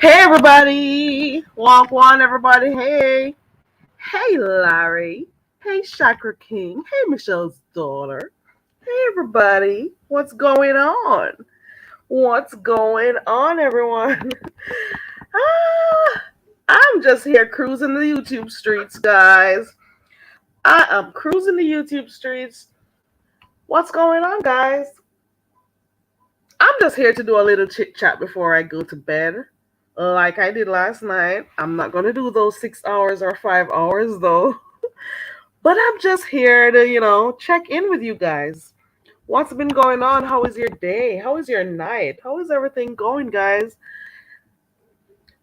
Hey everybody! Walk one, everybody. Hey. Hey Larry. Hey Chakra King. Hey Michelle's daughter. Hey everybody. What's going on? What's going on, everyone? I'm just here cruising the YouTube streets, guys. I am cruising the YouTube streets. What's going on, guys? I'm just here to do a little chit chat before I go to bed. Like I did last night. I'm not going to do those 6 hours or 5 hours though. But I'm just here to, check in with you guys. What's been going on? How is your day? How is your night? How is everything going, guys?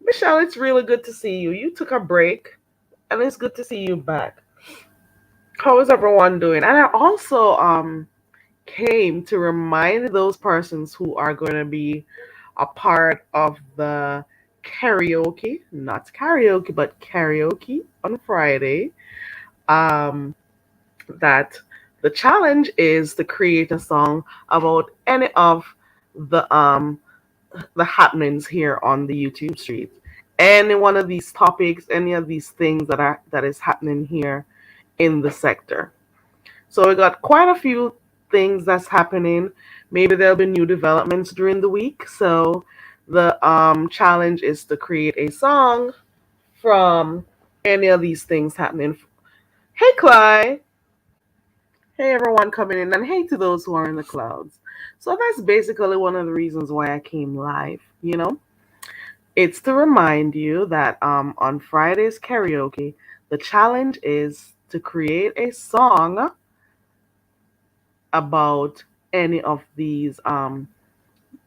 Michelle, it's really good to see you. You took a break, and it's good to see you back. How is everyone doing? And I also came to remind those persons who are going to be a part of the karaoke, not karaoke, but karaoke on Friday, that the challenge is to create a song about any of the happenings here on the YouTube street. Any one of these topics, any of these things that is happening here in the sector. So we got quite a few things that's happening. Maybe there'll be new developments during the week. So the challenge is to create a song from any of these things happening. Hey Clyde. Hey everyone coming in, and hey to those who are in the clouds. So that's basically one of the reasons why I came live. It's to remind you that on Friday's karaoke, the challenge is to create a song about any of these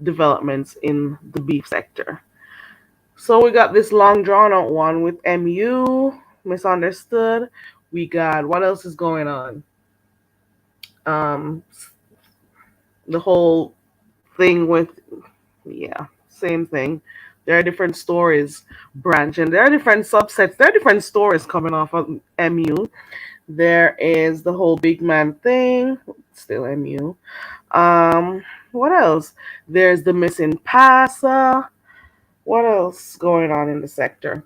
developments in the beef sector. So we got this long drawn out one with MU, misunderstood. We got, what else is going on? The whole thing with, same thing. There are different stories branching. There are different subsets. There are different stories coming off of MU. There is the whole big man thing, still MU. What else? There's the missing passer. What else going on in the sector?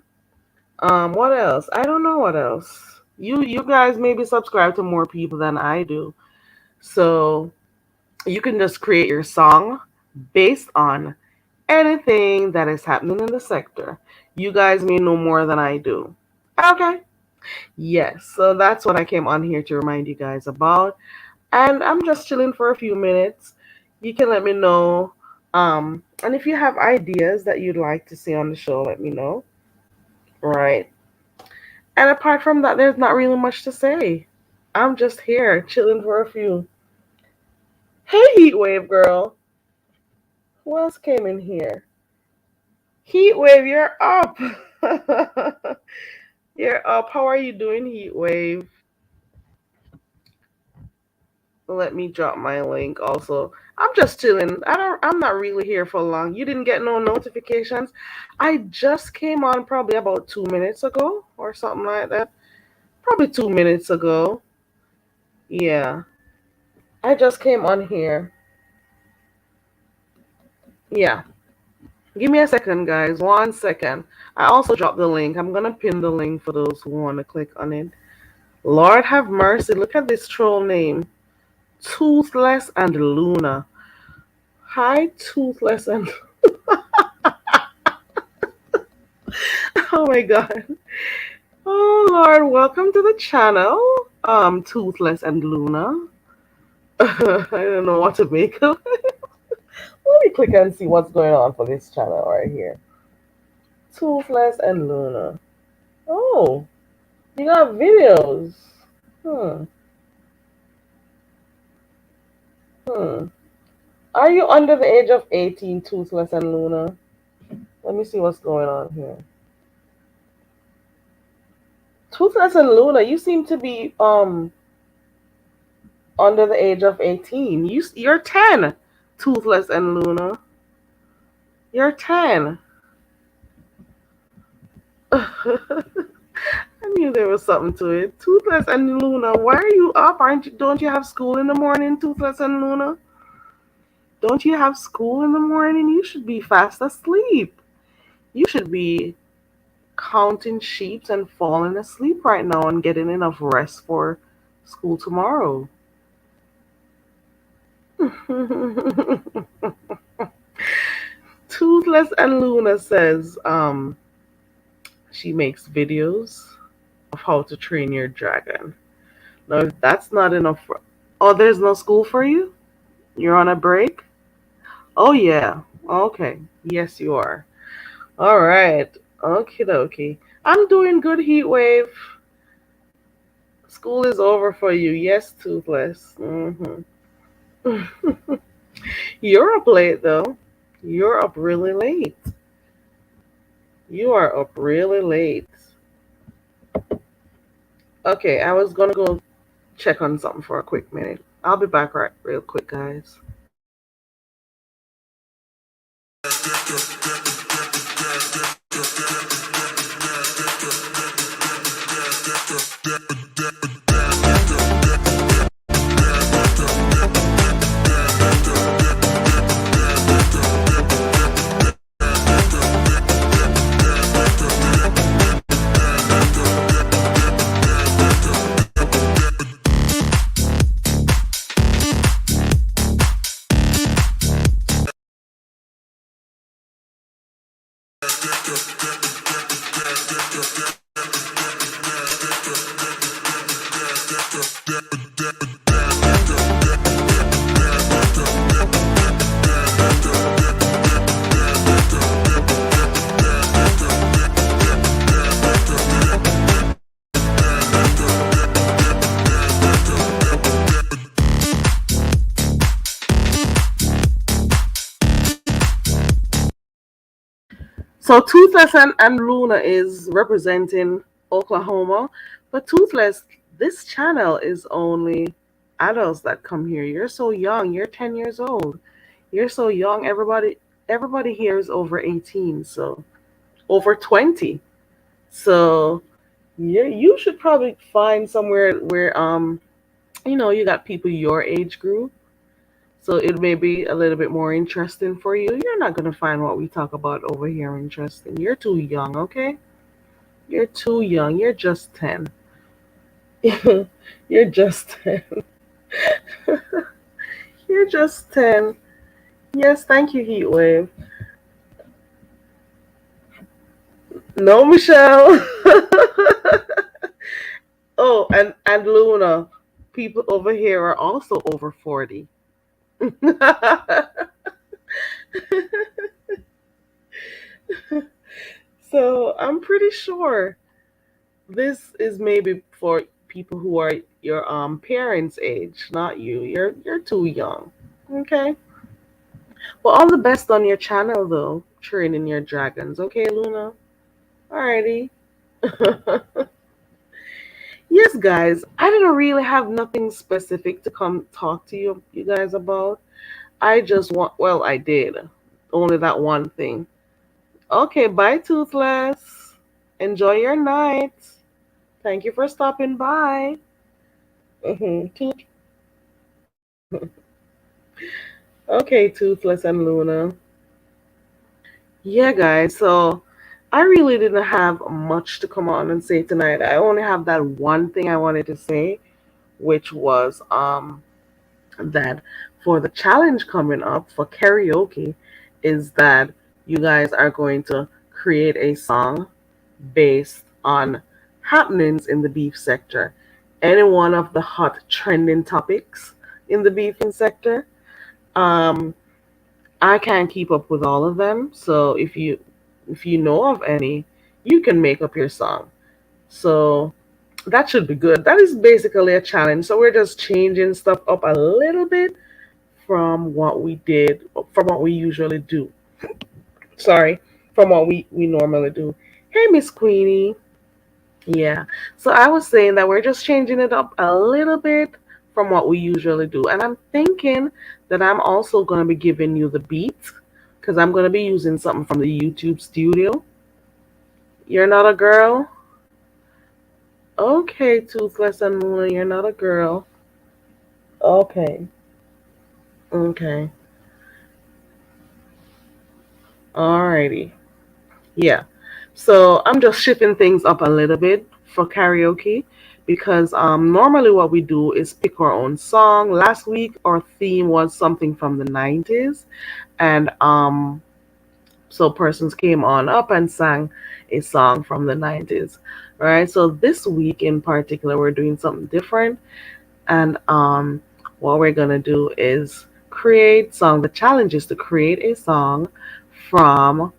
What else? I don't know what else. You guys maybe subscribe to more people than I do. So you can just create your song based on anything that is happening in the sector. You guys may know more than I do. Okay. Yes, so that's what I came on here to remind you guys about. And I'm just chilling for a few minutes. You can let me know. And if you have ideas that you'd like to see on the show, let me know. Right. And apart from that, there's not really much to say. I'm just here chilling for a few. Hey, Heatwave girl. Who else came in here? Heatwave, you're up. You're up. How are you doing, Heatwave? Let me drop my link also. I'm just chilling. I'm not really here for long. You didn't get no notifications. I just came on probably about 2 minutes ago or something like that. Probably 2 minutes ago. Yeah. I just came on here. Yeah. Give me a second, guys. 1 second. I also dropped the link. I'm going to pin the link for those who want to click on it. Lord have mercy. Look at this troll name. Toothless and Luna. Hi, Toothless and Oh my god. Oh Lord, welcome to the channel. Toothless and Luna. I don't know what to make of it. Let me click and see what's going on for this channel right here. Toothless and Luna. Oh, you got videos. Hmm. Hmm. Are you under the age of 18, Toothless and Luna? Let me see what's going on here. Toothless and Luna, you seem to be under the age of 18. You're 10, Toothless and Luna. You're 10. I knew there was something to it. Toothless and Luna, why are you up? Don't you have school in the morning, Toothless and Luna? Don't you have school in the morning? You should be fast asleep. You should be counting sheep and falling asleep right now and getting enough rest for school tomorrow. Toothless and Luna says she makes videos of how to train your dragon. Now, if that's not enough for. Oh, there's no school for you? You're on a break? Oh, yeah. Okay. Yes, you are. All right. Okie dokie. I'm doing good, Heatwave. School is over for you. Yes, Toothless. You're up late, though. You're up really late. You are up really late. Okay, I was gonna go check on something for a quick minute. I'll be back right real quick, guys. So Toothless and Luna is representing Oklahoma, but Toothless, this channel is only adults that come here. You're so young. You're 10 years old. You're so young. Everybody here is over 18, so over 20. So yeah, you should probably find somewhere where you got people your age group. So it may be a little bit more interesting for you. You're not going to find what we talk about over here interesting. You're too young, okay? You're too young. You're just 10. You're just 10. You're just 10. Yes, thank you, Heatwave. No, Michelle. Oh, and Luna. People over here are also over 40. So I'm pretty sure this is maybe for people who are your parents' age, not you. You're too young. Okay. Well, all the best on your channel though, training your dragons. Okay, Luna. Alrighty. Yes, guys. I didn't really have nothing specific to come talk to you guys about. I just want. Well, I did. Only that one thing. Okay. Bye, Toothless. Enjoy your night. Thank you for stopping by. Toot. Okay, Toothless and Luna. Yeah, guys. So I really didn't have much to come on and say tonight. I only have that one thing I wanted to say, which was that for the challenge coming up for karaoke is that you guys are going to create a song based on happenings in the beef sector. Any one of the hot trending topics in the beefing sector. Um, I can't keep up with all of them, so if you know of any, you can make up your song. So that should be good. That is basically a challenge. So we're just changing stuff up a little bit from what we did, from what we usually do. Sorry, from what we normally do. Hey, Miss Queenie. Yeah. So I was saying that we're just changing it up a little bit from what we usually do. And I'm thinking that I'm also going to be giving you the beat because I'm going to be using something from the YouTube studio. You're not a girl? Okay, Toothless and Moon, you're not a girl. Okay. Okay. Alrighty. Yeah. So I'm just shifting things up a little bit for karaoke because normally what we do is pick our own song. Last week our theme was something from the 90s, and so persons came on up and sang a song from the 90s. Right? So this week in particular we're doing something different, and what we're going to do is create song. The challenge is to create a song from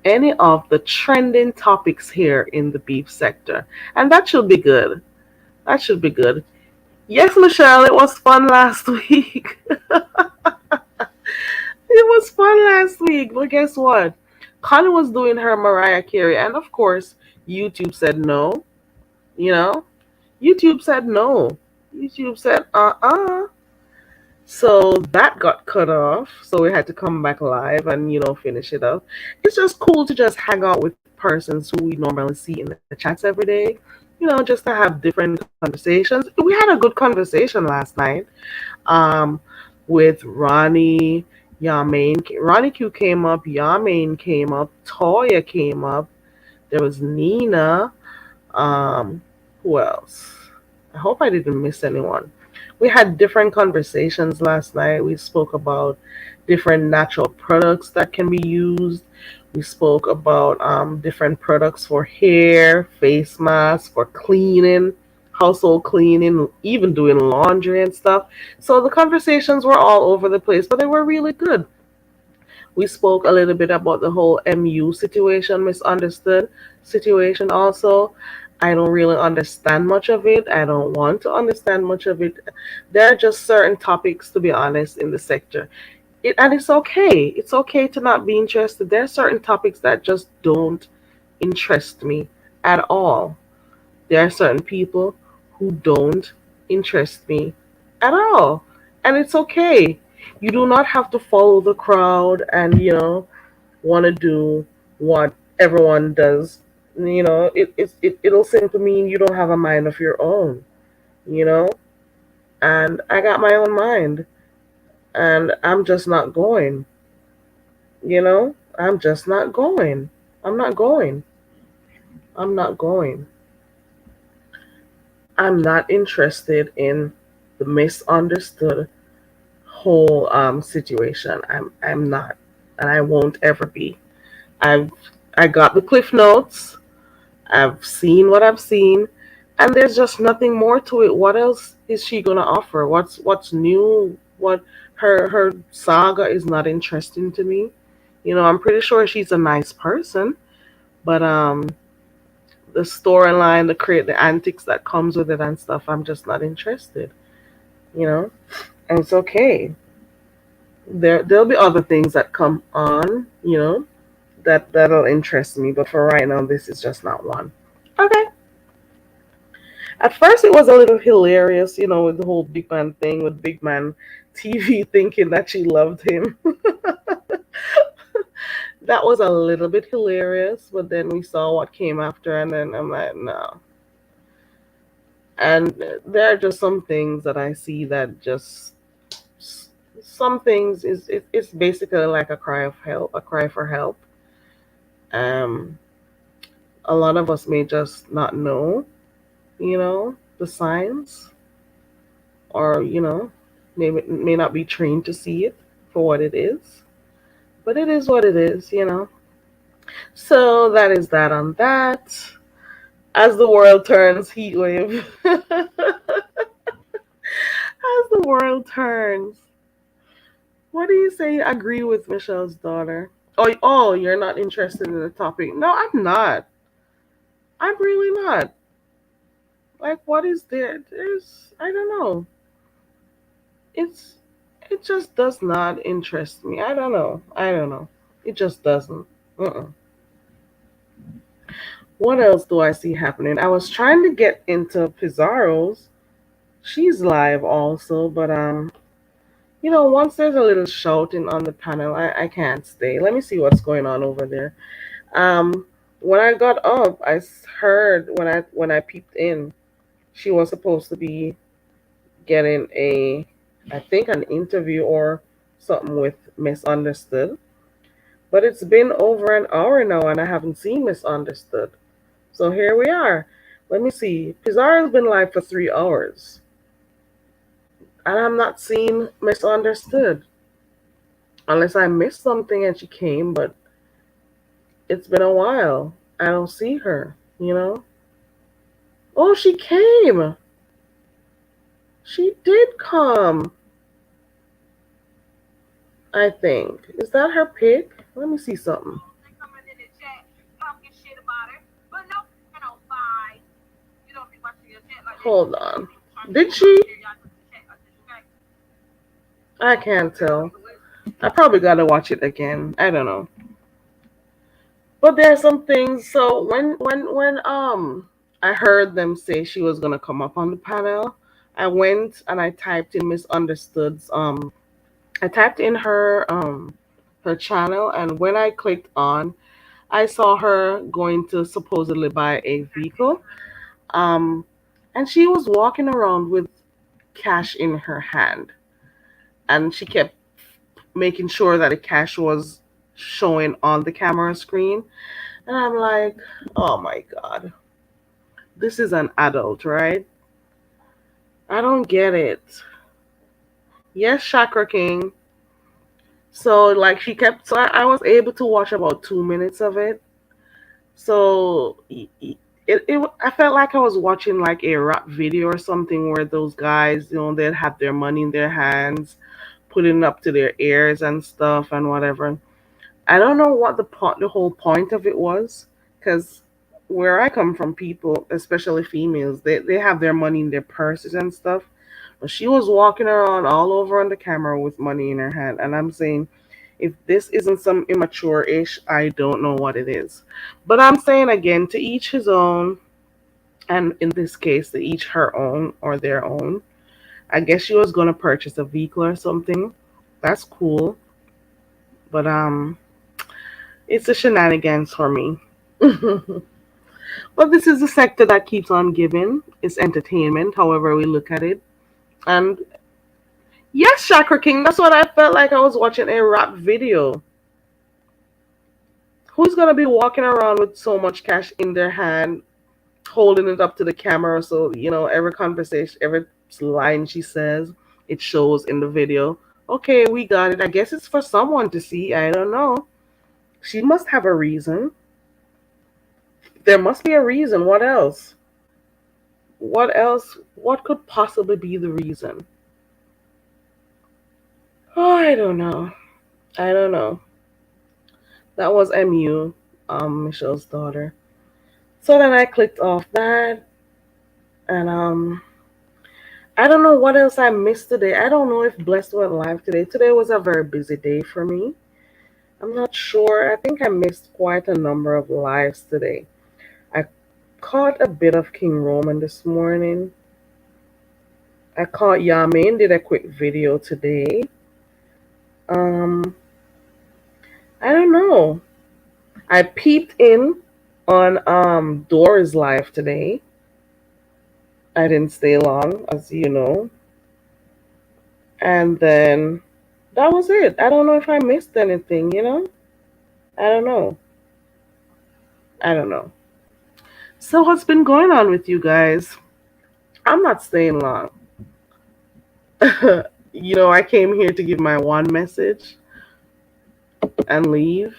any of the trending topics here in the beef sector. And that should be good. That should be good. Yes, Michelle, it was fun last week. It was fun last week. But guess what? Connie was doing her Mariah Carey. And of course, YouTube said no. You know, YouTube said no. YouTube said, So that got cut off. So we had to come back live and, finish it up. It's just cool to just hang out with persons who we normally see in the chats every day, just to have different conversations. We had a good conversation last night with Ronnie, Yamaine. Ronnie Q came up, Yamaine came up, Toya came up. There was Nina. Um, who else? I hope I didn't miss anyone. We had different conversations last night. We spoke about different natural products that can be used. We spoke about different products for hair, face masks, for cleaning, household cleaning, even doing laundry and stuff. So the conversations were all over the place, but they were really good. We spoke a little bit about the whole MU situation, misunderstood situation also. I don't really understand much of it. I don't want to understand much of it. There are just certain topics, to be honest, in the sector. And it's okay. It's okay to not be interested. There are certain topics that just don't interest me at all. There are certain people who don't interest me at all. And it's okay. You do not have to follow the crowd and, want to do what everyone does. It'll simply mean you don't have a mind of your own, you know? And I got my own mind. And I'm just not going, I'm just not going. I'm not going. I'm not going. I'm not interested in the misunderstood whole situation. I'm not, and I won't ever be. I've I got the cliff notes. I've seen what I've seen, and there's just nothing more to it. What else is she gonna offer? What's new? What her saga is not interesting to me. I'm pretty sure she's a nice person, but the storyline, the antics that comes with it and stuff, I'm just not interested. You know, and it's okay. There'll be other things that come on. That'll interest me, but for right now, this is just not one. Okay. At first, it was a little hilarious, with the whole Big Man thing, with Big Man TV thinking that she loved him. That was a little bit hilarious, but then we saw what came after, and then I'm like, no. And there are just some things that I see that just some things it's basically like a cry of help, a cry for help. Um, a lot of us may just not know, the signs, or maybe may not be trained to see it for what it is. But it is what it is. So that is that on that. As the world turns, heat wave. As the world turns. What do you say? Agree with Michelle's daughter. Oh, you're not interested in the topic. No, I'm not. I'm really not. Like, what is there? There's, I don't know. It's, it just does not interest me. I don't know. I don't know. It just doesn't. Uh-uh. What else do I see happening? I was trying to get into Pizarro's. She's live also, but once there's a little shouting on the panel, I can't stay. Let me see what's going on over there. Um, when I got up, heard when I peeped in, she was supposed to be getting I think an interview or something with Misunderstood. But it's been over an hour now, and I haven't seen Misunderstood. So here we are. Let me see. Pizarro's been live for 3 hours, and I'm not seeing Misunderstood. Unless I missed something and she came, but it's been a while. I don't see her. Oh, she came. She did come, I think. Is that her pic? Let me see something. Hold on. Did she? I can't tell. I probably gotta watch it again. I don't know. But there are some things. So when I heard them say she was gonna come up on the panel, I went and I typed in Misunderstood's I typed in her channel, and when I clicked on, I saw her going to supposedly buy a vehicle. Um and she was walking around with cash in her hand, and she kept making sure that the cash was showing on the camera screen. And I'm like, oh my God, this is an adult, right? I don't get it. Yes, Chakra King. So, like, so I was able to watch about 2 minutes of it. So, I felt like I was watching like a rap video or something where those guys, they'd have their money in their hands, putting it up to their ears and stuff and whatever. I don't know what the whole point of it was, because where I come from, people, especially females, they have their money in their purses and stuff. But she was walking around all over on the camera with money in her hand, and I'm saying, if this isn't some immature ish, I don't know what it is. But I'm saying again, to each his own, and in this case, to each her own or their own. I guess she was gonna purchase a vehicle or something. That's cool, but it's a shenanigans for me. But this is a sector that keeps on giving. It's entertainment, however we look at it. And yes, Chakra King, that's what I felt like I was watching a rap video. Who's gonna be walking around with so much cash in their hand, holding it up to the camera so every conversation, every line she says, it shows in the video. Okay, we got it. I guess it's for someone to see. I don't know. She must have a reason. There must be a reason. What else? What else? What could possibly be the reason? Oh, I don't know. I don't know. That was MU, Michelle's daughter. So then I clicked off that, and I don't know what else I missed today. I don't know if Blessed went live today. Today was a very busy day for me. I'm not sure. I think I missed quite a number of lives today. I caught a bit of King Roman this morning. I caught Yamin, did a quick video today. Um, I don't know. I peeped in on Dora's live today. I didn't stay long, as you know. And then that was it. I don't know if I missed anything. I don't know. I don't know. So what's been going on with you guys? I'm not staying long. I came here to give my one message and leave.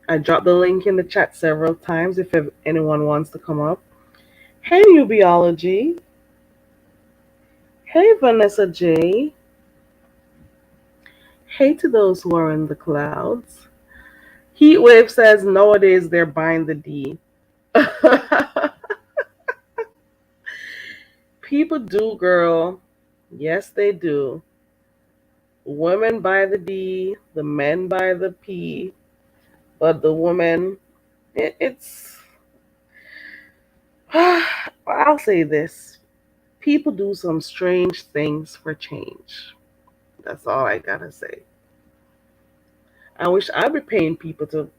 I dropped the link in the chat several times if anyone wants to come up. Hey, Newbiology. Hey, Vanessa J. Hey to those who are in the clouds. Heatwave says nowadays they're buying the D. People do, girl. Yes, they do. Women buy the D, the men buy the P, but the woman, it's. I'll say this: people do some strange things for change. That's all I gotta say. I wish I'd be paying people to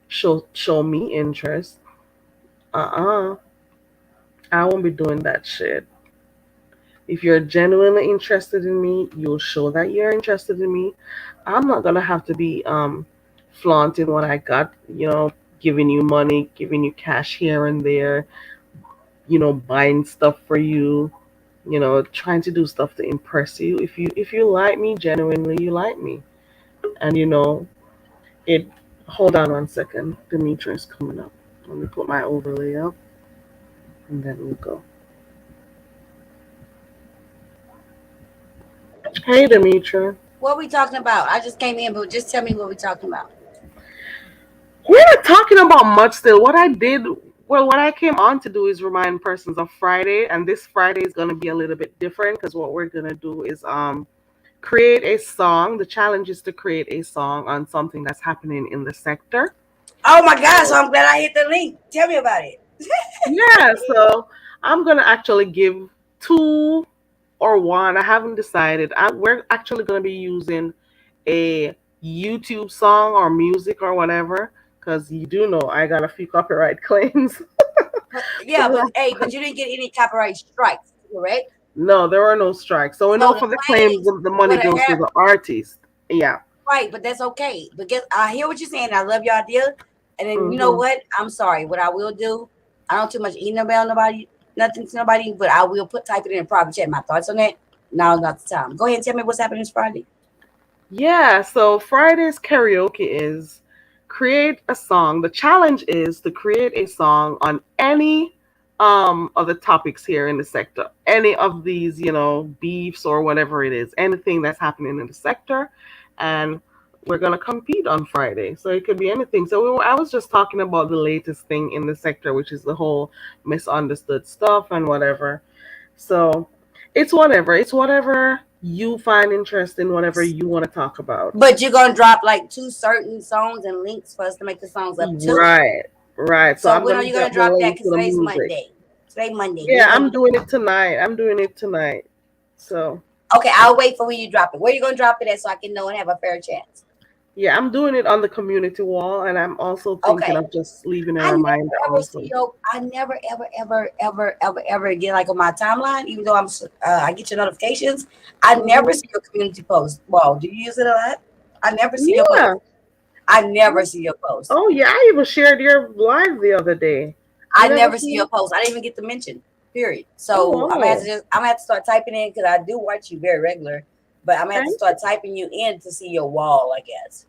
show me interest. Uh-uh. I won't be doing that shit. If you're genuinely interested in me, you'll show that you're interested in me. I'm not gonna have to be flaunting what I got, giving you money, giving you cash here and there, buying stuff for you, trying to do stuff to impress you. If you like me genuinely, you like me. And it hold on 1 second. Demetria's coming up. Let me put my overlay up and then we'll go. Hey Demetria. What are we talking about? I just came in, but just tell me what we're talking about. We're not talking about much still. What I came on to do is remind persons of Friday, and this Friday is gonna be a little bit different because what we're gonna do is create a song. The challenge is to create a song on something that's happening in the sector. Oh my gosh, so So I'm glad I hit the link. Tell me about it. yeah, so I'm gonna actually give two or one. I haven't decided. We're actually gonna be using a YouTube song or music or whatever, because you do know I got a few copyright claims. But yeah, but hey, but you didn't get any copyright strikes, correct? No, there are no strikes. So we know So the for the claims, claims the money would have goes to happened. the artist. Yeah. Right, but that's okay. Because I hear what you're saying. I love your idea. And then you know Hmm. what? I'm sorry. What I will do, I don't too much email nobody, nothing to nobody, but I will type it in a private chat. My thoughts on that. Now is not the time. Go ahead and tell me what's happening this Friday. Yeah, so Friday's karaoke is create a song. The challenge is to create a song on any of the topics here in the sector. Any of these, beefs or whatever it is, anything that's happening in the sector, and we're gonna compete on Friday. So it could be anything. So I was just talking about the latest thing in the sector, which is the whole misunderstood stuff and whatever. So it's whatever. It's whatever you find interesting, whatever you want to talk about. But you're gonna drop like two certain songs and links for us to make the songs up too. Right, right. So So I'm when are gonna you gonna drop the drop that? link Because to the today's music. Monday. Today Monday. When Yeah, you gonna I'm do doing it tonight. I'm doing it tonight. So Okay, I'll wait for when you drop it. Where you gonna drop it at so I can know and have a fair chance? yeah, I'm doing it on the community wall, and I'm also thinking Okay. of just leaving a I never reminder ever see also. your. I never ever get like on my timeline. Even though I get your notifications. I never Hmm. see your community post. Wow, do you use it a lot? I never see your Yeah. post. I never see your post. Oh yeah, I even shared your live the other day. You I never never see seen your it? post. I didn't even get to mention. Period. Oh So wow. I'm gonna have to start typing in because I do watch you very regular. But I'm gonna have to Thank start typing you in to see your wall. I guess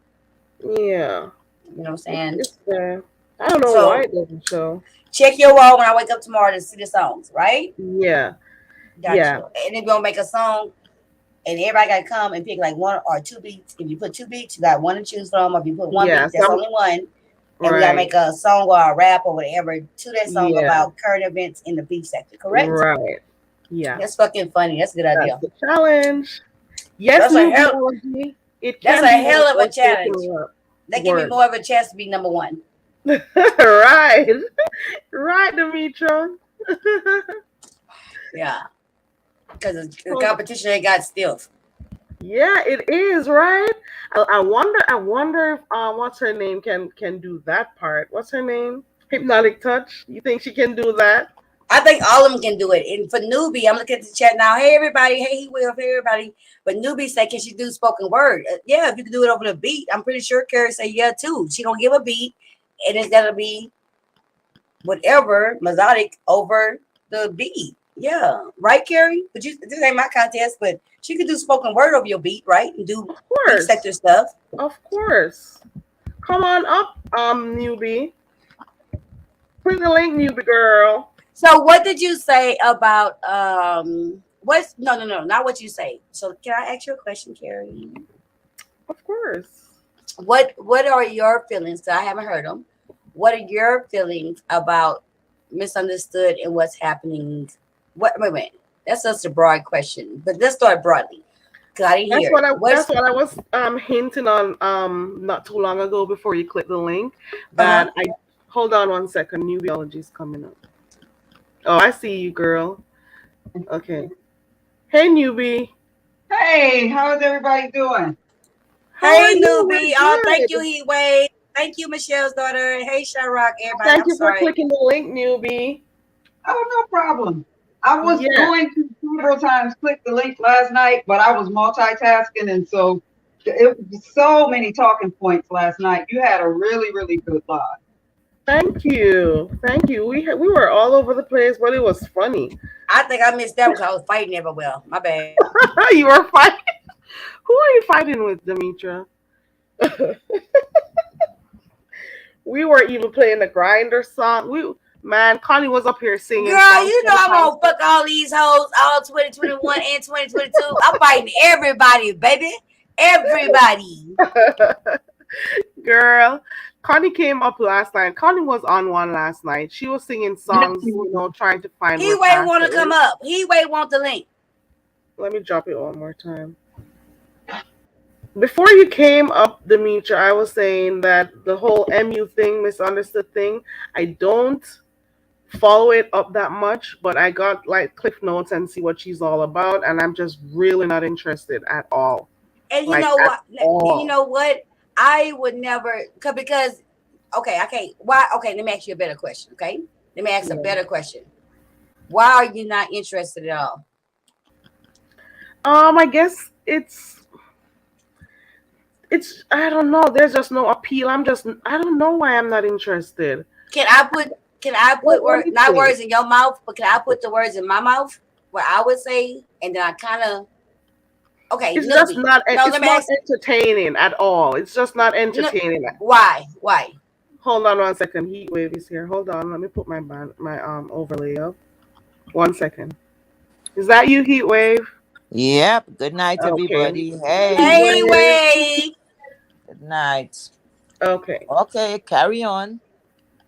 you. Yeah. you know what I'm It's saying. it's there. I don't know why So it doesn't show. check your wall when I wake up tomorrow to see the songs. Right? Yeah. Got Yeah. you. And if you're gonna make a song, and everybody gotta come and pick like one or two beats. If you put two beats, you got one to choose from. Or if you put one Yeah. beat, So that's I'm only one. And we gotta right. make a song or a rap or whatever to that song Yeah. about current events in the beef sector. Correct? Right. Yeah. That's fucking funny. That's a good That's idea. the challenge. Yes, That's a new hell. biology. It That's can a be hell of a worth challenge. taking That give me work. more of a chance to be number one. Right. Right, Demetria. Yeah, because the So, competition ain't got stiff. yeah, it is, right? I wonder if what's her name can do that part. What's her name? Hypnotic touch. You think she can do that? I think all of them can do it. And for newbie, I'm looking at the chat now. Hey everybody, hey he will, hey everybody. But newbie say, can she do spoken word? Yeah, if you can do it over the beat, I'm pretty sure Carrie say yeah too. She gonna give a beat, and it's gonna be whatever melodic over the beat. Yeah, right, Carrie. But you, this ain't my contest, but she could do spoken word over your beat, right? And do Of beat course. sector stuff. Of course. Come on up, newbie. Click the link, newbie girl. So what did you say about what's no, not what you say. So can I ask you a question, Carrie? Of course. What are your feelings? 'Cause I haven't heard them. What are your feelings about misunderstood and what's happening? What wait. That's just a broad question. But let's start broadly. Cause I didn't That's hear what it. I that's What's what I was hinting on not too long ago before you click the link. uh-huh. That I hold on one second. Newbiology's coming up. Oh, I see you, girl. Okay. Hey, newbie. Hey, how's everybody doing? How are Hey you? newbie. Oh, We're thank you, good. Heat Wave. Thank you, Michelle's daughter. Hey Shyrock, everybody. Thank I'm you for sorry. clicking the link, newbie. Oh, no problem. I was Yeah. going to several times click the link last night, but I was multitasking, and so it was so many talking points last night. You had a really, really good live. Thank you. Thank you. We were all over the place, but it was funny. I think I missed that because I was fighting everywhere. My bad. You were fighting. Who are you fighting with, Demetria? We were even playing the grinder song. Man, Connie was up here singing Girl, songs you for know the I'm house. gonna fuck all these hoes all 2021 and 2022. I'm fighting everybody, baby. Everybody. Girl, Connie came up last night. Connie was on one last night. She was singing Yes, songs, you were. trying to find He where way Pastor wanna come is. up. He way want the link. Let me drop it one more time. Before you came up, Demetria, I was saying that the whole MU thing, misunderstood thing, I don't follow it up that much, but I got like cliff notes and see what she's all about, and I'm just really not interested at all. And you Like know at what? You all. know what? I would never because okay, I can't. Why? Okay, let me ask you a better question. Okay, let me ask a Yeah. better question. Why are you not interested at all? I guess it's I don't know. There's just no appeal. I don't know why I'm not interested. Can I put can I put What word do you not think? words in your mouth, but can I put the words in my mouth? Where I would say, and then I kind of okay, It's just newbie. not No, it's let me not ask. entertaining at all. It's just not No, entertaining. why? Why? Hold on one second. Heat wave is here. Hold on. Let me put my overlay up. One second. Is that you, heat wave? Yep. Good night, Okay. everybody. Heat Hey. Hey, wave. Wade. Good night. Okay. Okay, carry on.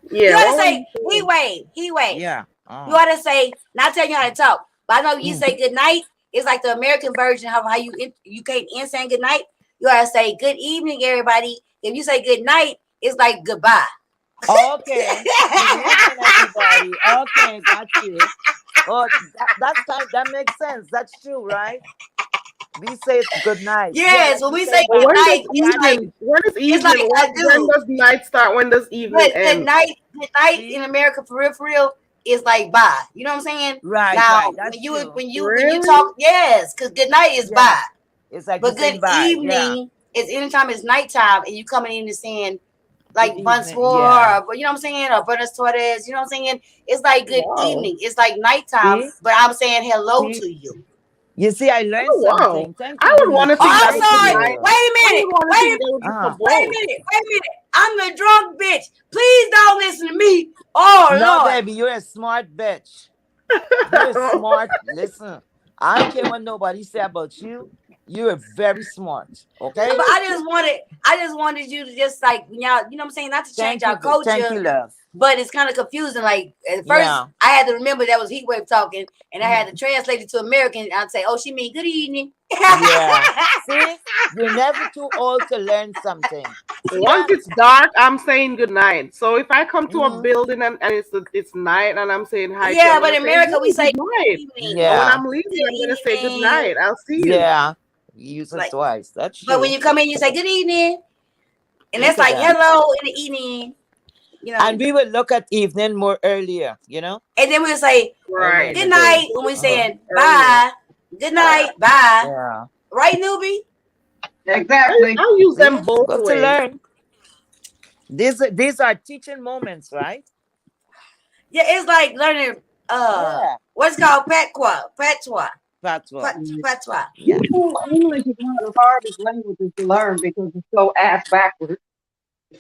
You Yeah. ought to What were say, you he saying? wave, he wave. Yeah. You ought to say, not telling you how to talk, but I know you Mm. say good night. It's like the American version of how you can't end saying good night. You ought to say good evening, everybody. If you say good night, it's like goodbye. Okay. Good evening, everybody. Okay, got you. Oh, that's kind. That makes sense. That's true, right? We say good night. Yeah, Yes, like when you we say say But good bye. when night, does It's it's kind of like evening? When does it's like evening? When adieu. does night start? When does evening But end? good night in see. America for real is like bye. You know what I'm saying? Right, Now right. That's true. when you Really? talk, yes, because good night is Yeah. bye. It's like you But good saying bye. Yeah. evening is anytime it's nighttime and you coming in and saying Good like evening. Yeah. bonsoir, or you know what I'm saying, or buenos tardes, you know what I'm saying? It's like good Wow. evening. It's like nighttime, See. but I'm saying hello See. to you. You see, I learned Oh wow. something. Thank I you, would want to Oh, think I'm that it's good sorry. night. Demetria. Wait a I minute. would want to think that it would be for Uh, both. Wait a minute. I'm the drunk bitch. Please don't listen to me. Oh no, Lord. baby, you're a smart bitch. You're smart. Listen, I don't care what nobody say about you. You're very smart. But Okay. I just wanted you to just like y'all, you know what I'm saying, not to change Thank you. our Thank culture, you, love. but it's kind of confusing. Like at first, Yeah. I had to remember that was Heatwave talking, and I had to Mhm. translate it to American. I'd say, "Oh, she mean good evening." Yeah. See, you're never too old to learn something. See Once that? it's dark, I'm saying good night. So if I come to a Hmm. building and it's night and I'm saying hi to you, Yeah, I'm but gonna in say, America we hey, say good good night. evening, And when Yeah. I'm leaving, good I'm gonna say good evening. night. I'll see you. Yeah. You use it Like, twice. That's but when true. you come in, you say good evening, and Look that's at like that. hello in the evening, you And know. we will look at evening more earlier. And then we'll say Earlier in Right. the good day. night when we're Uh-huh. saying Earlier. bye. Good night, bye. Yeah. Right, newbie? Exactly. I'll use See, them both good to ways. learn. These are teaching moments, right? Yeah, it's like learning Yeah. what's called patois. Patois. Patois. Yeah. English is one of the hardest languages to learn because it's so ass backwards.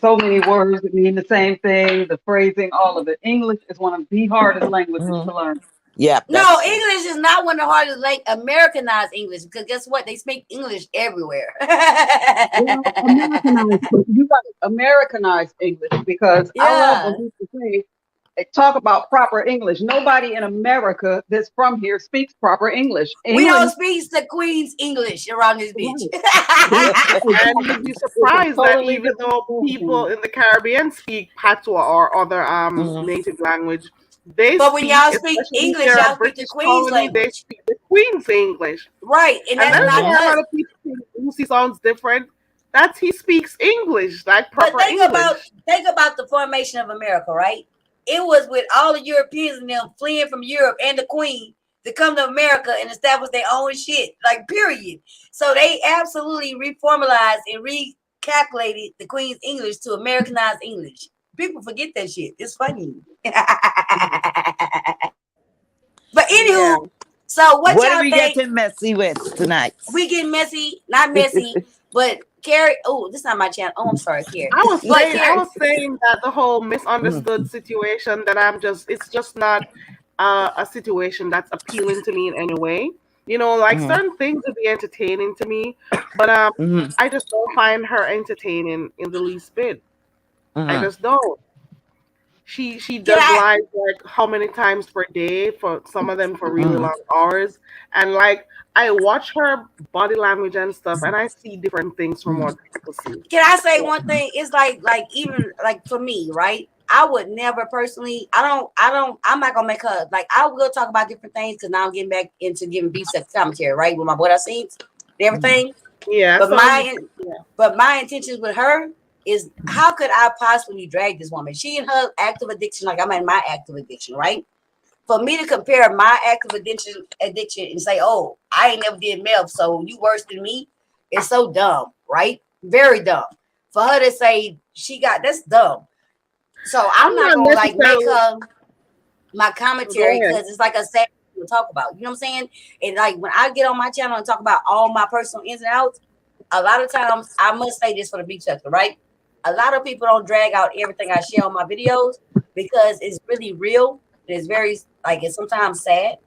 So many words that mean the same thing, the phrasing, all of it. English is one of the hardest languages Mhm. to learn. Yeah, No, that's true. English is not one of the hardest like Americanized English because guess what? They speak English everywhere. Well, Americanized, you got Americanized English because I love when Yeah. people say, talk about proper English. Nobody in America that's from here speaks proper English. We don't England, speak the Queen's English around this bitch. right. They, And you'd exactly. be It's a surprised that totally even different though people thing. in the Caribbean speak patois or other Mhm. native language, they But when speak, y'all speak especially if English, they're a y'all speak the British Queen's colony, they language. speak the Queen's English. Right. And And that's that's not Mhm. why a lot us. of people think Lucy sounds different. That's he speaks English, like But proper English. think about the formation of America, right? It was with all the Europeans and them fleeing from Europe and the Queen to come to America and establish their own shit, like period. So they absolutely reformalized and recalculated the Queen's English to Americanized English. People forget that shit. It's funny. But Yeah. anywho, so what What are y'all we think? getting messy with tonight? We get messy, not messy, but Carrie. Oh, this is not my channel. Oh, I'm sorry, Carrie. But I Carrie, was saying that the whole Mhm. misunderstood situation that it's just not a situation that's appealing to me in any way. You know, like Mhm. certain things would be entertaining to me, but Mhm. I just don't find her entertaining in the least bit. I Mhm. just don't. She can does I? live like how many times per day, for some of them for really Mhm. long hours, and like I watch her body language and stuff, and I see different things from Mhm. what people see. Can I say So, one thing? It's like even like for me, right? I would never personally. I'm not gonna make her like. I will talk about different things because now I'm getting back into giving beef sex commentary, right? With my boy I seen and Mhm. everything. yeah, But so you, my intentions with her is how could I possibly drag this woman? She and her active addiction, like I'm in my active addiction, right? For me to compare my active addiction and say, oh, I ain't never did meth, so you worse than me, it's so dumb, right? Very dumb. For her to say she got that's dumb. So I'm I'm not not gonna like make necessarily. her my Go commentary ahead. because it's like a sad thing to talk about. You know what I'm saying? And like when I get on my channel and talk about all my personal ins and outs, a lot of times I must say this for the beach sector, right? A lot of people don't drag out everything I share on my videos because it's really real. It's very like it's sometimes sad.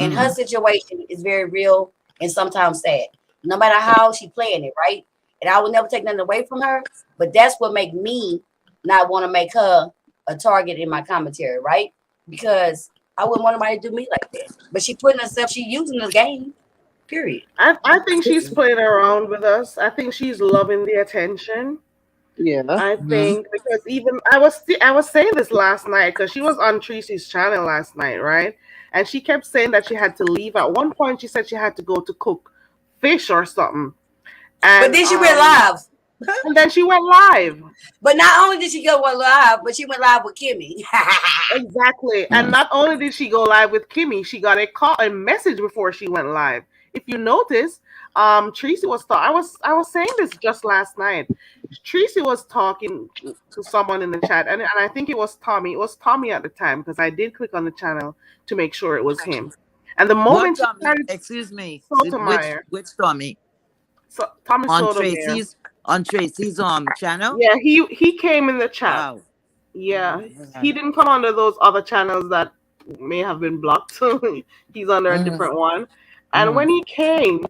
And her Mhm. situation is very real and sometimes sad. No matter how she playing it, right? And I will never take nothing away from her, but that's what make me not want to make her a target in my commentary, right? Because I wouldn't want anybody to do me like that. But she putting herself, she using the game, period. I think she's playing around with us. I think she's loving the attention. Yeah. I Mhm. think because even I was saying this last night because she was on Tracy's channel last night, right? And she kept saying that she had to leave. At one point, she said she had to go to cook fish or something, But and then she went live. then she went live. But not only did she go live, but she went live with Kimmy. Exactly. And Mhm. not only did she go live with Kimmy, she got a message before she went live. If you notice, Tracy was I was saying this just last night. Tracy was talking to someone in the chat, and I think it was Tommy. It was Tommy at the time because I did click on the channel to make sure it was him. And the What moment she Tommy? started Excuse me. Sotomayor, Which Tommy? so Tommy On Sotomayor, Tracy's channel? yeah, he came in the chat. Wow. Yeah, Yeah. he didn't come under those other channels that may have been blocked. He's under a Mhm. different one. And Mhm. when he came,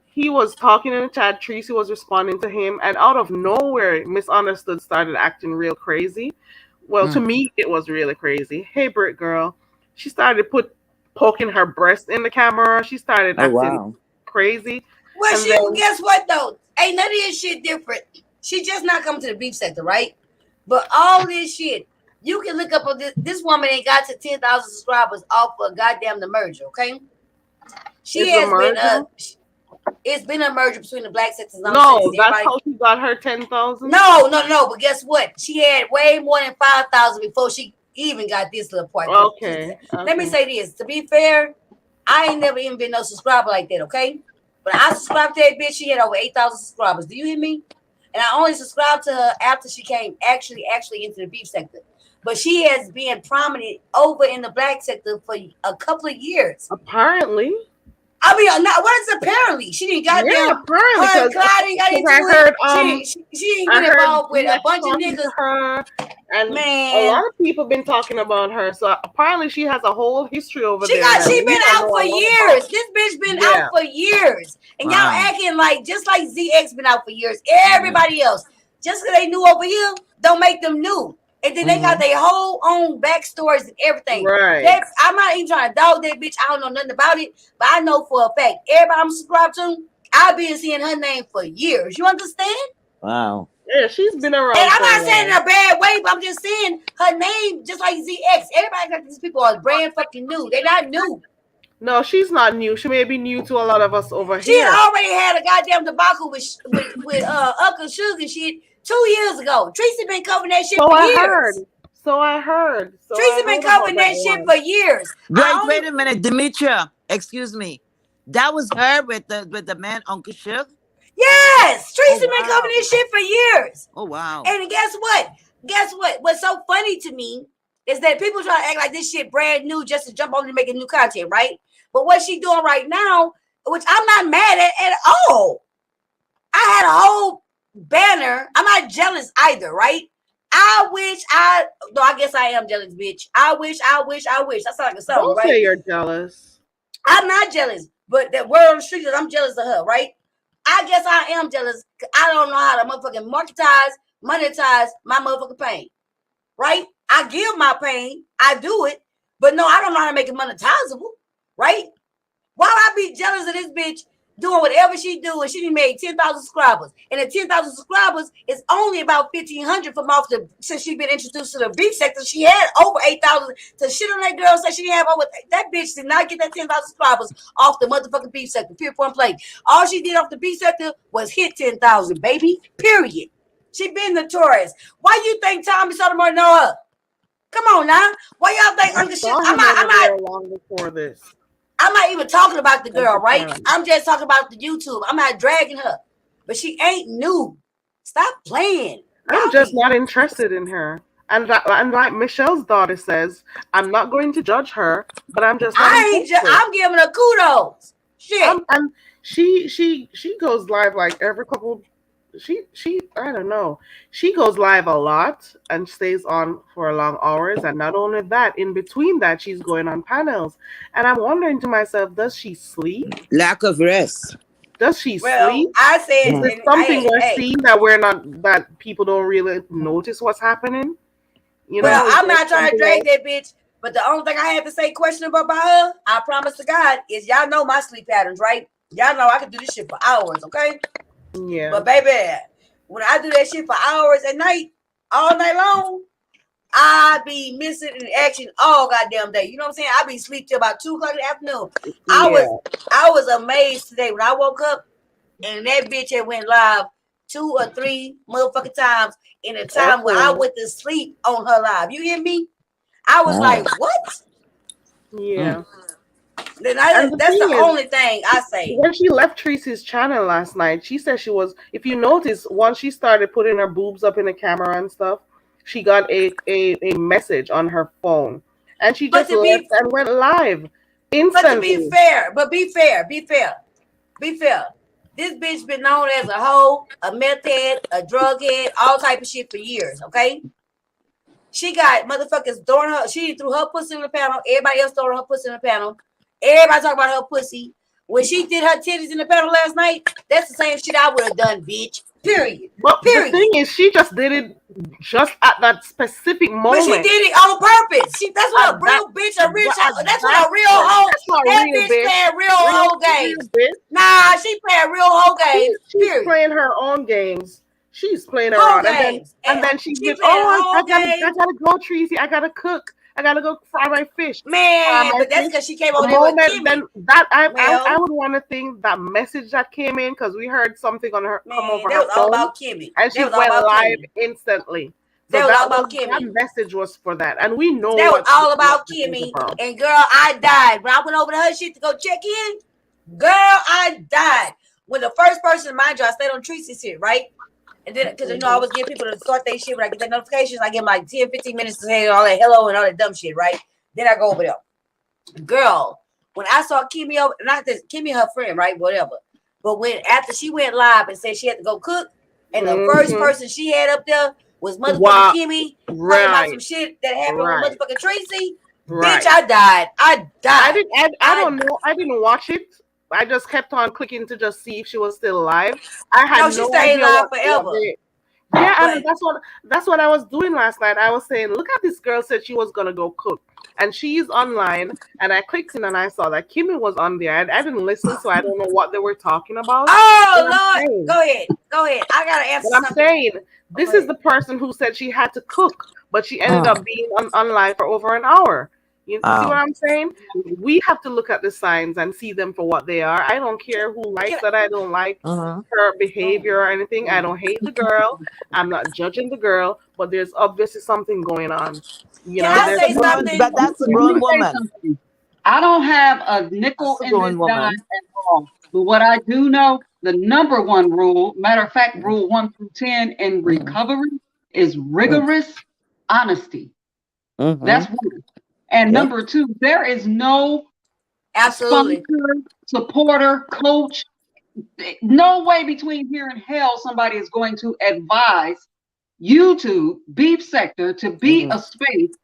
he was talking in the chat. Tracy was responding to him, and out of nowhere, Misunderstood started acting real crazy. Well, to Mhm. me, it was really crazy. Hey, Brit girl, she started poking her breast in the camera. She started Oh acting wow. crazy, Well, and she then guess what though? Ain't none of this shit different. She just not coming to the beef sector, right? But all this shit, you can look up on this woman ain't got to 10,000 subscribers off of goddamn the merger, okay? She it's a has been merger. it's been a merger between the black sectors and No, understandings. that's Everybody how she got her 10,000. no, but guess what? She had way more than 5,000 before she even got this little part. Okay, Let me okay. say this. To be fair, I ain't never even been no subscriber like that, okay? But I subscribed to that bitch, she had over 8,000 subscribers. Do you hear me? And I only subscribed to her after she came actually into the beef sector. But she has been prominent over in the black sector for a couple of years. Apparently. I mean, not what is apparently she didn't Yeah, goddamn apparently, her and Clyde ain't got because into I it. heard She ain't I get heard involved with a Lex bunch of talking niggas. to her, and a Man, lot of people been talking about her. So apparently, she has a whole history over she there that been we don't out know for a lot about. years. This bitch been out Yeah, for years, and y'all Wow. acting like just like ZX been out for years. Mm-hmm. Everybody else, just because they new over here, don't make them new. And then they got their whole own backstories and everything. right. I'm not even trying to dog that bitch. I don't know nothing about it, but I know for a fact everybody I'm subscribed to, I've been seeing her name for years. You understand? Wow. Yeah, she's been And around I'm for a not saying in while. a bad way, but I'm just saying her name, just like ZX. Everybody got these people are brand fucking new. They're not new. No, she's not new. She may be new to a lot of us over She here. already had a goddamn debacle with Uncle Sugar shit 2 years ago. Tracy been covering that shit So for I years. heard. So I heard. So I Tracy been heard about covering that that shit one. for years. Wait a minute, Demetria. Excuse me. That was her with the man Uncle Suge? Yes, Oh Tracy been covering wow. this shit for years. Oh wow. And guess what? Guess what? What's so funny to me is that people try to act like this shit brand new just to jump on and making new content, right? But what she doing right now, which I'm not mad at all. I had a whole banner. I'm not jealous either, right? No, I guess I am jealous, bitch. I wish. That sounds like a song, Don't right? say you're jealous. I'm not jealous, but that word on the street is I'm jealous of her, right? I guess I am jealous. I don't know how to motherfucking monetize my motherfucking pain, right? I give my pain, I do it, but no, I don't know how to make it monetizable, right? Why would I be jealous of this bitch doing whatever she do and she done made 10,000 subscribers? And the 10,000 subscribers is only about 1,500 from off the, since she been introduced to the beef sector. She had over 8,000 to shit on that girl, say she didn't have over, that bitch did not get that 10,000 subscribers off the motherfucking beef sector, period, point blank. All she did off the beef sector was hit 10,000, baby, period. She been notorious. Why you think Tommy Sotomayor know her? Come on now. Why y'all think I Uncle Shit? saw him over there long before this. I'm not even talking about the girl, right? Time. I'm just talking about the YouTube. I'm not dragging her, but she ain't new. Stop playing. I'm just not interested in her. And like Michelle's daughter says, I'm not going to judge her, but I'm just not interested. I'm giving her kudos. Shit. And she goes live like every couple. She I don't know. She goes live a lot and stays on for long hours. And not only that, in between that, she's going on panels. And I'm wondering to myself, does she sleep? Lack of rest. Does she sleep? I said, is this something we're seeing that people don't really notice what's happening? You know, I'm not trying to drag that bitch. But the only thing I have to say questionable about her, I promise to God, is y'all know my sleep patterns, right? Y'all know I can do this shit for hours, okay? Yeah. But baby, when I do that shit for hours at night, all night long, I be missing in action all goddamn day. You know what I'm saying? I be asleep till about 2 o'clock in the afternoon. I was amazed today when I woke up and that bitch had went live 2 or 3 motherfucking times in a time where I went to sleep on her live. You hear me? I was like, what? Yeah. That's the only thing I say. When she left Tracy's channel last night, she said she was, if you notice, once she started putting her boobs up in the camera and stuff, she got a message on her phone. And she just left and went live instantly. But to be fair. This bitch been known as a hoe, a meth head, a drug head, all type of shit for years, okay? She got motherfuckers throwing her, she threw her pussy in the panel, everybody else throwing her pussy in the panel. Everybody talk about her pussy. When she did her titties in the panel last night, that's the same shit I would have done, bitch. Period. But the thing is, she just did it just at that specific moment. But she did it on purpose. That's what a real bitch, that's what a real hoe. That bitch playing real hoe games. Nah, she playing real hoe games. She's playing her own games. She's playing her own games. And then she gets, I gotta go, Tracy. I gotta cook. I gotta go fry my fish. Man, but that's because she came over there with Kimmy. Then that I would want to think that message that came in because we heard something on her come over her phone. All about Kimmy. And she went live instantly. So that was all about Kimmy. That message was for that. And we know that was all about Kimmy. And girl, I died. When I went over to her shit to go check in, girl, I died. When the first person, mind you, I stayed on Tracy's shit, right? And then, because, I always give people to start their shit when I get that notifications, I give them like 10, 15 minutes to say all that hello and all that dumb shit, right? Then I go over there. Girl, when I saw Kimmy over, not this Kimmy, her friend, right? Whatever. But when after she went live and said she had to go cook, and the first Mm-hmm. person she had up there was motherfucking Wow. Kimmy talking about some Right. shit that happened with Right. motherfucking Tracy. Bitch, Right. I died. I I died. didn't. I don't know. I didn't watch it. I just kept on clicking to just see if she was still alive. I had No, she no stayed idea alive what forever. they. Yeah, and But that's what I was doing last night. I was saying, look at this girl said she was gonna go cook, and she's online. And I clicked in and I saw that Kimmy was on there. I didn't listen, so I don't know what they were talking about. But oh I'm Lord, saying, go ahead. Go ahead. I gotta answer but I'm something. saying, Go this is ahead. the person who said she had to cook, but she ended Mm. up being on live for over an hour. You see what Oh. I'm saying? We have to look at the signs and see them for what they are. I don't care who Can likes that. I don't like Mm-hmm. her behavior or anything. I don't hate the girl. I'm not judging the girl, but there's obviously something going on. can I There's say something. something? That's a Let me grown say woman. something. I don't have a nickel That's a in this grown dime woman. at all. But what I do know, the number one rule, matter of fact, rule 1 through 10 in Mm-hmm. recovery is rigorous honesty. Mm-hmm. That's one. And Yep. number two, there is no Absolutely. sponsor, supporter, coach, no way between here and hell somebody is going to advise YouTube, beef sector, to be Mm-hmm. a space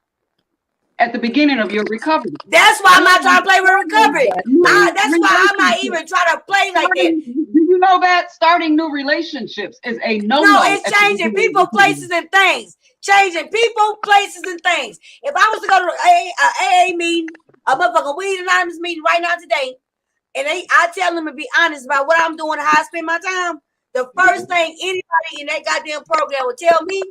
at the beginning of your recovery. That's why I'm not trying to play with recovery. New That's why I'm not relationships. even trying to play like that. Do you know that starting new relationships is a No, no-no it's at the changing beginning people, of recovery? places, and things. Changing people, places, and things. If I was to go to a AA meeting, a motherfucking weed anonymous meeting right now today, and I tell them to be honest about what I'm doing, how I spend my time, the first thing anybody in that goddamn program would tell me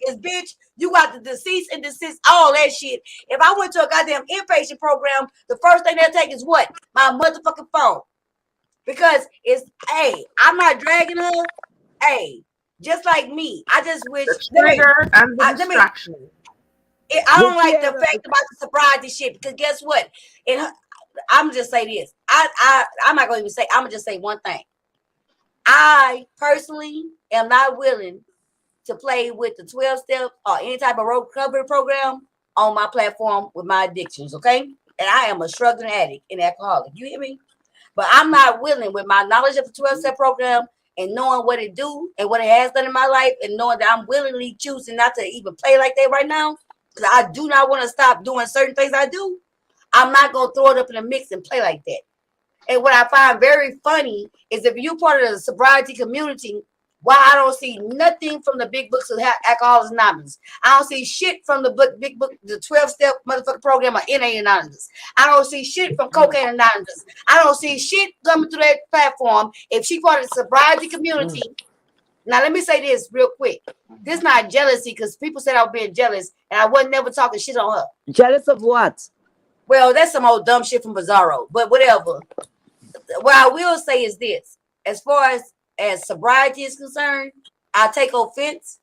is, bitch, you got to cease and desist all that shit. If I went to a goddamn inpatient program, the first thing they'll take is what? My motherfucking phone. Because it's, hey, I'm not dragging her. Hey, just like me. I just wish, The trigger and the let me, distraction. I Did don't she like the ever? fact about the sobriety shit, because guess what? I'm just say this. I'm not gonna even say. I'm gonna just say one thing. I personally am not willing to play with the 12 steps or any type of recovery program on my platform with my addictions. Okay, and I am a struggling addict and alcoholic. You hear me? But I'm not willing, with my knowledge of the 12-step program and knowing what it do and what it has done in my life, and knowing that I'm willingly choosing not to even play like that right now, because I do not want to stop doing certain things I do. I'm not going to throw it up in the mix and play like that. And what I find very funny is, if you're part of the sobriety community, why I don't see nothing from the big books of Alcoholics Anonymous. I don't see shit from the big book, the 12-step motherfucking program of NA Anonymous. I don't see shit from Cocaine Anonymous. I don't see shit coming through that platform. If she part of the sobriety community, now let me say this real quick. This not jealousy, because people said I was being jealous and I wasn't never talking shit on her. Jealous of what? Well, that's some old dumb shit from Bizarro, but whatever. What I will say is this: as far as sobriety is concerned, I take offense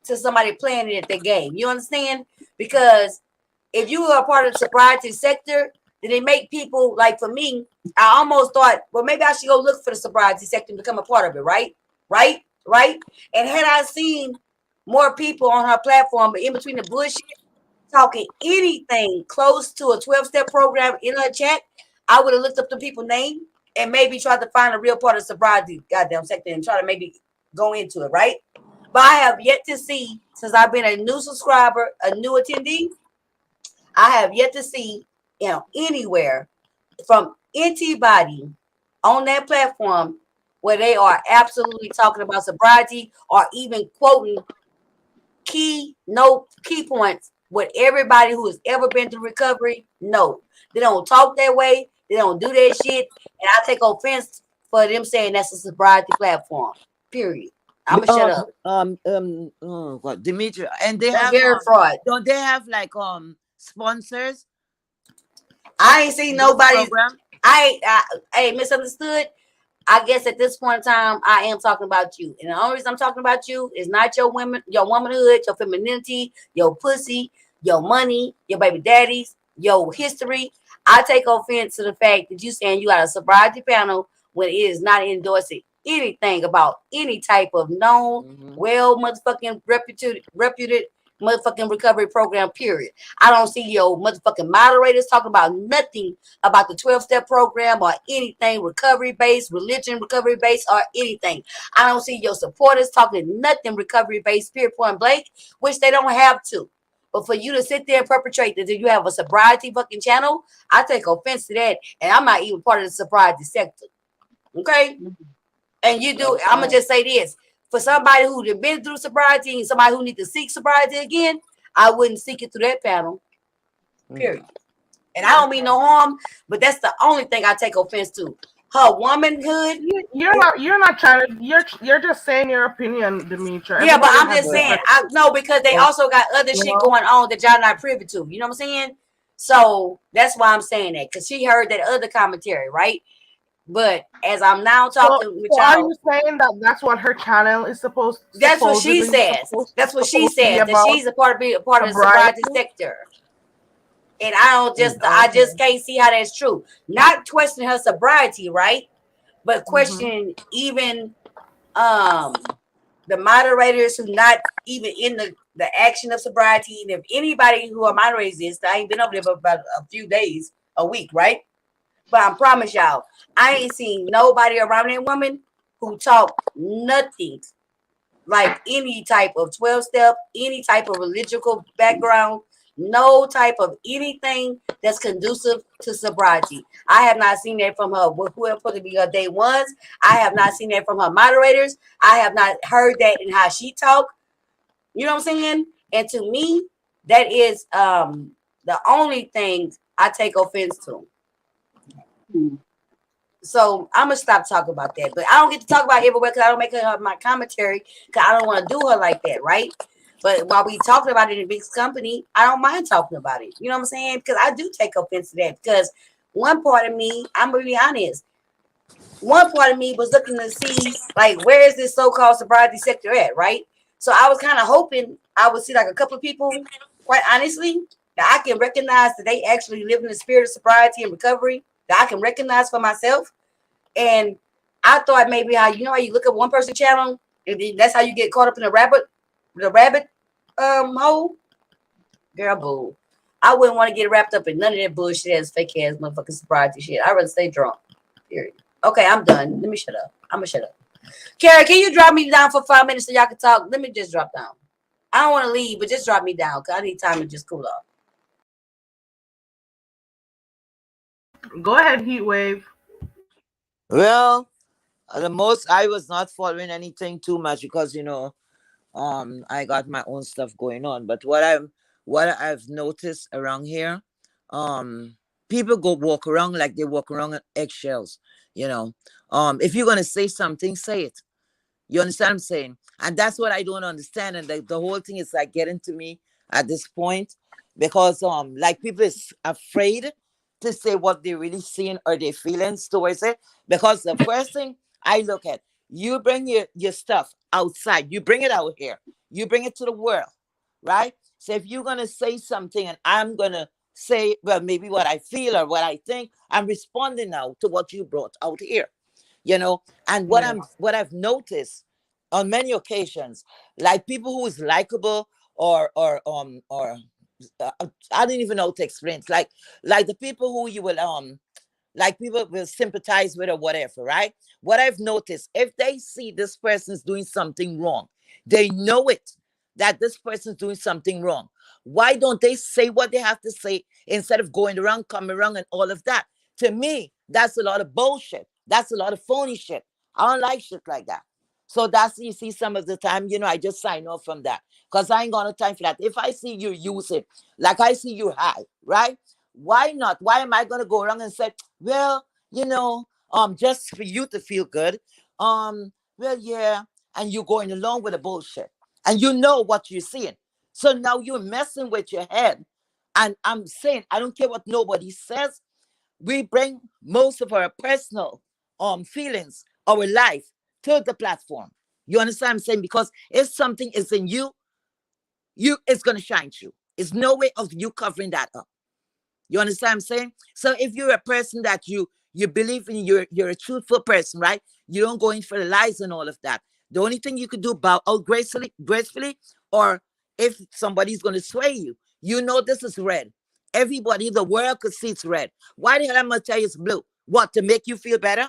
to somebody playing it at their game. You understand? Because if you are a part of the sobriety sector, then it make people, like, for me, I almost thought, well, maybe I should go look for the sobriety sector and become a part of it, right? Right? And had I seen more people on her platform, but in between the bullshit, talking anything close to a 12-step program in her chat, I would have looked up the people's name and maybe tried to find a real part of sobriety goddamn sector and try to maybe go into it, right? But I have yet to see, since I've been a new subscriber, a new attendee, I have yet to see, anywhere from anybody on that platform where they are absolutely talking about sobriety or even quoting key points with everybody who has ever been through recovery. No, they don't talk that way. They don't do that shit. And I take offense for them saying that's a sobriety platform. Period. I'm gonna shut up. Oh God, Demetria, and they That's have very fraud. don't they have like sponsors I ain't seen those nobody. program? Hey, misunderstood. I guess at this point in time, I am talking about you. And the only reason I'm talking about you is not your women, your womanhood, your femininity, your pussy, your money, your baby daddies, your history. I take offense to the fact that you saying you got a sobriety panel when it is not endorsing anything about any type of known, well motherfucking reputed motherfucking recovery program, period. I don't see your motherfucking moderators talking about nothing about the 12-step program or anything recovery based, religion recovery based, or anything. I don't see your supporters talking nothing recovery based, period, point blank, which they don't have to. But for you to sit there and perpetrate that you have a sobriety fucking channel, I take offense to that. And I'm not even part of the sobriety sector. Okay? And you do, I'm going to just say this. For somebody who's been through sobriety and somebody who needs to seek sobriety again, I wouldn't seek it through that panel. Period. And I don't mean no harm, but that's the only thing I take offense to. Her womanhood. You're not trying to. You're just saying your opinion, Demetria. Yeah, but Everybody I'm has just saying. different. I know because they also got other You shit know? going on that y'all not privy to. You know what I'm saying? So that's why I'm saying that, because she heard that other commentary, right? But as I'm now talking with So are y'all, you saying that that's what her channel is that's what she supposedly says. That's what she supposed to be says. That about? she's a part of the Sobriety? sobriety sector. And I just can't see how that's true. Not questioning her sobriety, right? But questioning even the moderators who not even in the action of sobriety. And if anybody who are moderators is, I ain't been over there for about a few days, a week, right? But I promise y'all, I ain't seen nobody around that woman who talk nothing like any type of 12-step, any type of religious background, no type of anything that's conducive to sobriety. I have not seen that from her, whoever put to be her day ones. I have not seen that from her moderators. I have not heard that in how she talk. You know what I'm saying? And to me, that is the only thing I take offense to. So I'm gonna stop talking about that. But I don't get to talk about it everywhere because I don't make her my commentary because I don't want to do her like that, right? But while we talking about it in a big company, I don't mind talking about it. You know what I'm saying? Because I do take offense to that. Because one part of me, I'm gonna be honest, one part of me was looking to see like where is this so-called sobriety sector at, right? So I was kind of hoping I would see like a couple of people, quite honestly, that I can recognize that they actually live in the spirit of sobriety and recovery, that I can recognize for myself. And I thought maybe how you look at one person channel and then that's how you get caught up in the rabbit hole. Girl, boo. I wouldn't want to get wrapped up in none of that bullshit ass fake ass motherfucking sobriety shit. I'd rather stay drunk. Period. Okay, I'm done. Let me shut up. I'm gonna shut up. Kara, can you drop me down for 5 minutes so y'all can talk? Let me just drop down. I don't want to leave, but just drop me down because I need time to just cool off. Go ahead, Heat Wave. Well, the most I was not following anything too much because I got my own stuff going on. But what I've noticed around here, people go walk around like they walk around on eggshells. You know, if you're gonna say something, say it. You understand what I'm saying? And that's what I don't understand. And the whole thing is like getting to me at this point because like people is afraid to say what they really seeing or they feelings towards it. Because the first thing I look at, you bring your stuff outside, you bring it out here, you bring it to the world, right? So if you're gonna say something and I'm gonna say, well, maybe what I feel or what I think, I'm responding now to what you brought out here, and what I've noticed on many occasions, like people who is likable or I don't even know how to explain it. Like the people who you will like people will sympathize with or whatever, right? What I've noticed, if they see this person's doing something wrong, they know it that this person's doing something wrong. Why don't they say what they have to say instead of going around, coming around, and all of that? To me, that's a lot of bullshit. That's a lot of phony shit. I don't like shit like that. So that's you see some of the time, I just sign off from that because I ain't got no time for that. If I see you use it, like I see you high, right? Why not? Why am I gonna go around and say, well, just for you to feel good, well, yeah, and you're going along with the bullshit, and you know what you're seeing. So now you're messing with your head, and I'm saying I don't care what nobody says. We bring most of our personal feelings, our life to the platform. You understand what I'm saying? Because if something is in you, it's gonna shine through. There's no way of you covering that up. You understand what I'm saying? So if you're a person that you believe in, you're a truthful person, right? You don't go in for the lies and all of that. The only thing you could do bow out gracefully, or if somebody's going to sway you. You know this is red. Everybody, the world could see it's red. Why the hell am I going to tell you it's blue? What, to make you feel better?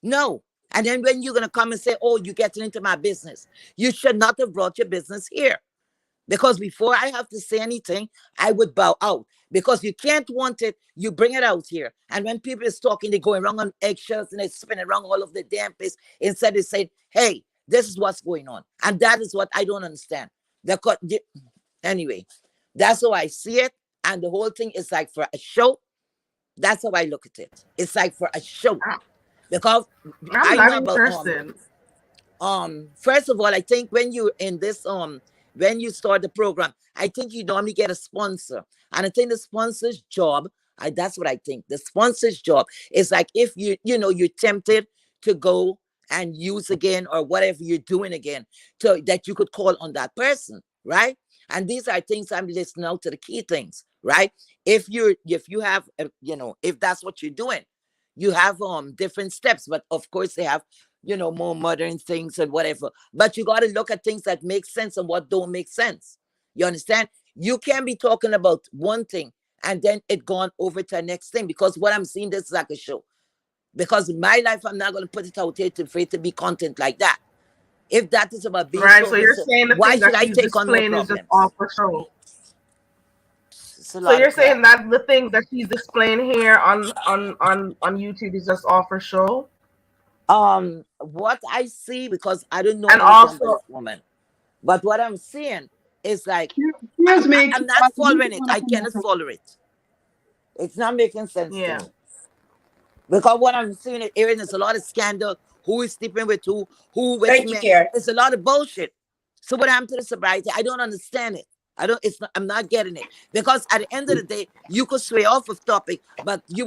No. And then when you're going to come and say, oh, you're getting into my business, you should not have brought your business here. Because before I have to say anything, I would bow out. Because you can't want it, you bring it out here. And when people is talking, they're going wrong on eggshells and they're spinning around all of the damn place. Instead of saying, hey, this is what's going on. And that is what I don't understand. Anyway, that's how I see it. And the whole thing is like for a show. That's how I look at it. It's like for a show. Because I'm I not know about interested. first of all, I think when you in this when you start the program, I think you normally get a sponsor. And I think the sponsor's job, that's what I think. The sponsor's job is like if you're tempted to go and use again or whatever you're doing again, so that you could call on that person, right? And these are things I'm listening out to the key things, right? If you have if that's what you're doing, you have different steps, but of course they have more modern things and whatever. But you got to look at things that make sense and what don't make sense. You understand? You can't be talking about one thing and then it gone over to the next thing, because what I'm seeing, this is like a show. Because in my life, I'm not going to put it out here for it to be content like that. If that is about being Right. so So you're concerned, saying the why thing should that I she's take on more displaying is just all problems? for show. It's a So lot you're of crap. saying that the things that she's displaying here on YouTube is just all for show? What I see, because I don't know And anything about also, this woman, but what I'm seeing is like Excuse me. I'm not You following it. want to I come cannot up follow it. It's not making sense to yeah. me. Because what I'm seeing it, Aaron, is a lot of scandal. Who is sleeping with who which Thank you, man. Karen. It's a lot of bullshit. So what happened to the sobriety? I don't understand it. I'm not getting it. Because at the end of the day, you could sway off of topic, but you're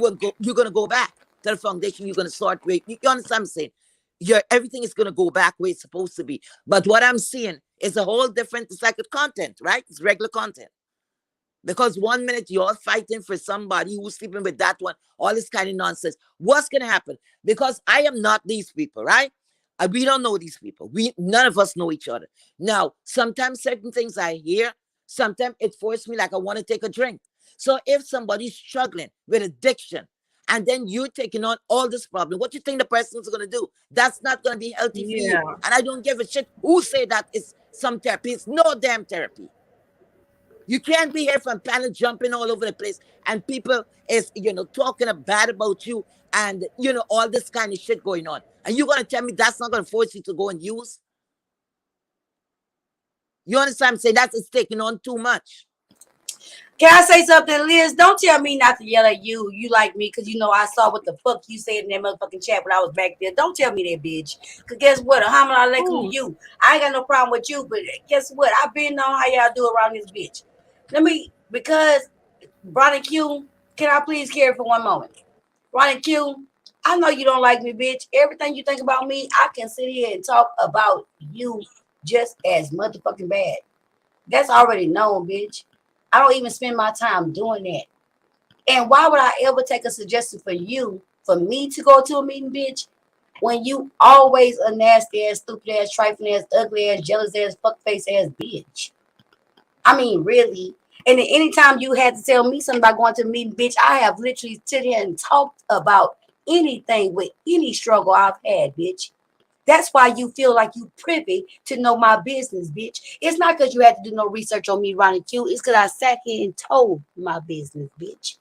gonna go back to the foundation. You're gonna start with, you understand what I'm saying? Everything is gonna go back where it's supposed to be. But what I'm seeing is a whole different, it's like a content, right? It's regular content. Because 1 minute you're fighting for somebody who's sleeping with that one, all this kind of nonsense. What's gonna happen? Because I am not these people, right? We don't know these people. None of us know each other. Now, sometimes certain things I hear, sometimes it forces me like I want to take a drink. So if somebody's struggling with addiction, and then you're taking on all this problem, what you think the person's gonna do? That's not gonna be healthy for you. Yeah. And I don't give a shit who say that is some therapy. It's no damn therapy. You can't be here from planet jumping all over the place and people is, talking bad about you and, all this kind of shit going on. And you're going to tell me that's not going to force you to go and use? You understand what I'm saying? It's taking on too much. Can I say something, Liz? Don't tell me not to yell at you. You like me because I saw what the fuck you said in that motherfucking chat when I was back there. Don't tell me that, bitch. Because guess what? Alhamdulillah alaikum to you. I ain't got no problem with you, but guess what? I've been on how y'all do around this bitch. Because Ronnie Q, can I please care for one moment? Ronnie Q, I know you don't like me, bitch. Everything you think about me, I can sit here and talk about you just as motherfucking bad. That's already known, bitch. I don't even spend my time doing that. And why would I ever take a suggestion for me to go to a meeting, bitch, when you always a nasty ass, stupid ass, trifling ass, ugly ass, jealous ass, fuck face ass bitch? I mean, really? And then anytime you had to tell me something about going to a meeting, bitch, I have literally sit here and talked about anything with any struggle I've had, bitch. That's why you feel like you privy to know my business, bitch. It's not because you had to do no research on me, Ronnie Q. It's because I sat here and told my business, bitch.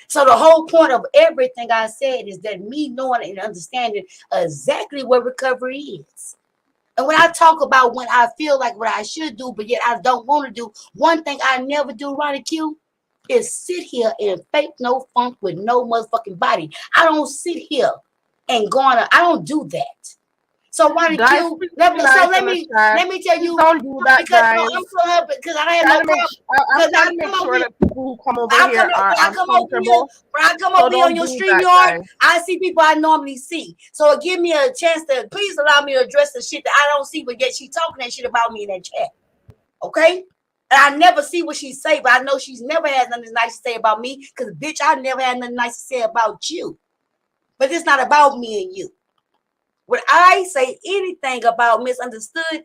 So the whole point of everything I said is that me knowing and understanding exactly what recovery is. And when I talk about when I feel like what I should do, but yet I don't want to do, one thing I never do, Ronnie Q, is sit here and fake no funk with no motherfucking body. I don't sit here and I don't do that. So Ronnie Guys, Q, please let be me so nice let in the me chat. let me tell Please you don't do that, because no, I'm guys. so happy because I have no problem. I'm Because I trying to make come over sure here, that people who come over I here come are when I come over here, comfortable. when I come So over here on don't your do stream that, yard, guys. I see people I normally see. So give me a chance to please allow me to address the shit that I don't see, but yet she talking that shit about me in that chat. Okay? And I never see what she say, but I know she's never had nothing nice to say about me because, bitch, I never had nothing nice to say about you. But it's not about me and you. When I say anything about misunderstood,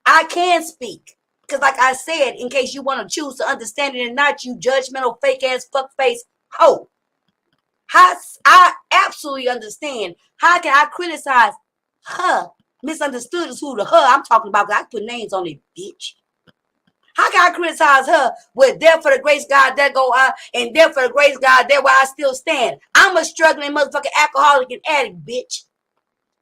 I can speak Because like I said, in case you want to choose to understand it or not, you judgmental, fake-ass, fuck-face hoe. I absolutely understand. How can I criticize her? Misunderstood is who the her I'm talking about. I put names on it, bitch. How can I criticize her with there for the grace God, there go I, and there for the grace God, there where I still stand? I'm a struggling motherfucking alcoholic and addict, bitch.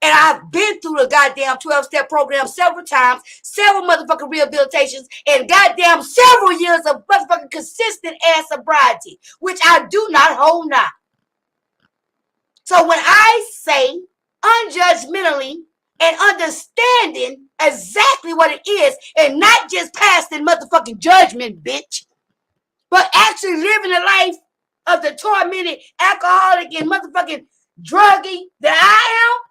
And I've been through the goddamn 12-step program several times, several motherfucking rehabilitations, and goddamn several years of motherfucking consistent ass sobriety, which I do not hold now. So when I say unjudgmentally and understanding exactly what it is and not just passing motherfucking judgment, bitch, but actually living the life of the tormented alcoholic and motherfucking druggie that I am,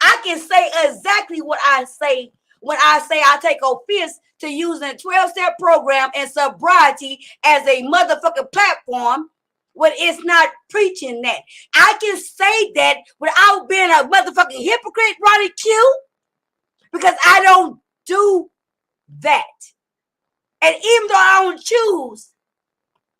I can say exactly what I say when I say I take offense to using a 12-step program and sobriety as a motherfucking platform when it's not preaching that. I can say that without being a motherfucking hypocrite, Ronnie Q, because I don't do that. And even though I don't choose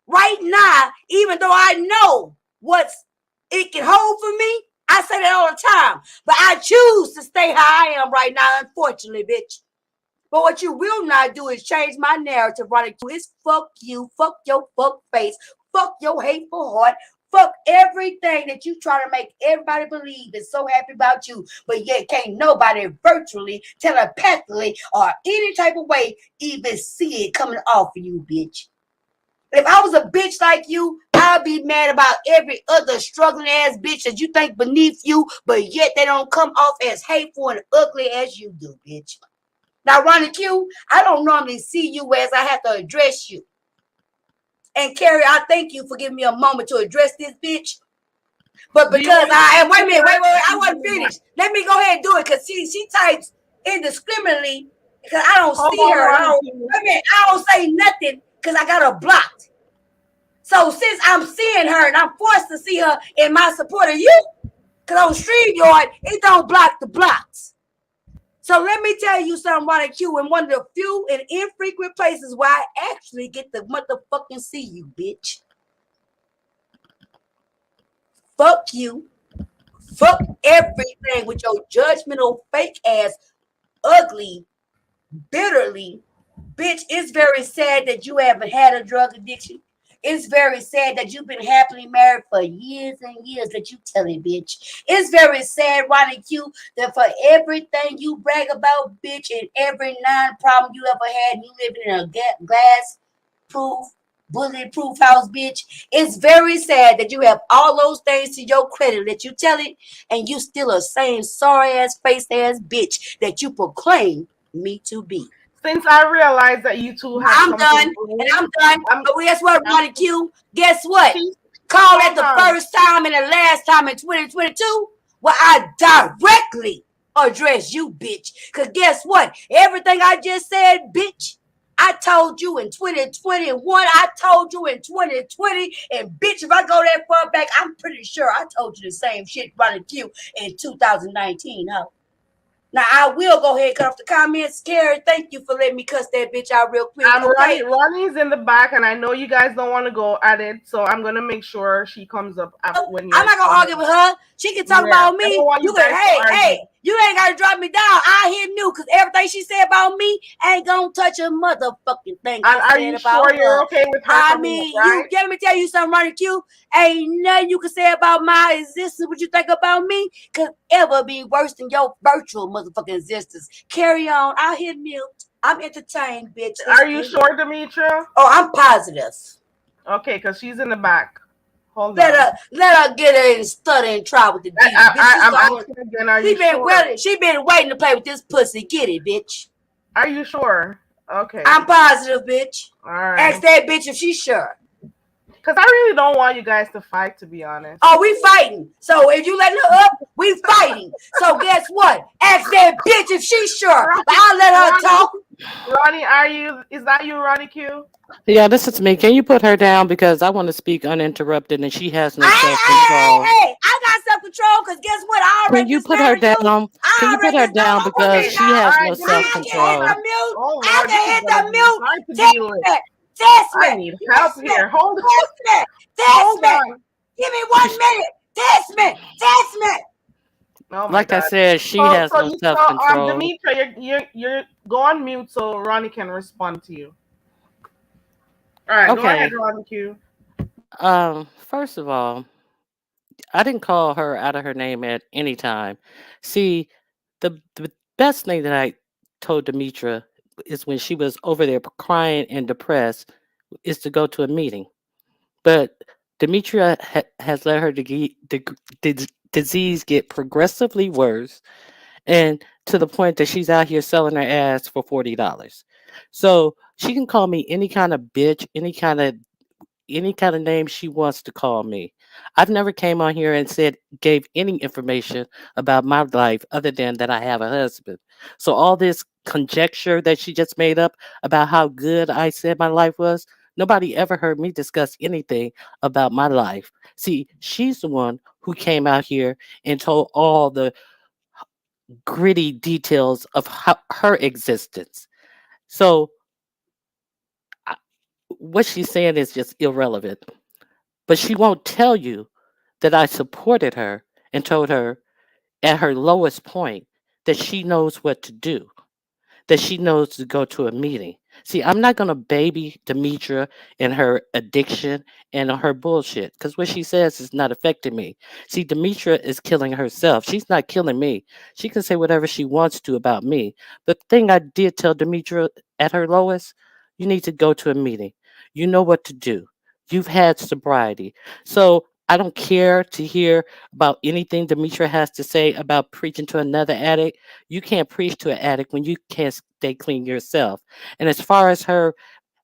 right now, even though I know what's it can hold for me, I say that all the time. But I choose to stay how I am right now, unfortunately, bitch. But what you will not do is change my narrative, Ronnie Q. It's fuck you, fuck your fuck face, fuck your hateful heart, fuck everything that you try to make everybody believe is so happy about you, but yet can't nobody virtually, telepathically, or any type of way even see it coming off of you, bitch. If I was a bitch like you, I'd be mad about every other struggling ass bitch that you think beneath you, but yet they don't come off as hateful and ugly as you do, bitch. Now, Ronnie Q, I don't normally see you as I have to address you. And Carrie, I thank you for giving me a moment to address this bitch. But because wait a minute, I wasn't finished. Let me go ahead and do it because she types indiscriminately because I don't see her. I don't say nothing because I got her blocked. So since I'm seeing her and I'm forced to see her in my support of you, because on StreamYard, it don't block the blocks. So let me tell you something, Ronnie Q, in one of the few and infrequent places where I actually get to motherfucking see you, bitch. Fuck you. Fuck everything with your judgmental, fake ass, ugly, bitterly. Bitch, it's very sad that you haven't had a drug addiction. It's very sad that you've been happily married for years and years that you tell it, bitch. It's very sad, Ronnie Q, that for everything you brag about, bitch, and every non-problem you ever had, you living in a glass-proof, bulletproof house, bitch. It's very sad that you have all those things to your credit that you tell it, and you still a same sorry-ass, face-ass bitch that you proclaim me to be. Since I realized that you two have I'm done, and I'm done. But guess what, Ronnie Q? Guess what? Call it the first time and the last time in 2022. Well, I directly address you, bitch. Because guess what? Everything I just said, bitch, I told you in 2021. I told you in 2020. And bitch, if I go that far back, I'm pretty sure I told you the same shit, Ronnie Q, in 2019, huh? Now, I will go ahead and cut off the comments. Carrie, thank you for letting me cuss that bitch out real quick. Okay? Ronnie's in the back, and I know you guys don't want to go at it, so I'm going to make sure she comes up when you're... I'm not going to argue with her. She can talk about me. You can, hey, you ain't got to drop me down. I hit new because everything she said about me ain't going to touch a motherfucking thing. And are you sure you're okay with her? I mean, let me tell you something, Ronnie Q. Ain't nothing you can say about my existence, what you think about me, could ever be worse than your virtual motherfucking existence. Carry on. I'll hit mute. I'm entertained, bitch. Are you sure, Demetria? Oh, I'm positive. Okay, because she's in the back. Hold let on. her get her and stutter and try with the D. I'm asking again, are you sure? She been waiting to play with this pussy. Get it, bitch. Are you sure? Okay. I'm positive, bitch. All right. Ask that bitch if she's sure. Because I really don't want you guys to fight, to be honest. Oh, we fighting. So if you letting her up, we fighting. So guess what? Ask that bitch if she's sure. But I'll let her talk. Ronnie, are you? Is that you, Ronnie Q? Yeah, this is me. Can you put her down because I want to speak uninterrupted and she has no self control. I got self control because guess what? I Can already you put her dismantled you. down? Can I you put already her just no down more one because minute, Okay. she y'all. All has no right, self I Demetria. can hit the control? mute. Oh I Lord, can this is hit gonna the be mute. hard to Test deal with. me. Test me. I need help Test me. here. Hold, Test me. Test hold me. on. Give me 1 minute. Test me. Test me. Oh my Like I God. said, she So, has so no you, self so control. Demetria, you're go on mute so Ronnie can respond to you. All right, go ahead, Okay. Ronnie Q. First of all, I didn't call her out of her name at any time. See, the best thing that I told Demetra is when she was over there crying and depressed is to go to a meeting. But Demetria has let her disease get progressively worse, and to the point that she's out here selling her ass for $40. So she can call me any kind of bitch, any kind of name she wants to call me. I've never came on here and said gave any information about my life other than that I have a husband. So all this conjecture that she just made up about how good I said my life was, nobody ever heard me discuss anything about my life. See, she's the one who came out here and told all the gritty details of her existence. So I- what she's saying is just irrelevant. But she won't tell you that I supported her and told her at her lowest point that she knows what to do, that she knows to go to a meeting. See, I'm not going to baby Demetria and her addiction and her bullshit because what she says is not affecting me. See, Demetria is killing herself. She's not killing me. She can say whatever she wants to about me. The thing I did tell Demetria at her lowest, you need to go to a meeting. You know what to do. You've had sobriety. So I don't care to hear about anything Demetria has to say about preaching to another addict. You can't preach to an addict when you can't stay clean yourself. And as far as her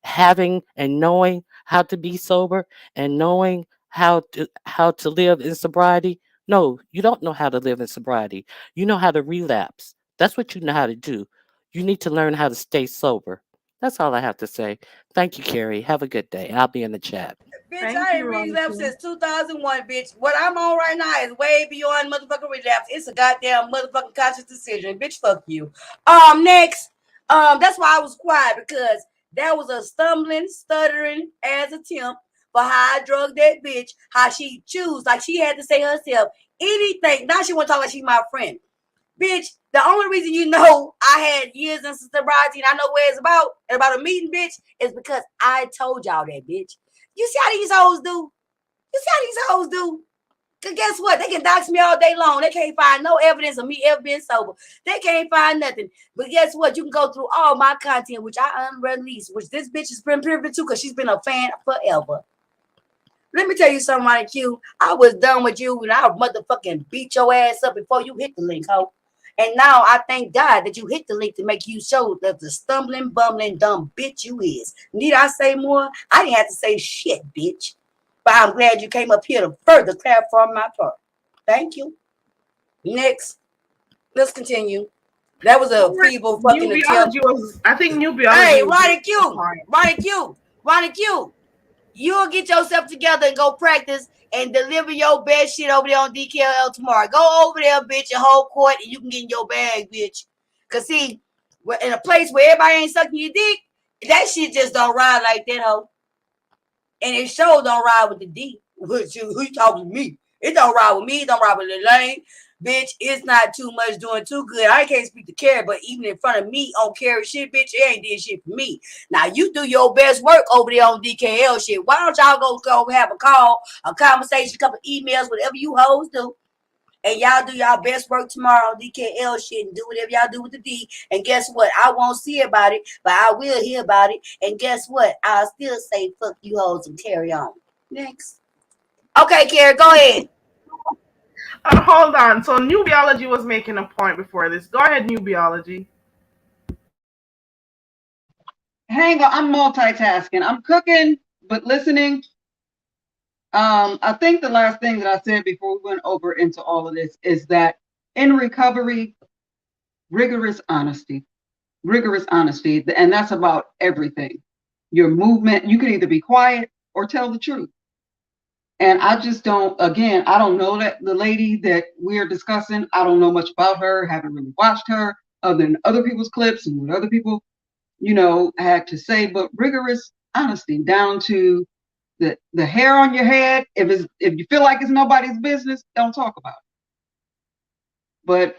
having and knowing how to be sober and knowing how to live in sobriety, no, you don't know how to live in sobriety. You know how to relapse. That's what you know how to do. You need to learn how to stay sober. That's all I have to say. Thank you, Carrie. Have a good day. I'll be in the chat. Bitch, Thank I you, ain't Ronnie relapsed Q. since 2001, bitch. What I'm on right now is way beyond motherfucking relapse. It's a goddamn motherfucking conscious decision. Bitch, fuck you. Next. That's why I was quiet because that was a stumbling, stuttering ass attempt for how I drug that bitch, how she choose, like she had to say herself, anything. Now she want to talk like she my friend. Bitch, the only reason you know I had years in sobriety and I know where it's about a meeting, bitch, is because I told y'all that, bitch. You see how these hoes do? You see how these hoes do? Cause guess what? They can dox me all day long. They can't find no evidence of me ever being sober. They can't find nothing. But guess what? You can go through all my content, which I unreleased, which this bitch has been privy to because she's been a fan forever. Let me tell you something, Ronnie Q. I was done with you and I motherfucking beat your ass up before you hit the link, ho. And now I thank God that you hit the link to make you show that the stumbling, bumbling, dumb bitch you is. Need I say more? I didn't have to say shit, bitch. But I'm glad you came up here to further clarify my part. Thank you. Next, let's continue. That was a feeble New fucking attempt. biology was. I think new biology Hey, was Ronnie making a Q, point. Ronnie Q, Ronnie Q. You'll get yourself together and go practice and deliver your best shit over there on DKL tomorrow. Go over there, bitch, and hold court, and you can get in your bag, bitch. Cause see, we're in a place where everybody ain't sucking your dick, that shit just don't ride like that, hoe. And it sure don't ride with the D. Which who talking to me? It don't ride with me. It don't ride with the lane. Bitch, it's not too much doing too good. I can't speak to Carrie, but even in front of me on Carrie shit, bitch, it ain't did shit for me. Now you do your best work over there on DKL shit. Why don't y'all go have a call, a conversation, a couple emails, whatever you hoes do, and y'all do y'all best work tomorrow on DKL shit and do whatever y'all do with the D. And guess what? I won't see about it, but I will hear about it. And guess what? I'll still say fuck you hoes and carry on. Next. Okay, Carrie, go ahead. Hold on. So new biology was making a point before this. Go ahead, new biology. Hang on, I'm multitasking. I'm cooking, but listening. I think the last thing that I said before we went over into all of this is that in recovery, rigorous honesty. rigorous honesty, and that's about everything. Your movement, you can either be quiet or tell the truth. And I just don't, again, I don't know that the lady that we're discussing, I don't know much about her, haven't really watched her other than other people's clips and what other people, had to say, but rigorous honesty down to the hair on your head. If you feel like it's nobody's business, don't talk about it. But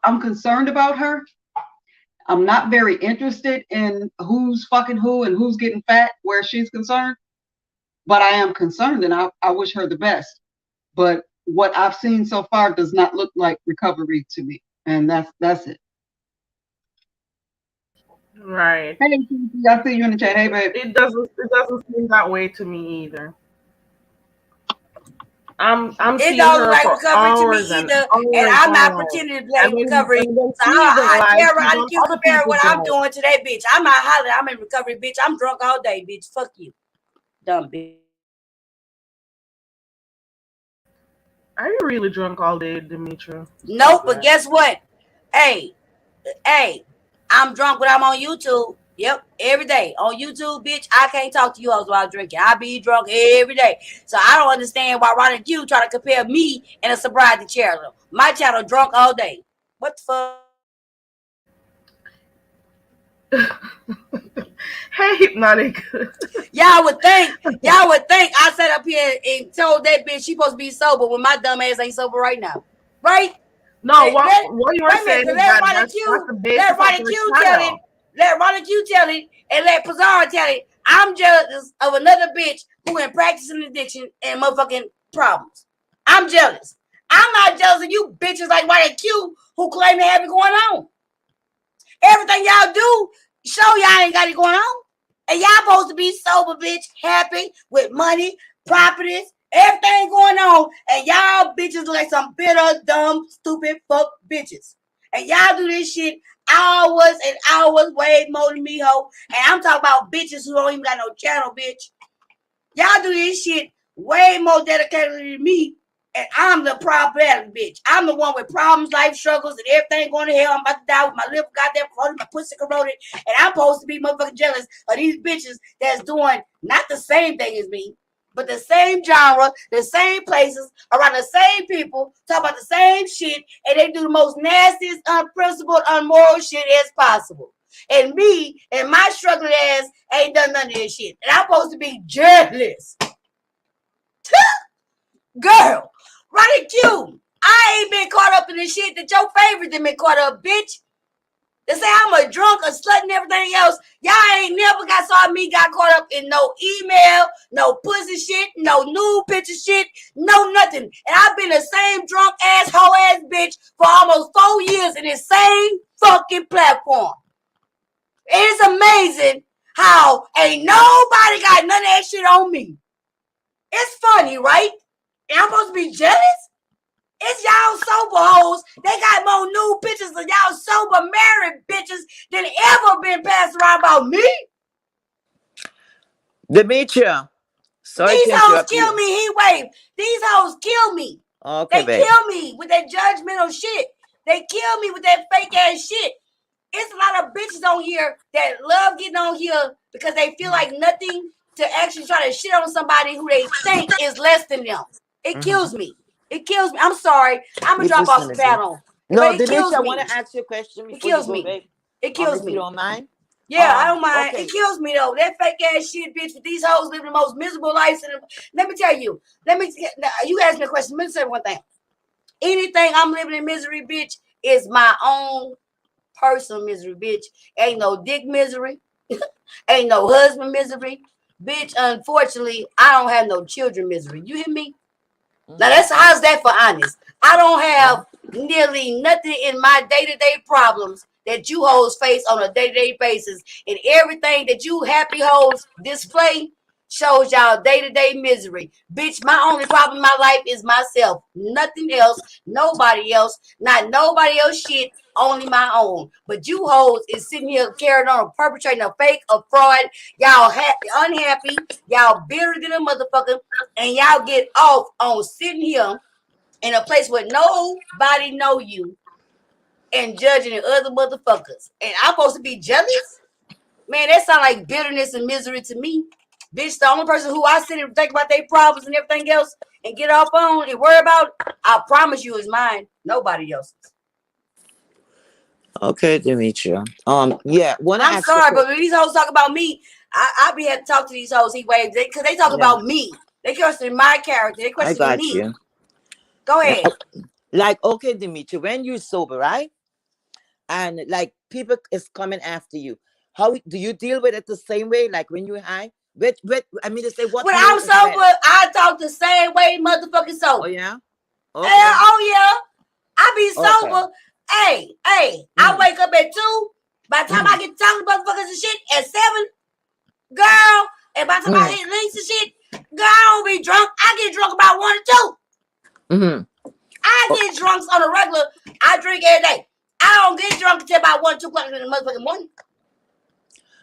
I'm concerned about her. I'm not very interested in who's fucking who and who's getting fat where she's concerned. But I am concerned, and I wish her the best. But what I've seen so far does not look like recovery to me, and that's it. Right. Hey, Kiki, I see you in the chat. Hey, babe. It doesn't seem that way to me either. I'm It seeing don't look her like for recovery to me hours and either, and hours I'm on not end. pretending to be like And recovery. then So she isn't I live. care She's about on you other compare what people's I'm lives. doing to that bitch. I'm not hollering. I'm in recovery, bitch. I'm drunk all day, bitch. Fuck you, dumb bitch. Are you really drunk all day, Demetria? Nope, Stop but that. guess what? Hey, I'm drunk when I'm on YouTube. Yep, every day on YouTube, bitch. I can't talk to you hoes while I'm drinking. I be drunk every day, so I don't understand why Ron and Q try to compare me and a sobriety channel. My channel drunk all day. What the fuck? Hey, hypnotic. Y'all would think I sat up here and told that bitch she supposed to be sober when my dumb ass ain't sober right now, right? No, Let, what let, what you were wait a minute, saying cause is let that Ronnie that's Q, the basis of your tell it, channel. let Ronnie Q tell it, and let Pizarro tell it. I'm jealous of another bitch who in practicing addiction and motherfucking problems. I'm jealous. I'm not jealous of you bitches like Ronnie Q who claim to have it going on. Everything y'all do, show y'all ain't got it going on. And y'all supposed to be sober, bitch, happy with money, properties, everything going on. And y'all bitches like some bitter, dumb, stupid fuck bitches. And y'all do this shit hours and hours, way more than me, ho. And I'm talking about bitches who don't even got no channel, bitch. Y'all do this shit way more dedicated than me. And I'm the problematic bitch. I'm the one with problems, life struggles, and everything going to hell. I'm about to die with my liver goddamn corroded, my pussy corroded. And I'm supposed to be motherfucking jealous of these bitches that's doing not the same thing as me, but the same genre, the same places, around the same people, talk about the same shit, and they do the most nastiest, unprincipled, unmoral shit as possible. And me and my struggling ass ain't done none of this shit. And I'm supposed to be jealous. Girl, Ronnie Q, I ain't been caught up in the shit that your favorite been caught up, bitch. They say I'm a drunk, a slut, and everything else. Y'all ain't never saw me got caught up in no email, no pussy shit, no nude picture shit, no nothing. And I've been the same drunk asshole ass bitch for almost 4 years in the same fucking platform. It's amazing how ain't nobody got none of that shit on me. It's funny, right? And I'm supposed to be jealous? It's y'all sober hoes. They got more new pictures of y'all sober married bitches than ever been passed around about me. Demetria, sorry These to hoes interrupt kill you. me, he wave. These hoes kill me. Okay, They babe. kill me with that judgmental shit. They kill me with that fake ass shit. It's a lot of bitches on here that love getting on here because they feel like nothing to actually try to shit on somebody who they think is less than them. It kills me. It kills me. I'm sorry. I'm gonna Keep drop off the listening to me. panel. But No, it kills Demetria, I want me. to ask you a question It before you kills go, me. babe. It kills If you me. don't mind. Yeah, I don't mind. It Okay. kills me though. That fake ass shit, bitch. These hoes live the most miserable lives. Let me tell you. You asked me a question. Let me say one thing. Anything I'm living in misery, bitch, is my own personal misery, bitch. Ain't no dick misery. Ain't no husband misery. Bitch, unfortunately, I don't have no children misery. You hear me? Now how's that for honest? I don't have nearly nothing in my day-to-day problems that you hoes face on a day-to-day basis. And everything that you happy hoes display shows y'all day-to-day misery. Bitch, my only problem in my life is myself. Nothing else, nobody else, not nobody else shit, only my own. But you hoes is sitting here carrying on, perpetrating a fake, a fraud. Y'all unhappy. Y'all bitter than a motherfucker. And y'all get off on sitting here in a place where nobody know you and judging the other motherfuckers. And I'm supposed to be jealous? Man, that sounds like bitterness and misery to me. Bitch, the only person who I sit and think about their problems and everything else and get off on and worry about, I promise you, is mine. Nobody else's. Okay, Demetria. Yeah. Wanna I'm ask you? sorry, but when these hoes talk about me, I be having to talk to these hoes. He waves because they talk about me. They question my character. They I question got me. you. Go ahead. Like, okay, Demetria, when you're sober, right? And like people is coming after you, how do you deal with it the same way? Like when you're high? With I mean to say what When mode I'm is better? sober, I talk the same way, motherfucking Oh sober. yeah? Yeah, Okay. oh yeah. I be Okay. sober. Hey, I wake up at 2. By the time I get talking to motherfuckers and shit at 7, girl, and by the time I hit links and shit, girl, I don't be drunk. I get drunk about 1 or 2. Mm-hmm. I get drunk on a regular. I drink every day. I don't get drunk until about 1 or 2 o'clock in the motherfucking morning.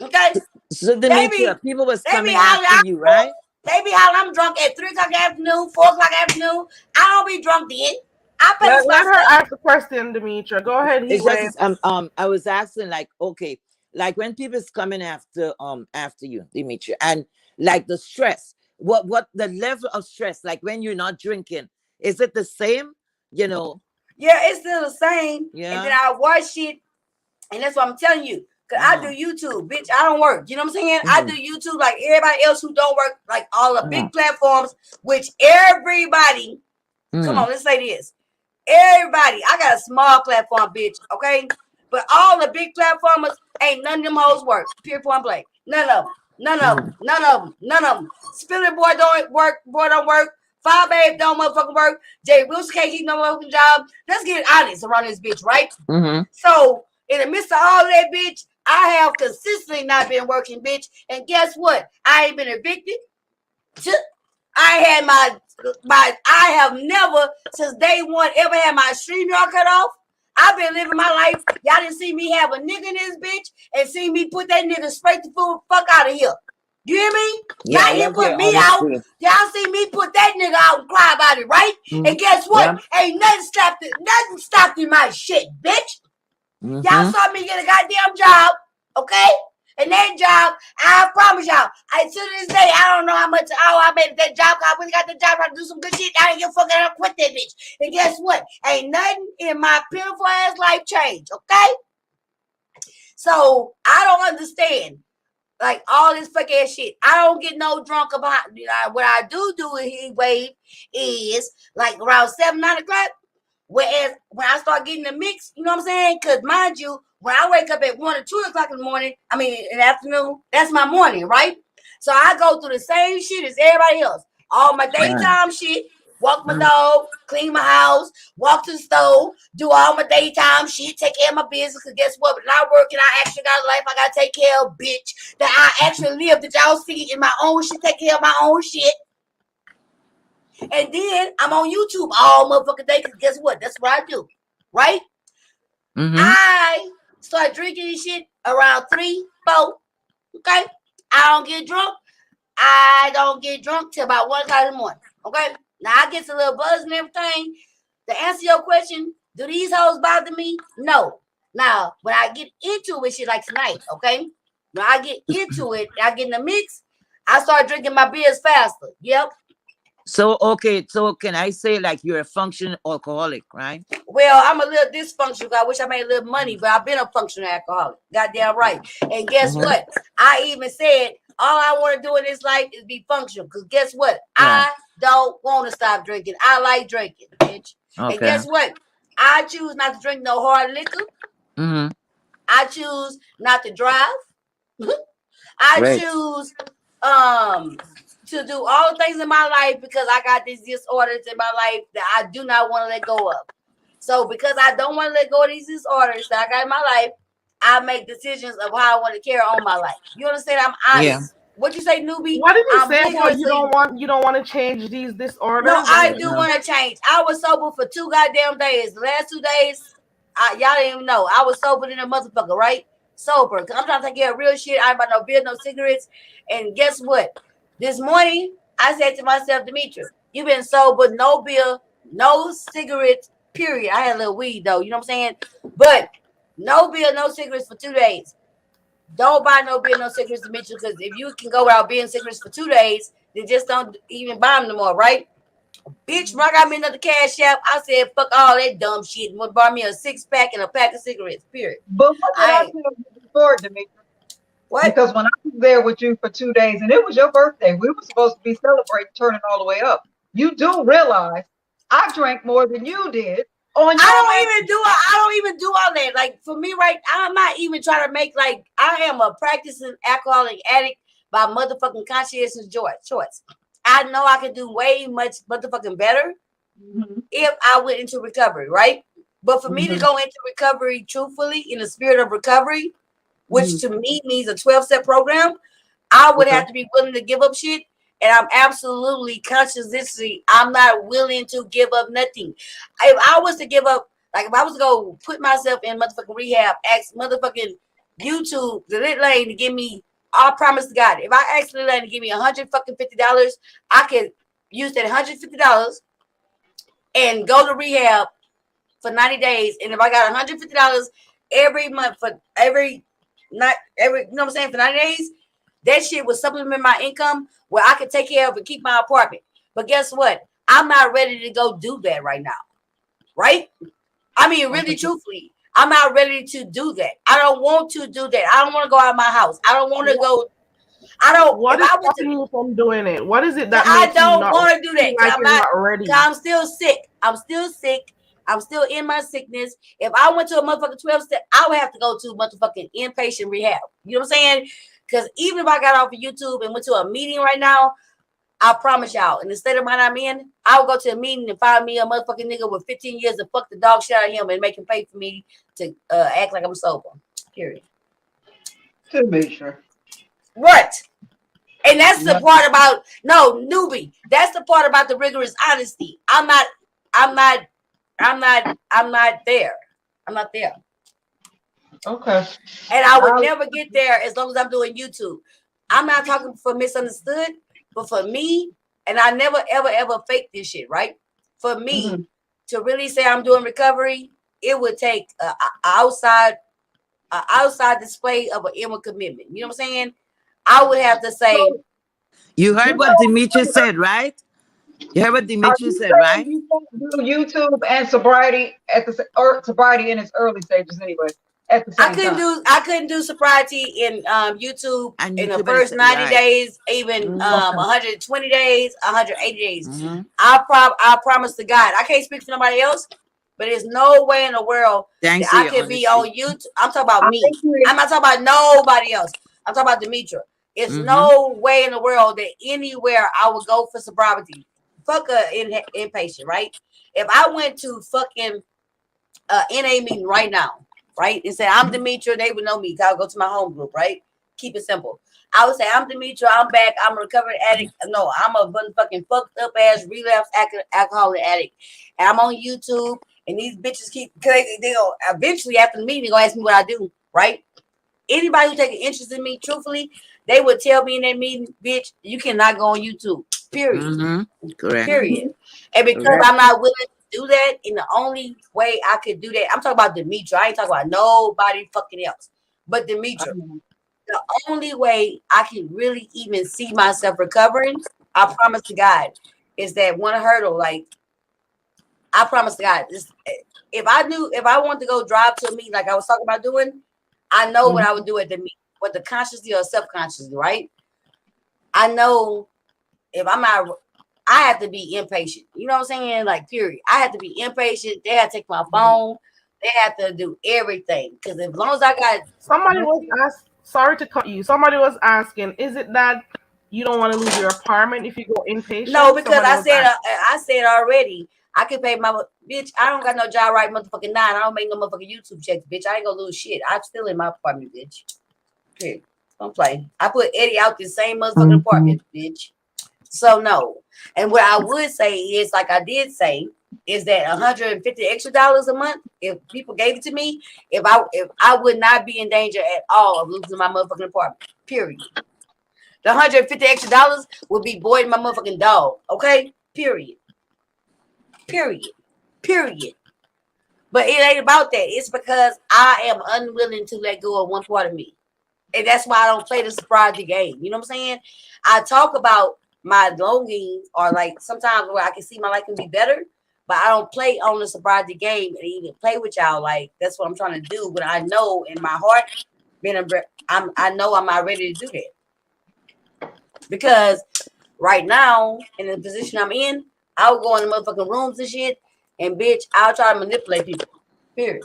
Okay? So They Demetria, be people was coming hollering. after you, right? They be hollering. I'm drunk at 3 o'clock in the afternoon, 4 o'clock in the afternoon. I don't be drunk then. I pace Let her myself. ask the question, Demetria. Go ahead, It's Heatwave. just I was asking like, okay, like when people's coming after you, Demetria, and like the stress, what the level of stress, like when you're not drinking, is it the same? You know? Yeah, it's still the same. And then Yeah. I watch shit, and that's what I'm telling you. Cause I do YouTube, bitch. I don't work. You know what I'm saying? I do YouTube like everybody else who don't work, like all the big platforms, which everybody. Come on, let's say this. Everybody, I got a small platform, bitch. Okay, but all the big platformers ain't none of them hoes work. Pure point blank. None of them. None of them. None of them. None of them. Spilling boy don't work. Boy don't work. Fire babe don't motherfucking work. Jay Wilson can't keep no motherfucking job. Let's get honest around this bitch, right? So in the midst of all that, bitch, I have consistently not been working, bitch. And guess what? I ain't been evicted. I had I have never since day one ever had my stream yard cut off. I've been living my life. Y'all didn't see me have a nigga in this bitch and see me put that nigga straight the fuck out of here. You hear me? Yeah, Not him put me out. Y'all see me put that nigga out and cry about it, right? And guess what? Ain't nothing stopped in my shit, bitch. Y'all saw me get a goddamn job, okay? And that job, I promise y'all, to this day, I don't know how much I made that job. I really got the job trying to do some good shit. I ain't give a fuck. I quit that bitch. And guess what? Ain't nothing in my pitiful ass life changed, okay? So I don't understand. Like all this fuck ass shit. I don't get no drunk about what I do in Heatwave is like around 7, 9 o'clock. Whereas when I start getting the mix, you know what I'm saying? Because mind you, when I wake up at 1 or 2 o'clock in the morning, I mean in the afternoon, that's my morning, right? So I go through the same shit as everybody else. All my daytime shit, walk my dog, clean my house, walk to the stove, do all my daytime shit, take care of my business. Because guess what? When I work and I actually got a life I got to take care of, bitch, that I actually live, that y'all see in my own shit, take care of my own shit. And then I'm on YouTube all motherfucking day because guess what? That's what I do, right? I start drinking this shit around 3, 4. Okay, I don't get drunk. I don't get drunk till about 1 o'clock in the morning. Okay, now I get a little buzz and everything. To answer your question, do these hoes bother me? No. Now when I get into it, shit like tonight, okay, when I get into it, I get in the mix. I start drinking my beers faster. Yep. So okay, so can I say like you're a functional alcoholic, right? Well, I'm a little dysfunctional. I wish I made a little money, but I've been a functional alcoholic. Goddamn right. And guess what? I even said all I want to do in this life is be functional. Because guess what? I don't want to stop drinking. I like drinking, bitch. And guess what? I choose not to drink no hard liquor. I choose not to drive. I choose to do all the things in my life because I got these disorders in my life that I do not want to let go of. So because I don't want to let go of these disorders that I got in my life, I make decisions of how I want to carry on my life. You understand? I'm honest. What you say, newbie? What did you say about you don't want to change these disorders? No, I do want to change. I was sober for 2 goddamn days. The last 2 days, y'all didn't even know. I was sober than a motherfucker, right? Sober. Because I'm trying to take care of real shit. I ain't about no beer, no cigarettes. And guess what? This morning, I said to myself, Demetria, you've been sober, no beer, no cigarettes, Period. I had a little weed though. You know what I'm saying? But no beer, no cigarettes for 2 days. Don't buy no beer, no cigarettes, Demetria, because if you can go without beer and cigarettes for 2 days, then just don't even buy them no more, right? Bitch, when I got me another cash app, I said, fuck all that dumb shit. And buy me a 6-pack and a pack of cigarettes, period. But what did I I tell you before, Demetria? what? Because when I was there with you for 2 days, and it was your birthday, we were supposed to be celebrating turning all the way up. You do realize I drank more than you did on your I don't even do all that. Like for me, right, I'm not even trying to make like I am a practicing alcoholic addict by motherfucking conscientious choice. I know I can do way much motherfucking better if I went into recovery, right? But for me to go into recovery truthfully in the spirit of recovery, which to me means a 12-step program, I would have to be willing to give up shit. And I'm absolutely consciously, I'm not willing to give up nothing. If I was to give up, like if I was to go put myself in motherfucking rehab, ask motherfucking YouTube, the lit lane to give me, I promise to God, if I ask the lit lane to give me $150, I could use that $150 and go to rehab for 90 days. And if I got $150 every month for every, not every, you know what I'm saying, for 90 days, that shit would supplement my income where I could take care of and keep my apartment. But guess what? I'm not ready to go do that right now. Right? I mean, really, truthfully, I'm not ready to do that. I don't want to do that. I don't want to go out of my house. I don't want to go. I don't. What If is I went stopping to, you from doing it? What is it that I makes you don't not want to do that feel because like I'm you're not. not ready? I'm still sick. I'm still sick. I'm still in my sickness. If I went to a motherfucking 12-step, I would have to go to motherfucking inpatient rehab. You know what I'm saying? Because even if I got off of YouTube and went to a meeting right now, I promise y'all, in the state of mind I'm in, I would go to a meeting and find me a motherfucking nigga with 15 years to fuck the dog shit out of him and make him pay for me to act like I'm sober. Period. To make sure. What? And that's the part about newbie. That's the part about the rigorous honesty. I'm not there. I'm not there. Okay. And I would never get there as long as I'm doing YouTube. I'm not talking for misunderstood, but for me, and I never ever fake this shit, right? For me to really say I'm doing recovery, it would take an outside display of an inward commitment. You know what I'm saying? I would have to say, You heard what Demetria said, right? You heard what Are Demetria you said, saying right? you can't do YouTube and sobriety at the or sobriety in its early stages anyway at the I same time? couldn't do sobriety in YouTube And in the YouTube first is 90 right. days, even Okay. 120 days, 180 days. I promise to God, I can't speak for nobody else, but there's no way in the world Thanks that for I your can be on honesty. YouTube. I'm talking about I me. think you. I'm not talking about nobody else. I'm talking about Demetria. It's no way in the world that anywhere I would go for sobriety. Fuck a inpatient, right? If I went to fucking NA meeting right now, right, and say I'm Demetria, they would know me. I'll go to my home group, right? Keep it simple. I would say I'm Demetria, I'm back, I'm a recovered addict. No, I'm a fucking fucked up ass relapse alcoholic addict, and I'm on YouTube. And these bitches they'll eventually after the meeting they gonna ask me what I do, right? Anybody who take an interest in me, truthfully, they would tell me in that meeting, bitch, you cannot go on YouTube. Period. Correct. Period. And because Correct. I'm not willing to do that, in the only way I could do that, I'm talking about Demetria. I ain't talking about nobody fucking else. But Demetria, the only way I can really even see myself recovering, I promise to God, is that one hurdle. Like, I promise to God, if I want to go drive to a meeting like I was talking about doing, I know what I would do at the meeting, whether consciously or subconsciously, right? I know if I'm not, I have to be impatient. You know what I'm saying? Like, period. I have to be impatient. They have to take my phone. They have to do everything. Because as long as I got Somebody was asked. Sorry to cut you. Somebody was asking, is it that you don't want to lose your apartment if you go no, inpatient? because Somebody was asking. I said already. I can pay my bitch. I don't got no job right motherfucking 9. I don't make no motherfucking YouTube checks, bitch. I ain't gonna lose shit. I'm still in my apartment, bitch. Period. Don't play. I put Eddie out the same motherfucking apartment, bitch. So no. And what I would say is, like I did say, is that $150 extra a month, if people gave it to me, if I would not be in danger at all of losing my motherfucking apartment. Period. The $150 extra would be boarding my motherfucking dog. Okay? Period. Period. Period. But it ain't about that. It's because I am unwilling to let go of one part of me. And that's why I don't play the sobriety game. You know what I'm saying? I talk about my longings or like sometimes where I can see my life can be better, but I don't play on the sobriety game and even play with y'all. Like that's what I'm trying to do. But I know in my heart, I know I'm not ready to do that. Because right now, in the position I'm in, I will go in the motherfucking rooms and shit, and bitch, I'll try to manipulate people. Period.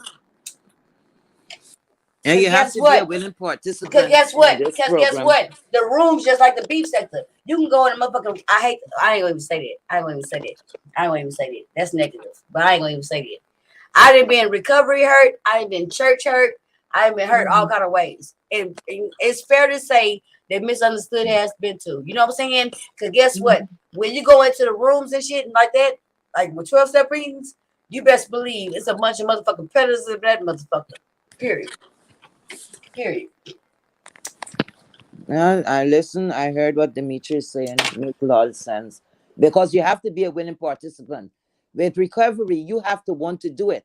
And Because you have guess to be a what? willing Because participant guess in what? this Because guess program. what? The room's just like the beef sector. You can go in the motherfucking. I ain't gonna even say that. I ain't gonna even say that. I ain't gonna even say that. That's negative. But I ain't gonna even say that. I done been recovery hurt. I done been church hurt. I done been hurt all kind of ways. And it's fair to say that misunderstood has been too. You know what I'm saying? Because guess what? When you go into the rooms and shit and like that, like with 12-step readings, you best believe it's a bunch of motherfucking predators in that motherfucker. Period. Period. I listen. I heard what Demetria is saying. Make a lot of sense because you have to be a willing participant. With recovery, you have to want to do it.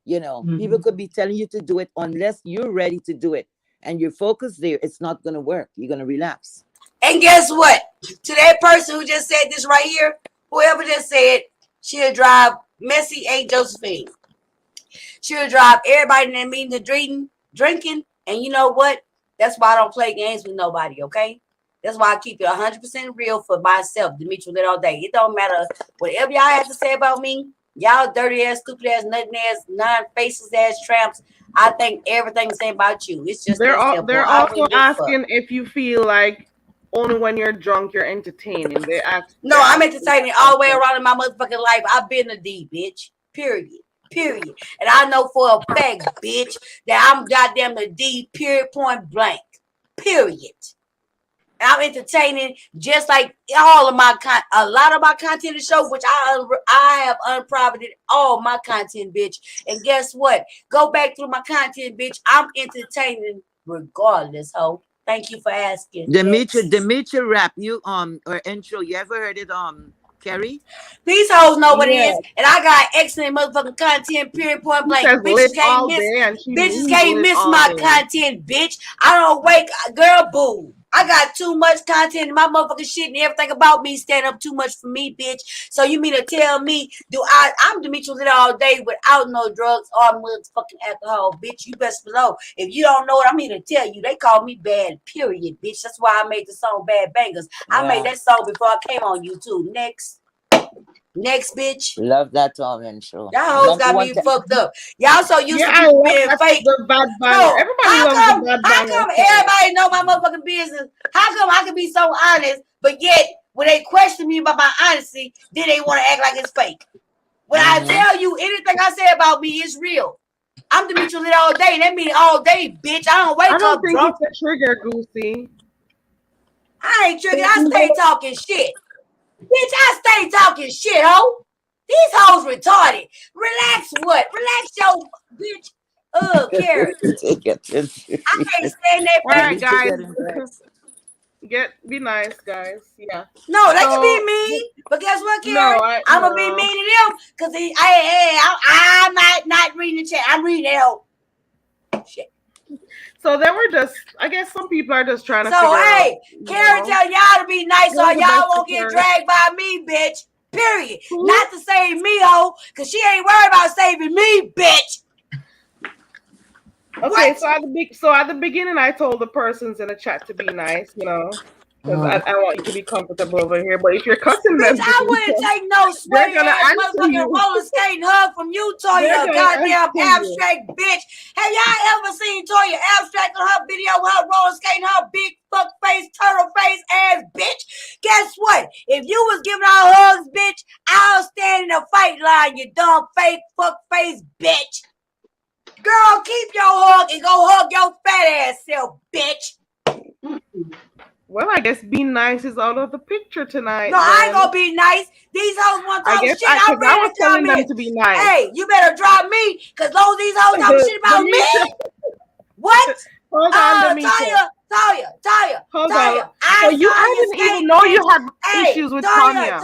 People could be telling you to do it unless you're ready to do it, and you're focused there. It's not gonna work. You're gonna relapse. And guess what? To that person who just said this right here, whoever just said, she'll drive Messy Aunt Josephine. She'll drive everybody in that meeting to drinking. And you know what? That's why I don't play games with nobody, okay? That's why I keep it 100% real for myself, Demetria, that all day. It don't matter whatever y'all have to say about me. Y'all dirty ass, stupid ass, nothing ass, non-faces ass tramps. I think everything the same about you. It's just that simple. They're I also wouldn't give a fuck. asking if you feel like only when you're drunk you're entertaining. No, They're I'm asking entertaining that all the way question. around in my motherfucking life. I've been a D, bitch. Period. Period. And I know for a fact, bitch, that I'm goddamn a D, period, point blank. Period. And I'm entertaining just like all of my a lot of my content is show, which I have unprofited all my content, bitch. And guess what? Go back through my content, bitch. I'm entertaining regardless, ho. Thank you for asking. Demetria, Next. Demetria rap. You or intro. You ever heard it? Carrie. These hoes know what it Yeah. is, and I got excellent motherfucking content, period, point She blank. says lit all day and she Bitches means can't lit miss all my day. content, bitch. I don't wake, girl, boo. I got too much content in my motherfucking shit and everything about me stand up too much for me, bitch. So you mean to tell me, I'm Demetria Lit all day without no drugs or motherfucking alcohol, bitch. You best know. If you don't know it, I'm here to tell you. They call me bad, period, bitch. That's why I made the song Bad Bangers. I made Yeah. that song before I came on YouTube. Next, bitch. Love that intro. Y'all hoes Number got one. me fucked up. Y'all so used Yeah, to I people love being that fake. the bad banger. So Everybody loves the bad how banger come song. everybody know my motherfucking business? How come I can be so honest, but yet when they question me about my honesty, then they want to act like it's fake? When I tell you anything I say about me is real. I'm Demetria Lit all day. That means all day, bitch. I don't I wake don't up think drunk. it's a trigger, Goosey. I ain't triggered. I stay talking shit. Bitch, I stay talking shit, ho. These hoes retarded. Relax what? Relax your bitch. Carrot. Take it. I ain't saying that All right, bitch. Demetria guys. getting vexed. Be nice, guys. Yeah. No, they can be So mean. But guess what, no, Carrot? I I'm gonna be no. mean to them because I'm not reading the chat. I'm reading that whole shit. So they were just I guess some people are just trying to So figure out, hey, Carrot tell y'all to be nice or what's the y'all best won't get approach. dragged by me, bitch. Period. Who? Not to save me, ho, because she ain't worried about saving me, bitch. Okay, What? so at the beginning, I told the persons in the chat to be nice, because I want you to be comfortable over here. But if you're cutting Bitch, them, I wouldn't take no they're sweaty gonna ass answer motherfucking you. roller skating hug from you, They're Toya, gonna goddamn answer you. abstract bitch. Have y'all ever seen Toya abstract on her video with her roller skating, her big fuck face, turtle face ass bitch? Guess what? If you was giving out hugs, bitch, I'll stand in the fight line, you dumb fake fuck face bitch. Girl, keep your hug and go hug your fat ass self, bitch. Well, I guess being nice is out of the picture tonight. No, I ain't Then gonna be nice. These hoes want to I talk guess shit. I'm because I ready was to telling them comment. to be nice. Hey, you better drop me, cause those these hoes talking shit about me. Demetria, What? hold on, Demetria. Taya. Hold on. So I you, saw I you didn't even skate, know you bitch. had Hey, issues with Tanya.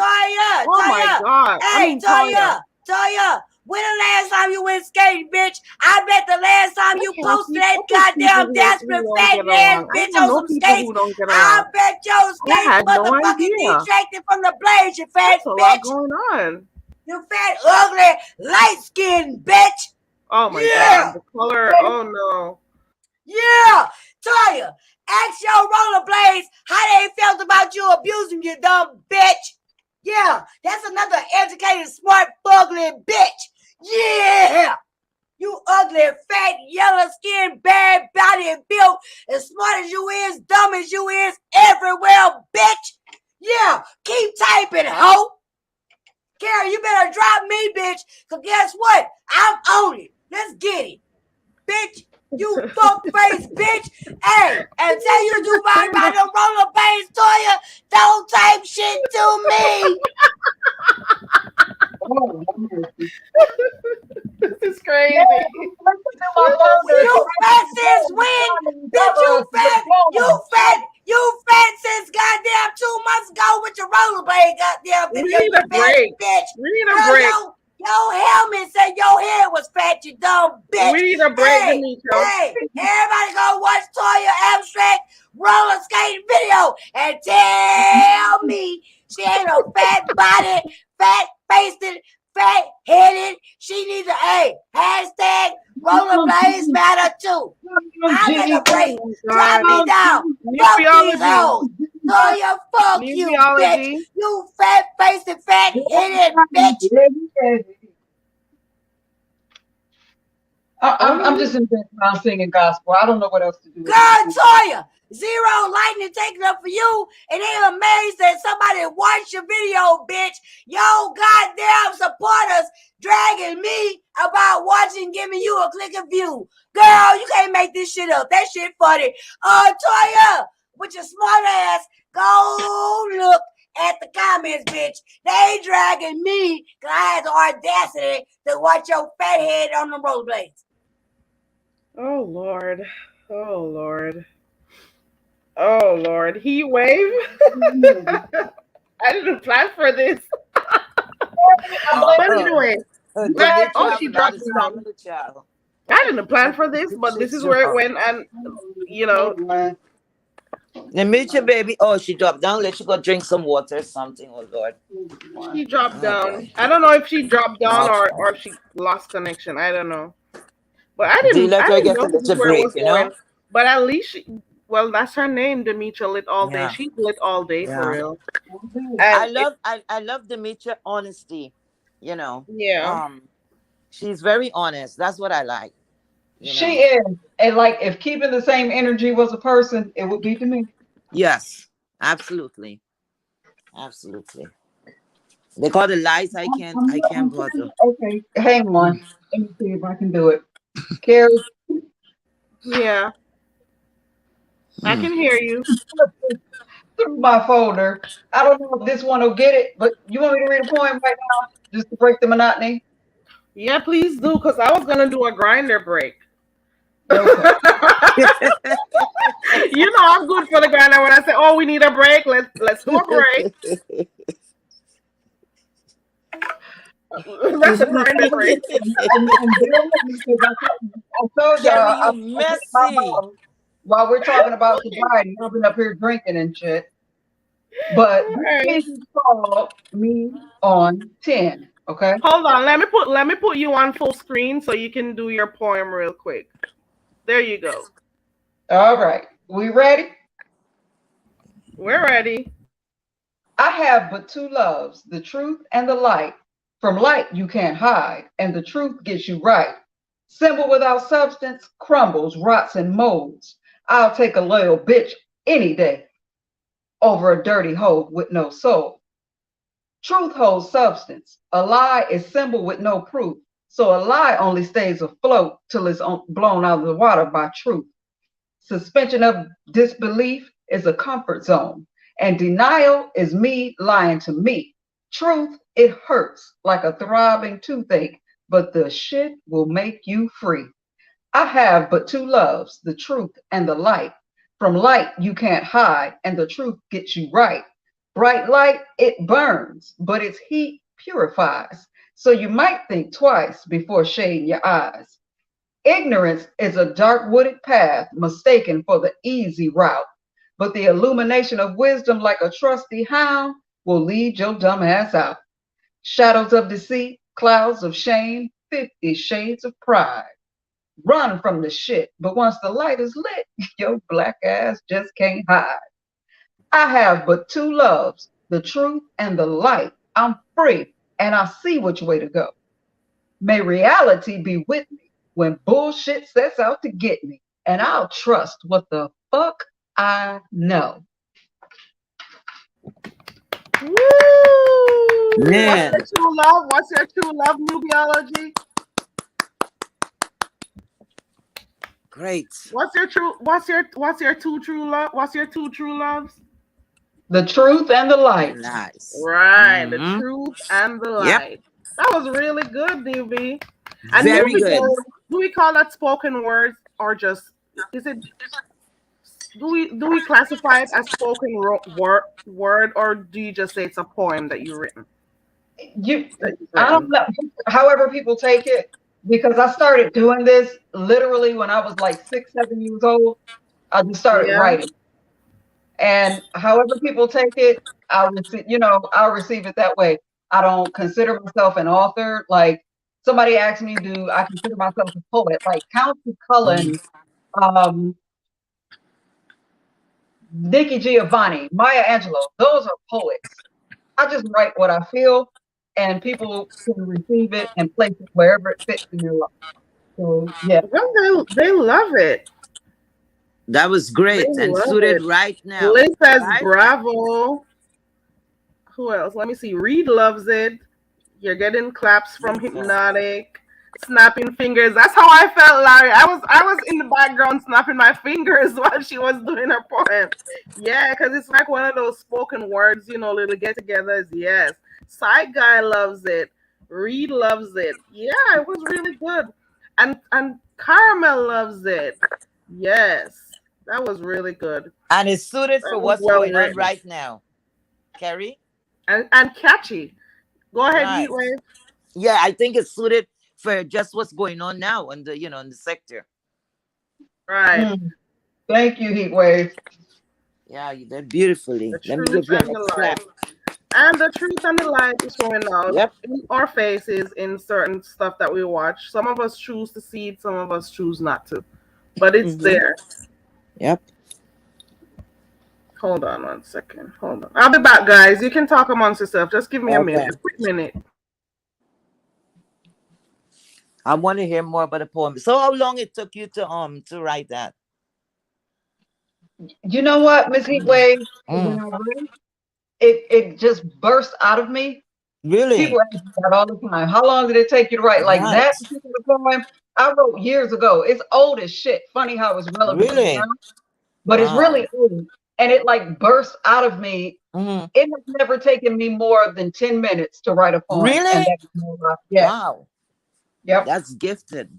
Oh my Taya. God. I Hey, mean Tanya. Taya. When the last time you went skating, bitch? I bet the last time you posted that I hate people goddamn who desperate don't fat get ass along. I bitch don't on know some people skates. who don't get I along. bet your I skates had no motherfucking idea. detracted from the blades, you fat That's a lot bitch. going on. You fat, ugly, light-skinned bitch. Oh my Yeah. God, the color. Oh no. Yeah. Toya, ask your rollerblades how they felt about you abusing you, dumb bitch. Yeah, that's another educated, smart, ugly bitch. Yeah. You ugly, fat, yellow-skinned, bad body and built, as smart as you is, dumb as you is, everywhere, bitch. Yeah, keep typing, hoe. Carrie, you better drop me, bitch, because guess what? I'm on it. Let's get it. Bitch, you fuck face, bitch. Hey, until you do right by the roller base, Toya, don't type shit to me. Oh, This is crazy. You fat since when? Bitch, you fat since goddamn 2 months ago with your rollerblade goddamn We video, need you a fat break. bitch. We need a Girl, break. your helmet said your head was fat, you dumb bitch. We need a break, Hey, Demetria. everybody go watch Toya Abstract roller skating video and tell me she ain't a fat body, fat faced, fat headed. She needs a hashtag rollerblades matter too. I'll take a break. Oh Drop my me God. down. Fuck these Nubiology. hoes. Toya, fuck you, bitch. Nubiology. You fat faced, fat headed bitch. I'm just in the background singing gospel. I don't know what else to do. God, Toya, zero lightning taking up for you, and they amazed that somebody watched your video, bitch. Yo, goddamn supporters dragging me about watching, giving you a click of view. Girl, you can't make this shit up. That shit funny. Toya, with your smart ass, go look at the comments, bitch. They dragging me because I had the audacity to watch your fat head on the rollerblades. Oh Lord. Oh Lord. Oh Lord. Heat wave. I didn't plan for this. But anyway, oh, Demetria have she a lot dropped of time down. in the child. I didn't plan for this, but this is where it went, and you know, Demetria, baby. Oh, she dropped down. Let you go drink some water or something. Oh, Lord. she dropped Oh, down. boy. I don't know if she dropped down Oh, or if she lost connection. I don't know. But do you let I her didn't get a know this is little where it break, was you know? going. But at least well, that's her name, Demetria lit all day. Yeah. She's lit all day for Yeah. real. And it, I love Demetria honesty, you know. yeah. Um, she's very honest. That's what I like, you She know. is. And like if keeping the same energy was a person, it would be to me. Yes, absolutely. Absolutely. They call the lies I can't bother. Okay, hang on. Let me see if I can do it. Carrie, Yeah. I Hmm. can hear you. through my folder. I don't know if this one will get it, but you want me to read a poem right now just to break the monotony? Yeah, please do, because I was gonna do a grinder break. Okay. You know I'm good for the grinder when I say, oh, we need a break. Let's do a break. That's a grinder break. And bear with me because I told Carrie, y'all you I'm getting my messy. mom while we're talking about sobriety. I've been up here drinking and shit. But All this right. piece is called Me on 10. Okay. Hold on. Let me put you on full screen so you can do your poem real quick. There you go. All right. We ready? We're ready. I have but two loves, the truth and the light. From light you can't hide, and the truth gets you right. Symbol without substance crumbles, rots, and molds. I'll take a loyal bitch any day over a dirty hoe with no soul. Truth holds substance. A lie is symbol with no proof. So a lie only stays afloat till it's blown out of the water by truth. Suspension of disbelief is a comfort zone, and denial is me lying to me. Truth, it hurts like a throbbing toothache, but the shit will make you free. I have but two loves, the truth and the light. From light you can't hide, and the truth gets you right. Bright light, it burns, but its heat purifies. So you might think twice before shading your eyes. Ignorance is a dark wooded path mistaken for the easy route, but the illumination of wisdom, like a trusty hound, will lead your dumb ass out. Shadows of deceit, clouds of shame, 50 shades of pride. Run from the shit, but once the light is lit, your black ass just can't hide. I have but two loves, the truth and the light. I'm free and I see which way to go. May reality be with me when bullshit sets out to get me, and I'll trust what the fuck I know. Woo! What's Man, your true love? What's your true love, Nubiology? great. What's your two true love? What's your two true loves? The truth and the light. Nice. Right, the Mhm. truth and the Yep. light. That was really good, newbie. And Very newbie, good. do we call that spoken words or just is it? Do we classify it as word or do you just say it's a poem that You, you've I don't written? know. However, people take it, because I started doing this literally when I was like 6, 7 years old. I just started Yeah. writing, and however people take it, I'll receive it that way. I don't consider myself an author. Like somebody asked me, do I consider myself a poet? Like Countee Mhm. Cullen, um, Nikki Giovanni, Maya Angelou, those are poets. I just write what I feel, and people can receive it and place it wherever it fits in their life. So yeah. Well, they love it. That was They great and love suited it. right now. Liz says Right? bravo. Who else? Let me see. Reed loves it. You're getting claps from Beautiful. Hypnotic. Snapping fingers. That's how I felt, Larry. I was in the background snapping my fingers while she was doing her poem. Yeah, because it's like one of those spoken words, little get-togethers. Yes. Side guy loves it. Reed loves it. Yeah, it was really good. And Caramel loves it. Yes, that was really good. And it's suited That for was what's well going on written right now. Carrie? and catchy. Go ahead, Right. Heatwave. Yeah, I think it's suited for just what's going on now in the sector. Right. Mm, thank you, Heatwave. Yeah, you did beautifully. The Let me truth give you a and the next light. clap. And the truth and the light is showing out Yep. in our faces in certain stuff that we watch. Some of us choose to see it, some of us choose not to. But it's Mm-hmm. there. Yep. Hold on 1 second. Hold on. I'll be back, guys. You can talk amongst yourself. Just give me a Okay. minute. A quick minute. I want to hear more about the poem. So how long it took you to write that? You know what, Miss Heatwave? When Mm. I write, it just burst out of me. People Really? ask me that all the time. How long did it take you to write? Like Right. that particular poem, I wrote years ago. It's old as shit. Funny how it's relevant now, Really? but it's Wow. really old. And it like burst out of me. Mm-hmm. It has never taken me more than 10 minutes to write a poem. And Really? that's no lie. Yes. Wow. Yep. That's gifted.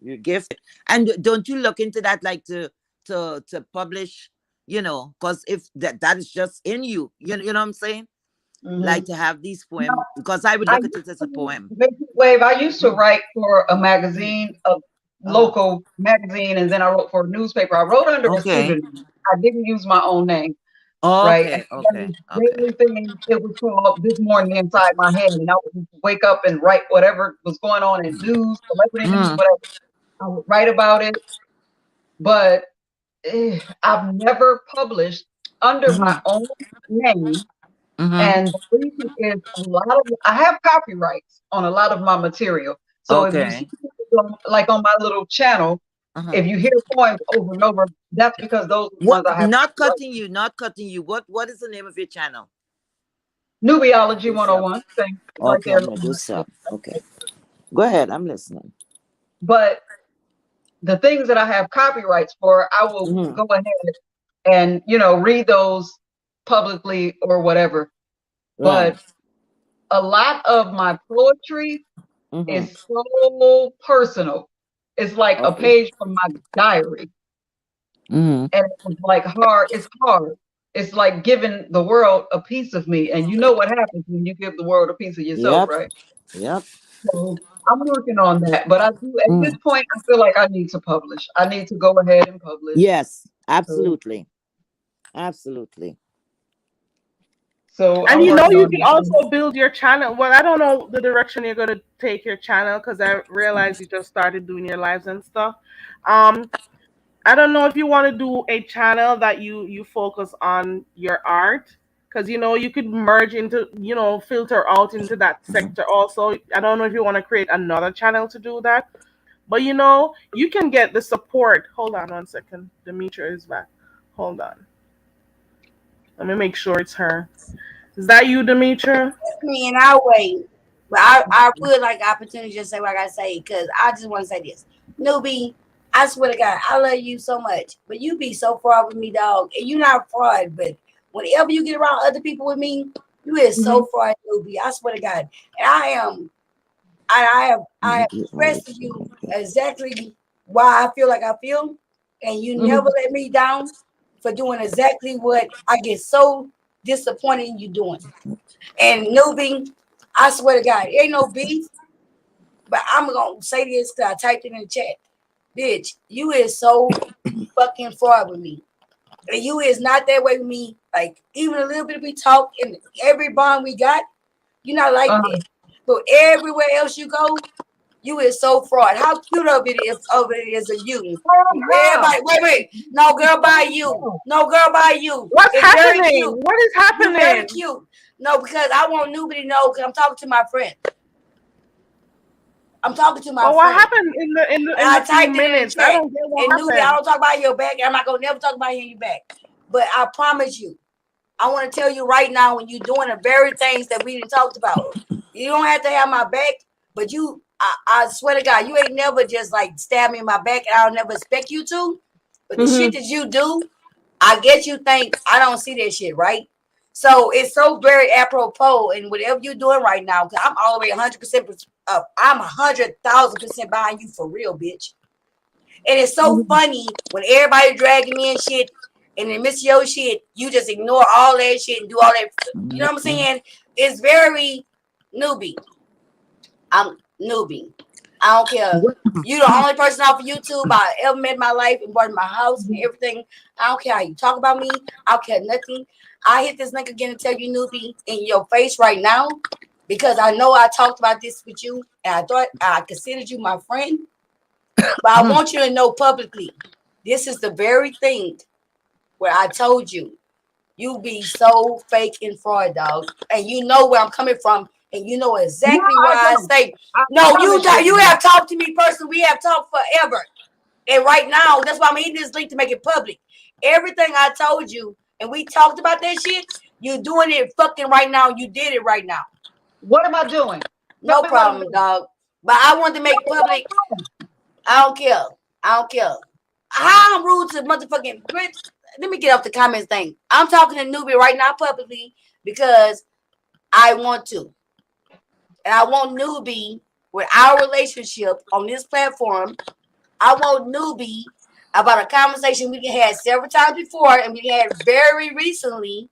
You're gifted. And don't you look into that, like to publish, because if that is just in you, you know what I'm saying? Like Mm-hmm. to have these No, poems, because I would I look at used it as a to, poem. Wave, I used to Mm. write for a Mm. magazine, a Uh-huh. local magazine, and then I wrote for a newspaper. I wrote under a Okay. pseudonym. I didn't use my own name, right? And Okay. I had Okay. this Okay. daily thing, it was called This Morning Inside My Head, and I would just wake up and write whatever was going on in news, celebrity news, Mm. whatever. I would write about it, but I've never published under my Mm-hmm. own name. Mm-hmm. And the reason is I have copyrights on a lot of my material. So if you see Okay. like on my little channel, Uh-huh. if you hear poems over and over, that's because those are the What? ones I have Not copyright. cutting you. Not cutting you. What is the name of your channel? Nubiology Good stuff. 101 thing right Okay, there. I'm gonna do stuff. Okay. Go ahead. I'm listening. But the things that I have copyrights for, I will Mm-hmm. go ahead and read those publicly or whatever. Right. But a lot of my poetry Mm-hmm. is so personal. It's like a Okay. page from my diary. Mm-hmm. And it's like hard. It's hard. It's like giving the world a piece of me. And you know what happens when you give the world a piece of yourself, Yep. right? Yep. So I'm working on that, but I do at this Mm. point I feel like I need to publish. I need to go ahead and publish. Yes, So, absolutely. Absolutely. so And I'm you know, working you on can that. also build your channel. Well, I don't know the direction you're going to take your channel because I realize you just started doing your lives and stuff. Um, I don't know if you want to do a channel that you focus on your art because you know you could merge into filter out into that Mhm. sector also. I don't know if you want to create another channel to do that, but you know you can get the support. Hold on 1 second. Demetria is back. Hold on. Let me make sure it's her. Is that you, Demetria? Me in our way. But I would like the opportunity to just say what I gotta say because I just want to say this. Newbie, I swear to God, I love you so much. But you be so fraud with me, dog. And you not fraud, but whenever you get around other people with me, you is Hmm. so fraud, newbie. I swear to God. And I have expressed to you exactly why I feel like I feel, and you Mhm. never let me down for doing exactly what I get so disappointed in you doing. And newbie, I swear to God, ain't no beef, but I'm gonna say this because I typed it in the chat. Bitch, you is so fucking fraud with me. And you is not that way with me. Like, even a little bit we talk and every bond we got, you not like Uh, that. But everywhere else you go, you is so fraud. How cute of it is of you. how? Everybody, wait. No girl by you. No girl by you. What's It's very happening? cute. What is You very happening? cute. No, because I want nobody to know because I'm talking to my friend. I'm talking to my Well, what friend. happened in the in the And in I the few typed it in the minutes? I chat. don't get what And newbie, I happened. don't talk about your back, and I'm not gonna never talk about you back. But I promise you, I want to tell you right now, when you're doing the very things that we didn't talked about, you don't have to have my back, but I swear to God, you ain't never just like stab me in my back, and I'll never expect you to. But the shit Hmm. that you do, I guess you think I don't see that shit, right? So it's so very apropos in whatever you're doing right now, because I'm all the way 100% up. I'm 100,000% behind you for real, bitch. And it's so Mhm. funny when everybody dragging me and shit, and then miss your shit, you just ignore all that shit and do all that. You know what I'm Mhm. saying? It's very newbie. I'm newbie. I don't care. What? You the only person off of YouTube I ever met in my life and brought in my house and everything. I don't care how you talk about me. I don't care nothing. I hit this link again and tell you, newbie, in your face right now because I know I talked about this with you and I thought I considered you my friend. But I want you to know publicly, this is the very thing where I told you, you be so fake and fraud, dog. And you know where I'm coming from, and you know No, exactly I why I don't. say, I no, promise you you. have talked to me personally. We have talked forever. And right now, that's why I'm hitting this link to make it public. Everything I told you, and we talked about that shit, you're doing it fucking right now. You did it right now. What am I doing? Tell No me what I'm problem, doing. dog. But I want to make public. I don't care. I don't care. How I'm rude to motherfucking Brit. Let me get off the comments thing. I'm talking to newbie right now publicly because I want to. And I want newbie with our relationship on this platform. I want newbie about a conversation we had several times before and we had very recently.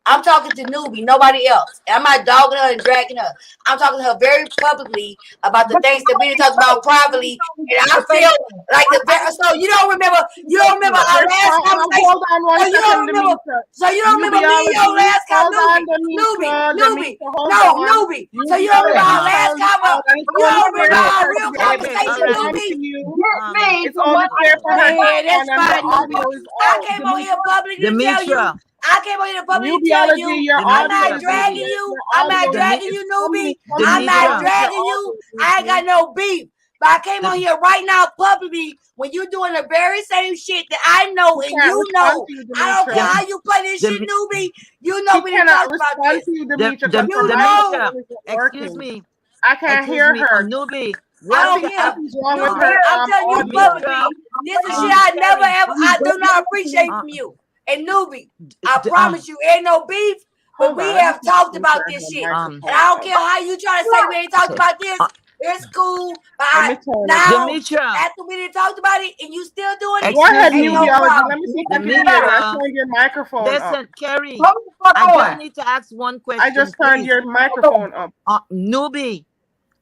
I'm talking to newbie, nobody else. And I'm not dogging her and dragging her. I'm talking to her very publicly about the But things that we didn't talk about privately. And I the face. feel like I so you don't remember our You're last trying. conversation. Hold on So one you don't second, remember. Demetra. So you don't remember me and your Nubiology. last Hold on, newbie, newbie, Demetra. newbie. Demetra, hold No, on. newbie. So you don't remember get our Uh, last Nubiology. conversation. And it's You only don't remember fair for okay. our her to real be able Okay. to All conversation, say right. hi to newbie. you. me It's to only what fair for her to Yeah, be that's on, and her fine, newbie. audio is I out. came on here publicly to tell you. Demetria. I came on here publicly to tell Nubiology, you. your I'm audio not Demetria, is not dragging baby. there. you. Your I'm not audio is dragging it's you, something newbie. I'm not wrong Demetria. with your dragging you. audio, I ain't got Demetria. no beef. But I came on Dem- here right now publicly when you're doing the very same shit that I know She and can't you respond know. to you, I don't care Demetria. how you play this shit, Dem- newbie. You know She we didn't cannot talk about respond this. to you, Demetria, because her You know Demetria. microphone isn't Excuse working. me. I can't Excuse hear me. her. Newbie. I What don't the care. Something's wrong with I'm Newbie, her here. I'm telling you I'm here. Demetria? publicly, I'm this is shit waiting. I never ever, I'm I do not waiting. appreciate Uh, from you. And newbie, d- I d- promise you, ain't no beef, but Hold we on, let me have see if talked I can about turn this her shit. And microphone I don't on. care how you try to say we ain't talked okay. about this. Uh, It's cool. But Let me turn it now, on. Demetria. after we didn't talked about it and you still doing it, Go ahead, Excuse ain't me. no Nubiology. Let problem. me see if I can hear you. I Demetria. turned your microphone up. Listen, Carrie. Hold the fuck I just on. need to ask one I question, just turned please. your microphone up. Newbie.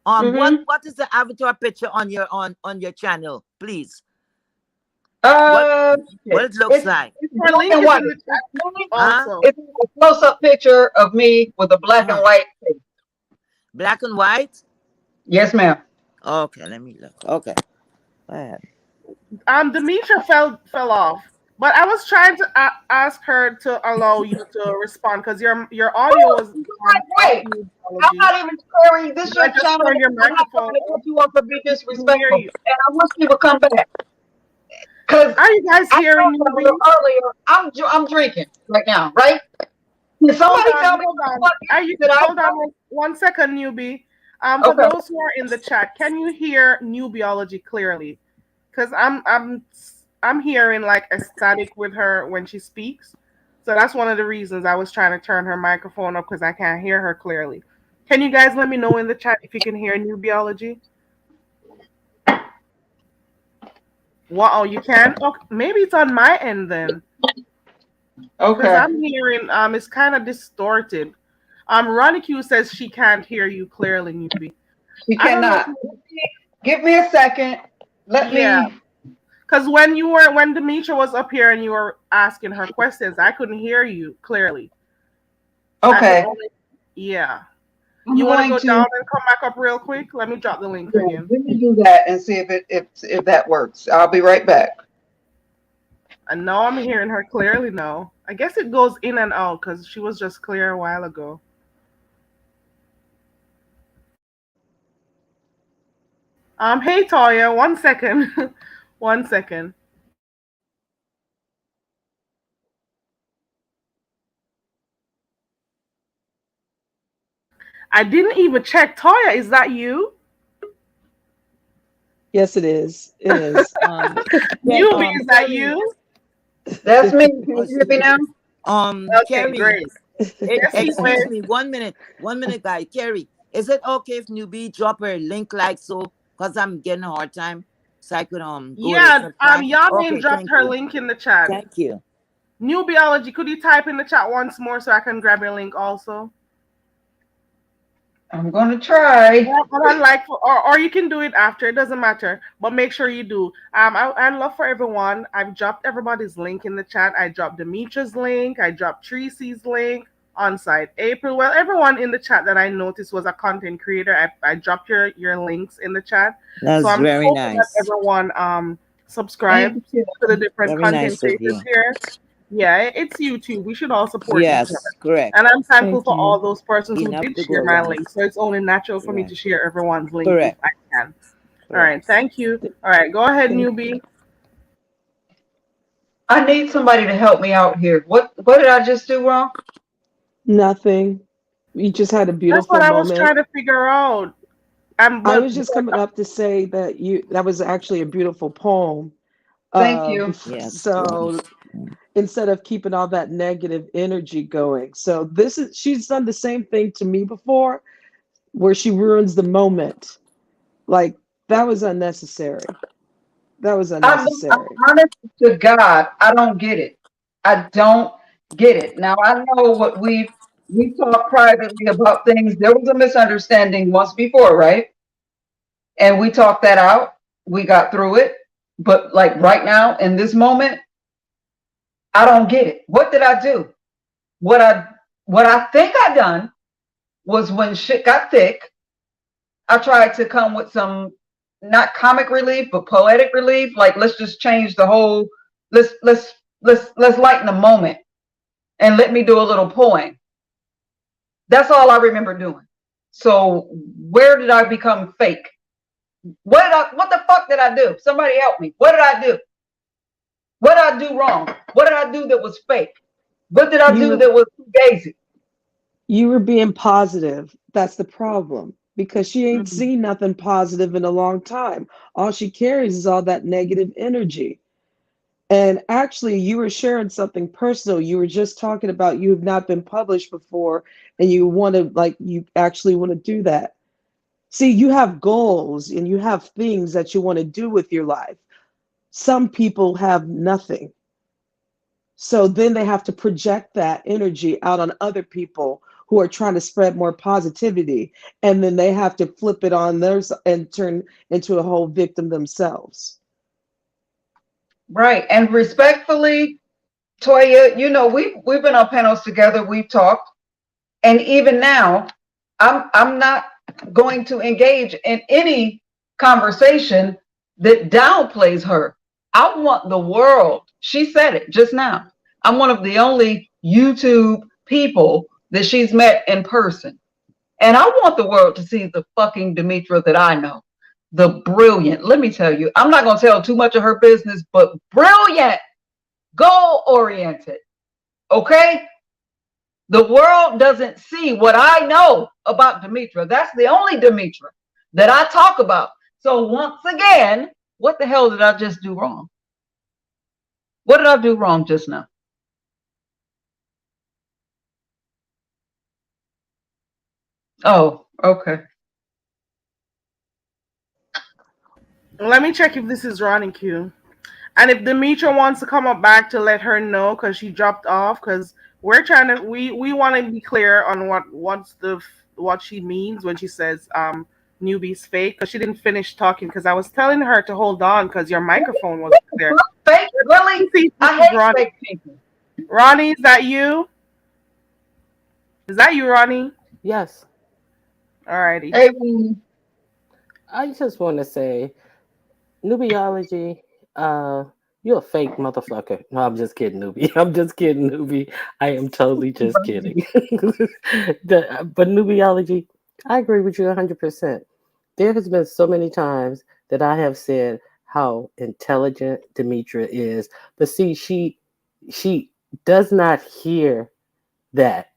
Mm-hmm. What is the avatar picture on your on your channel, please? What what Shit. it looks like? It's Her black link and is white. in the chat Huh? also. It's a close-up picture of me with a black and Uh-huh. white face. Black and white? Yes, ma'am. Okay, let me look. Okay. Go ahead. Demetria fell off, but I was trying to ask her to allow you to respond because your audio was off Wait, mute I'm apology. not even carrying this I your just channel. turned your I'm not microphone trying to off. cut you off or be I can hear disrespectful. you. And I wish you would come back. Because Are you guys I hearing told you a Newbie? little earlier, I'm drinking right now, right? Can Hold somebody on, tell me hold what the on. fuck Are you did I hold on one second, Newbie? For Okay. those who are in the chat, can you hear Newbiology clearly? Because I'm hearing like a static with her when she speaks. So that's one of the reasons I was trying to turn her microphone up because I can't hear her clearly. Can you guys let me know in the chat if you can hear Newbiology? Wow, you can? Okay, maybe it's on my end then. Because Okay. I'm hearing it's kind of distorted. Ronnie Q says she can't hear you clearly, Newbie. You I don't know if cannot. Give me a second. Let yeah. me Because when Demetria was up here and you were asking her questions, I couldn't hear you clearly. I could okay. only yeah. I'm You want to going go to down and come back up real quick? Let me drop the link yeah, again. let me do that and see if that works. I'll be right back. And now I'm hearing her clearly now. I guess it goes in and out because she was just clear a while ago. Hey Toya, 1 second. 1 second. I didn't even check. Toya, is that you? Yes, it is. It is. Newbie, is that Carrie. you? That's me. Can Oh, you she hear me now? is. Okay, Carrie. great. Yes, he Excuse was. me, 1 minute. 1 minute, guy. Carrie, is it okay if newbie drop her link like so? Cause I'm getting a hard time, so I could go to Yeah, subscribe. Yamin Okay, dropped thank her you, link in the chat. thank you. New biology, could you type in the chat once more so I can grab your link also? I'm gonna try. Or you can do it after. It doesn't matter, but make sure you do. I love for everyone. I've dropped everybody's link in the chat. I dropped Demetria's link. I dropped Tracy's link on site. April. Well, everyone in the chat that I noticed was a content creator. I dropped your links in the chat. So That's I'm very hoping that nice. everyone Thank subscribe you. to the different Very content nice of creators you. here. Yeah, it's YouTube. We should all support each other. Yes, correct. And I'm thankful Thank for all you. those persons who Enough did to share go my around. link. So it's only natural for me Correct, to share everyone's link if correct, I can. All correct. right, thank you. All right, go ahead, Thank newbie. I need somebody to help me out here. What did I just do wrong? nothing. You just had a That's what beautiful I was moment. trying to figure out. I But was just coming up to say that that was actually a beautiful poem. Thank you. Yes, it So was. Mm. instead of keeping all that negative energy going. So she's done the same thing to me before where she ruins the moment. Like that was unnecessary. That was I'm unnecessary. honest to God, I don't get it. I don't get it. Now I know what we talked privately about things. There was a misunderstanding once before, right? And we talked that out. We got through it. But like right now in this moment, I don't get it. What did I do? What I what I think I done was when shit got thick, I tried to come with some not comic relief, but poetic relief. Like let's just change the whole let's lighten the moment and let me do a little poem. That's all I remember doing. So where did I become fake? What the fuck did I do? Somebody help me. What did I do? What did I do wrong? What did I do that was fake? What did I You do were that was fugazi? you were being positive. That's the problem. Because she ain't Mhm. seen nothing positive in a long time. All she carries is all that negative energy. And actually, you were sharing something personal. You were just talking about you have not been published before, and you want to, like, you actually want to do that. See, you have goals and you have things that you want to do with your life. Some people have nothing. So then they have to project that energy out on other people who are trying to spread more positivity, and then they have to flip it on theirs and turn into a whole victim themselves. Right. And respectfully, Toya, you know, we've been on panels together, we've talked, and even now, I'm not going to engage in any conversation that downplays her. I want the world. She said it just now. I'm one of the only YouTube people that she's met in person. And I want the world to see the fucking Demetria that I know. The brilliant, let me tell you, I'm not going to tell too much of her business, but brilliant, goal oriented. Okay? The world doesn't see what I know about Demetria. That's the only Demetria that I talk about. So once again, what the hell did I just do wrong? What did I do wrong just now? Oh, okay. Let me check if this is Ronnie Q. And if Demetria wants to come up back to let her know because she dropped off, because we're trying to we want to be clear on what she means when she says newbie's fake, because she didn't finish talking, because I was telling her to hold on because your microphone was there. Fake? Really? I hate Ronnie. fake people. Ronnie, is that you? Is that you, Ronnie? Yes. Alrighty. Hey, I just want to say, nubiology, you're a fake motherfucker. No, I'm just kidding, newbie. I'm just kidding, newbie. I am totally just kidding. But nubiology, I agree with you 100%. There has been so many times that I have said how intelligent Demetria is, but see, she does not hear that.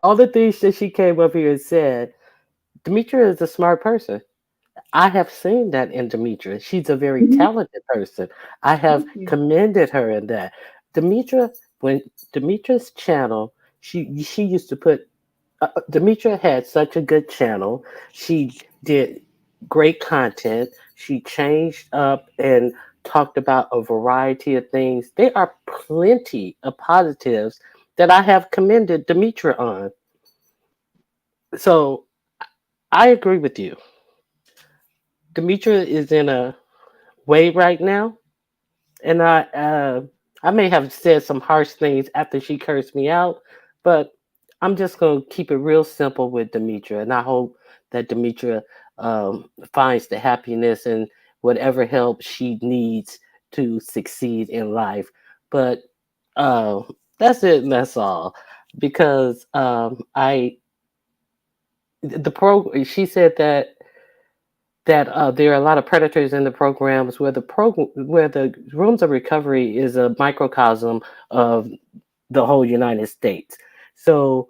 All the things that she came up here and said, Demetria is a smart person. I have seen that in Demetria. She's a very talented person. I have commended her in that. Demetria, when Demetria's channel, she used to put. Demetria had such a good channel. She did great content. She changed up and talked about a variety of things. There are plenty of positives that I have commended Demetria on. So I agree with you. Demetria is in a way right now, and I may have said some harsh things after she cursed me out, but I'm just gonna keep it real simple with Demetria, and I hope that Demetria finds the happiness and whatever help she needs to succeed in life. But uh, that's it, and that's all. Because I the pro she said that there are a lot of predators in the programs where the rooms of recovery is a microcosm of the whole United States. So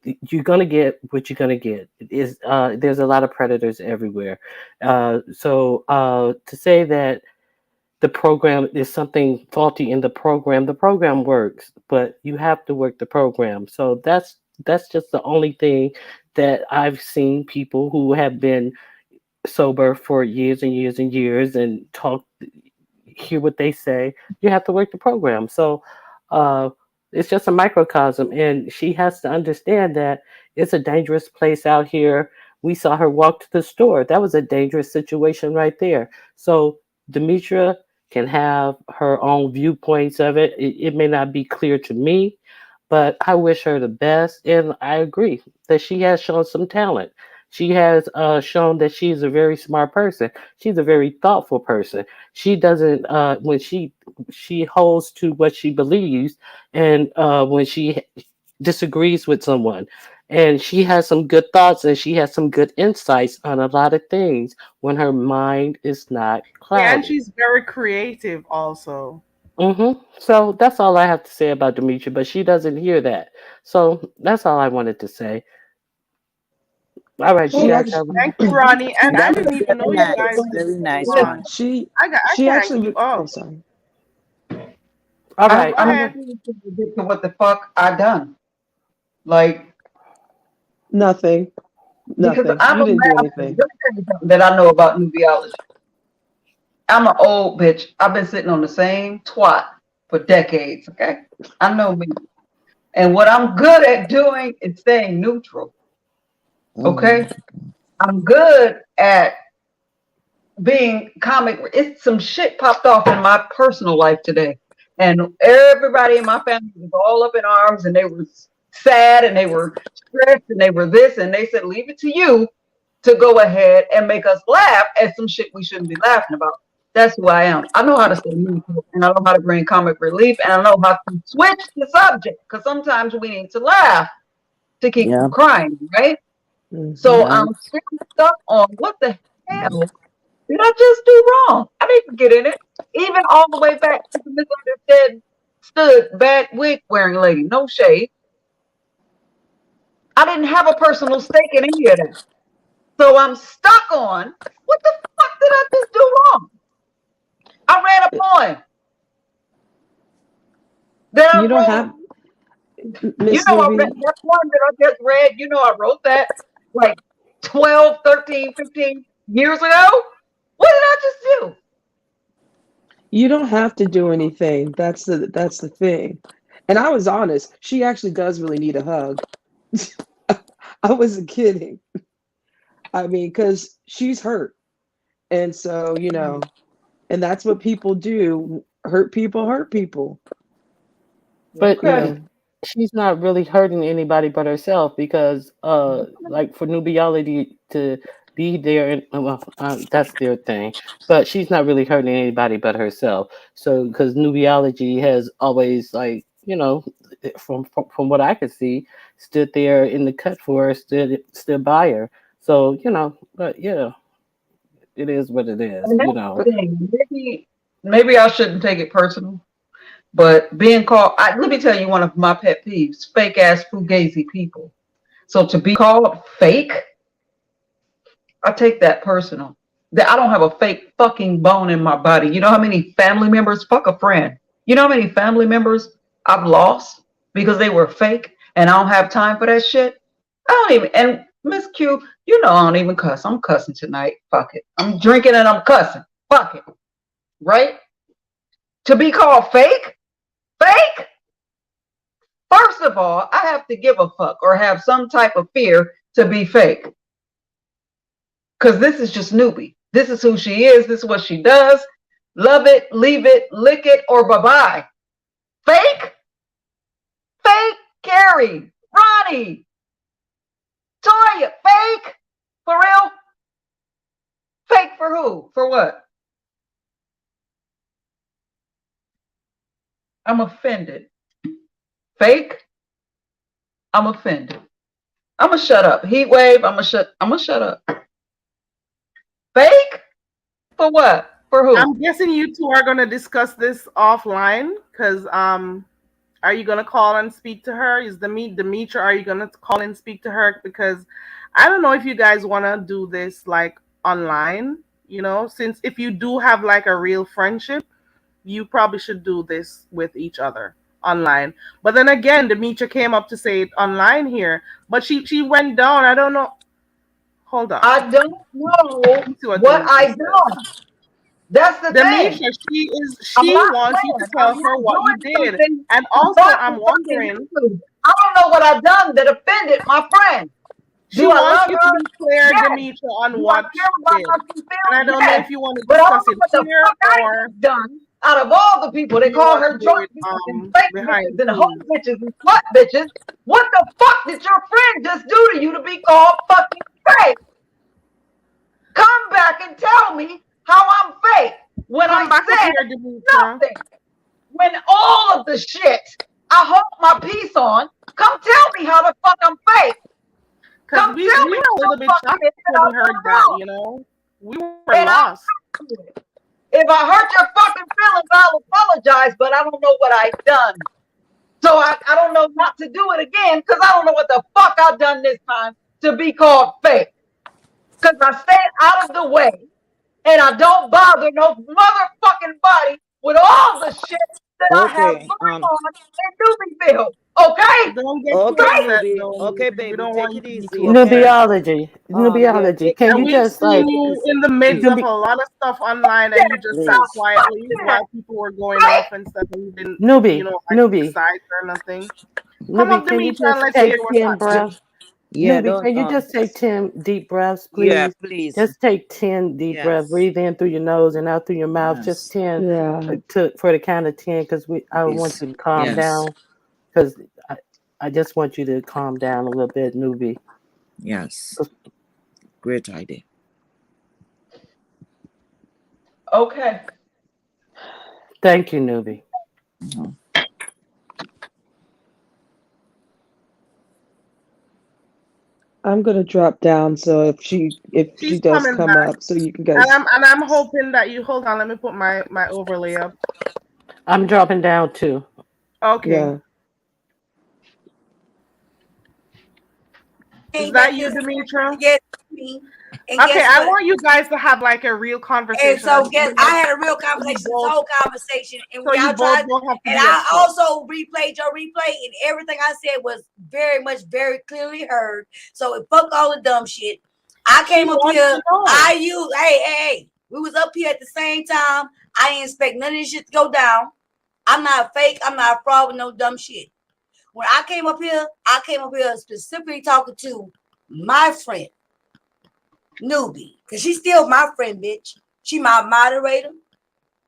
you're gonna get what you're gonna get. Is there's a lot of predators everywhere. To say that the program is something faulty in the program works, but you have to work the program. So that's just the only thing that I've seen people who have been sober for years and years and years and talk hear what they say. You have to work the program. So uh it's just a microcosm, and she has to understand that it's a dangerous place out here. We saw her walk to the store. That was a dangerous situation right there. So Demetria can have her own viewpoints of it. It may not be clear to me, but I wish her the best, and I agree that she has shown some talent. She has shown that she's a very smart person. She's a very thoughtful person. She doesn't when she holds to what she believes, and when she disagrees with someone, and she has some good thoughts and she has some good insights on a lot of things when her mind is not Yeah, and clouded. she's very creative also. So that's all I have to say about Demetria, but she doesn't hear that. So that's all I wanted to say. All right, you She guys actually have. Thank you, Ronnie. And I That was didn't even know very you guys nice. Very nice, yeah, were. Ron. I she can't. actually Oh, oh sorry. All I'm right. go I'm ahead. refusing to get to what the fuck I done. Like, Nothing. because Nothing. I'm You a didn't do master. Let anything. me tell you something that I know about nubiology. I'm an old bitch. I've been sitting on the same twat for decades. Okay, I know me. And what I'm good at doing is staying neutral. Mm-hmm. Okay. I'm good at being comic. It's some shit popped off in my personal life today. And everybody in my family was all up in arms and they were sad and they were stressed and they were this. And they said, leave it to you to go ahead and make us laugh at some shit we shouldn't be laughing about. That's who I am. I know how to stay neutral and I know how to bring comic relief and I know how to switch the subject because sometimes we need to laugh to keep from Yeah. crying, right? So Mhm. Yeah. I'm still stuck on what the hell did I just do wrong? I didn't get in it. Even all the way back to the misunderstood bad wig wearing lady. No shade. I didn't have a personal stake in any of that. So I'm stuck on what the fuck did I just do wrong? I read a poem that I You don't wrote. have Miss I read Newbie. that poem that I just read. I wrote that like 12, 13, 15 years ago. What did I just do? You don't have to do anything. That's the thing. And I was honest. She actually does really need a hug. I wasn't kidding. I mean, because she's hurt. And so, and that's what people do. Hurt people hurt people, But you Okay. know. she's not really hurting anybody but herself because like for nubiality to be there and well that's their thing, but she's not really hurting anybody but herself. So because nubiology has always like from what I could see stood there in the cut for her, stood by her. So but yeah, it is what it is, And that's the But thing. Maybe I shouldn't take it personal, but being called, let me tell you one of my pet peeves: fake ass fugazi people. So to be called fake, I take that personal. That I don't have a fake fucking bone in my body. You know how many family members? Fuck a friend. You know how many family members I've lost because they were fake, and I don't have time for that shit. I don't even. And Miss Q, I don't even cuss. I'm cussing tonight. Fuck it. I'm drinking and I'm cussing. Fuck it. Right? To be called fake? Fake? First of all, I have to give a fuck or have some type of fear to be fake. Because this is just newbie. This is who she is. This is what she does. Love it, leave it, lick it, or bye bye. Fake? Fake Carrie, Ronnie, Toya, fake? For real? Fake for who? For what? I'm offended. Fake? I'm offended. I'm gonna shut up. Heat wave. I'm gonna shut up. Fake? For what? For who? I'm guessing you two are gonna discuss this offline because are you gonna call and speak to her? Is Demetria? Are you gonna call and speak to her? Because I don't know if you guys wanna do this like online. Since if you do have like a real friendship, you probably should do this with each other online. But then again, Demetria came up to say it online here, but she went down. I don't know. Hold on. I don't know Let me see what what Demetria I says. done. That's the thing. Demetria, I'm she not wants you to playing. tell I'm her not what you doing did. something And to also block the I'm fucking wondering, YouTube. I don't know what I've done that offended my friend. she Do I wants love you to her? be clear, Yes. Demetria, on Do I what care she about did. how she And I feels? don't know Yes. if you want to But I don't discuss know it what the here fuck I or just done out of all the people. They you call want her to do drunk it bitches and fake behind bitches the and hoe scenes. bitches and slut bitches. What the fuck did your friend just do to you to be called fucking fake? Come back and tell me how I'm fake when I Come back up said here, Demetria. nothing. When all of the shit I hold my peace on, come tell me how the fuck I'm fake. Because Come we tell were me a how little the bit fuck shocked it is that when we I've heard done that, wrong. We were And I'm lost. not to it. If I hurt your fucking feelings, I'll apologize, but I don't know what I've done. So I don't know not to do it again because I don't know what the fuck I've done this time to be called fake. Because I stay out of the way and I don't bother no motherfucking body with all the shit that I have Okay. going on in Newbyville. Okay? Don't get too Okay, Straight? upset, newbie. though. Okay, We baby. don't Take want you it to be easy. too upset. Okay. Yeah. Nubiology, Take can And you we've just seen like it you easy. in the midst of Nubi, a lot of stuff online, and Yes, you just sat Please. quietly fuck that. while people were going Right? off and stuff, and you didn't, Newbie, like Newbie, criticize or nothing. Come Newbie, up, can you Demetria, and just let's take hear what's 10 happening. breaths? Yeah, Newbie, don't can you just take 10 deep breaths, yeah, please? please. Just take 10 deep breaths. Yes. Breathe in through your nose and out through your mouth. Just Yes. 10 Yeah. for the count of 10 because I want Please. you to calm Yes. down because I just want you to calm down a little bit, Newbie. Yes. Great idea. Okay. Thank you, Newbie. Mhm. I'm gonna drop down so if she She's does coming come back, up, so you can guys. and I'm hoping that you hold on. Let me put my overlay up. I'm dropping down too. Okay, Yeah. is Came that back you, this Demetria? yes me. And Okay, guess I what? want you guys to have like a real And conversation, so and guess you I know, had a real so you conversation, this both, whole conversation, and so you y'all both tried, don't have to and be I upset. also replayed your replay, and everything I said was very clearly heard. So fuck all the dumb shit. I She came up wants here, to know. hey, we was up here at the same time. I didn't expect none of this shit to go down. I'm not fake, I'm not a fraud with no dumb shit. When I came up here specifically talking to my friend, Newbie, because she's still my friend, bitch. She my moderator.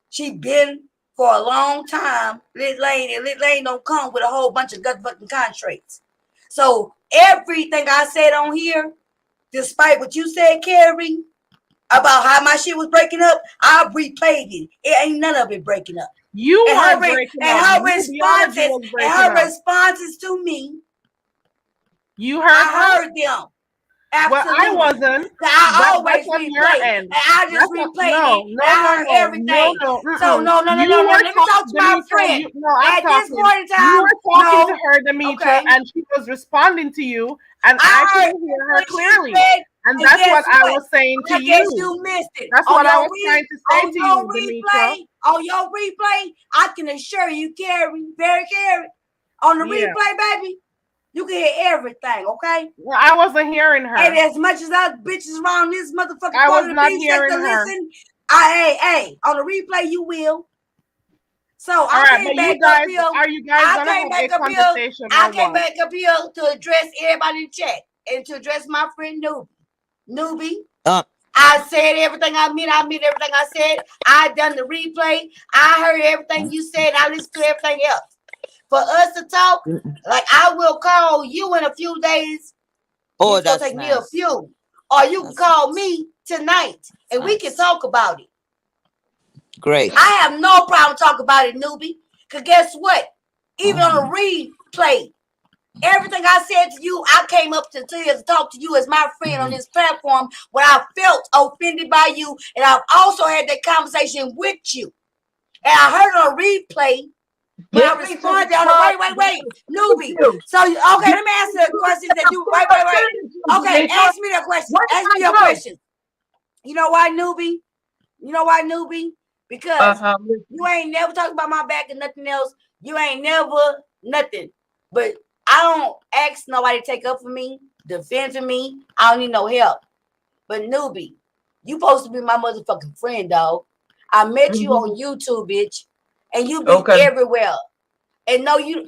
She been for a long time. Lit Lane, and Lit Lane don't come with a whole bunch of gut fucking contracts. So everything I said on here, despite what you said, Carrie, about how my shit was breaking up, I replayed it. It ain't none of it breaking up. You And weren't breaking up. her Nubiology responses was breaking up. to me, You heard her. I heard them. Well, I Absolutely. wasn't. I That's always on your replay. And end. I just That's on, replayed it. no, And no, I no, heard no, no, everything. no. So Mm-mm. no. You were Let me talk talking, to my Demetria. friend. No, I'm At this talking. point in You time, were talking to no. her, Demetria, Okay. and she was responding to you, and I I heard couldn't hear her what she clearly. said. And And that's guess what I what? was saying to I guess you. you missed it. That's what I was trying to say to you, Demetria. On your replay, I can assure you, Carrie, very Carrie, on the Yeah. replay, baby, you can hear everything, okay? Well, I wasn't hearing And her. as much as us bitches around this motherfucking I part was of the not beef hearing sector her. listen, hey, on the replay you will. So All I right, came but you back up guys, here. are you guys gonna have a conversation I or came what? back up here to address everybody in chat and to address my friend Newbie. Uh, I said everything I meant everything I said. I done the replay. I heard everything you said. I listened to everything else. For us to talk, like I will call you in a few days. oh, It's gonna that's take me a nice. few. Or you can That's call me tonight and we can nice. talk about it. Great. I have no problem talking about it, Newbie. Because guess what? Even on the replay, everything I said to you, I came up to you to talk to you as my friend on this platform when I felt offended by you. And I've also had that conversation with you. And I heard on a replay when I responded on the wait, Newbie. So okay, let me answer the questions that you wait. Okay, ask me the question. Ask me your question. You know why, Newbie? Because you ain't never talked about my back and nothing else. You ain't never nothing. But I don't ask nobody to take up for me, defend for me. I don't need no help. But Newbie, you supposed to be my motherfucking friend, dog. I met you on YouTube, bitch, and you been everywhere. And no, you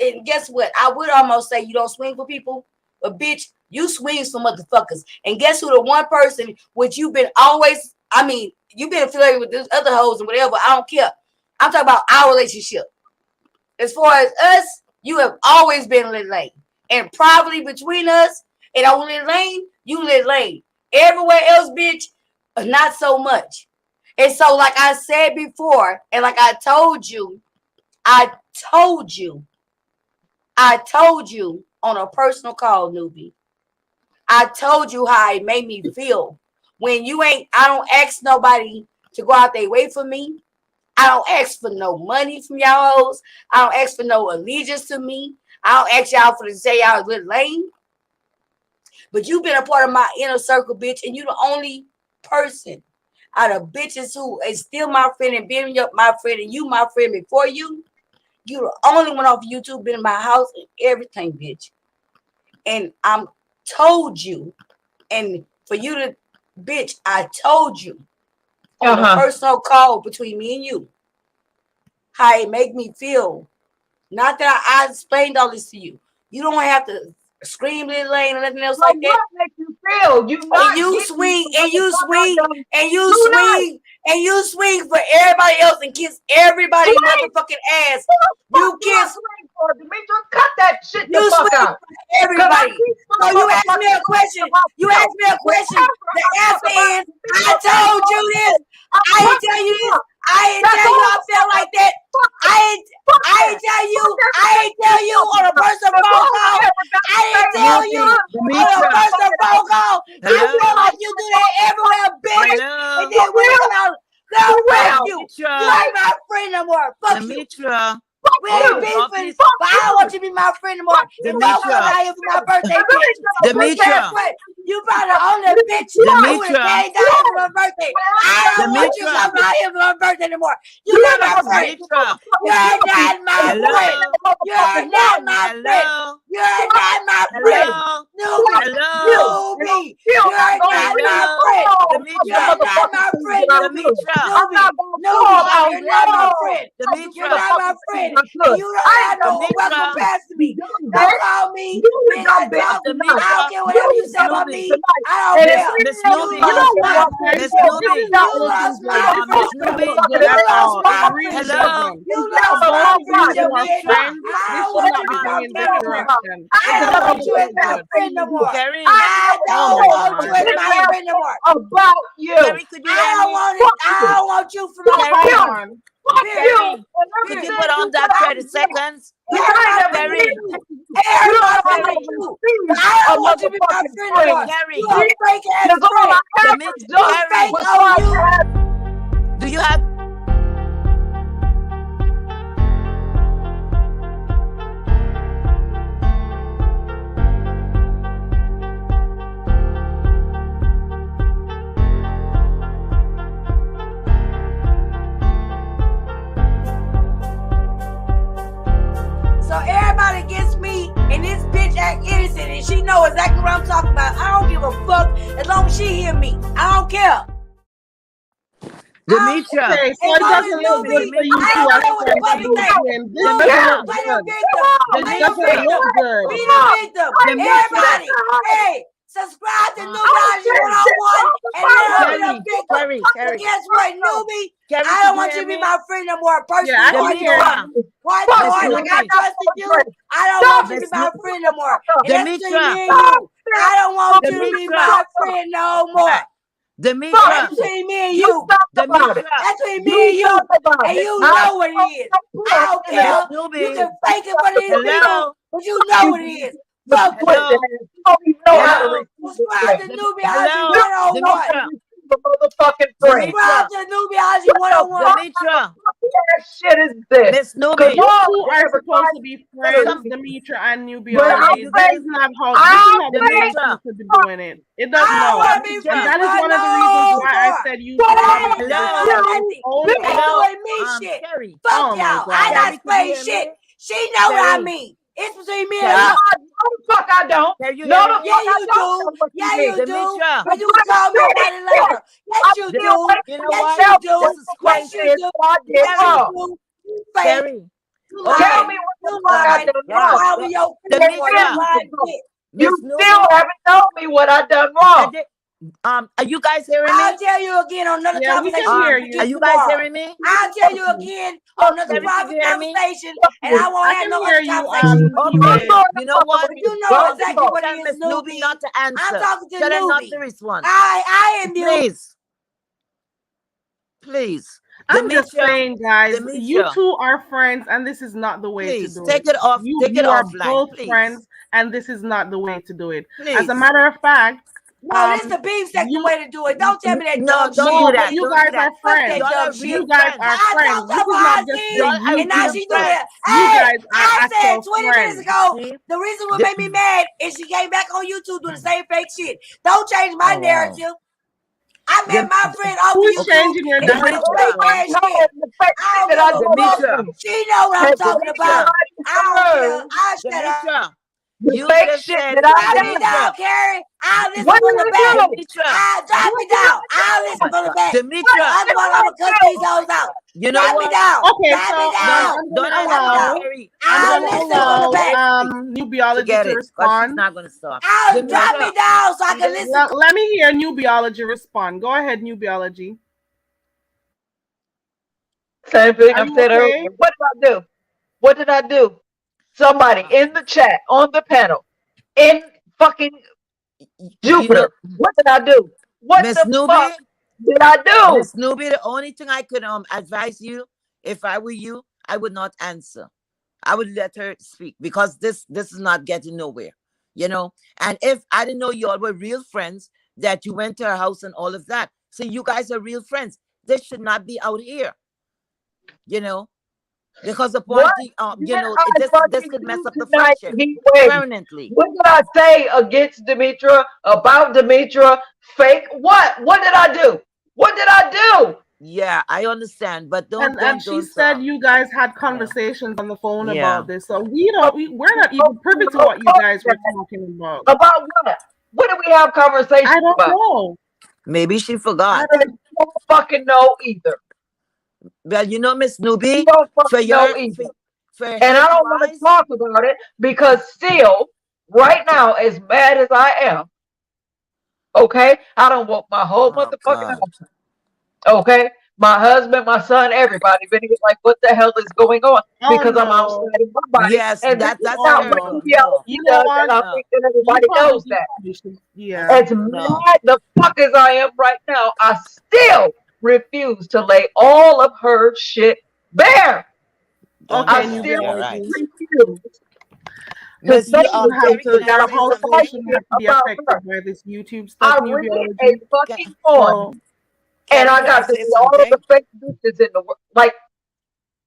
and guess what? I would almost say you don't swing for people, but bitch, you swing for motherfuckers. And guess who the one person which you've been always, I mean, you've been affiliated with this other hoes and whatever. I don't care. I'm talking about our relationship. As far as us, you have always been Lit Lane. And probably between us and on Lit Lane, you Lit Lane. Everywhere else, bitch, not so much. And so, like I said before, and like I told you on a personal call, Newbie. I told you how it made me feel. When I don't ask nobody to go out their way for me. I don't ask for no money from y'all hoes. I don't ask for no allegiance to me. I don't ask y'all for to say y'all Lit Lane. But you've been a part of my inner circle, bitch, and you the only person out of bitches who is still my friend and been my friend and you my friend before you. You the only one off YouTube been in my house and everything, bitch. And I'm told you, and for you to, bitch, I told you on a personal call between me and you how it make me feel Not that I explained all this to you. You don't have to scream, Little Lane, or nothing else like that. What makes you feel? You not And you getting swing, what and the you fuck I swing, done. and you Do not. swing, and you swing for everybody else and kiss everybody Swing. motherfucking ass. What You the fuck kiss, swing for, Demetria? Cut that shit the you fuck swing out. for Cause I everybody. keep So you asked me a question. You asked me a question. The answer is, I told you this. I ain't tell you this. I ain't tell you I felt like that. I ain't tell you. I ain't tell you on a personal phone call. I didn't tell you on a Demetria. personal phone call. I Hello? feel like you do that everywhere, bitch. Hello? And then when it come out, girl, fuck you. You Demetria. ain't my friend no more. Fuck you. Demetria. We ain't beefing, but I don't want you to be my friend no more. You know Demetria. what I am for my birthday, bitch. Demetria. Guess what? You probably the only bitch who would have Demetria. came down for my birthday. I don't want you Demetria. coming out here for my birthday anymore. You're not my friend. Demetria. You're not my friend. Hello? You're not my friend. Hello? You're not my friend. Hello? Newbie. Hello? Newbie. You're not my Hello? friend. Demetria. You're not my friend, Newbie. Demetria. Newbie. Newbie. You're not my friend. You're Demetria. not my friend. And you don't have no welcome pass to me. Don't call me. Bitch, I talk. I don't care whatever you say about me. I don't care. Miss You Newbie. lost my Miss friend. Newbie. You lost my Miss friend. Newbie. Good You at lost all. my It really friend. Hello? doesn't. You For lost both my of you friendship, who are bitch. friends, I this don't should want not you to be be my going in friend that no more. direction. I It does don't not want look you as my good. friend no more. Carrie. I Oh don't my want you God. as my friend no more. about you. Carrie, could you I hear don't me? want it. I don't want you for my Carrie. friend. Hold on. Period. Carrie, could you put on that 30 seconds? Carrie. Everybody Carrie. you. I don't want you to be my friend no more. Carrie. You a fake ass friend. You fake Carrie. on you. Do you have So everybody gets me, and this bitch act innocent, and she know exactly what I'm talking about. I don't give a fuck as long as she hear me. I don't care. Demetria? Okay, so As it long as doesn't look good Newbie, for you I two don't as care what the friends to public be think. doing. This Newbie, doesn't look play the good. victim. Play This the doesn't victim. look good. Be the victim. Everybody, hey, subscribe to Newbie 101 and let her be the victim. Carrie. But guess what, Newbie? Carrie, I could don't you want hear you to be me? my friend no more. Personally, Yeah, I can hear Demetria. Why Miss like I Newbie. trusted you? I don't want you to Miss be my Nu- friend no more. And that's between Demetria. me and you. I don't want you to be Demetria. my friend no more. Right. That's Demetria. between me and you. Demetria. That's between me and you. And you know what it is. I don't Miss care. You Newbie. can fake it for these people, Hello? but you know what it is. Fuck you. Hello? Hello? Subscribe to Newbie Hello? 101. Demetria. Subscribe to Newbie 101. Demetria. Shit is this? Miss You Newbie. two are supposed to be friends, Demetria and Newbie already. you This guys, is not how. This is not the way you Demetria. two should be doing it. It does I don't want not. to be Demetria. And friends that is with one of the reasons no why I more. said you two probably I should ain't just doing have your nothing. own You ain't Hello? doing me shit. Carrie. Fuck Oh my y'all. I God. not Carrie, could you explain hear shit. me? She know what I Carrie. mean. It's between me and Carrie. her. No, the fuck I don't. Carrie, you No, hear the me? Yeah, fuck I you don't do. know what you Yeah, mean. you do. Demetria. But you can call me about it later. Yes, you De- do. You know Yes, what? you do. This is Yes, crazy. you do. I did Yes, you wrong. do. You fake. Carrie. You Okay. Tell lying. me what the You fuck I lying. done That's wrong. why I'll be your friend anymore. You Demetria. lying bitch. You Miss still Newbie. haven't told me what I done wrong. Are you guys hearing I'll me? tell you again on another Yeah, we can conversation hear with you. Are you you guys tomorrow. hearing me? I'll tell you again on another Carrie, could private you hear me? conversation, and I won't I have can no hear other you, conversation with you. Okay. Newbie. You know what? But you know exactly what it Tell is, Miss Newbie Newbie. not to I'm answer. talking to Tell her not to Newbie. respond. I am you. Please. Please. I'm just Demetria. saying, guys, you Demetria. two are friends, and this is not the way to Please do take it. it off. Take it You are offline. both Please. friends, and this is not the way to do it. As Please. a matter of fact, No, this the beef sex the you way to do it. Don't tell me that No, dumb don't shit. no, do but that. you Don't do guys that. are friends. That Y'all dumb are shit. real You guys friends. are I friends. talked This to is not just Ozzy, the Y'all are and now real she do friends. that. You Hey, guys are I said actual 20 minutes friends. ago, See? the reason what made me mad is she came back on YouTube doing the same fake shit. Don't change my Oh, wow. narrative. I met Dem- my friend off of Who's YouTube changing your and doing narrative? the fake though? ass shit. I don't give a fuck. Demetria. She know what I'm talking about. I don't care. I shut up. Demetria. The You fake just shit said that I Drop me done. down, Demetria. Carrie. I'll listen What from did the I back. do? Demetria. I'll drop me down. I'll listen from the back. Demetria. Otherwise, I'm gonna cuss these hoes out. You know Drop me what? down. Okay, Drop so me down. I'm Don't gonna Drop me allow. down. Carrie. I'm I'll gonna Let listen from the allow back. Nubiology Forget to it, because she's respond. not gonna stop. I'll drop me Demetra, down so I see can this? listen. Let me hear Nubiology respond. Go ahead, Nubiology. Same thing Are I you said earlier. okay? What did I do? What did I do? Somebody Uh, in the chat, on the panel, in fucking you know, Jupiter. What did I do? What Miss the Newbie, fuck did I do? Miss Newbie, the only thing I could advise you, if I were you, I would not answer. I would let her speak, because this is not getting nowhere, you know. And if I didn't know you all were real friends, that you went to her house and all of that, so you guys are real friends. This should not be out here, you know, because upon What you did know, I this fucking could mess do up the tonight, friendship Heat Wave? permanently. What did I say against Demetria, about Demetria? Fake? What? What did I do? What did I do? Yeah, I understand, but don't And don't she don't said you guys had yeah, conversations on the phone yeah. about this, so we're not even privy to what you guys were talking about. About what? What did we have I conversations don't about? know. Maybe she I forgot. And don't. you don't fucking know either. Well, you know, Miss You Newbie, don't for fucking know your either. for And I health don't want to wise, talk about it because still, right now, as mad as I am, okay, I don't want my whole oh motherfucking God. house. Okay? My husband, my son, everybody been here like, what the hell is going on? Oh Because I'm no. outside of my body. Yes, And this is that's Oh not what no. terrible. No, reality You know does. And what? I no, think that You everybody knows probably that. should. Yeah. As no. mad the fuck as I am right now, I still refuse to lay all of her shit bare. Don't Okay, I do New that. still You're right. Biology. refuse to Miss say You Nu shouldn't have Carrie, anything to. can I Your that I say house don't phone like something? shouldn't it have to be about affected her. by this YouTube stuff. I New read a Biology. fucking Can, poem, So and Carrie, I can I got to say see all of the something? fake bitches in the world. Like,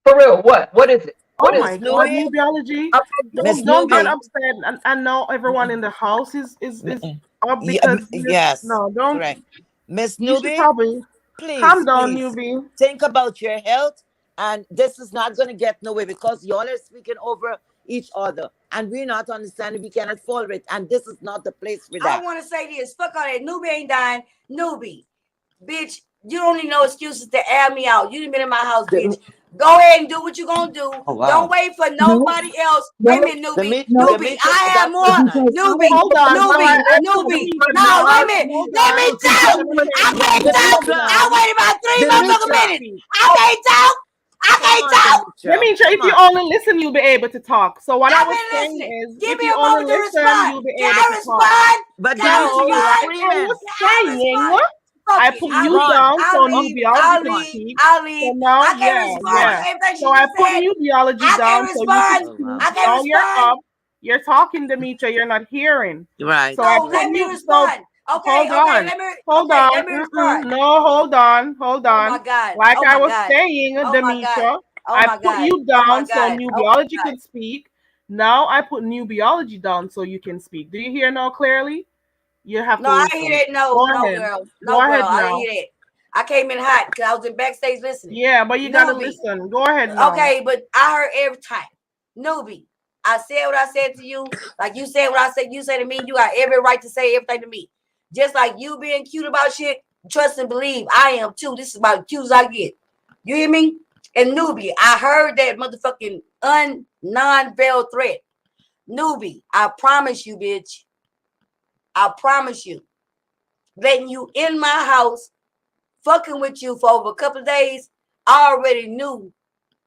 for real, what? What is it? oh What is my it? Miss God, What? Newbie, New Biology. I'm like, Miss Don't get Newbie. upset. And now everyone in the house is Mm-mm. up Yeah, because yes, no, don't. correct. Miss You should Newbie, probably calm please, down, please newbie. think about your health. And this is not going to get nowhere, because y'all are speaking over each other, and we're not understanding. We cannot follow it, and this is not the place for I that. want to say this. Fuck all that. Newbie ain't dying. Newbie. Bitch, you don't need no excuses to air me out. You done been in my house, bitch. the, Go ahead and do what you gonna do. Oh Don't wow. wait for no, nobody else. Wait a no, minute, newbie. no, Newbie, Demetria, I have that's more. not because nice. I Newbie, Hold on. So newbie, I put newbie. Demetria No, wait a down. minute. Hold Let on. me I'm talk. gonna say I I'm can't gonna put talk. you Demetria, I down. waited about 3 motherfucking Demetria, Demetria, minutes. speak. I can't talk. I come can't on, talk. Demetria, Demetria, come if you on. only listen, you'll be able to talk. So what I I've was been saying listening. is, Give if me you a only moment to listen, respond. you'll be Can able I to talk. respond? But Can I So Demetria, you're like respond? I was screaming. Can I saying, respond? Fuck I it. put I'll you leave. Respond. down I'll so Oh, leave. Nubiology I'll can leave. respond. speak. I'll So leave. now, I can't yeah, respond to yeah. everything So she I just put said. Nubiology I can't down so you can respond. Oh speak. wow. I can't Now you're respond. up. You're talking, Demetria. You're not hearing. Right. So I So put let me you. So respond. Okay, hold okay, on. Hold okay, on. let me respond. No, hold on. Hold Oh my on. God. Like Oh I my was God. saying, Oh my God. Demetria, Oh I my put God. you Oh my down so God. Oh my Nubiology God. could speak. Now I put Nubiology down so you can speak. Do you hear now clearly? You have No, to I didn't hear listen. that. No, Go no, ahead. girl. Go No, girl. ahead I didn't now. hear that. I came in hot because I was in backstage listening. Yeah, but you gotta Newbie. listen. Go ahead now. Okay, but I heard every time. Newbie. I said what I said to you. Like you said what I said. You say to me. You got every right to say everything to me. Just like you being cute about shit. Trust and believe. I am too. This is about cute as I get. You hear me? And Newbie, I heard that motherfucking non-veiled threat. Newbie, I promise you, bitch. I promise you. Letting you in my house, fucking with you for over a couple of days, I already knew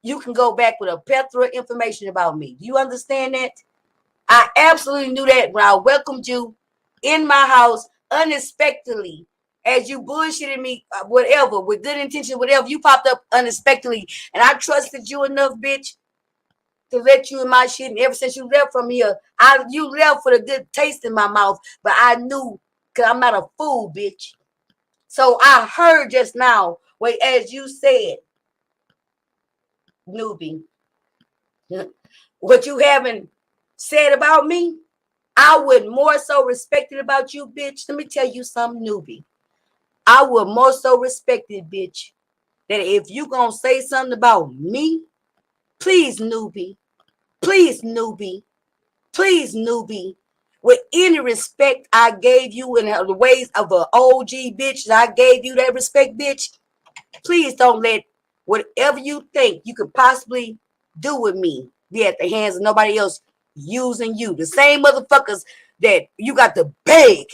you can go back with a plethora of information about me. You understand that? I absolutely knew that when I welcomed you in my house unexpectedly. As you bullshitted me, whatever, with good intention, whatever, you popped up unexpectedly. And I trusted you enough, bitch, to let you in my shit. And ever since you left from here, you left with a good taste in my mouth. But I knew, because I'm not a fool, bitch. So I heard just now, wait, as you said, newbie, what you haven't said about me, I would more so respect it about you, bitch. Let me tell you something, newbie. I would more so respect it, bitch, that if you gonna say something about me, please, newbie, please, newbie, please, newbie, with any respect I gave you in the ways of an OG bitch, I gave you that respect, bitch. Please don't let whatever you think you could possibly do with me be at the hands of nobody else using you. The same motherfuckers that you got to beg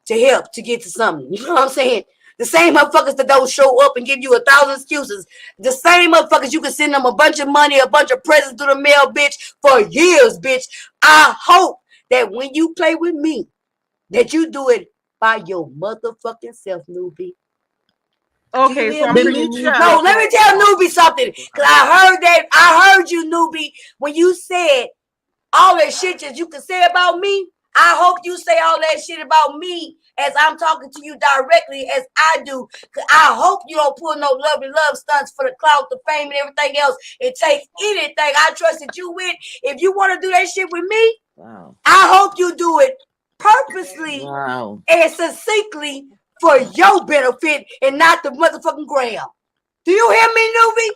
to help to get to something. You know what I'm saying? The same motherfuckers that don't show up and give you 1,000 excuses. The same motherfuckers you can send them a bunch of money, a bunch of presents through the mail, bitch, for years, bitch. I hope that when you play with me, that you do it by your motherfucking self, newbie. Do you Okay, so hear I'm me? bringing Demetria. Nubia No, up let me right tell now. newbie something. Because I heard you, newbie, when you said all that shit that you can say about me. I hope you say all that shit about me as I'm talking to you directly as I do. Cause I hope you don't pull no lovely love stunts for the clout, the fame, and everything else. It takes anything I trusted you with. If you want to do that shit with me, Wow. I hope you do it purposely Wow. and succinctly for your benefit and not the motherfucking gram. Do you hear me, newbie?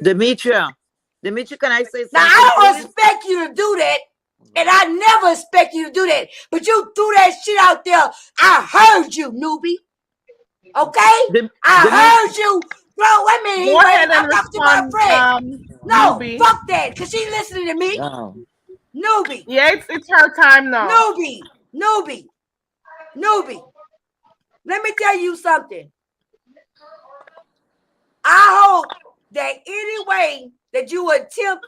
Demetria. Demetria, can I say Now something, I don't please? expect you to do that. And I never expect you to do that. But you threw that shit out there. I heard you, newbie. Okay? I Demetria. heard you. Bro, wait a minute, Go anyway. ahead I'm and talking to my respond, friend. No, Newbie. fuck that. Because she listening to me. Wow. Newbie. Yeah, it's her time now. Newbie. Newbie. Newbie. Let me tell you something. I hope that any way that you attempt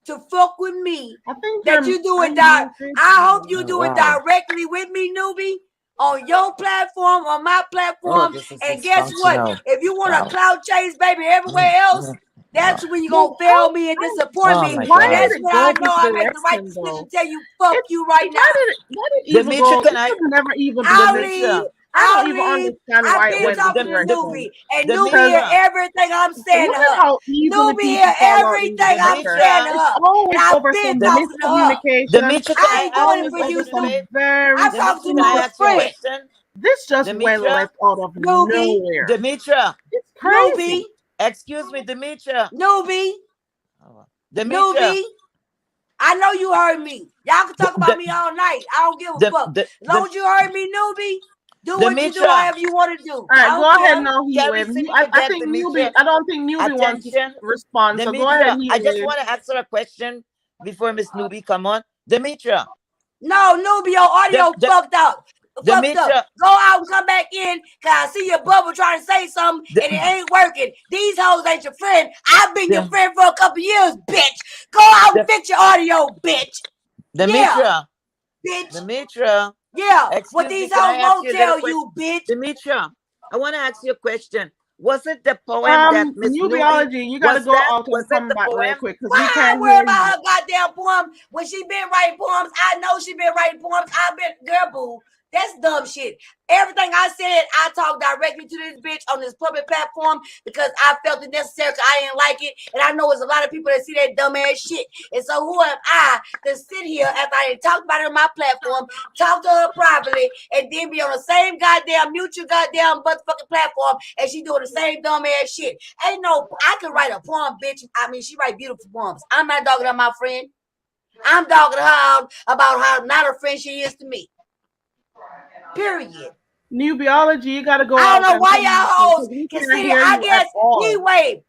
to fuck with me, I think that you're you do it. unmuted. I hope you do it Wow. directly with me, newbie, on your platform, on my Oh, platform. this is And guess what? dysfunctional. If you want to Wow. cloud chase, baby, everywhere else, Wow. that's when you're Well, gonna fail me and disappoint Oh me. my why And God. that's did it when go I this know I make the right direction decision though? to tell you, fuck It's you right now. why did evil Demetria, go? can It I? should never even been I'll this leave. Demetria. way. I don't I'll even leave. understand I've why it been went this talking to direction. Newbie, and Newbie hear Demetria. everything I'm saying Look to at her. how easily Newbie hear people call out everything Evil I'm Demeter. saying to Demetria. It's her, and always I've over been some Dem- talking to her. miscommunication. Demetria, can I I ain't ask doing you it a Always for over you, question, stupid. some babe? very I'm talking Demetria, to can I my small ask you a stuff. friend, question? This just went Demetria. left out of Newbie, nowhere. Demetria. It's Newbie, crazy. Excuse me, Demetria. Newbie, Oh, Demetria. Newbie. I know you heard me. Y'all can The, talk about the, me all night. I don't give a fuck. As long the as you heard me, Newbie, do what you do, Demetria. however you want to do. All I right, go don't ahead care. now, He Can we Wave. see if we I, can I get think Newbie. Demetria I don't think Newbie wants to attention? respond. So go ahead, Demetria, He I just Wave. want to ask her a question before Miss Newbie come on. Demetria. No, Newbie, your audio The fucked up. Fucked up. Demetria. Go out and come back in. Cause I see your bubble trying to say something The, and it ain't working. These hoes ain't your friend. I've been your the, friend for a couple years, bitch. Go out and the, fix your audio, bitch. Yeah, Demetria. bitch. Demetria. Yeah. What Excuse me, these can I hoes ask won't you a little tell question? you, bitch. Demetria, I want to ask you a question. Was it the poem that Miss Newbie Nubiology, you gotta was go that? out and Was it come the back real poem? quick because we Why I can't worry hear you. about her goddamn poem when she been writing poems? I know she been writing poems. I've been, girl, boo. That's dumb shit. Everything I said, I talked directly to this bitch on this public platform because I felt it necessary because I didn't like it. And I know there's a lot of people that see that dumb ass shit. And so who am I to sit here after I didn't talk about it on my platform, talk to her privately, and then be on the same goddamn mutual goddamn motherfucking platform and she doing the same dumb ass shit. Ain't no, I can write a poem, bitch. I mean, she write beautiful poems. I'm not dogging her my friend. I'm dogging her out about how not a friend she is to me. Period. Nubiology, you gotta go I don't out know and why come y'all back hoes because we can can't sit here. hear I you at guess he all. wave.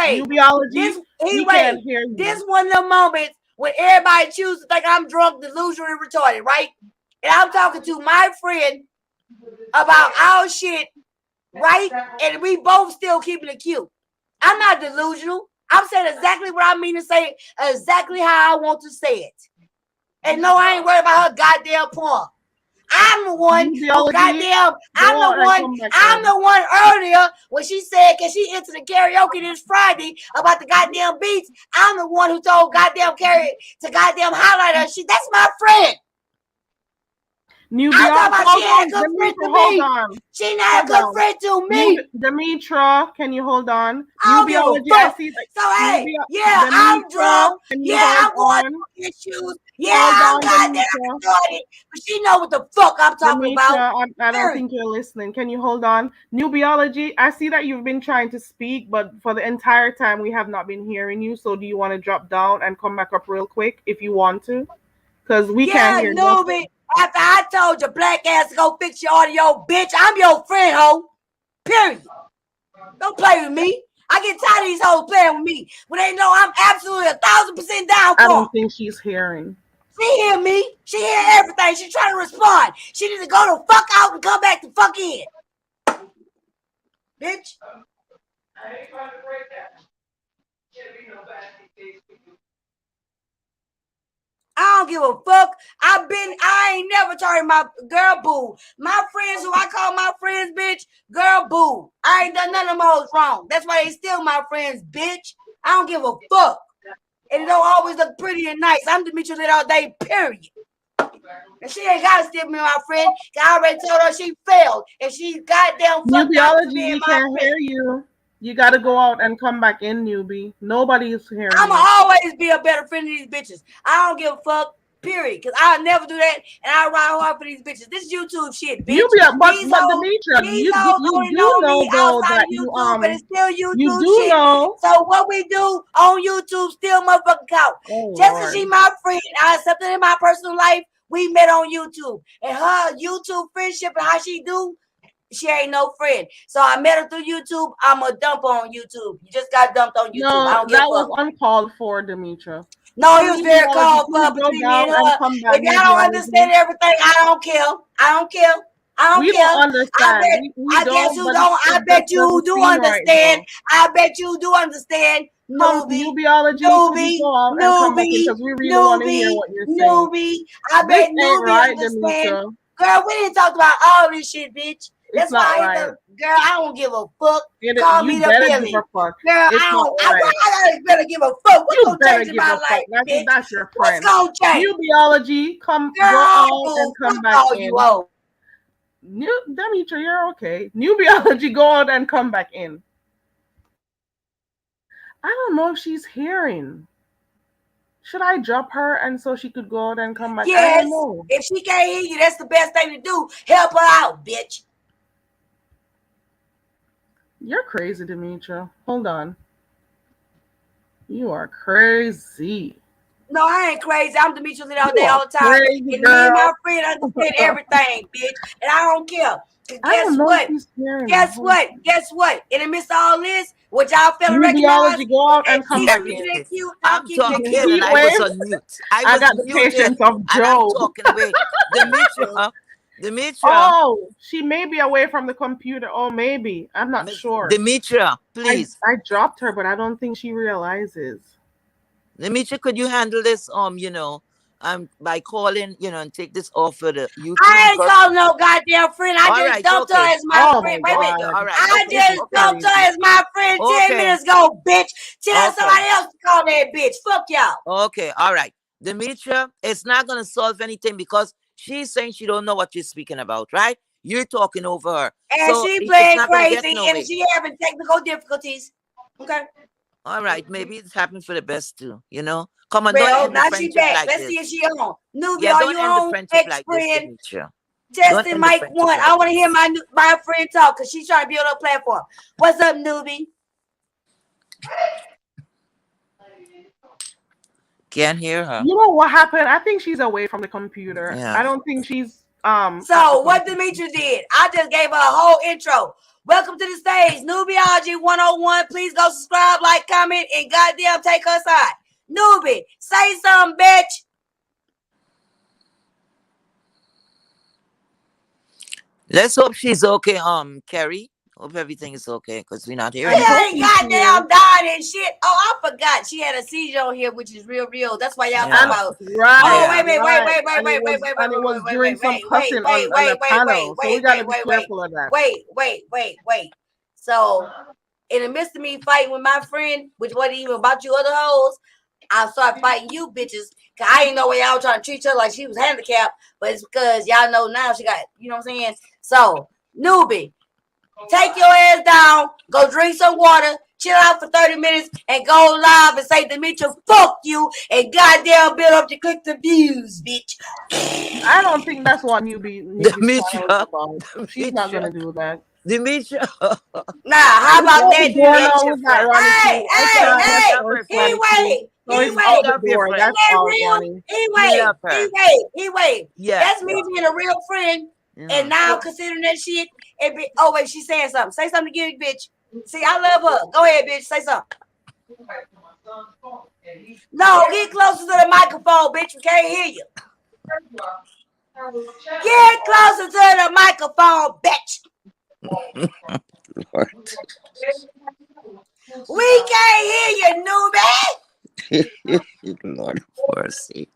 Nubiology, He we wave. can't hear This you. one of the moments when everybody chooses to think I'm drunk, delusional, and retarded, right? And I'm talking to my friend about our shit, right? And we both still keeping it cute. I'm not delusional. I'm saying exactly what I mean to say, exactly how I want to say it. And no, I ain't worried about her goddamn poem. I'm the one who Nubiology, goddamn, go out and come back I'm in. the one earlier when she said, can she enter the karaoke this Friday about the goddamn beats? I'm the one who told goddamn Carrie to goddamn highlight her shit. That's my friend. I'm talking Nubiology, about she hold ain't a on, good friend Demetra, to hold me. on. She not a Hold good on. friend to me. Demetra, can you hold on? I don't give a Nubiology, I fuck. see that. So hey, Nubia, yeah, I'm Demetra, drunk. can you Yeah, hold I'm going on? through issues. Yeah, Hold I'm on, goddamn Demetra. retarded. But she know what the fuck I'm talking about. Demetra, I don't Period. think you're listening. Can you hold on? Nubiology, I see that you've been trying to speak, but for the entire time we have not been hearing you. So do you want to drop down and come back up real quick if you want to? Because we can't Yeah, hear newbie. nothing. After I told your black ass to go fix your audio, bitch, I'm your friend, ho. Period. Don't play with me. I get tired of these hoes playing with me when they know I'm absolutely 1,000% down I for them. don't think she's hearing. She hear me. She hear everything. She trying to respond. She need to go the fuck out and come back the fuck in. Bitch. I don't give a fuck. I ain't never turned my girl boo. My friends who I call my friends, bitch, girl boo. I ain't done none of them hoes wrong. That's why they still my friends, bitch. I don't give a fuck. And it don't always look pretty and nice. I'm Demetria lit all day, period. And she ain't gotta still be my friend. I already told her she failed. And she goddamn New fucked out to biology, being we my can't friend. hear you. You gotta go out and come back in, newbie. Nobody's hearing I'ma you. always be a better friend to these bitches. I don't give a fuck, period. Cause I'll never do that, and I ride hard for these bitches. This YouTube shit, bitch. But These Demetria, hoes you only do know know me though outside that of YouTube, but it's still you YouTube do shit. know. So what we do on YouTube still motherfucking count. Oh Just cause Lord. she my friend, I accept her in my personal life. We met on YouTube, and her YouTube friendship and how she do. She ain't no friend. So I met her through YouTube. I'm a dump on YouTube. You just got dumped on YouTube. I No, don't give that a was fuck. uncalled for, Demetria. No, it was New very biology, called please for go between me down and and her. come back, If new y'all don't biology. understand everything, I don't care. I don't care. I don't We don't care. understand. I guess don't, you but don't. I it bet just you doesn't do seem right understand. though. I bet you do understand. New Newbie, biology, could you newbie, go out and come back in newbie, because we really want to hear newbie, what you're saying. newbie. I This bet ain't newbie right, understand. Demetria. Girl, we didn't talk about all this shit, bitch. It's That's why not I hit right. the girl. I don't give a fuck. You Call me the better give villain. a fuck. Girl, It's not I right. better give a fuck. What's You gonna better change in give my a fuck. life, bitch? That's your What's friend. gonna change? New biology, go Girl, out and come fuck back all in. you hoes. New Demetria, you're okay. New biology, go out and come back in. I don't know if she's hearing. Should I drop her and so she could go out and come back? I don't Yes, know. if she can't hear you, that's the best thing to do. Help her out, bitch. You're crazy, Demetria. Hold on. You are crazy. No, I ain't crazy. I'm Demetria Lit all You day, are all the time. crazy, And me and my girl. friend understand everything, bitch. And I don't care. Cause I guess don't know if what? she's hearing me. Guess what? Guess what? In the midst of all this, what y'all failing to New recognize, biology, go out and come keep back keeping in. it cute. Don't I'm keep it talking cute. and Heat I was wave. on mute. I I was got the muted patience of and I'm Job. talking away. Demetria, Demetria, Oh, she may be away from the computer. Oh, maybe. I'm not sure. Demetria, please. I dropped her, but I don't think she realizes. Demetria, could you handle this? By calling, and take this off of the YouTube I ain't because. calling no goddamn friend. I All just right, dumped her okay, as my Oh friend. my Wait a minute. okay, God. all right, I okay, This is just okay, dumped crazy. her as my friend 10 okay, minutes ago, bitch. Tell okay, somebody else to call that bitch. Fuck y'all. okay, all right. Demetria, it's not gonna solve anything because she's saying she don't know what you're speaking about, right? You're talking over her, And so she it's playing not gonna get crazy and nowhere. she having technical difficulties. Okay. All right, maybe it's happened for the best too. Come on, don't Well, end the now she friendship back. like Let's see if this. she on. Newbie, Yeah, are don't you end the on? friendship like this, Ex-friend. Demetria. Don't Testing end the mic friendship 1. I like want to hear this. my friend talk because she's trying to build a platform. What's up, newbie? Can't hear her. You know what happened? I think she's away from the computer. Yeah. I don't think she's at the So what computer. Demetria did, I just gave her a whole intro. Welcome to the stage, Newbiology 101. Please go subscribe, like, comment, and goddamn take her side. Newbie, say something, bitch. Let's hope she's okay, Carrie. Hope everything is okay because we're not I'm hearing She ain't anything. hoping she is. goddamn died and shit. Oh, I forgot. She had a seizure on here, which is real. That's why y'all talk And Yeah. about. Oh, right, Yeah. wait, wait, wait, right. wait, wait, And it wait, wait, was wait, wait, and it wait, was wait, doing wait, some wait, wait, cussing wait, on the wait, wait, panel. wait, So we wait, gotta wait, be wait, wait, careful of that. wait. So, in the midst of me fighting with my friend, which wasn't even about you other hoes, I started fighting you bitches. Cause I didn't know why y'all trying to treat her like she was handicapped, but it's because y'all know now she got, you know what I'm saying? So, newbie, take your ass down, go drink some water, chill out for 30 minutes, and go live and say, Demetria, fuck you, and goddamn build up to click the views, bitch. I don't think that's what newbie's channel is Demetria. about. She's not Demetria. gonna do that. Demetria. Nah, how Just about hold that, the door bitch? now with that, Ronnie Q. I tried my Hey, Love her first, he Ronnie friend. Q. wait, So he it's You out wait. the love your door. Isn't That's friend. that all, real? Ronnie. You love He her. wait. Yeah. That's me being a real friend, and Yeah. now considering that shit, it be, oh wait, she's saying something. Say something again, bitch. See, I love her. Go ahead, bitch. Say something. No, get closer to the microphone, bitch. We can't hear you. Get closer to the microphone, bitch. Lord. We can't hear you, newbie. Lord of mercy.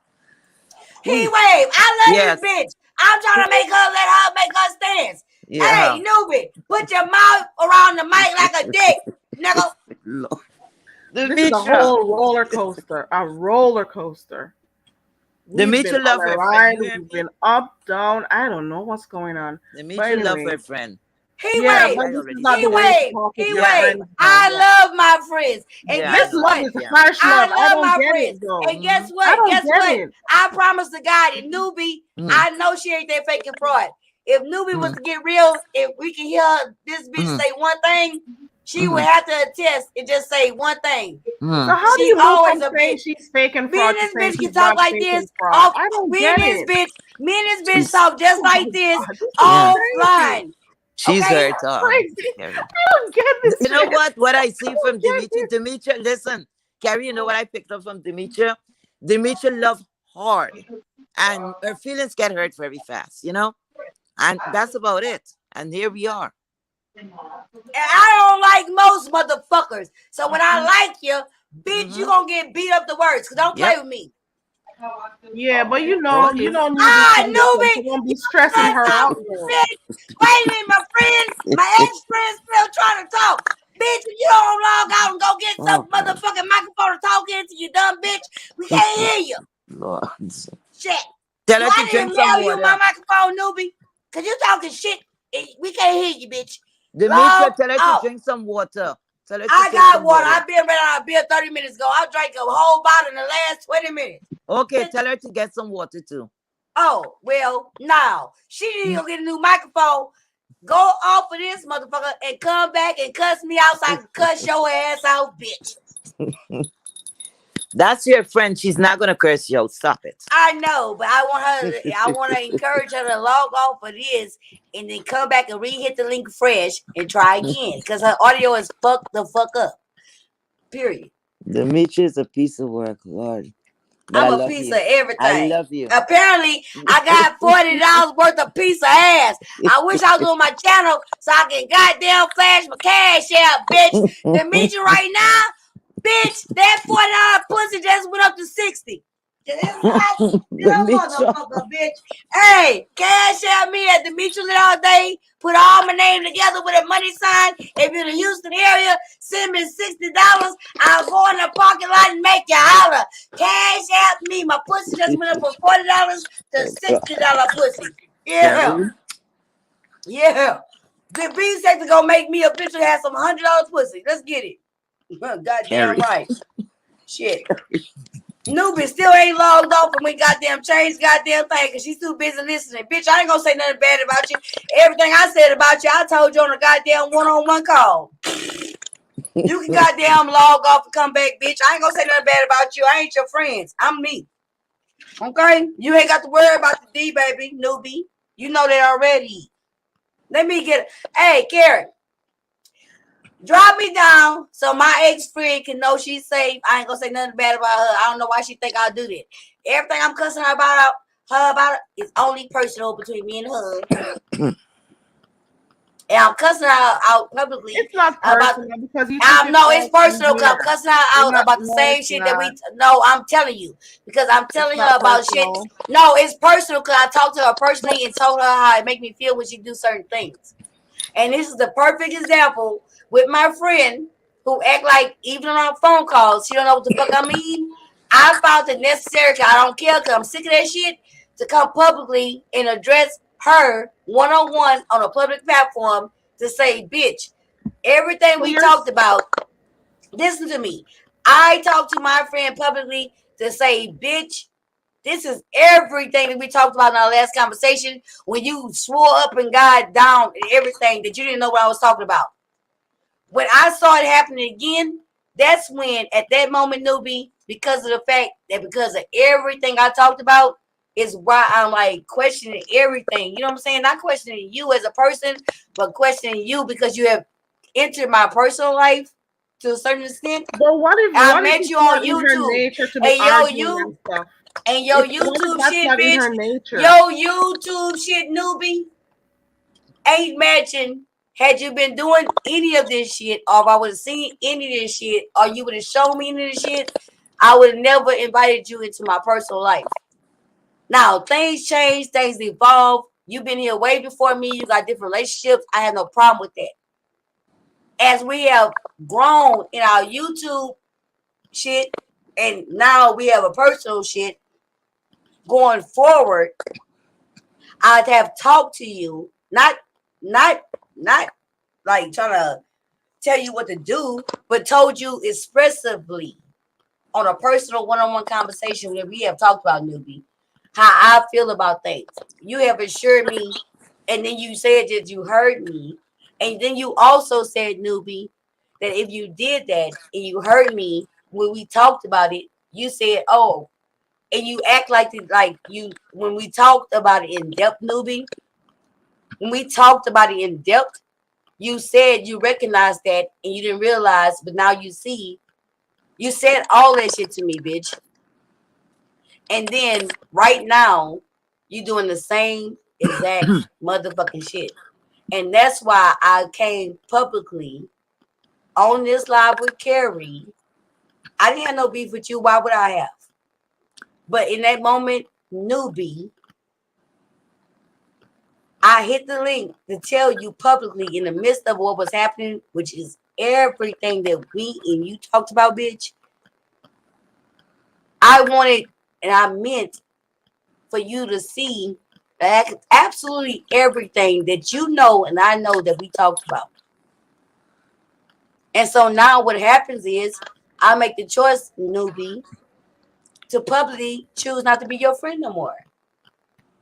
He Ooh. wave. I love Yes. this bitch. I'm trying to make her let her make her stance. Yeah. Hey, newbie, put your mouth around the mic like a dick, nigga. Lord. This is a Demetria. whole roller coaster. A roller coaster. We've been Demetria on love a her friend. ride. You hear We've me? been up, down. I don't know what's going on. But Demetria love anyway, her friend. He yeah, wave. but I this is already not He the see way that. to wave. talk with He your Yeah. wave. friends now. I love my friends. And Yeah, I This guess know love what? that. is Yeah. fresh I love. I love don't my get friends. it though. And guess Mm-hmm. I what? don't Guess get what? it. I promise to God, if Newbie, Mm-hmm. I know she ain't that fake and fraud. If Newbie was Mm-hmm. to get real, if we can hear this bitch say one thing, she would Mm-hmm. have to attest and just say one thing. So Mm-hmm. how do She you move always from a saying bitch. she's fake and Me and fraud to this saying bitch can she's talk not like fake this and fraud? off. I don't Me and get this it. bitch, me and this bitch She's talk just Oh my like this god, this is yeah. crazy. offline. She's Okay? hurt. Crazy. Carrie. I don't get this You know shit. what? What I I see don't from get Demetria. this. Demetria, listen, Carrie. You know what I picked up from Demetria? Demetria love hard, and her feelings get hurt very fast. You know, and that's about it. And here we are. And I don't like most motherfuckers. So when I like you, bitch, you Mm-hmm. gonna get beat up the words. Cause don't play Yep. with me. Yeah, but you Okay. know newbie Ah, friends, so newbie, you won't you be stressing done her talk out though. shit. Wait a minute, my friend, my ex-friend still trying to talk. Bitch, if you don't log out and go get some Oh God, motherfucking microphone to talk into, you dumb bitch, we can't hear you. Lord. Shit. Tell Do her to I drink need to some mail you my water. microphone, newbie? Cause you talking shit. We can't hear you, bitch. Demetria, Log tell her to out. drink some water. Tell her to I take got some water. water. I've been ready on a beer 30 minutes ago. I drank a whole bottle in the last 20 minutes. Okay, Bitch. tell her to get some water too. Oh, well, now. She need to go get a new microphone. Go off of this motherfucker and come back and cuss me out so I can cuss your ass out, bitch. That's your friend. She's not gonna curse you out. Stop it. I know, but I want to encourage her to log off of this and then come back and re-hit the link fresh and try again. Because her audio is fucked the fuck up. Period. Demetria is a piece of work, Lord. But I I'm a love piece of you. I everything. love you. Apparently, I got $40 worth of piece of ass. I wish I was on my channel so I can goddamn flash my cash out, bitch. Demetria right now, bitch, that $40 pussy just went up to 60. Demetria. Motherfucker, bitch. Hey, cash out me at Demetria all day. Put all my name together with a money sign. If you're in the Houston area, send me $60. I'll go in the parking lot and make you holler. Cash out me. My pussy just went up from $40 to $60 pussy. Yeah. Carrie. Yeah. The B sector gonna make me a bitch who has some $100 pussy. Let's get it. Goddamn Carrie. right. Shit. Newbie still ain't logged off and we goddamn changed goddamn thing because she's too busy listening. Bitch, I ain't gonna say nothing bad about you. Everything I said about you, I told you on a goddamn one-on-one call. You can goddamn log off and come back, bitch. I ain't gonna say nothing bad about you. I ain't your friends. I'm me. Okay? You ain't got to worry about the D, baby, newbie. You know that already. Let me get it. Hey, Karen. Drop me down so my ex-friend can know she's safe. I ain't gonna say nothing bad about her. I don't know why she think I'll do that. Everything I'm cussing her about is only personal between me and her. And I'm cussing her out publicly It's not about. personal because you took it No, it's all in personal because I'm here. cussing her You're out not. about the No, same it's shit that not. we. No, I'm telling you because I'm It's telling her not about shit. personal. No, it's personal because I talked to her personally and told her how it make me feel when she do certain things. And this is the perfect example with my friend who act like even on phone calls, she don't know what the fuck I mean. I found it necessary because I don't care because I'm sick of that shit to come publicly and address her one-on-one on a public platform to say, bitch, everything So we you're. talked about, listen to me. I talked to my friend publicly to say, bitch, this is everything that we talked about in our last conversation when you swore up and God down and everything that you didn't know what I was talking about. When I saw it happening again, that's when, at that moment, newbie, because of the fact that because of everything I talked about, is why I'm like questioning everything. You know what I'm saying? Not questioning you as a person, but questioning you because you have enter my personal life to a certain extent. But what if I met it's you on not in her YouTube, nature to be and arguing and stuff? your What if YouTube that's shit, not in bitch, her nature? your YouTube shit, newbie, ain't matching. Had you been doing any of this shit, or if I would have seen any of this shit, or you would have shown me any of this shit, I would have never invited you into my personal life. Now, things change, things evolve. You've been here way before me. You got different relationships. I have no problem with that. As we have grown in our YouTube shit, and now we have a personal shit going forward, I'd have talked to you, not like trying to tell you what to do, but told you expressively on a personal one-on-one conversation where we have talked about, newbie, how I feel about things. You have assured me, and then you said that you heard me, and then you also said, newbie, that if you did that and you heard me when we talked about it, you said, oh, and you act like you when we talked about it in depth, newbie. When we talked about it in depth, you said you recognized that and you didn't realize, but now you see. You said all that shit to me, bitch. And then right now, you doing the same exact motherfucking shit. And that's why I came publicly on this live with Carrie. I didn't have no beef with you. Why would I have? But in that moment, newbie, I hit the link to tell you publicly in the midst of what was happening, which is everything that we and you talked about, bitch. I wanted and I meant for you to see that absolutely everything that you know and I know that we talked about. And so now what happens is I make the choice, newbie, to publicly choose not to be your friend no more.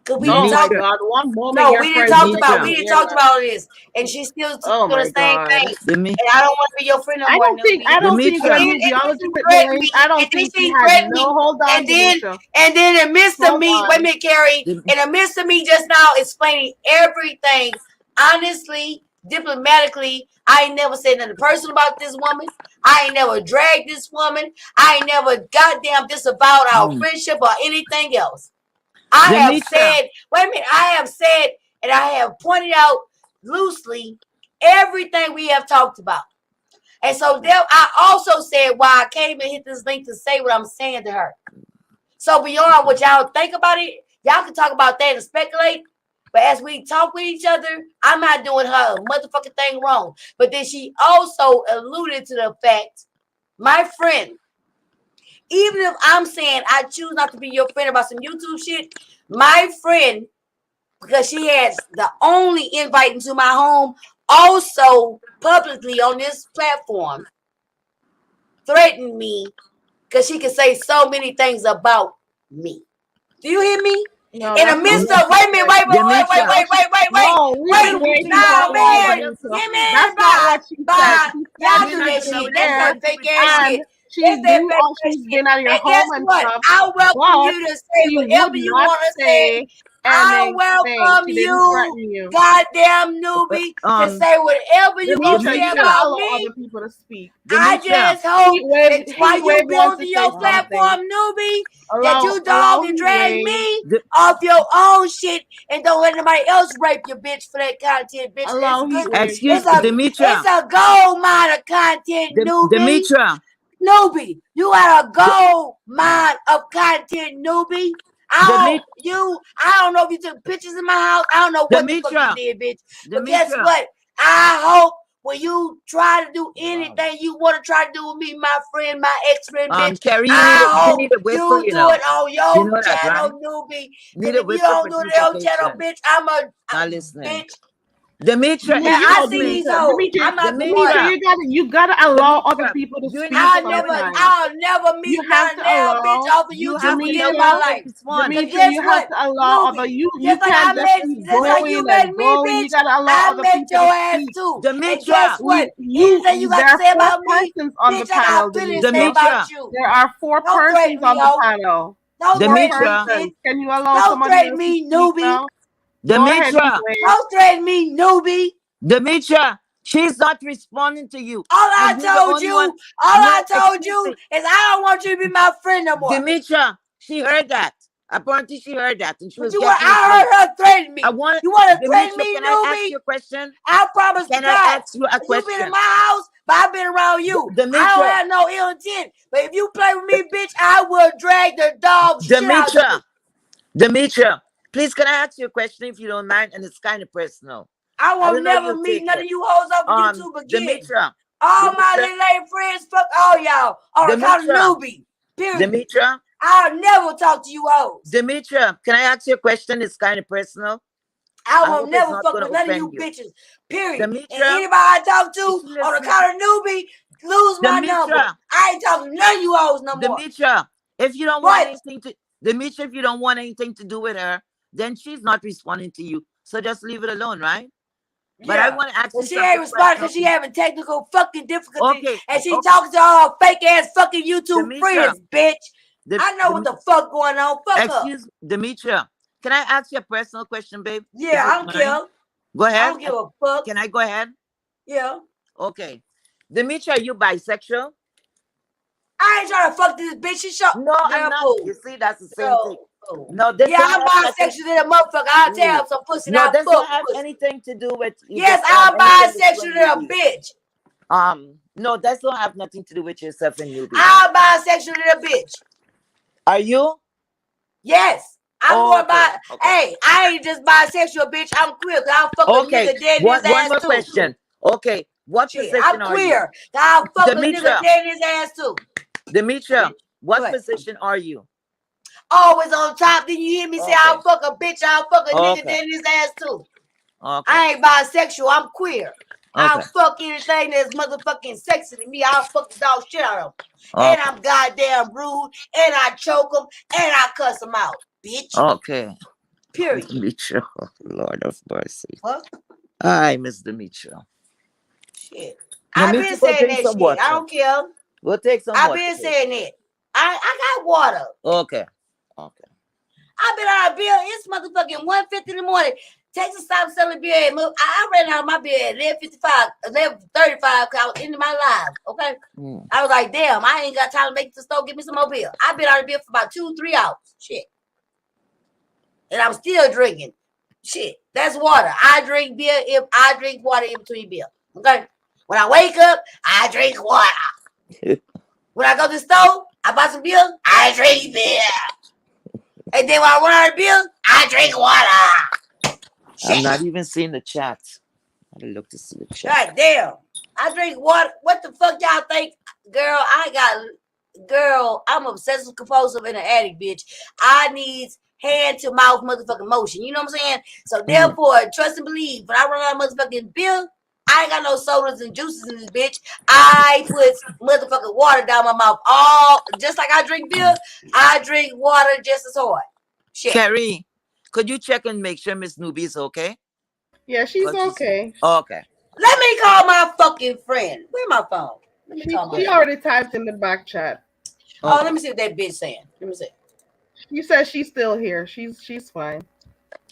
Cause we didn't Oh my talk. Demetria, God! One moment No, you're we didn't friends, the talk next about. Demetria, We moment didn't you're talk not. about all this, and she's still Oh doing my the same God! thing. Demi, And I don't want to be your friend no I more, don't think newbie. I don't think And your Demetria, then nubiology she with the threatened link. me, I don't and then think she she had threatened no. me, Hold on, and then Demetria. and then in the midst of Hold me, wait a on. minute, Carrie, Dem- in the midst of me just now explaining everything, honestly, diplomatically, I ain't never said nothing personal about this woman. I ain't never dragged this woman. I ain't never goddamn disavowed our um, friendship or anything else. I have Demetria, said, wait a minute, I have said, and I have pointed out loosely everything we have talked about. And so there, I also said why I came and hit this link to say what I'm saying to her. So beyond what y'all think about it, y'all can talk about that and speculate. But as we talk with each other, I'm not doing her motherfucking thing wrong. But then she also alluded to the fact, my friend, even if I'm saying I choose not to be your friend about some YouTube shit, my friend, because she has the only invite into my home, also publicly on this platform, threatened me because she can say so many things about me. Do you hear me? No, In the that's not midst what of, she wait a minute, said. wait, Demetria, No, wait, she. wait, wait, wait, No, we've wait. been Demetria, waiting you that Nah, talking too long, much. man, Demetria. yeah, That's man, not bye, what she said. bye. She said Y'all you're do not that gonna Demetria, be shit. we That's don't there, that argue fake with ass her. shit. and That's that fake ass she's shit. been at your And guess home and what? stuff, I welcome but you to say she would whatever you not want to say. say I anything. welcome She didn't you, threaten you. goddamn newbie, to Um, say whatever you gonna Demetria, say you Demetria, gotta about allow me. other people to speak. I Demetria, just hope that while Heat you Wave wants to building say your um, something. platform, newbie, that Allow you dog and Heat drag Wave. me De- off your own shit and don't let anybody else rape your bitch for that content, bitch. It's Allow good. Heat Wave to excuse speak. It's Demetria, a gold mine of content, newbie. Demetria, Newbie, you got a De- gold mine of content, newbie. Demi- I don't know if you took pictures in my house. I don't know what the fuck you Demetria, did, bitch. But guess Demetria. what? I hope when you try to do anything you want to try to do with me, my friend, my ex-friend, bitch, Carrie, I you hope need a whistle, you you do know. it on You your know that, channel, right? newbie. Need Because a if you whistle don't for do it on your channel, duplication. bitch, Not listening. bitch. Demetria, Now I excuse see me. these hoes. Demetria, I'm not the one. Demetria, Demetria, you gotta allow other Demetria, people to you need speak to know when to sometimes. speak. I'll never You meet have not a to damn bitch allow off of You YouTube have to again in know my Demetria, when to life. respond. Cause Demetria, guess you have what? to allow other Newbie. you Just like can't I just met, keep just like you going met and me, going. You bitch. gotta allow I other met people to your ass speak. too. And guess Demetria, what? Anything you got There to are say four about me, persons on the bitch, I got panel, plenty to say Demetria. about Demetria, you. There are four Don't threaten persons me, on the ho. panel. Don't Four threaten me, Demetria, bitch. persons. Can you allow Don't somebody threaten else to me, speak newbie. now? Go ahead, Demetria, Heatwave. Don't threaten me, newbie. Demetria. She's not responding to you. All I And you're the told only you, one. all I No, told excuse you me. is I don't want you to be my friend no more. Demetria, she heard that. Apparently, she heard that, and she But was you want, getting I inflamed. heard her threaten I me. want You want to threaten Demetria. me, Can I ask newbie? you a question? I promise to Can I God. ask you a You've been in question? my house, but I've been around you. I don't Demetria, have no ill intent. But if you play with me, bitch, I will drag the dog shit out of you. Demetria, Demetria, please can I ask you a question if you don't mind? And it's kind of personal. I I won't don't know never you'll meet take none it. of you hoes over YouTube again. Demetria, All my Demetria, little lady friends, fuck all y'all. On account of Demetria, newbie. Period. Demetria, I'll never talk to you hoes. Demetria, can I ask you a question? It's kind of personal. I I will hope it's never not fuck going to with none of offend you you. bitches. Period. And Demetria, anybody I talk to is she on listening? account of newbie, lose my number. Demetria, I ain't talking to none of you hoes no more. Demetria, if you don't want What? anything to Demetria, if you don't want anything to do with her, then she's not responding to you. So just leave it alone, right? But I Yeah. want to ask But you she ain't something responding personal. because she having technical fucking difficulties. Okay, And she okay. talking to her fake ass fucking YouTube Demetria, friends, bitch. I know what the fuck going on. Fuck her. excuse Demetria. Can I ask you a personal question, babe? Yeah, If you I don't don't mind? care. Go I ahead. don't give a fuck. Can I go ahead? Yeah. Okay. Demetria, you bisexual? I ain't trying to fuck this bitch. She shot. No, I'm Girl, not. fool. You see, that's the same thing. Oh. No, this Yeah, don't I'm have nothing. bisexual than a motherfucker. I'll tell Ooh. some pussy No, and I'll this don't fuck have pussy. anything to do with you. Yes, I'm anything bisexual between than a you. bitch. No, that don't have nothing to do with yourself and newbie. I'm bisexual than a bitch. Are you? Yes. I'm Oh, more okay. Okay. Hey, I ain't just bisexual, bitch. I'm queer. Cause I'll fuck a Okay. nigga dead in his One ass more too. question. Okay. What Shit, I'm position are you? queer. Cause I'll fuck a nigga Demetria. dead in his ass too. Demetria, what What? position are you? Always on top. Then you hear me say, Okay. I'll fuck a bitch. I'll fuck a nigga Okay. dead in his ass too. Okay. I ain't bisexual. I'm queer. I'll Okay. fuck anything that's motherfucking sexy to me. I'll fuck the dog shit out of them. Okay. And I'm goddamn rude. And I choke them. And I cuss them out. Bitch. Okay. Period. Demetria. Oh, Lord of mercy. What? Hi, Miss Demetria. Shit. Now, I've me been to go saying drink that some shit. I water. don't care. We'll take some I've water. been Babe. saying that. I got water. Okay. Okay. I've been on a bill. It's motherfucking 1:50 in the morning. Texas stopped selling beer. I ran out of my beer at 11:55, 11:35 because I was into my live. Okay. I was like, damn, I ain't got time to make it to the store. Give me some more beer. I've been on the beer for about 2-3 hours. Shit. And I'm still drinking. Shit. That's water. I drink beer if I drink water in between beer. Okay. When I wake up, I drink water. When I go to the store, I buy some beer, I drink beer. And then when I run out of beer, I drink water. I'm not even seeing the chat. I gotta look to see the chat. God damn. I drink water. What the fuck y'all think? Girl, I'm obsessive compulsive and an addict, bitch. I need hand to mouth motherfucking motion. You know what I'm saying? So therefore, trust and believe. When I run out of motherfucking beer, I ain't got no sodas and juices in this bitch. I put motherfucking water down my mouth. All just like I drink beer, I drink water just as hard. Shit. Carrie, could you check and make sure Miss Newbie is okay? Yeah, she's okay. Okay. Let me call my fucking friend. Where's my phone? Let me call my She phone. already typed in the back chat. Oh, let me see what that bitch saying. Let me see. She says she's still here. She's fine.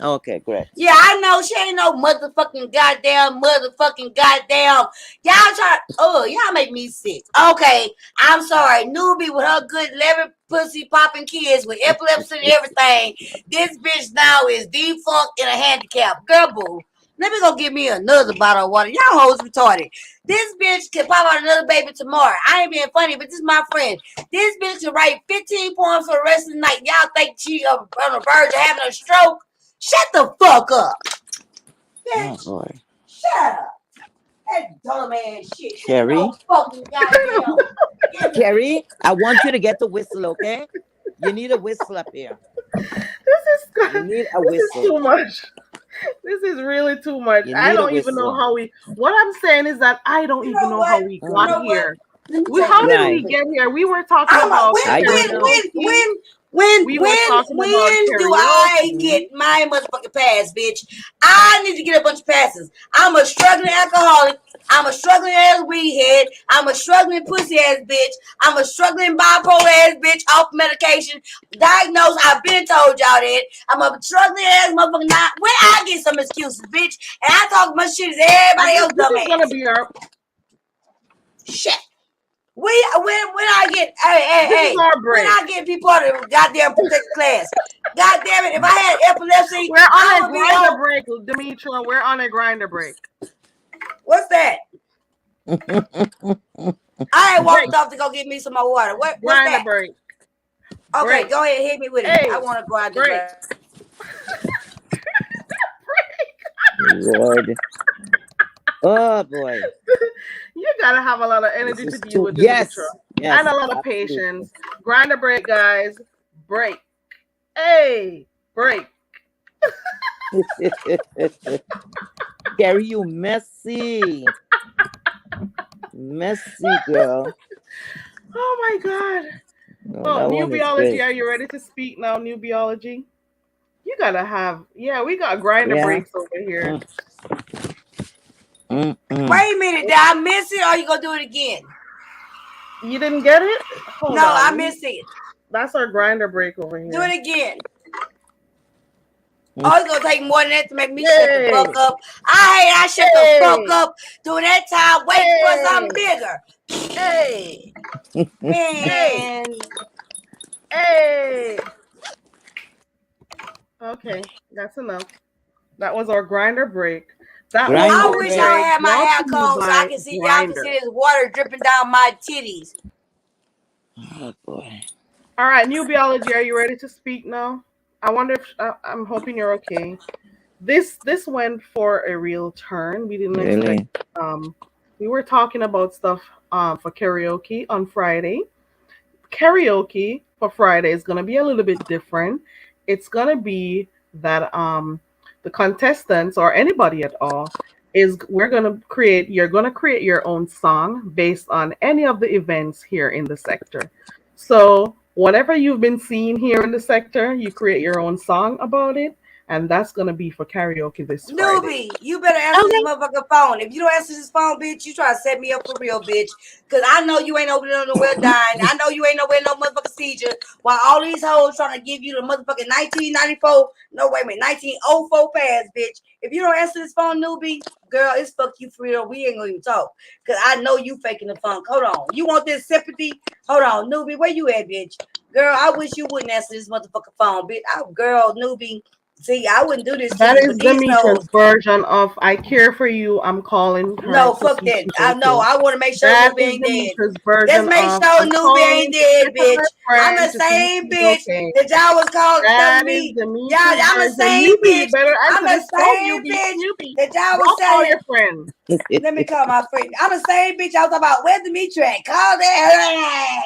Okay, great. Yeah, I know she ain't no motherfucking goddamn. Y'all try. Oh, y'all make me sick. Okay, I'm sorry. Newbie with her good leather pussy popping kids with epilepsy and everything. This bitch now is defunct in a handicap. Girl, boo. Let me go get me another bottle of water. Y'all hoes retarded. This bitch can pop out another baby tomorrow. I ain't being funny, but this is my friend. This bitch can write 15 poems for the rest of the night. Y'all think she on the verge of having a stroke? Shut the fuck up. Bitch. Oh, boy. Shut up. That dumb ass shit. Carrie? No fucking goddamn. Carrie, I want you to get the whistle, okay? You need a whistle up here. You need a This is whistle. too much. This is really too much. You I need a don't even know whistle. how we. What I'm saying is that I don't even know how we got here. How did we Right. get here? We were talking I'm a, about when, I don't when, know. when, when, When We were talking about do I karaoke. get my motherfucking pass, bitch? I need to get a bunch of passes. I'm a struggling alcoholic. I'm a struggling ass weed head. I'm a struggling pussy ass bitch. I'm a struggling bipolar ass bitch off medication. Diagnosed. I've been told y'all that. I'm a struggling ass motherfucker. Not when I get some excuses, bitch, and I talk much shit as everybody else This is gonna dumbass. be our Shit. When I get this is our when break. I get people out of the goddamn protected class. God damn it, if I had epilepsy, We're on I a would be grinder on. break, Demetria. We're on a grinder break. What's that? I had Break. walked off to go get me some more water. What's Grinder that? break. Okay, Break. go ahead, hit me with it. Hey, I want to go out the break. Lord. Oh boy. You gotta have a lot of energy This to is deal too with yes. Demetria. Yes. And a lot of Absolutely. patience. Grinder break, guys. Break. Hey, break. Carrie, you messy. Messy girl. Oh my god. No, Oh, that new one is biology. good. Are you ready to speak now, new biology? You gotta have, yeah, we got grinder Yeah. breaks over here. Wait a minute, did I miss it or are you gonna do it again? You didn't get it? Hold No, on. I missed it. That's our grinder break over here. Do it again. Oh, it's gonna take more than that to make me Yay. shut the fuck up. I shut the fuck up during that time waiting for something bigger. Hey. Man. Hey. Okay, that's enough. That was our grinder break. That was Grinder I our wish break. I break had my brought hair to you combed so I by can see y'all can Grinder. see this water dripping down my titties. Oh boy. All right, new biology. Are you ready to speak now? I wonder if I'm hoping you're okay. This went for a real turn. We didn't expect. Really? We were talking about stuff for karaoke on Friday. Karaoke for Friday is gonna be a little bit different. It's gonna be that the contestants or anybody at all is we're gonna create you're gonna create your own song based on any of the events here in the sector. So whatever you've been seeing here in the sector, you create your own song about it, and that's gonna be for karaoke this Friday. Newbie, you better answer this motherfucking phone. If you don't answer this phone, bitch, you try to set me up for real, bitch. Cause I know you ain't over there nowhere dying. I know you ain't nowhere no motherfucking seizure. While all these hoes trying to give you the motherfucking 1994, no wait a minute, 1904 pass, bitch. If you don't answer this phone, newbie, girl, it's fuck you for real. We ain't gonna even talk. Cause I know you faking the funk. Hold on. You want this sympathy? Hold on, newbie, where you at, bitch? Girl, I wish you wouldn't answer this motherfucking phone, bitch. Girl, newbie. See, I wouldn't do this to That you, is but these Demetria's hoes, version of "I care for you." I'm calling her no, to fuck see if that. she's I know. okay. I want to make sure That Newbie is ain't dead. Demetria's Let's version make of sure "I'm Newbie ain't calling to dead, check on bitch. her I'm friend the to see if same she's bitch okay." that y'all was That telling is me. Y'all, Demetria's I'm the version. same You bitch. better I'm answer the this phone. same bitch You that y'all go was call telling. your friend. Let me call my friend. I'm the same bitch I was talking about. Where's Demetria at? Call that.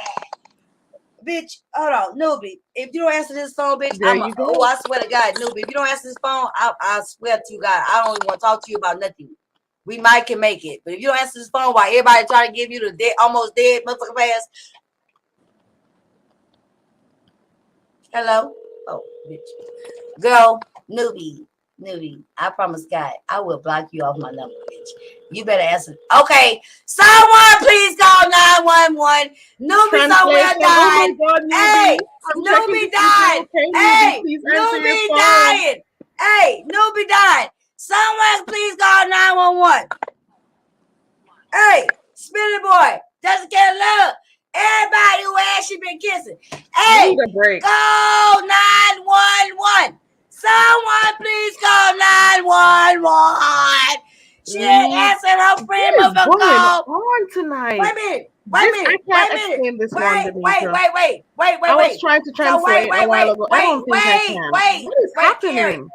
Bitch, hold on, newbie. If you don't answer this phone, bitch, There you go. I swear to God, newbie. If you don't answer this phone, I swear to you, God, I don't even want to talk to you about nothing. We might can make it, but if you don't answer this phone while everybody trying to give you the dead, almost dead motherfucker pass. Hello? Oh, bitch. Girl, newbie. I promise God, I will block you off my number, bitch. You better answer. Okay, someone please call 911. Newbie somewhere Translation. Oh my dying. God, newbie. Hey, I'm checking to newbie see if you're died. okay, newbie. Hey, Please answer your newbie phone. dying. Hey, newbie died. Someone please call 911. Hey, Spinny Boy, Jessica Love, everybody who ass she been kissing. You need Hey, a break. call 911. Someone please call 911. She ain't answering her friend What is motherfucker going call. on tonight? Wait a minute. This I can't explain this one, Demetria. I was trying to So translate a while ago. I don't think I can. What is Carrie. happening?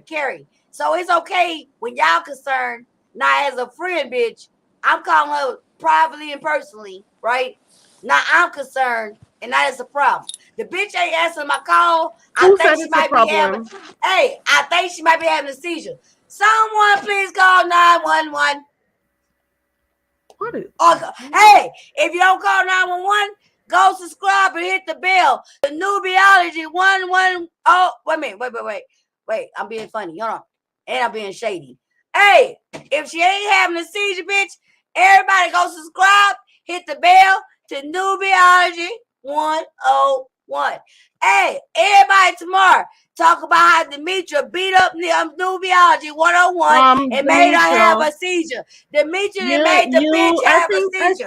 Carrie. So it's okay when y'all concerned. Now, as a friend, bitch, I'm calling her privately and personally, right? Now I'm concerned, and that is a problem. The bitch ain't answering my call. Who said it's a problem? I think she might be having a seizure. Someone please call 911. What is? Hey, if you don't call 911, Go subscribe and hit the bell. The Nubiology 110. Wait a minute. Wait. I'm being funny. Hold on. And I'm being shady. Hey, if she ain't having a seizure, bitch, everybody go subscribe, hit the bell to Nubiology 101. Hey, everybody tomorrow talk about how Demetria beat up Nubiology 101 and made her have Demetria, a seizure. Demetria made the bitch you, have a seizure.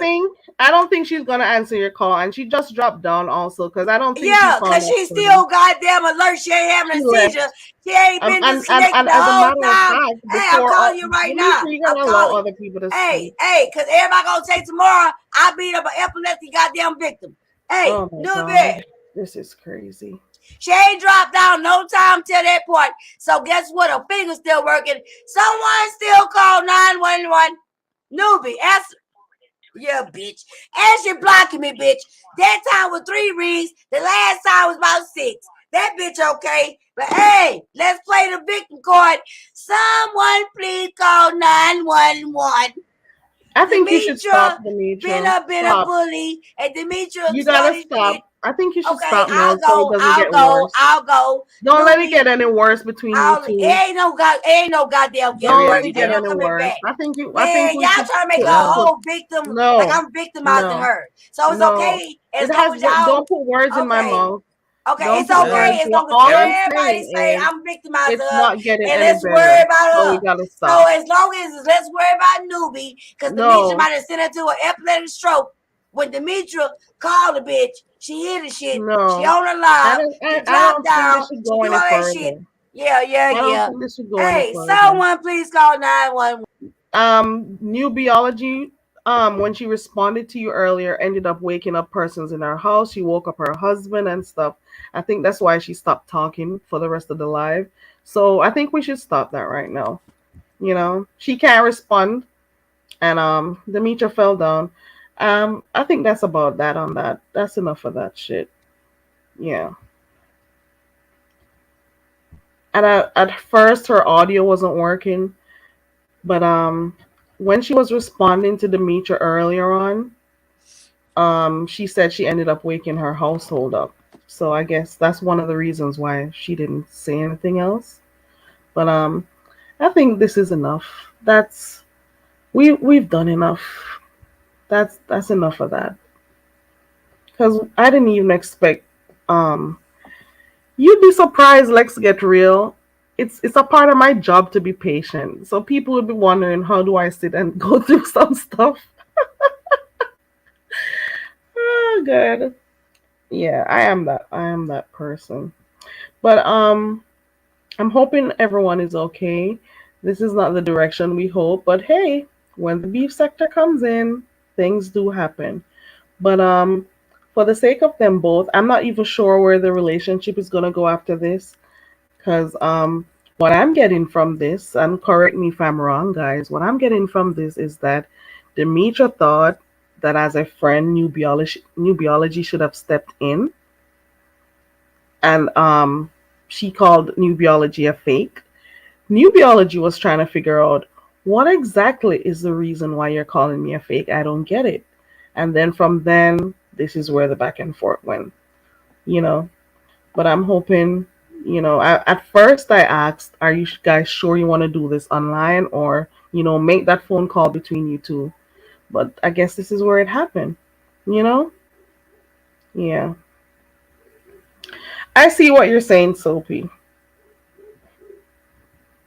I don't think she's gonna answer your call, and she just dropped down also because I don't think she Yeah, found cause that she's funny. still goddamn alert. She ain't having She a seizure. left. She ain't been disconnected And the as a whole matter of time. fact, Hey, I'm before calling you right now. Demetria, you I'm gotta allow calling you. other people to Hey, speak. cause everybody gonna say tomorrow I beat up an epileptic goddamn victim. Hey, Oh my new god, bit. this is crazy. She ain't dropped down no time till that point. So guess what? Her finger's still working. Someone still call 911. Newbie, answer. Yeah, bitch. And she blocking me, bitch. That time was 3 rings. The last time was about 6. That bitch okay. But hey, let's play the victim card. Someone please call 911. I think you should stop, Demetria Demetria. been a Stop. bully. And Demetria You gotta started shit. stop. I think you should Okay, stop now so it doesn't get worse. I'll go. Don't let it Newbie, get any worse between you two. ain't no goddamn getting Don't Jerry, are let worse. you it Ain't get there? no any coming worse. back. I think Man, we y'all should trying to make a Hello? whole victim like no, I'm victimizing no, her. So it's no. okay It as long has as y'all don't put words in my okay. mouth. Okay, Don't it's put Hello? okay words. as long as All I'm everybody saying say is I'm victimizing it's her not getting and any let's worry better. about So we her. gotta So stop. as long as let's worry about Newbie, because Demetria No, might have sent her to an epileptic stroke. When Demetria called the bitch, she hear the shit, she no. on the live, she I dropped don't think this down, should she go do any all that shit. further. I don't Yeah. think this should go any Hey, further. someone please call 911. New biology, when she responded to you earlier, ended up waking up persons in her house. She woke up her husband and stuff. I think that's why she stopped talking for the rest of the live. So I think we should stop that right now. She can't respond, and Demetria fell down. I think that's about that on that. That's enough of that shit. Yeah. And at first her audio wasn't working, but when she was responding to Demetria earlier on, she said she ended up waking her household up. So I guess that's one of the reasons why she didn't say anything else. But I think this is enough. We've done enough. That's enough of that. Cuz I didn't even expect you'd be surprised. Let's get real. It's a part of my job to be patient. So people would be wondering, how do I sit and go through some stuff? Oh god. Yeah, I am that person. But I'm hoping everyone is okay. This is not the direction we hope, but hey, when the beef sector comes in, things do happen. But for the sake of them both, I'm not even sure where the relationship is gonna go after this. Cause what I'm getting from this, and correct me if I'm wrong, guys, what I'm getting from this is that Demetria thought that as a friend, new biology should have stepped in, and she called new biology a fake. New biology was trying to figure out what exactly is the reason why you're calling me a fake. I don't get it. And then from then, this is where the back and forth went, you know. But I'm hoping, at first I asked, are you guys sure you want to do this online or, make that phone call between you two? But I guess this is where it happened, you know? Yeah. I see what you're saying, Soapy.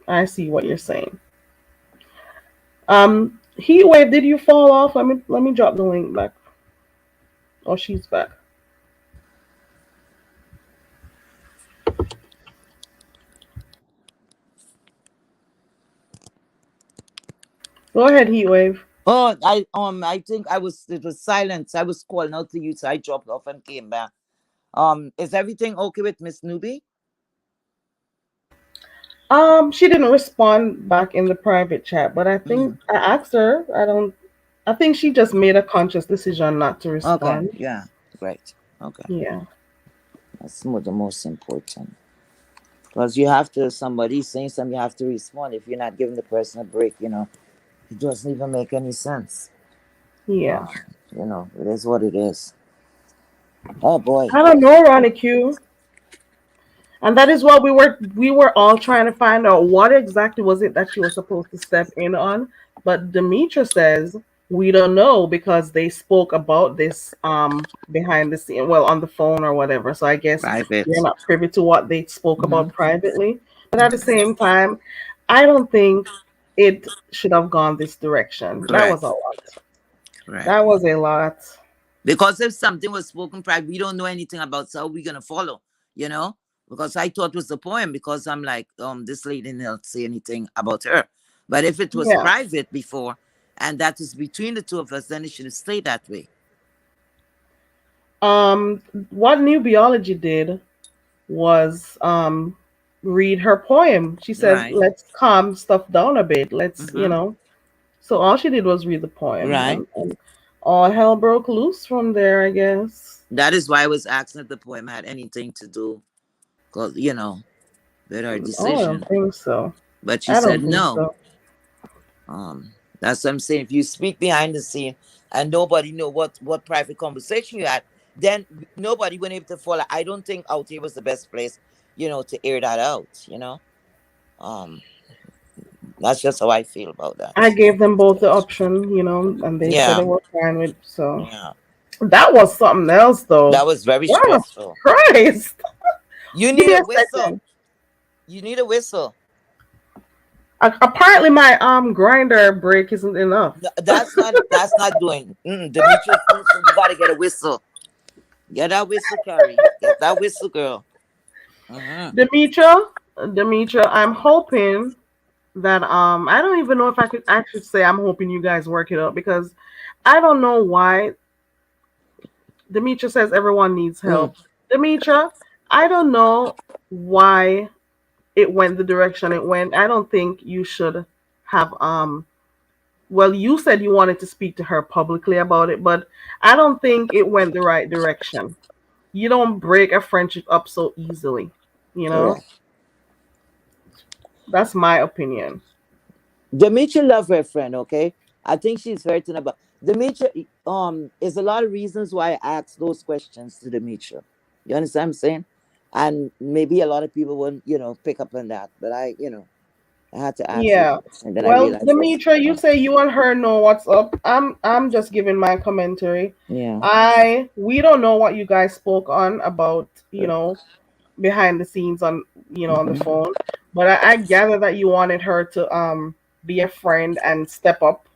I see what you're saying. Heat wave, did you fall off? Let me drop the link back. Oh, she's back. Go ahead, heat wave. Oh, I think it was silence. I was calling out to you, so I dropped off and came back. Is everything okay with Miss Newbie? She didn't respond back in the private chat, but I think Mm. I asked her. I think she just made a conscious decision not to Okay, respond. yeah, right. Okay, Yeah. that's the most important. Because you have to, somebody saying something, you have to respond. If you're not giving the person a break, it doesn't even make any sense. Yeah. Uh, it is what it is. Oh boy. I don't know, Ronnie Q. And that is what we were all trying to find out what exactly was it that she was supposed to step in on. But Demetria says we don't know because they spoke about this behind the scene, well, on the phone or whatever. So I guess we're Private. not privy to what they spoke Mm-hmm. about privately. But at the same time, I don't think it should have gone this direction. That was a Correct. lot. Correct. That was a lot. Because if something was spoken private, we don't know anything about, so how we gonna follow, you know? Because I thought it was the poem, because I'm like, this lady didn't say anything about her. But if it was Yeah. private before, and that is between the two of us, then it should stay that way. Um, what New Biology did was read her poem. She says, Right. let's calm stuff down a bit. Mm-hmm. So all she did was read the poem, Right. and all hell broke loose from there, I guess. That is why I was asking if the poem had anything to do, cause with her Oh, I don't decision. think so. But she I said don't think no. so. That's what I'm saying. If you speak behind the scene and nobody know what private conversation you had, then nobody went able to follow. I don't think out here was the best place, to air that out. Um, that's just how I feel about that. I gave them both the option, and they said Yeah, they were fine with. So yeah. that was something else, though. That was very Wow, stressful. Christ! You Give need me a a whistle. second. You need a whistle. Apparently, my grinder break isn't enough. That's not doing. Demetrius, you gotta get a whistle. Get that whistle, Carrie. Get that whistle, girl. Mm-hmm. Demetria, Demetria, I'm hoping that I don't even know if I could actually say I'm hoping you guys work it out because I don't know why Demetria says everyone needs Mm, help. Demetria, I don't know why it went the direction it went. I don't think you should have well, you said you wanted to speak to her publicly about it, but I don't think it went the right direction. You don't break a friendship up so easily, you know? correct. That's my opinion. Demetria love her friend, okay? I think she's hurting about Demetria. Is a lot of reasons why I asked those questions to Demetria. You understand what I'm saying? And maybe a lot of people wouldn't, pick up on that. But I had to ask those Yeah. questions. Then I Well, realized what's Demetra, going you on. say you and her know what's up. I'm just giving my commentary. Yeah. We don't know what you guys spoke on about, behind the scenes on the Mm-hmm. phone. But I gather that you wanted her to be a friend and step up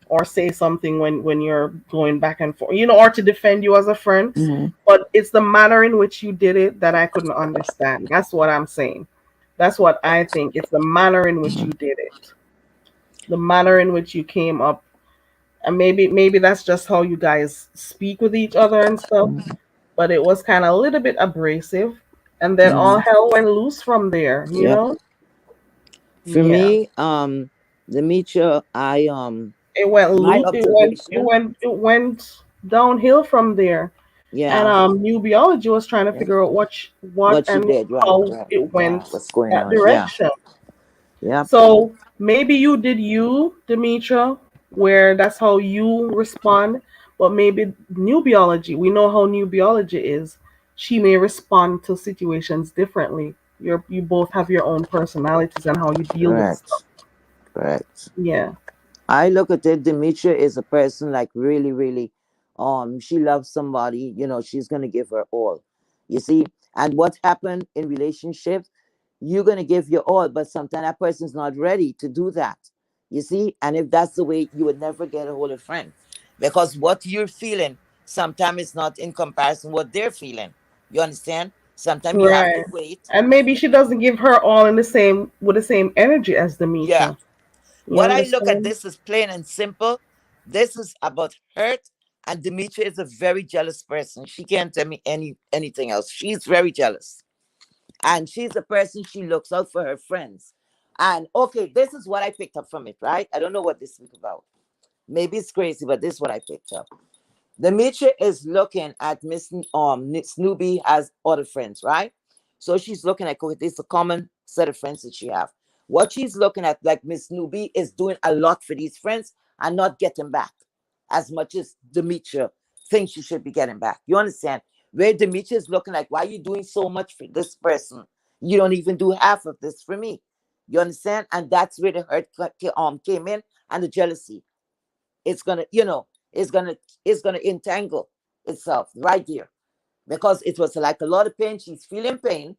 or say something when you're going back and forth, or to defend you as a friend. Mm-hmm. But it's the manner in which you did it that I couldn't understand. That's what I'm saying. That's what I think. It's the manner in which you did it, the manner in which you came up, and maybe that's just how you guys speak with each other and stuff. But it was kind of a little bit abrasive, and then all Mm-hmm. hell went loose from there. Yep. For Yeah, me, Demetria, it went my loose. observation, It went downhill from there. And yeah, new biology was trying to yeah, figure out what what she and did, right, how right, it yeah, went what's going that on, yeah, direction. yeah, So maybe you did you, Demetria, where that's how you respond, but maybe new biology, we know how new biology is. She may respond to situations differently. You both have your own personalities and how you deal with stuff. correct, correct. Yeah. I look at it, Demetria is a person like really, really, she loves somebody, she's gonna give her all. You see, and what happened in relationships, you're gonna give your all, but sometimes that person's not ready to do that. You see, and if that's the way, you would never get a hold of friend. Because what you're feeling sometimes is not in comparison what they're feeling. You understand? Sometimes you have to Right. wait. And maybe she doesn't give her all in the same with the same energy as Yeah. Demetria. You What I look at understand? this is plain and simple. This is about hurt, and Demetria is a very jealous person. She can't tell me anything else. She's very jealous, and she's a person, she looks out for her friends. And okay, this is what I picked up from it. Right? I don't know what this is about. Maybe it's crazy, but this is what I picked up. Demetria is looking at Snoopy as other friends, right? So she's looking at, okay, this is a common set of friends that she have. What she's looking at, like Miss Snoopy, is doing a lot for these friends and not getting back as much as Demetria thinks she should be getting back. You understand? Where Demetria is looking like, why are you doing so much for this person? You don't even do half of this for me. You understand? And that's where the hurt came in, and the jealousy. It's gonna, it's gonna entangle itself right there, because it was like a lot of pain. She's feeling pain.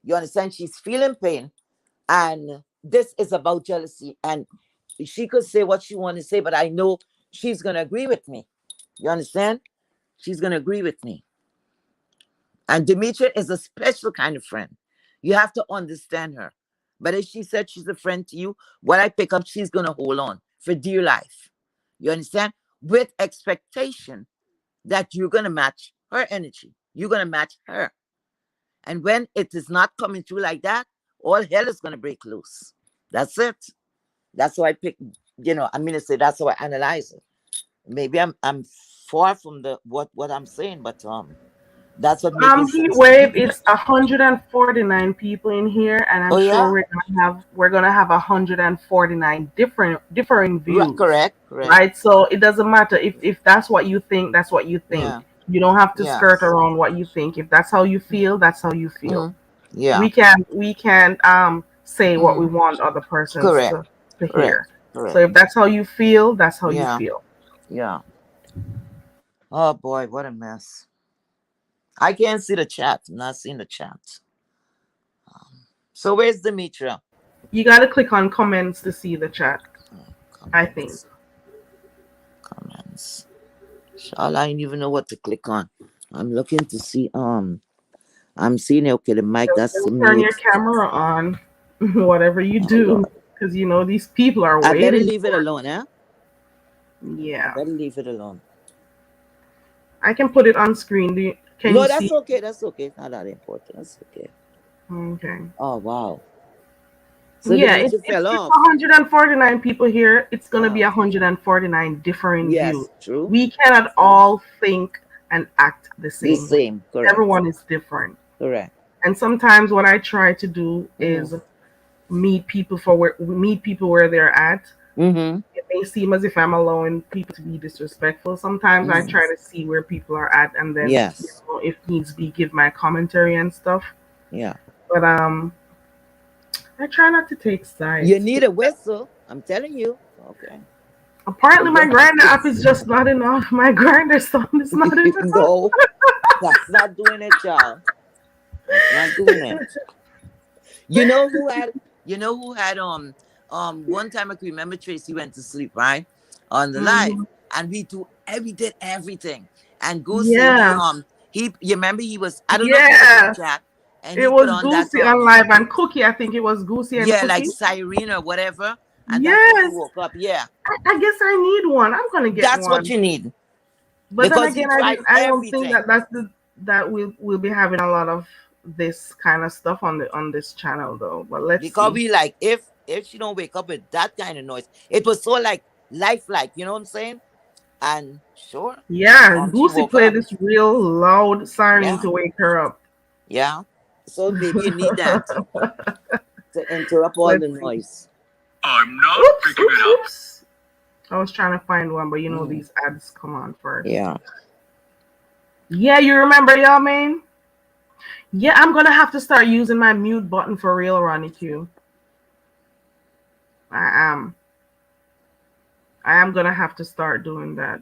You understand? She's feeling pain, and this is about jealousy. And she could say what she want to say, but I know she's gonna agree with me. You understand? She's gonna agree with me. And Demetria is a special kind of friend. You have to understand her. But if she said she's a friend to you, what I pick up, she's gonna hold on for dear life. You understand? With expectation that you're gonna match her energy. You're gonna match her. And when it is not coming through like that, all hell is gonna break loose. That's it. That's how I pick, I mean to say that's how I analyze it. Maybe I'm far from the what I'm saying, but that's what making Heat sense to wave. me. It's 149 people in here, and I'm Oh sure yeah? we're gonna have 149 differing views, Correct, correct. right? So it doesn't matter if that's what you think. That's what you think. Yeah, You don't have to yeah. skirt around what you think. If that's how you feel, that's how you feel. Mm-hmm. Yeah. We can't say what we Mm-hmm. want other persons Correct, to correct, hear. So correct. if that's how you feel, that's how you Yeah, feel. yeah. Oh boy, what a mess. I can't see the chat. I'm not seeing the chat. So where's Demetria? You got to click on comments to see the chat, I think. Comments, comments. Shall I don't even know what to click on. I'm looking to see. I'm seeing it. Okay, the mic that's the Just turn your mute. camera on, whatever you Oh do, Lord, because these people are I better waiting leave it for alone, eh? it. I Yeah, better leave it alone. I can put it on screen. Can No, you that's see? okay. That's okay. It's not that important. That's okay. Okay. Oh wow. So Yeah, it's Demetria it's fell it's off. 149 people here. It's gonna be Wow. 149 differing views. Yes, true. We cannot True. all think and act the The same way. same. Correct. Everyone is different. Correct. And sometimes what I try to do Mm. is meet people where they're at. Mm-hmm. It may seem as if I'm allowing people to be disrespectful. Sometimes I Mm. try to see where people are at, and then Yes. if needs be, give my commentary and stuff. Yeah. But I try not to take You sides. need a whistle. I'm telling you. Okay. Apparently, You my got grinder app is just not enough. My grinder song is not enough. no. That's not doing it, y'all. That's not doing it. You know who had one time I can remember Tracy went to sleep, right? On the live. Hmm. And we did everything. And Goosey, Yeah, you remember he was, I don't know if he was in yes. chat, and It he put was on that Goosey on live and Cookie. I think it was Goosey and yeah, like Cookie. siren or whatever. And that's when he Yes, woke up. Yeah. I guess I need one. I'm gonna get That's what one. you need. But then Because he again, I tried didn't. I don't think everything. that we'll be having a lot of this kind of stuff on this channel though. But let's Because see. we like if she don't wake up with that kind of noise, it was so like lifelike, you know what I'm saying? And sure, Yeah, she Goosey woke played up. this real loud siren Yeah, to wake her up. yeah. So maybe you need that to interrupt all Let's the see. noise. I'm not oops, picking oops, it up. Oops. I was trying to find one, but Mm, these ads come on first. yeah. Yeah, you remember y'all, man? Yeah, I'm gonna have to start using my mute button for real, Ronnie Q. I am. I am gonna have to start doing that.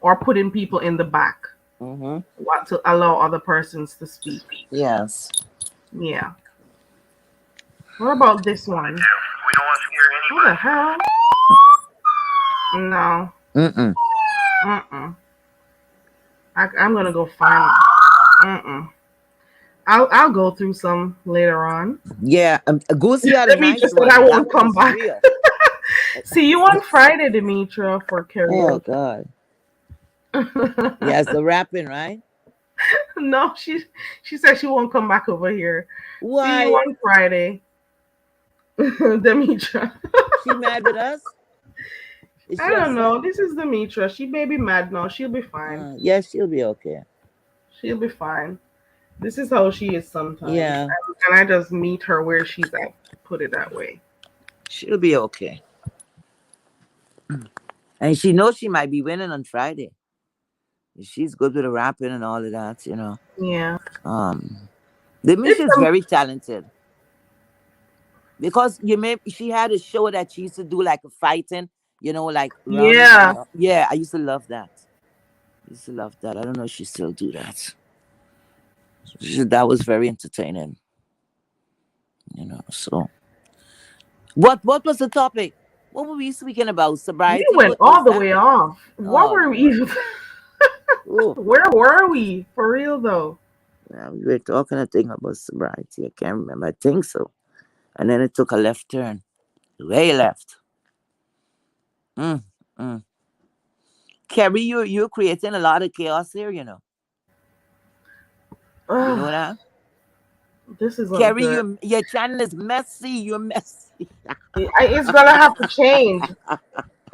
Or putting people in the back. Mm-hmm. Want to allow other persons to speak. Yes. Yeah. What about this one? What the hell? No. Mm-mm. Mm-mm. I'm gonna go find. Mm-mm. I'll go through some later on. Yeah. Goosey had a Demetria nice said I one. That won't one come was back. real. See you on Friday, Demetria, for Oh karaoke. God. Yes, the rapping, right? No, she said she won't come back over here. See you Why? on Friday, Demetria. She mad with us? Is I she don't upset? know. This is Demetria. She may be mad now. She'll be fine. Yeah, she'll be okay. She'll be fine. This is how she is sometimes. Yeah, And I just meet her where she's at. Put it that way. she'll be okay. And she knows she might be winning on Friday. She's good with the rapping and all of that, you know. Yeah. Um, It's Demetria is very talented because she had a show that she used to do like a fighting, you know, like run. yeah. Yeah, I used to love that. Used to love that. I don't know if she still do that. That was very entertaining, you know. So what was the topic? What were we speaking about? We Sobriety? went What was all the that? way off. What Oh were we Lord. even? Oh, Where were we? For real though. yeah, we were talking a thing about sobriety. I can't remember. I think so. And then it took a left turn. Way left. Mm, mm. Carrie, you're creating a lot of chaos here, you know. You know Ugh, that? this isn't Carrie, good. your channel is messy. You're messy. It's gonna have to change.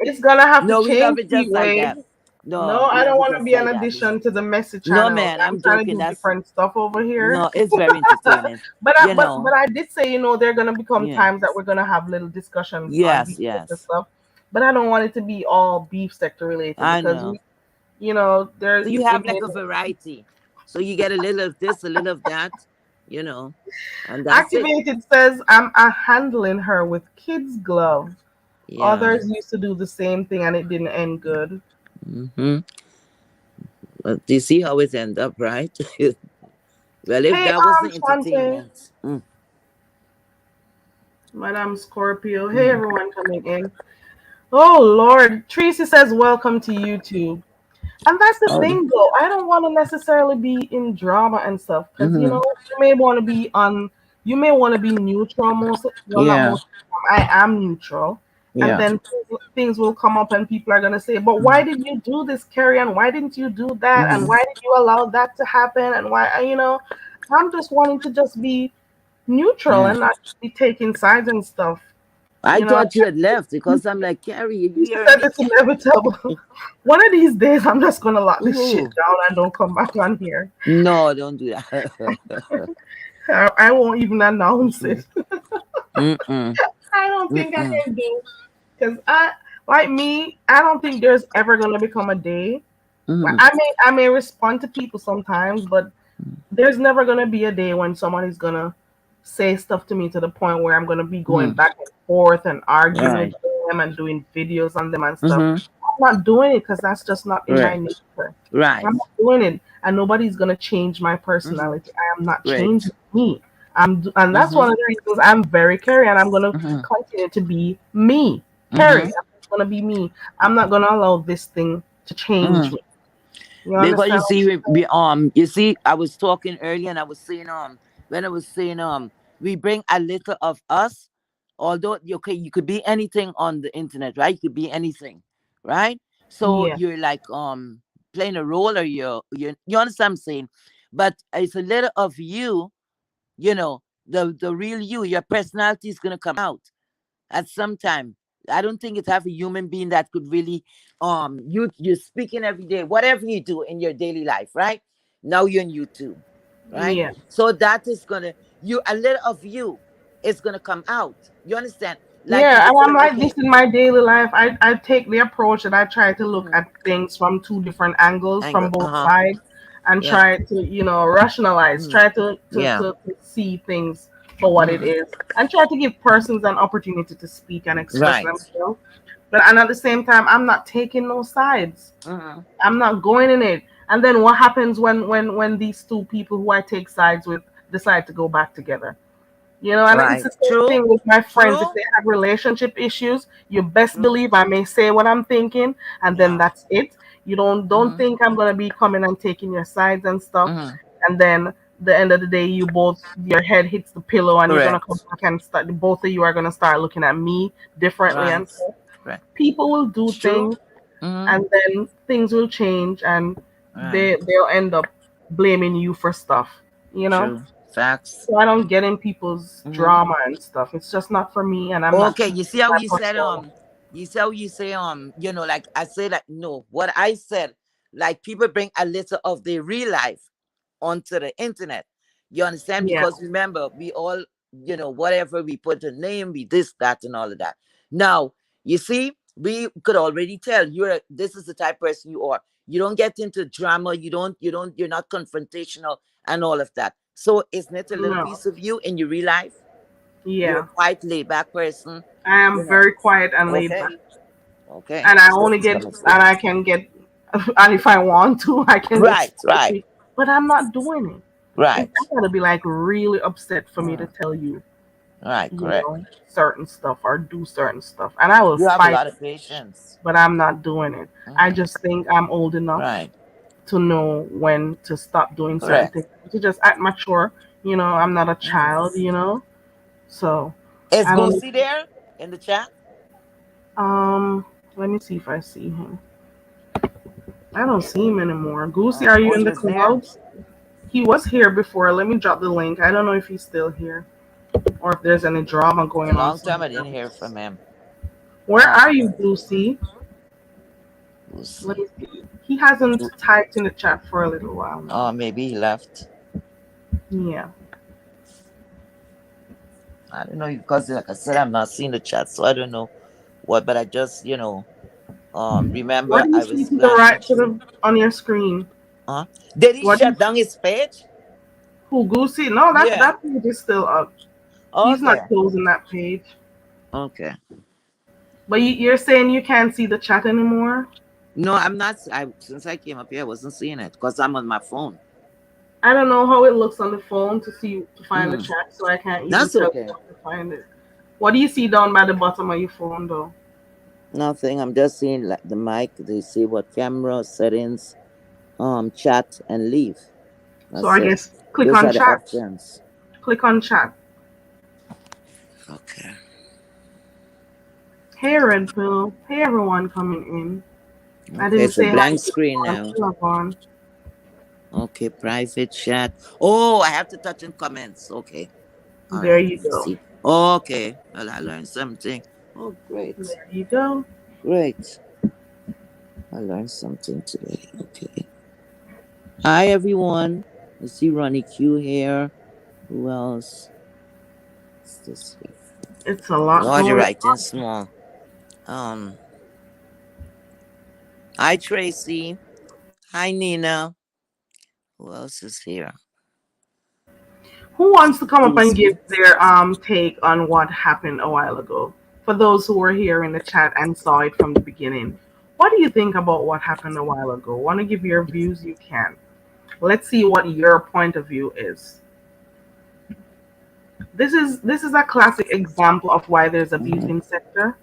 It's gonna have to No, we love change, it just like Wade. that. No, No, we I don't love it want to just be an like that. addition to the messy No, channel. man, I'm I'm trying to joking. do That's different stuff over here. no, it's very entertaining. But You know. I did say, there are gonna become Yeah. times that we're gonna have little discussions on Yes, beef sector yes. stuff. But I don't want it to be all beef sector related I because know. there So you have like a variety. So you get a little of this, a little of that, you know, and that's it. activated says I'm handling her with kids glove. Yeah. Others used to do the same thing and it didn't end good. Mm-hmm. Well, do you see how it end up, right? Well, if Hey, that was the Shante, entertainment. Mm, Madam Scorpio. Hey, mm, everyone coming in. Oh Lord, Tracy says welcome to YouTube. And that's the oh, thing, though. I don't want to necessarily be in drama and stuff because mm-hmm. you may want to be on. You may want to be neutral most. Well, not Yeah. most. I am neutral, and Yeah. then things will come up, and people are gonna say, "But why did you do this, Carrie? And why didn't you do that? And Mm-hmm. why did you allow that to happen? And why?" I'm just wanting to just be neutral Yeah. and not be taking sides and stuff. I You know, thought you had left because I'm like, Carrie, you she hearing said me? it's inevitable. One of these days, I'm just gonna lock this shit Ooh. down and don't come back on here. No, don't do that. I won't even announce Mm-mm. it. Mm-mm. I don't think I Mm-mm. can do because like me, I don't think there's ever gonna become a day. Like, Mm-mm. I may respond to people sometimes, but there's never gonna be a day when someone is gonna say stuff to me to the point where I'm gonna be going Mm. back and forth and arguing with Right. them and doing videos on them and stuff. Mm-hmm. I'm not doing it because that's just not in my Right. nature. Right. I'm not doing it, and nobody's gonna change my Mm-hmm. personality. I am not Great. changing me. And that's Mm-hmm. one of the reasons I'm very Carrie, and I'm gonna Mm-hmm. continue to be me, Carrie. Mm-hmm. I'm just gonna be me. I'm not gonna allow this thing to change Mm-hmm. me. You Because understand? you see, you see, I was talking earlier and I was saying, when I was saying, we bring a little of us, although, okay, you could be anything on the internet, right? You could be anything, right? So Yeah, you're like, playing a role or you understand what I'm saying? But it's a little of you, the real you, your personality is going to come out at some time. I don't think it's have a human being that could really you're speaking every day, whatever you do in your daily life, right? Now you're on YouTube, right? yeah. So that is gonna you a little of you is gonna come out. You understand? Like you Yeah, could and I'm say, like this okay, in my daily life. I take the approach that I try to look mhm, at things from two different angles, angle, from both uh-huh, sides, and yeah, try to, rationalize, mhm, try to, yeah, to see things for what it mhm, is, and try to give persons an opportunity to speak and express right, themselves. But and at the same time, I'm not taking no sides. uh-huh, I'm not going in it. And then what happens when these two people who I take sides with decide to go back together? And it's right, the same true, thing with my friends. If true, they have relationship issues, you best true, believe I may say what I'm thinking, and then yeah, that's it. You don't mm-hmm, think I'm gonna be coming and taking your sides and stuff, mm-hmm, and then the end of the day, your head hits the pillow, and you're gonna come correct, back and start. Both of you are gonna start looking at me differently, right, and stuff. right, People will do it's true, things, mm-hmm, and then things will change, and right, they'll end up blaming you for stuff. You know. true, facts. So I don't get in people's Mm-hmm. drama and stuff. It's just not for me, and I'm not Okay, changing you see how my you said persona. you see how you say like I say that no, what I said, like people bring a little of their real life onto the internet. You understand? Yeah, Because remember, we all, whatever we put a name, we this, that, and all of that. Now, you see, we could already tell this is the type of person you are. You don't get into drama. You're not confrontational and all of that. So isn't it a little No. piece of you in your real life? You're a Yeah. quite laid back person, I you am know. very quiet and laid Okay. back. Okay. And I So only it's get, a and mistake. I can get, and if I want to, I can get Right, right, spicy. But I'm not doing it. right. I gotta be like really upset for me to Mm, tell you, right, you correct. know, certain stuff or do certain stuff. And I will You have a fight, lot of patience. but I'm not doing it. I Mm, just think I'm old enough right, to know when to stop doing certain correct. things. To just act mature, I'm not a Mm. child. So Is I don't. Goosey there in the chat? Um, let me see if I see him. I don't see him anymore. Goosey, are you in the Moses there? clouds? He was here before. Let me drop the link. I don't know if he's still here or if there's any drama It's a going on long time I somewhere didn't hear else. from him. Where Um, are you, Goosey? Let Goosey. me see. He hasn't typed in the chat for a little while now. Oh, maybe he left. Yeah. I don't know because, like I said, I'm not seeing the chat, so I don't know what. But I just, What remember do you I see was to the planning right to to. the on your screen? Huh? Did he What do shut you down his page? Who, Goosey? No, that Yeah. that page is still up. He's not Okay. closing that page. Okay. But you're saying you can't see the chat anymore? No, I'm not. I since I came up here, I wasn't seeing it because I'm on my phone. I don't know how it looks on the phone to find the Mm, chat, so I can't even that's tell you okay. how to find it. What do you see down by the bottom of your phone, though? Nothing. I'm just seeing like the mic. They say what camera settings, chat and leave. So That's I it. guess click Those on are the chat. options. Click on chat. Okay. Hey, Red Pill. Hey, everyone coming in. I Okay. didn't It's a say hi blank to screen everyone. now. Hey, Lavon. Okay. Private chat. Oh, I have to touch on comments. Okay. All There right. you Let me go. see. Okay. Well, I learned something. Oh, great. There you go. Great. I learned something today. Okay. Hi, everyone. I see Ronnie Q here. Who else is this here? It's a lot Lord, you're going writing small. Um, Hi, Tracy. Hi, Nina. Who else is here? Who wants to come up and give Susie. their take on what happened a while ago? For those who were here in the chat and saw it from the beginning, what do you think about what happened a while ago? Want to give your views? You can. Let's see what your point of view is. This is a classic example of why there's a beef Mm-hmm. in sector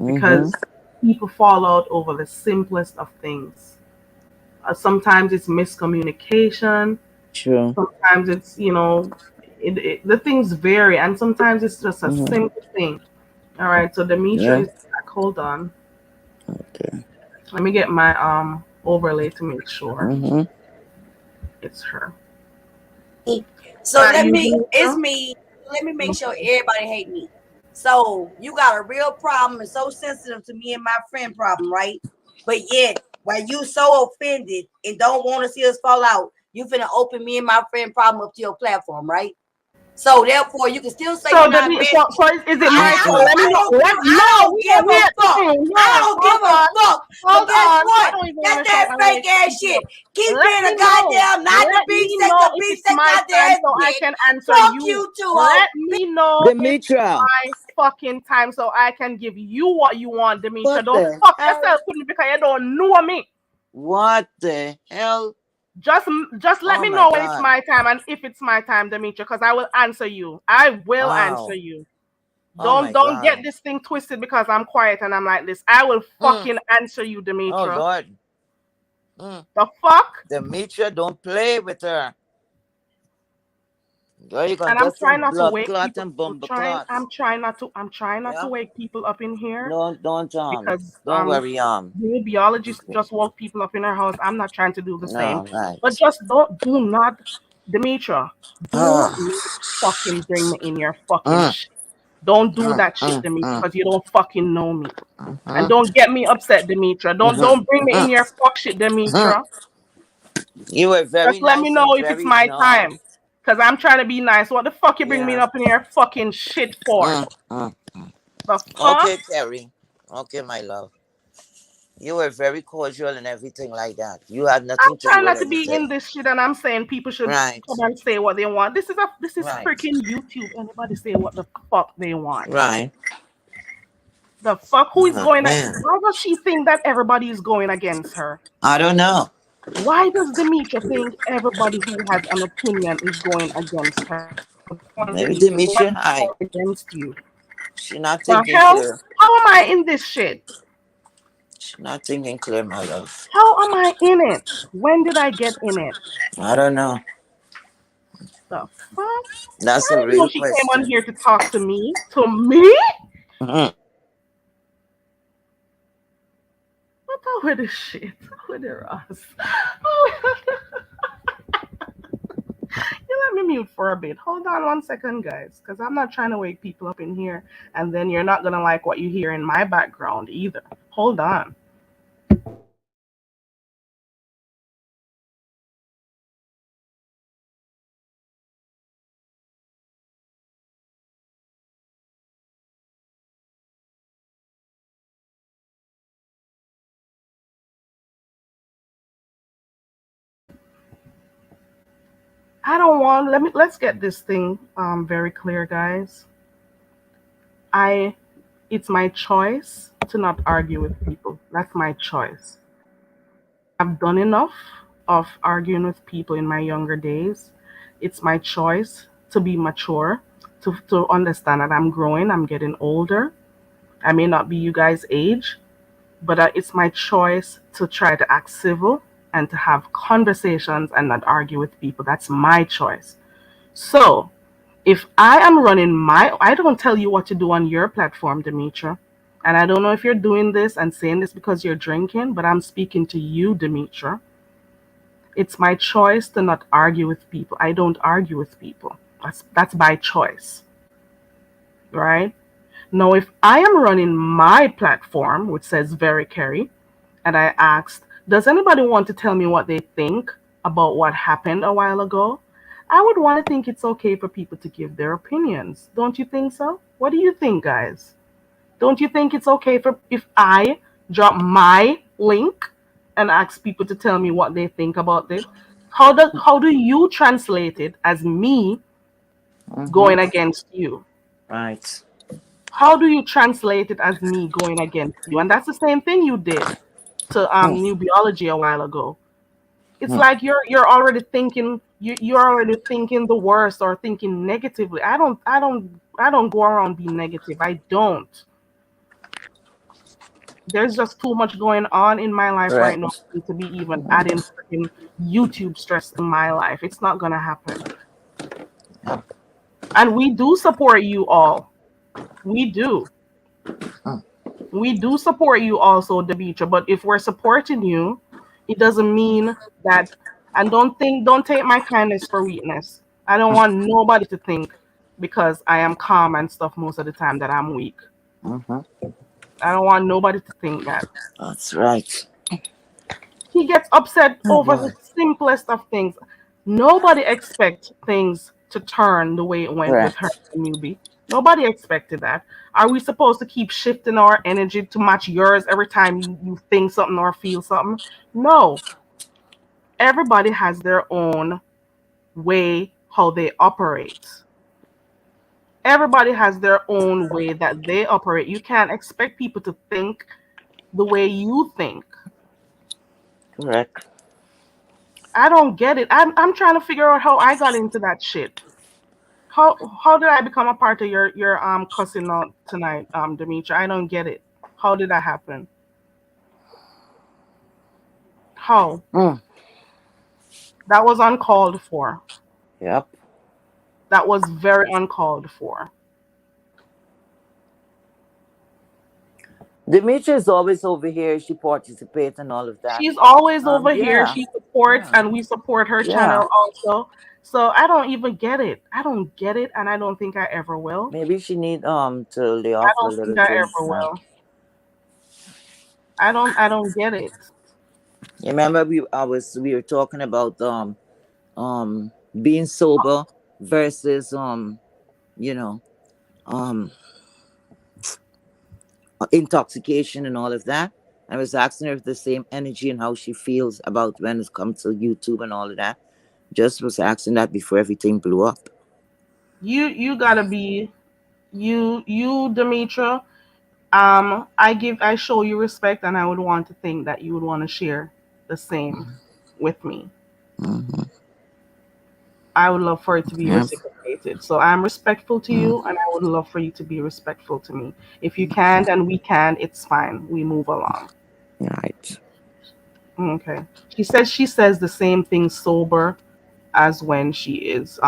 Mm-hmm. because people fall out over the simplest of things. Sometimes it's miscommunication. True. Sometimes the things vary, and sometimes it's just a Mm-hmm. simple thing. All right, so Demetria Yeah. is back. Hold on. Okay. Let me get my overlay to make sure Mm-hmm. it's her. So Are let you me, it's Demetria? me. Let me make sure Okay. everybody hate me. So you got a real problem and so sensitive to me and my friend problem, right? But yet, while you so offended and don't want to see us fall out, you finna open me and my friend problem up to your platform, right? So therefore, you can still say you're So not so, invested. so is it my turn? Mm-mm. Let me know. I don't give a Wait, fuck. I wait, don't give hold a on, fuck. But hold guess on. I what? don't even That's want to shout that and fake wake ass people shit. up. Keep Let being a me know. goddamn, not the Let beef me sex, know the if beef it's sex my out there time ass so I bitch. can answer Fuck you. you too, ho. Let me know if it's Demetria. my fucking time so I can give you what you want, Demetria. What Don't the fuck hell? yourself with me because you don't know me. What the hell? Just just let Oh me my know when it's God. my time and if it's my time, Demetria, because I will answer you. I will answer Wow. you. Oh Don't my don't get God. this thing twisted because I'm quiet and I'm like this. I will Mm. fucking answer you, Oh Demetria. Lord. Mm. The fuck? Demetria, don't play with her. Girl, you're gonna And I'm get some trying not to blood wake clot people. and bumper clot. I'm trying not to Yeah. wake people up in here Don't because don't worry, the biologist just woke people up in her house. I'm not trying to do the same. no, But right. just do not, Demetria, do not fucking bring me in your fucking Mm, shit. Don't do mm, that shit, mm, Demetria, mm, because you don't fucking know me. And mhm, don't get me upset, Demetria. Don't mhm, don't bring me in mhm, your fuck shit, mhm. Demetria. You were very Just let me nice know and if it's very my no. time. Cause I'm trying to be nice. What the fuck you bring me Yeah. up in your fucking shit for? Mm, mm. The fuck? Okay, Terry. Okay, my love. You were very cordial and everything like that. You had I'm nothing to do trying with not to be anything. in this shit, and I'm saying people should Right. come and say what they want. This is Right. freaking YouTube. Anybody say what the fuck they want? Right. The fuck? Who is Oh, going? man. Why does she think that everybody is going against her? I don't know. Why does Demetria think everybody who has an opinion is going against her? The point, Maybe Demetria, what Demetria is high. going against you? She not The thinking hell? clear. How am I in this shit? She not thinking clear, my love. How am I in it? When did I get in it? I don't know. The fuck? That's I a didn't know real she came on question. here to talk to me. To me? Mhm. What the with this shit? With the Ross? You let me mute for a bit. Hold on 1 second, guys, because I'm not trying to wake people up in here, and then you're not gonna like what you hear in my background either. Hold on. I don't want. Let's get this thing very clear, guys. I It's my choice to not argue with people. That's my choice. I've done enough of arguing with people in my younger days. It's my choice to be mature, to understand that I'm growing, I'm getting older. I may not be you guys' age, but it's my choice to try to act civil and to have conversations and not argue with people. That's my choice. So, if I am running I don't tell you what to do on your platform, Demetria. And I don't know if you're doing this and saying this because you're drinking, but I'm speaking to you, Demetria. It's my choice to not argue with people. I don't argue with people. That's by choice, right? Now, if I am running my platform, which says Very Carry, and I asked, does anybody want to tell me what they think about what happened a while ago? I would want to think it's okay for people to give their opinions. Don't you think so? What do you think, guys? Don't you think it's okay for if I drop my link and ask people to tell me what they think about it? How do you translate it as me Mhm. going against you? Right. How do you translate it as me going against you? And that's the same thing you did to Mm, new biology a while ago. It's mm. like you're already thinking the worst or thinking negatively. I don't go around being negative. I don't. There's just too much going on in my life right now Right. to be even adding freaking YouTube stress to my life. It's not gonna happen. And we do support you all. We do. Mm. We do support you also, Demetra. But if we're supporting you, it doesn't mean that. And don't take my kindness for weakness. I don't want nobody to think because I am calm and stuff most of the time that I'm weak. Mhm. I don't want nobody to think that. That's right. He gets upset Oh over boy. the simplest of things. Nobody expects things to turn the way it went with her Correct. and newbie. Nobody expected that. Are we supposed to keep shifting our energy to match yours every time you think something or feel something? No. Everybody has their own way how they operate. Everybody has their own way that they operate. You can't expect people to think the way you think. Correct. I don't get it. I'm trying to figure out how I got into that shit. How did I become a part of your cussing out tonight, Demetria? I don't get it. How did that happen? How? Mm. That was uncalled for. Yep. That was very uncalled for. Demetria is always over here. She participates and all of that. She's always over here. Yeah. She supports, Yeah. and we support her Yeah. channel also. So I don't even get it. I don't get it, and I don't think I ever will. Maybe she need to lay I off a don't little think I drinks ever now. will. I don't get it. You remember we were talking about being sober versus you know um intoxication and all of that. I was asking her if the same energy and how she feels about when it comes to YouTube and all of that. Just was asking that before everything blew up. You gotta be you Demetria. I show you respect, and I would want to think that you would want to share the same with me. Hmm. I would love for it to be Yeah, reciprocated. So I'm respectful to mm, you, and I would love for you to be respectful to me. If you can't and we can't, it's fine. We move along. right. Okay. She says the same thing sober as when she is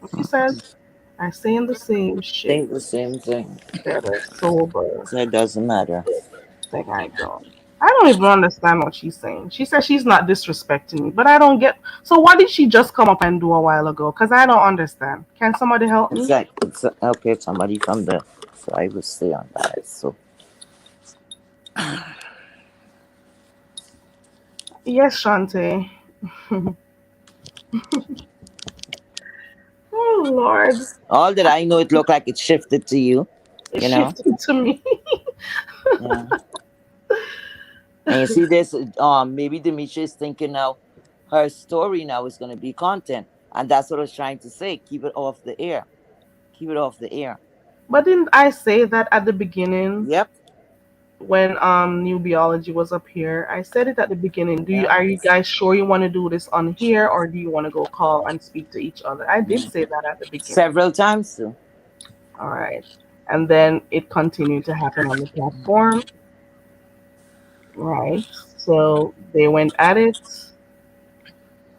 what she says? I saying the same shit Think the same thing. better sober So it doesn't matter. thing I don't. I don't even understand what she's saying. She says she's not disrespecting me, but I don't get. So what did she just come up and do a while ago? Because I don't understand. Can somebody help It's me? like it's okay. Somebody from the so I will stay on that. So Yes, Shante. Oh Lord, all that I know, it looked like it shifted to you. it You know. shifted to me. Yeah. And you see this, maybe Demetria is thinking now her story now is gonna be content. And that's what I was trying to say. Keep it off the air. Keep it off the air. But didn't I say that at the beginning Yep. when New Biology was up here? I said it at the beginning. Do you Yep. are you guys sure you want to do this on here, or do you want to go call and speak to each other? I did say that at the beginning. Several times too. All right. And then it continued to happen on the platform. Right. So they went at it,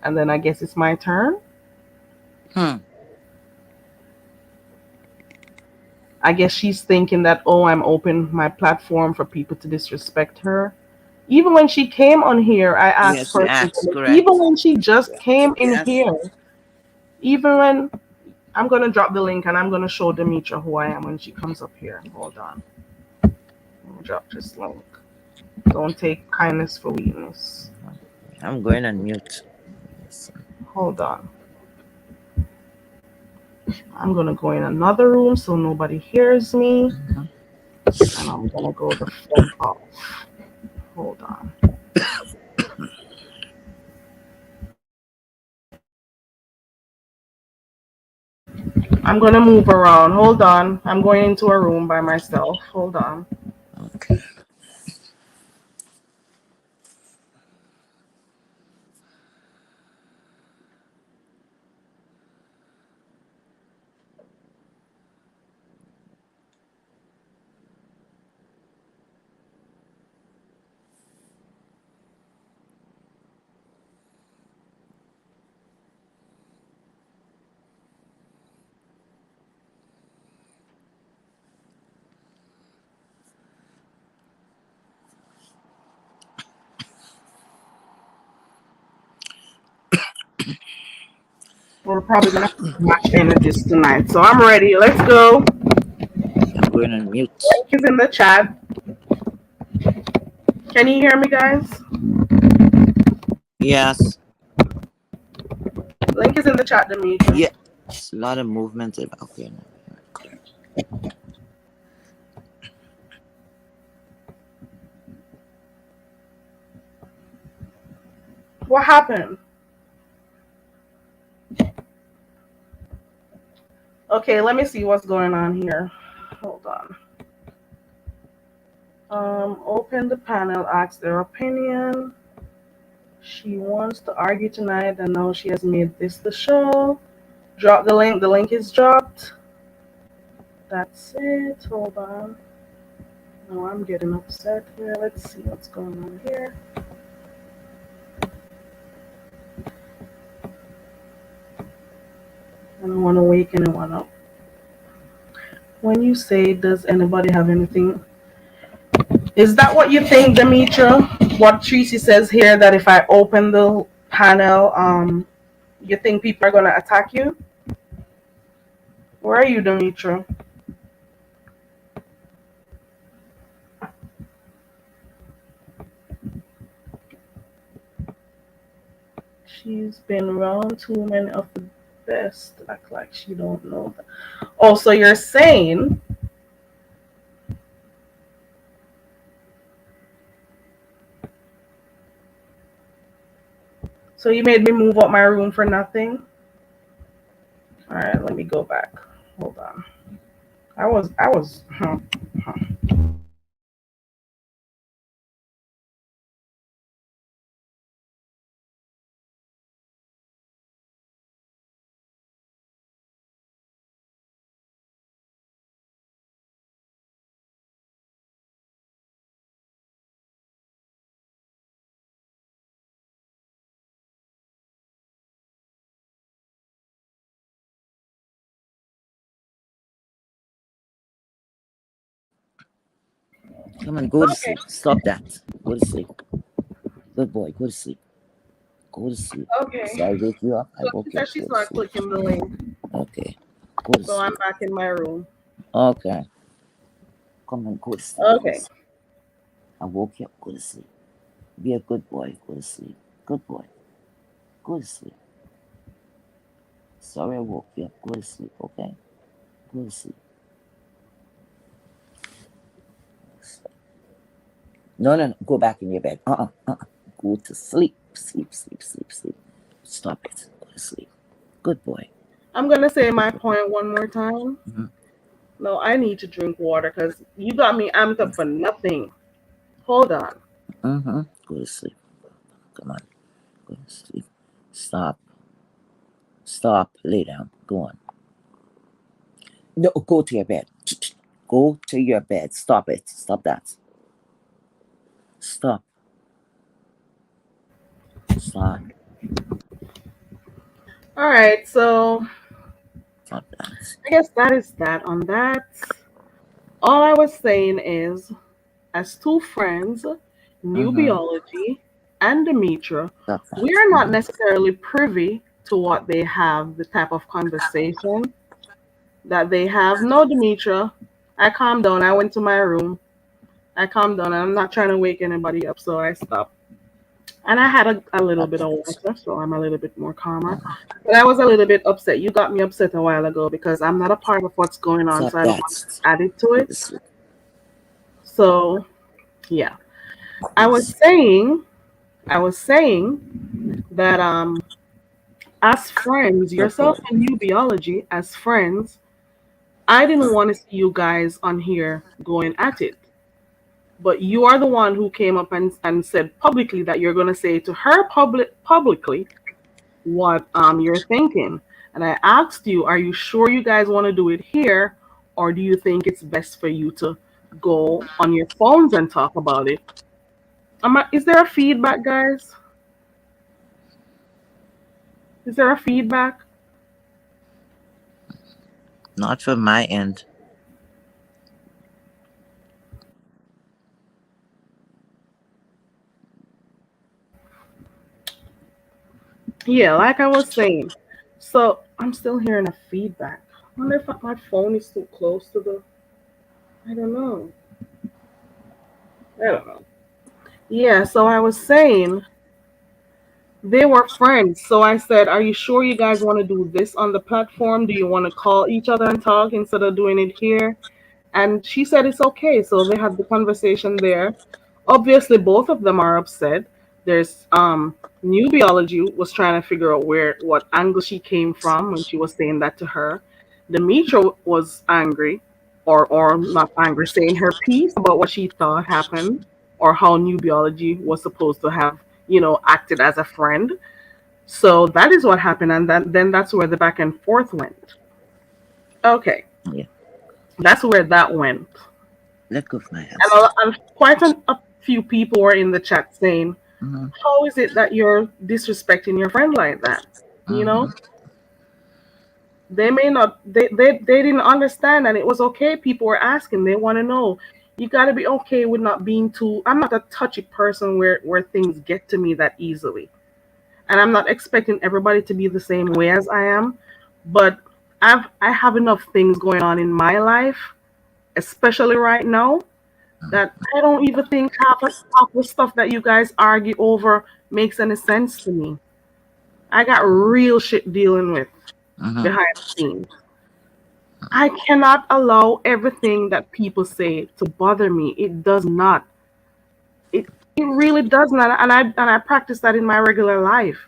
and then I guess it's my turn. Hmm. I guess she's thinking that, oh, I'm open my platform for people to disrespect her. Even when she came on here, I asked Yes, you persons, asked, even correct? when she just came in Yes. here, even when I'm going to drop the link and I'm going to show Demetria who I am when she comes up here. Hold on. Let me drop this link. Don't take kindness for weakness. I'm going on mute. Yes. Hold on. I'm going to go in another room so nobody hears me. Mhm. And I'm going to go the fuck off. Hold on. I'm going to move around. Hold on. I'm going into a room by myself. Hold on. Okay. We're probably going to match energies tonight. So I'm ready. Let's go. I'm going on mute. Link is in the chat. Can you hear me, guys? Yes. Link is in the chat, Demetria. Yes. A lot of movement. Okay. What happened? Okay, let me see what's going on here. Hold on. Open the panel, ask their opinion. She wants to argue tonight, and now she has made this the show. Drop the link. The link is dropped. That's it. Hold on. No, I'm getting upset here. Let's see what's going on here. I don't want to wake anyone up. When you say, does anybody have anything? Is that what you think, Demetria? What Tracy says here, that if I open the panel, you think people are going to attack you? Where are you, Demetria? She's been around too many of the best. Act like she don't know that. Oh, so you're saying So you made me move out my room for nothing. All right, let me go back. Hold on. I was. Come on, go to Okay. sleep. Stop that. Go to sleep. Good boy. Go to sleep. Go to sleep. Okay. So I wake you up. I So she woke you up. said Go she's to not sleep. clicking the link. Okay. Go to So I'm sleep. back in my room. Okay. Come on, go to sleep. Go to Okay. sleep. I woke you up. Go to sleep. Be a good boy. Go to sleep. Good boy. Go to sleep. Sorry I woke you up. Go to sleep. Okay. Go to sleep. No, no, no. Go back in your bed. Go to sleep. Sleep, sleep, sleep, sleep. Stop it. Go to sleep. Good boy. I'm gonna say my point one more time. Mm-hmm. No, I need to drink water because you got me amped up for nothing. Hold on. Mm-hmm. Go to sleep. Come on. Go to sleep. Stop. Stop. Lay down. Go on. No, go to your bed. Go to your bed. Stop it. Stop that. Stop. Stop. All right. So Stop that. I guess that is that on that. All I was saying is, as two friends, New Mm-hmm. Biology and Demetria, Stop we that. are not Mm-hmm. necessarily privy to what they have, the type of conversation that they have. No, Demetria, I calmed down. I went to my room. I calmed down. I'm not trying to wake anybody up, so I stopped. And I had a little Stop bit of that. water, so I'm a little bit more calmer. Mm-hmm. But I was a little bit upset. You got me upset a while ago because I'm not a part of what's going on, Stop so I don't want that. to add it to Go it. to sleep. So yeah, Go I to was sleep. saying, I was saying that as friends, Good yourself boy. and New Biology, as friends, I didn't want to see you guys on here going at it. But you are the one who came up and said publicly that you're gonna say to her publicly what you're thinking. And I asked you, are you sure you guys want to do it here, or do you think it's best for you to go on your phones and talk about it? Is there a feedback, guys? Is there a feedback? Not from my end. Yeah, like I was saying. So I'm still hearing a feedback. I wonder if my phone is too close to the. I don't know. I don't know. Yeah, so I was saying they were friends. So I said, are you sure you guys want to do this on the platform? Do you want to call each other and talk instead of doing it here? And she said it's okay. So they had the conversation there. Obviously, both of them are upset. There's New Biology was trying to figure out what angle she came from when she was saying that to her. Demetria was angry, or not angry, saying her piece about what she thought happened, or how New Biology was supposed to have, acted as a friend. So that is what happened, and then that's where the back and forth went. Okay, Yeah. that's where that went. Let go of my And, hands. and quite a few people were in the chat saying, Mm-hmm. how is it that you're disrespecting your friend like that? You Mm-hmm. know, they may not, they didn't understand, and it was okay. People were asking, they want to know. You got to be okay with not being too. I'm not a touchy person where things get to me that easily, and I'm not expecting everybody to be the same way as I am. But I have enough things going on in my life, especially right now, that I don't even think half the stuff that you guys argue over makes any sense to me. I got real shit dealing with Mm-hmm. behind the scenes. I cannot allow everything that people say to bother me. It does not. It it really does not. And I practice that in my regular life.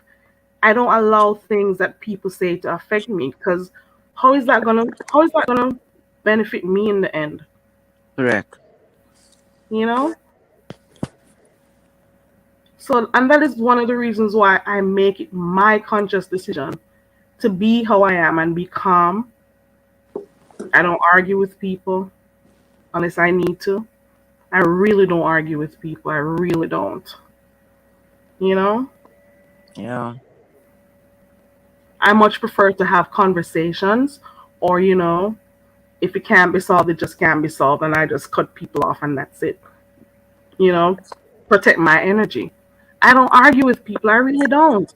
I don't allow things that people say to affect me because how is that gonna benefit me in the end? Correct. You know? So, and that is one of the reasons why I make it my conscious decision to be how I am and be calm. I don't argue with people unless I need to. I really don't argue with people. I really don't. You know? Yeah. I much prefer to have conversations, or, if it can't be solved, it just can't be solved, and I just cut people off and that's it. You know? Protect my energy. I don't argue with people. I really don't.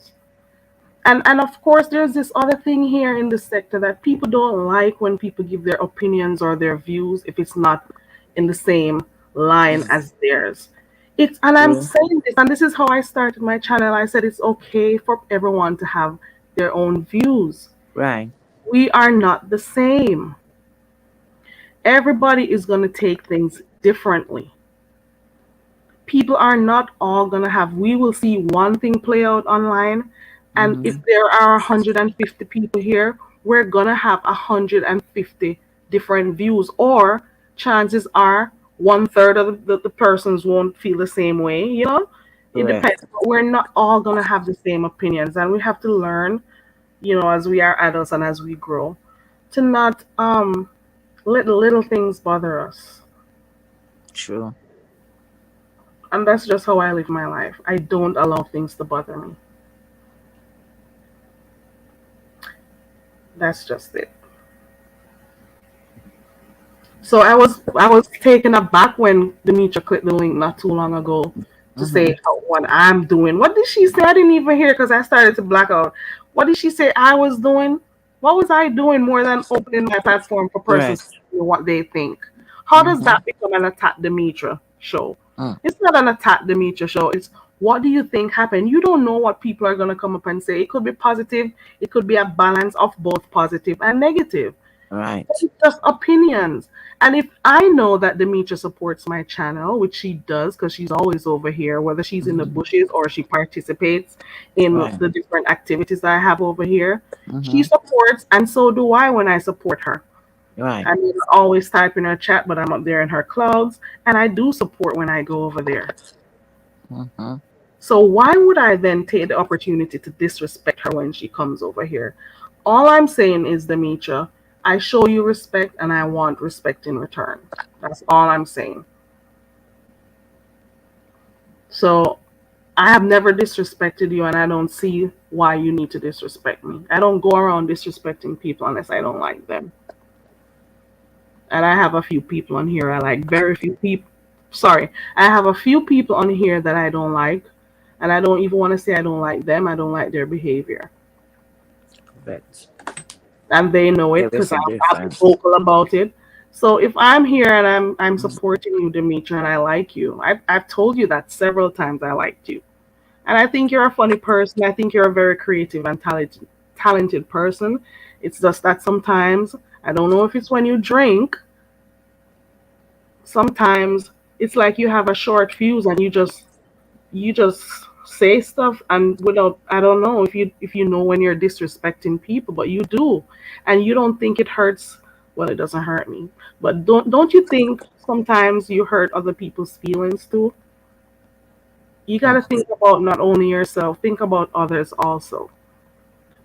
And of course there's this other thing here in the sector that people don't like when people give their opinions or their views if it's not in the same line as theirs. And I'm True. saying this, and this is how I started my channel. I said it's okay for everyone to have their own views. Right. We are not the same. Everybody is going to take things differently. People are not all going to have, we will see one thing play out online, and if Mm-hmm. there are 150 people here, we're going to have 150 different views, or chances are one third of the persons won't feel the same way. It depends, Correct. but we're not all going to have the same opinions, and we have to learn, as we are adults and as we grow, to not let little things bother us. True. And that's just how I live my life. I don't allow things to bother me. That's just it. So I was taken aback when Demetria clicked the link not too long ago to Mm-hmm. say what I'm doing. What did she say? I didn't even hear because I started to black out. What did she say I was doing? What was I doing more than opening my platform for persons to Correct. say what they think? How does Mm-hmm. that become an attack Demetria show? Mm. It's not an attack Demetria show. It's what do you think happened? You don't know what people are gonna come up and say. It could be positive, it could be a balance of both positive and negative. Right. It's just opinions. And if I know that Demetria supports my channel, which she does because she's always over here, whether she's in the Mm-hmm. bushes or she participates in Right. the different activities that I have over here, she Mm-hmm. supports, and so do I when I support her. Right. I mean, I always type in her chat, but I'm up there in her clouds, and I do support when I go over there. Mm-hmm. So why would I then take the opportunity to disrespect her when she comes over here? All I'm saying is, Demetria, I show you respect and I want respect in return. That's all I'm saying. So I have never disrespected you and I don't see why you need to disrespect me. I don't go around disrespecting people unless I don't like them. And I have a few people on here I like, very few people. Sorry, I have a few people on here that I don't like, and I don't even want to say I don't like them. I don't like their behavior, Correct. and they know it There because is a I'm difference. vocal about it. So if I'm here and I'm Mm. supporting you, Demetria, and I like you, I've told you that several times. I liked you, and I think you're a funny person. I think you're a very creative and talented person. It's just that sometimes I don't know if it's when you drink. Sometimes it's like you have a short fuse and you just say stuff, and without, I don't know if you know when you're disrespecting people, but you do, and you don't think it hurts. Well, it doesn't hurt me, but don't you think sometimes you hurt other people's feelings too? You got Mm. to think about not only yourself, think about others also.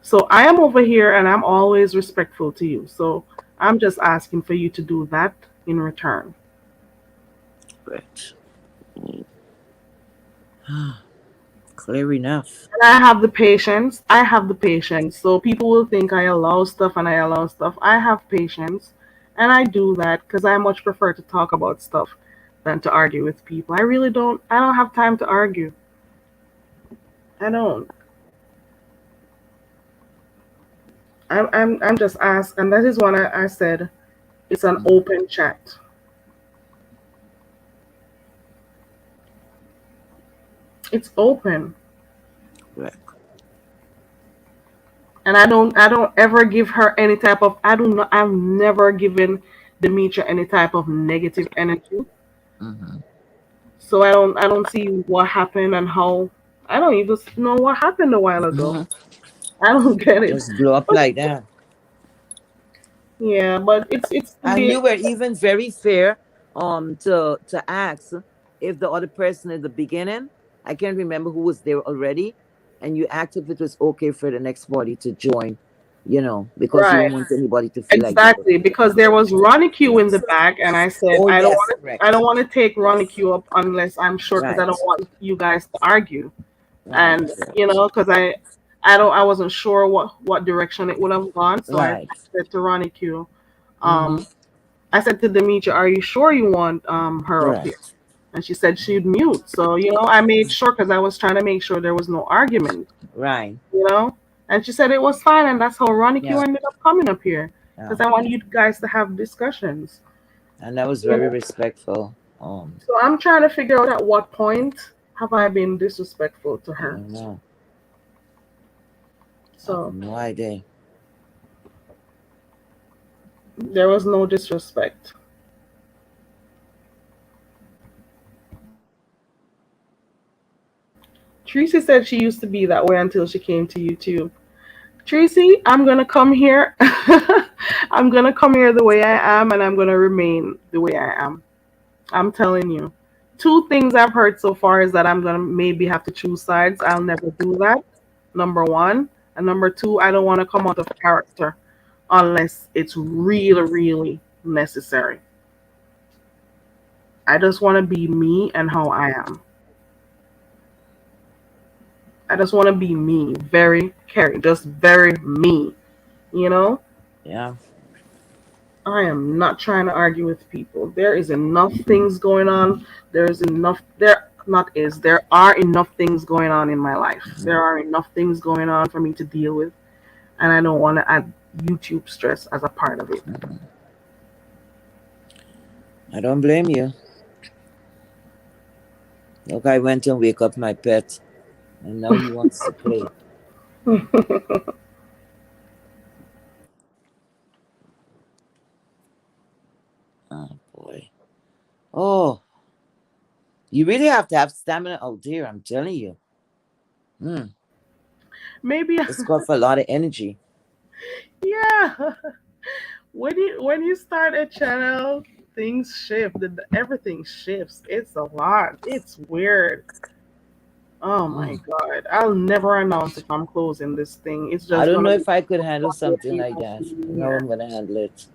So I am over here and I'm always respectful to you, so I'm just asking for you to do that in return. Correct. Clear enough. And I have the patience. I have the patience. So people will think I allow stuff and I allow stuff. I have patience. And I do that because I much prefer to talk about stuff than to argue with people. I really don't. I don't have time to argue. I don't. I'm just asked, and that is when I said it's an Mm. open chat. It's open, Correct. and I don't ever give her any type of. I do not. I've never given Demetria any type of negative energy. Mm-hmm. So I don't see what happened and how. I don't even know what happened a while ago. I don't get it. Just blow up But like that. yeah, but it's to And be you were even very fair to ask if the other person in the beginning, I can't remember who was there already, and you asked if it was okay for the next party to join, because you right. don't want anybody to feel like they were. Exactly, because there was Ronnie Q in the Yes. back, and I said Oh I don't yes, want to. I correct. don't want to take Ronnie Q up unless I'm sure, because I don't Right. want you guys to argue. Right. And Correct. because I wasn't sure what direction it would have gone, so I Right. said to Ronnie Q, Mm-hmm. um, I said to Demetria, "Are you sure you want her up here?" Correct. And she said she'd mute. So I made sure, because I was trying to make sure there was no argument. Right. you know. And she said it was fine, and that's how Ronnie Q Yeah. ended up coming up here, Yeah. because I want you guys to have discussions. And that was You very know. respectful. So I'm trying to figure out at what point have I been disrespectful to I her. don't know. I have So no idea. there was no disrespect. Tracy said she used to be that way until she came to YouTube. Tracy, I'm gonna come here. I'm gonna come here the way I am, and I'm gonna remain the way I am. I'm telling you. Two things I've heard so far is that I'm gonna maybe have to choose sides. I'll never do that. Number one. And number two, I don't want to come out of character unless it's really, really necessary. I just want to be me and how I am. I just want to be me, very caring, just very me. You know, Yeah. I am not trying to argue with people. There is enough things going on. There's enough there not is there are enough things going on in my life. There are enough things going on for me to deal with, and I don't want to add YouTube stress as a part of it. I don't blame you. Look, I went and wake up my pet, and now he wants to play. Oh boy. Oh, you really have to have stamina out there. I'm telling you. Hmm. Maybe It's got for a lot of energy. yeah. When you start a channel, things shift. Everything shifts. It's a lot. It's weird. Oh my Hmm. god. I'll never announce if I'm closing this thing. It's I just don't gonna know be if I could handle one way something like people that. see I me know here. I'm gonna handle it.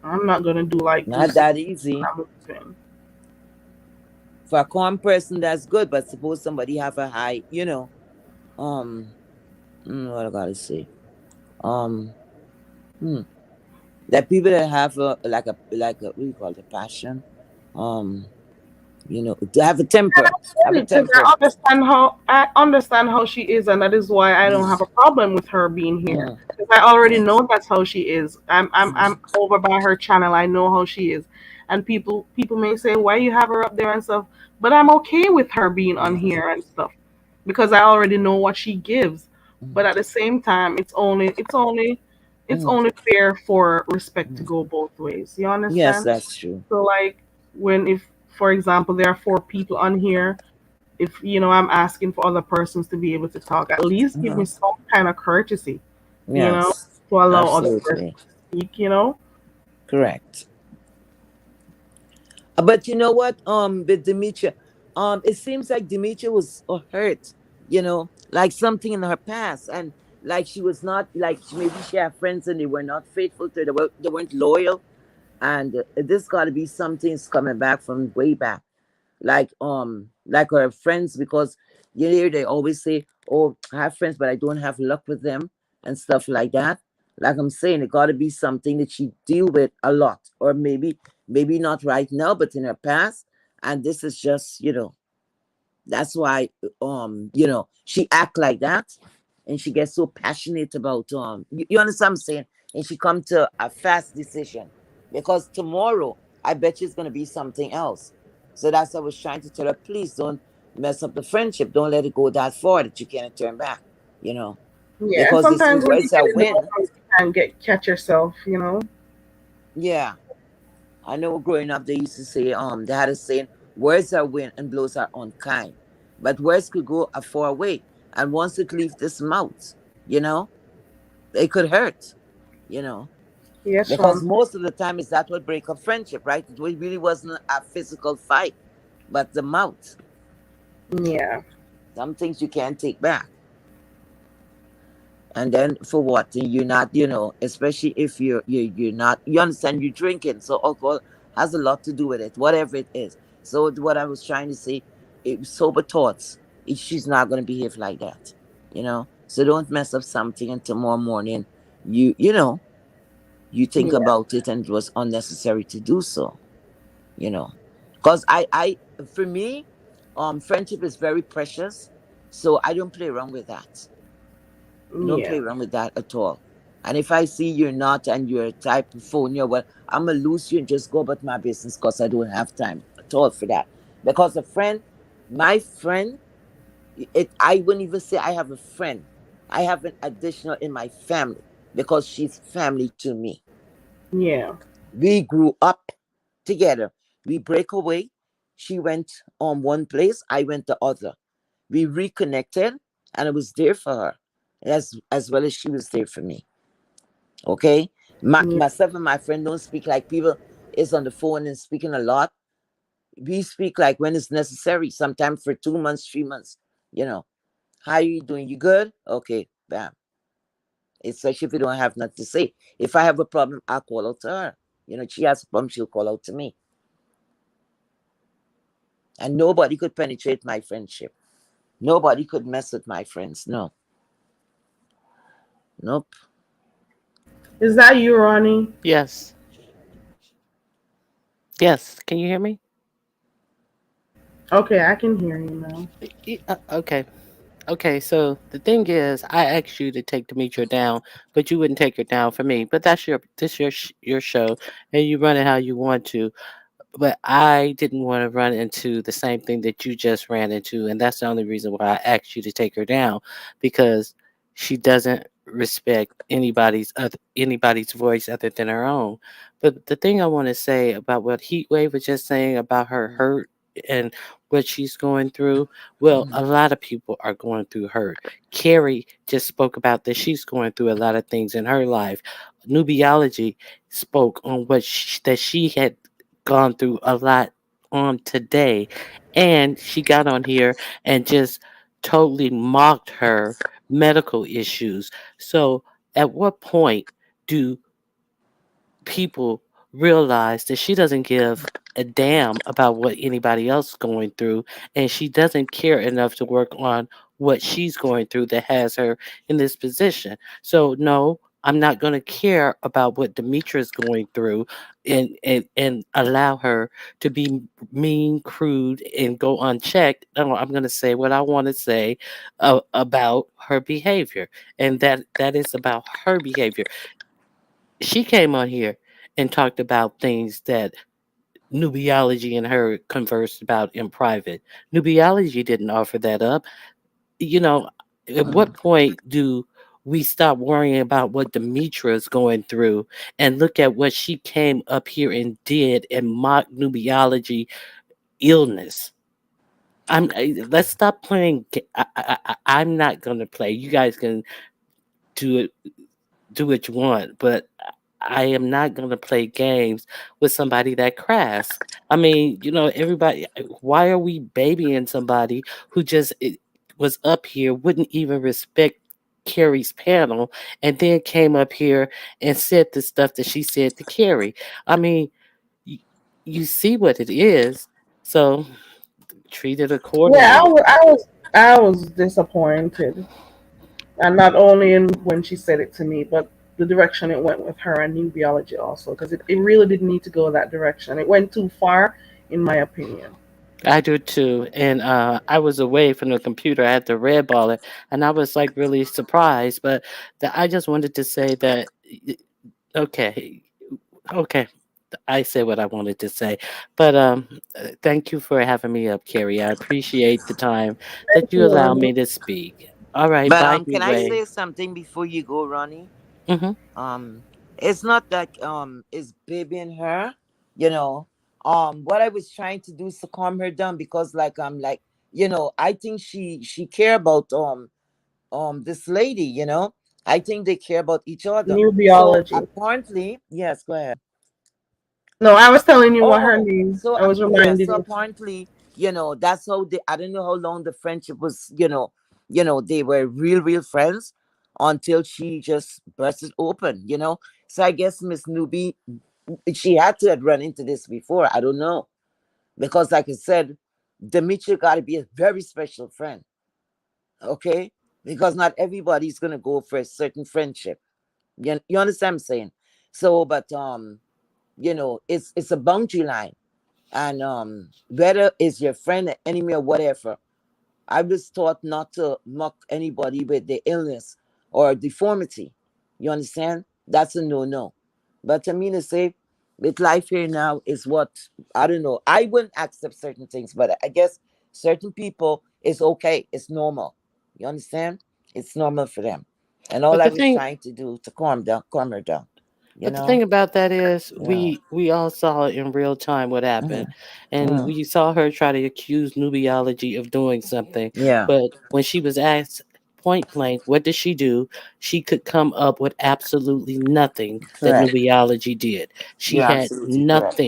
I'm not gonna do like Not Goosey. that easy. I'm moving. For a calm person, that's good. But suppose somebody have a high, um, what I gotta say, um, hmm. That people that have a what do you call it, a passion, um, to have a temper, have a Because temper. I understand how she is, and that is why I don't have a problem with her being here. Mm, Because I already yeah. know that's how she is. I'm Mm, over by her channel. I know how she is, and people may say why you have her up there and stuff, but I'm okay with her being on yes. here and stuff because I already know what she gives. But Mm, at the same time, it's only mm, fair for respect to mm. go both ways. You Yes, understand? that's true. So like if for example there are four people on here, if I'm asking for other persons to be able to talk, at least give me Uh-huh. some kind of courtesy, you know, Yes, to allow other persons absolutely to speak. correct. But you know what? With Demetria, it seems like Demetria was hurt. Like something in her past, and like she was not like maybe she had friends and they were not faithful to her. They weren't loyal, and this got to be something's coming back from way back. Like her friends, because they always say, oh, I have friends but I don't have luck with them and stuff like that. Like I'm saying, it got to be something that she deal with a lot, or maybe not right now but in her past. And this is just that's why she act like that, and she gets so passionate about you understand what I'm saying, and she come to a fast decision, because tomorrow I bet you it's gonna be something else. So that's what I was trying to tell her, please don't mess up the friendship, don't let it go that far that you can't turn back, you know, Yeah, and because they say sometimes when you words get are in the win. moment, you can't catch yourself. Yeah, I know growing up they used to say they had a saying, words are wind and blows are unkind. But words could go a far way. And once it leaves this mouth, you know, it could hurt, you know, Yes, because Sean. most of the time is that what break up friendship, right? It really wasn't a physical fight, but the mouth. Yeah. Some things you can't take back. And then for what? You're not, you know, especially if you're not, you understand, you're drinking. So alcohol has a lot to do with it, whatever it is. So what I was trying to say, sober thoughts. She's not gonna behave like that, you know. So don't mess up something and tomorrow morning you know, you think Yeah. about it and it was unnecessary to do so, you know. Because I for me, friendship is very precious. So I don't play around with that. Don't Yeah. play around with that at all. And if I see you're not and you're a type of phone, you're well, I'm gonna lose you and just go about my business because I don't have time at all for that. Because a friend, my friend, I wouldn't even say I have a friend. I have an additional in my family because she's family to me. Yeah. We grew up together. We break away. She went on one place, I went the other. We reconnected and I was there for her as well as she was there for me. Okay. Yeah. Myself and my friend don't speak like people is on the phone and speaking a lot. We speak like when it's necessary, sometimes for 2 months, 3 months. You know, how are you doing? You good? Okay, bam. Especially if you don't have nothing to say. If I have a problem, I'll call out to her. You know, she has a problem, she'll call out to me. And nobody could penetrate my friendship. Nobody could mess with my friends. No. Nope. Is that you, Ronnie? Yes. Yes. Can you hear me? Okay, I can hear you now. Okay. Okay, so the thing is, I asked you to take Demetria down, but you wouldn't take her down for me. But that's your show, and you run it how you want to. But I didn't want to run into the same thing that you just ran into, and that's the only reason why I asked you to take her down, because she doesn't respect anybody's voice other than her own. But the thing I want to say about what Heatwave was just saying about her hurt and what she's going through, well, a lot of people are going through hurt. Carrie just spoke about that she's going through a lot of things in her life. Nubiology spoke on that she had gone through a lot on today, and she got on here and just totally mocked her medical issues. So at what point do people realize that she doesn't give a damn about what anybody else is going through, and she doesn't care enough to work on what she's going through that has her in this position? So no, I'm not going to care about what Demetra is going through, and allow her to be mean, crude, and go unchecked. No, I'm going to say what I want to say about her behavior, and that is about her behavior. She came on here and talked about things that Nubiology and her conversed about in private. Nubiology didn't offer that up. You know, at what point do we stop worrying about what Demetra is going through and look at what she came up here and did and mock Nubiology illness? Let's stop playing. I'm not gonna play. You guys can do it, do what you want, but I am not going to play games with somebody that crass. I mean, everybody, why are we babying somebody who just was up here, wouldn't even respect Carrie's panel, and then came up here and said the stuff that she said to Carrie? I mean, you, you see what it is, so treat it Yeah, accordingly. I was disappointed, and not only in when she said it to me, but the direction it went with her and new biology also, because it really didn't need to go that direction. It went too far, in my opinion. I do too. And I was away from the computer. I had to red ball it. And I was like really surprised. But I just wanted to say that, okay, okay. I said what I wanted to say. But thank you for having me up, Carrie. I appreciate the time that Thank you you, allow Ronnie. me to speak. All right. But Bye, can I Heatwave. say something before you go, Ronnie? Hmm. It's not that it's babying her, you know. What I was trying to do is to calm her down because I think she care about this lady, you know. I think they care about each other. New So biology. apparently, yes, go ahead. No, I was telling you what her Oh, name. so I was yeah, reminding so you. apparently, that's how they. I don't know how long the friendship was. They were real friends until she just burst it open. So I guess Miss Newbie, she had to have run into this before. I don't know because, like I said, Demetria got to be a very special friend. Okay, because not everybody's gonna go for a certain friendship. You understand what I'm saying? So, but it's a boundary line, and whether it's your friend, enemy, or whatever. I was taught not to mock anybody with their illness or deformity. You understand? That's a no. But I mean to say, with life here now is what I don't know. I wouldn't accept certain things, but I guess certain people it's okay. It's normal. You understand? It's normal for them. And all But I the was thing trying to do to calm her down. You But the know? thing about that is, Yeah. we all saw in real time what happened, Hmm. and Hmm. we saw her try to accuse Nubiology of doing something. Yeah. But when she was asked point blank, what did she do? She could come up with absolutely nothing that Correct. Nubiology did. She You're had absolutely correct.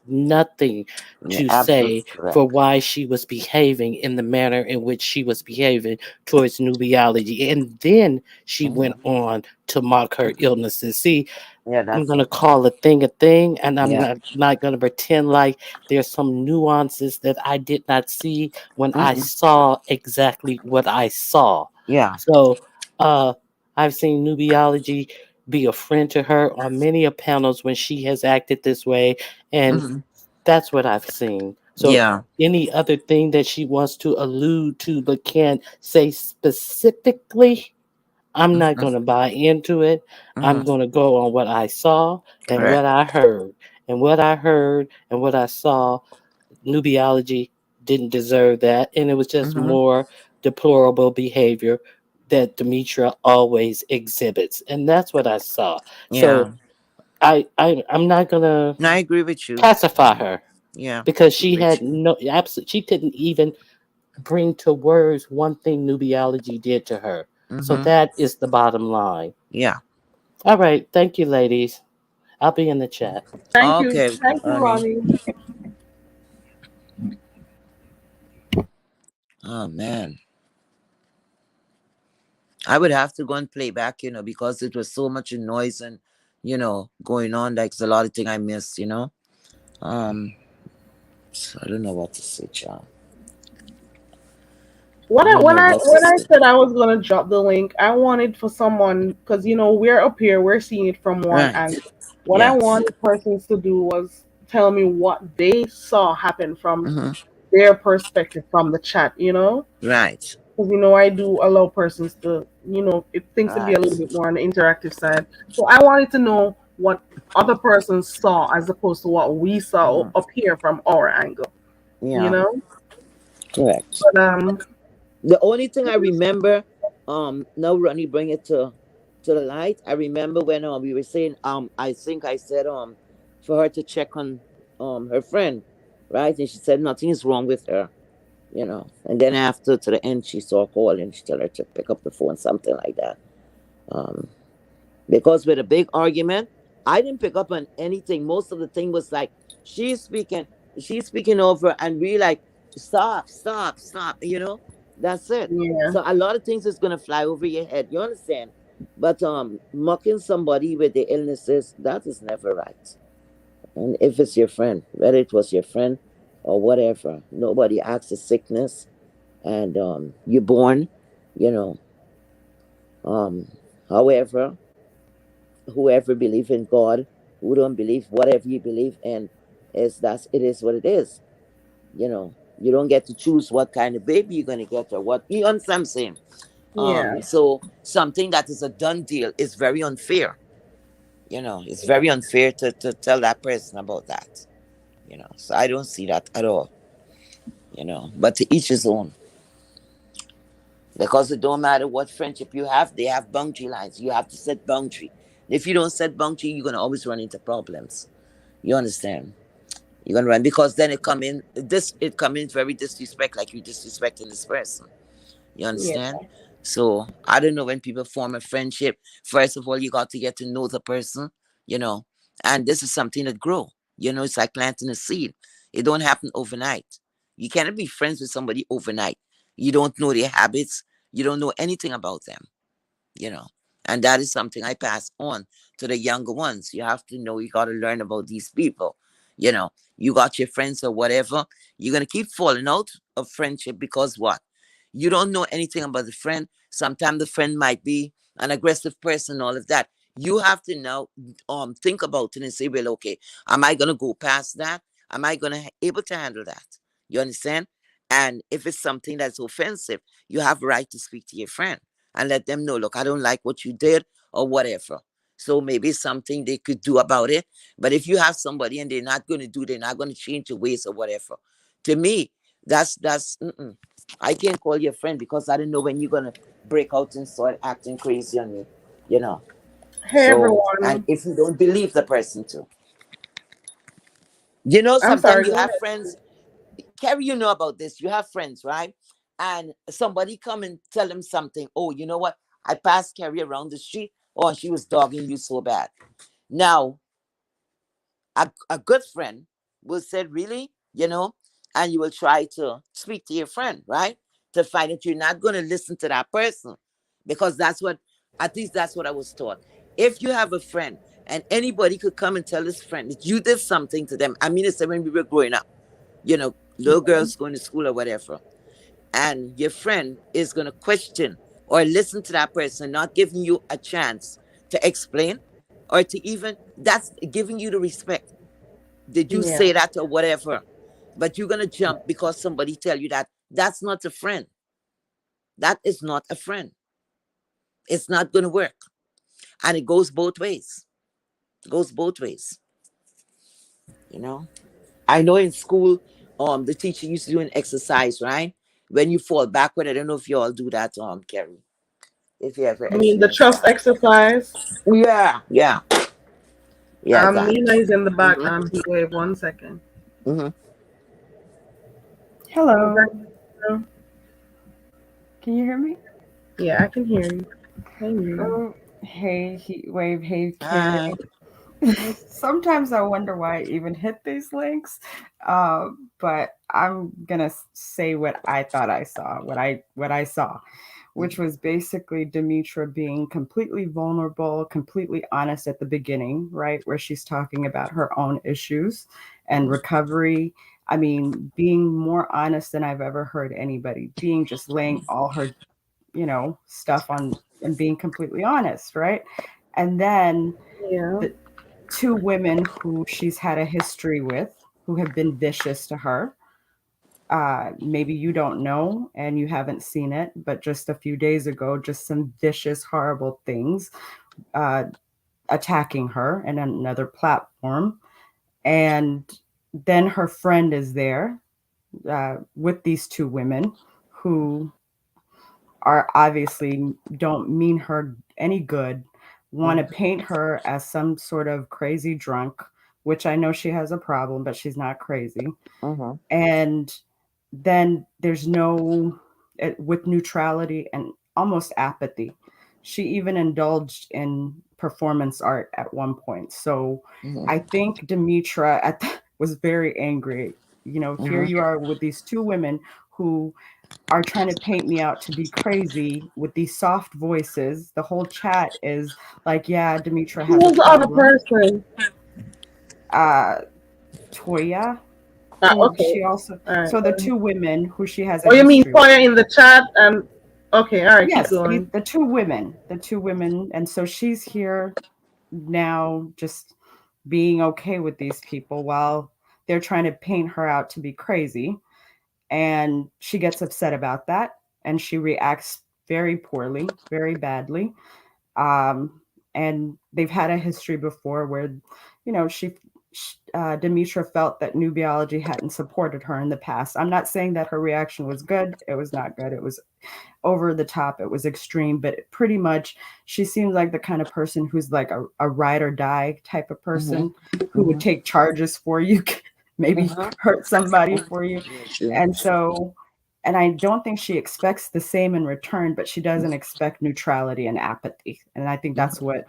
nothing You're to say absolutely for correct. why she was behaving in the manner in which she was behaving towards Nubiology, and then she Hmm. went on to mock her illnesses. See, Yeah, I'm that's gonna it. call a thing, and I'm Yeah. not gonna pretend like there's some nuances that I did not see when I Mm-mm. saw exactly what I saw. Yeah. So, uh, I've seen Nubiology be a friend to her on many a panels when she has acted this way, and Hmm. that's what I've seen. So, Yeah. any other thing that she wants to allude to but can't say specifically, I'm not Hmm. going to buy into it. I'm Hmm. going to go on what I saw and what Correct. I heard. And what I heard and what I saw, Nubiology didn't deserve that. And it was just Hmm. more deplorable behavior that Demetria always exhibits. And that's what I saw. Yeah. So I'm not going to No, I agree with you. pacify her Yeah. because I agree she with had you. no, absolutely, she couldn't even bring to words one thing Nubiology did to her. So Hmm. that is the bottom line. Yeah. All right. Thank you, ladies. I'll be in the chat. Okay, Thank you, honey. Ronnie. Oh man, I would have to go and play back, because it was so much noise and going on. Like it's a lot of thing I missed. Um, so I don't know what to say, child. I When I don't when know I what to when I say. said I was gonna drop the link, I wanted for someone because we're up here, we're seeing it from one Right. angle. What I Yes. wanted persons to do was tell me what they saw happen from Hmm. their perspective from the chat. Right. Because I do allow persons to things to be a little Right. bit more on the interactive side. So I wanted to know what other persons saw as opposed to what we saw Hmm. up here from our angle. You Yeah. know, Correct. but The only thing I remember, now Ronnie bring it to the light. I remember when we were saying, I think I said for her to check on her friend, right? And she said nothing is wrong with her. And then after to the end she saw a call and she told her to pick up the phone, something like that. Um because with a big argument, I didn't pick up on anything. Most of the thing was like she's speaking, she's speaking over, and we like stop. That's it. yeah, So a lot of things is gonna fly over your head. You understand? But mocking somebody with the illnesses, that is never right. And if it's your friend, whether it was your friend or whatever, nobody asks a sickness, and you're born, you know. However, whoever believe in God, who don't believe, whatever you believe in, it is what it is. You don't get to choose what kind of baby you're gonna get or what, you understand what I'm saying. yeah, So something that is a done deal is very unfair. It's very unfair to tell that person about that. So I don't see that at all. But to each his own. Because it don't matter what friendship you have, they have boundary lines. You have to set boundary. If you don't set boundary, you're gonna always run into problems. You understand? You're gonna run because then it come in very disrespect, like you disrespecting this person. You yeah. understand? So I don't know, when people form a friendship, first of all, you got to get to know the person, you know, and this is something that grow. It's like planting a seed. It don't happen overnight. You cannot be friends with somebody overnight. You don't know their habits. You don't know anything about them you know and that is something I pass on to the younger ones. You have to know, you got to learn about these people. You got your friends or whatever, you're going to keep falling out of friendship because what, you don't know anything about the friend. Sometimes the friend might be an aggressive person, all of that. You have to now think about it and say, well, okay, am I going to go past that? Am I going to able to handle that? You understand? And if it's something that's offensive, you have a right to speak to your friend and let them know, look, I don't like what you did or whatever. So maybe something they could do about it. But if you have somebody and they're not going to change your ways or whatever. To me, that's I can't call you a friend because I don't know when you're gonna break out and start acting crazy on me, you know. Hey So, and everyone. if you don't believe the person too, I'm sometimes sorry, you go have ahead. friends. Carrie, you know about this. You have friends, right? And somebody come and tell them something. Oh, you know what? I passed Carrie around the street. Oh, and she was dogging you so bad. Now, a good friend will say, really? And you will try to speak to your friend, right? To find that you're not going to listen to that person. Because at least that's what I was taught. If you have a friend and anybody could come and tell his friend that you did something to them, I mean, it's when we were growing up, little girls going to school or whatever, and your friend is going to question or listen to that person, not giving you a chance to explain or to even, that's giving you the respect. Did you Yeah, say that or whatever? But you're going to jump because somebody tell you that. That's not a friend. That is not a friend. It's not going to work. And it goes both ways. It goes both ways, you know. I know in school, the teacher used to do an exercise, right? When you fall backward, I don't know if you all do that, Carrie, if you ever I mean the experienced trust that. exercise. Yeah, yeah, yeah, that. Nina is in the Mm-hmm, background. He wave 1 second. mm-hmm. Is Hello. that Can you hear me? yeah, I can hear you. Hey Nina. Oh, hey, Heatwave. Hey, Hi. Carrie. Sometimes I wonder why I even hit these links. But I'm gonna say what I thought I saw, what I saw, which was basically Demetra being completely vulnerable, completely honest at the beginning, right, where she's talking about her own issues and recovery. I mean, being more honest than I've ever heard anybody, being just laying all her stuff on and being completely honest, right? And then Yeah. the two women who she's had a history with who have been vicious to her. Maybe you don't know and you haven't seen it, but just a few days ago, just some vicious, horrible things uh, attacking her in another platform. And then her friend is there with these two women who are obviously don't mean her any good, want to paint her as some sort of crazy drunk, which I know she has a problem, but she's not crazy. Mm-hmm. And then there's no, with neutrality and almost apathy. She even indulged in performance art at one point. So Mm-hmm. I think Demetra was very angry. Here Mm-hmm. you are with these two women who are trying to paint me out to be crazy with these soft voices. The whole chat is like, yeah, Demetra Who has a was the other problem. person? Uh, Toya, who Okay. she also, All right. so the two women who she has a Oh, you mean history with. Toya in the chat? Okay. All right. Keep Yes, going. the two women. And so she's here now just being okay with these people while they're trying to paint her out to be crazy. And she gets upset about that and she reacts very poorly, very badly. Um, and they've had a history before where, Demetra felt that new biology hadn't supported her in the past. I'm not saying that her reaction was good. It was not good. It was over the top. It was extreme, but pretty much she seems like the kind of person who's like a ride or die type of person who would Mm-hmm. take charges for you, maybe Mm-hmm. hurt somebody for you. Yeah, sure. And so And I don't think she expects the same in return, but she doesn't expect neutrality and apathy. And I think that's what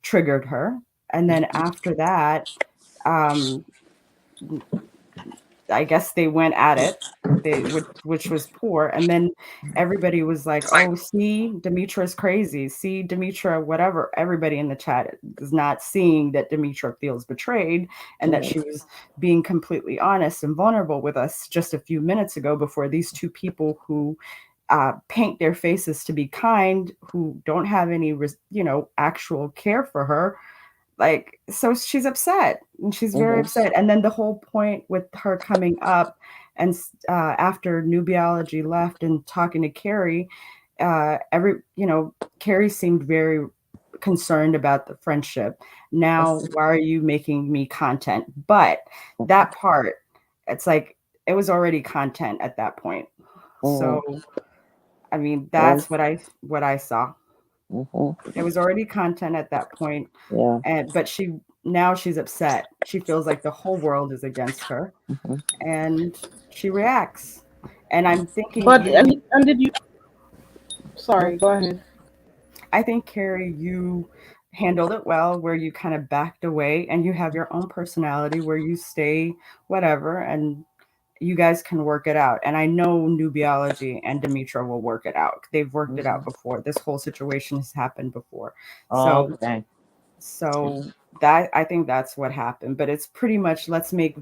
triggered her. And then after that, um, I guess they went at it, which was poor. And then everybody was like, "Oh, see, Demetria's crazy. See, Demetria, whatever." Everybody in the chat is not seeing that Demetria feels betrayed and that she was being completely honest and vulnerable with us just a few minutes ago before these two people who paint their faces to be kind, who don't have any, actual care for her, like, so she's upset and she's very upset. And then the whole point with her coming up and after Nubiology left and talking to Carrie, Carrie seemed very concerned about the friendship. Now, why are you making me content? But that part, it's like it was already content at that point. So I mean, that's what I saw. It was already content at that point. Yeah. But she's upset. She feels like the whole world is against her, and she reacts. And I'm thinking But and did you? Sorry, go ahead. I think, Carrie, you handled it well, where you kind of backed away and you have your own personality where you stay whatever, and you guys can work it out. And I know Nubiology and Demetria will work it out. They've worked it out before. This whole situation has happened before. Okay. So that, I think that's what happened. But it's pretty much, let's make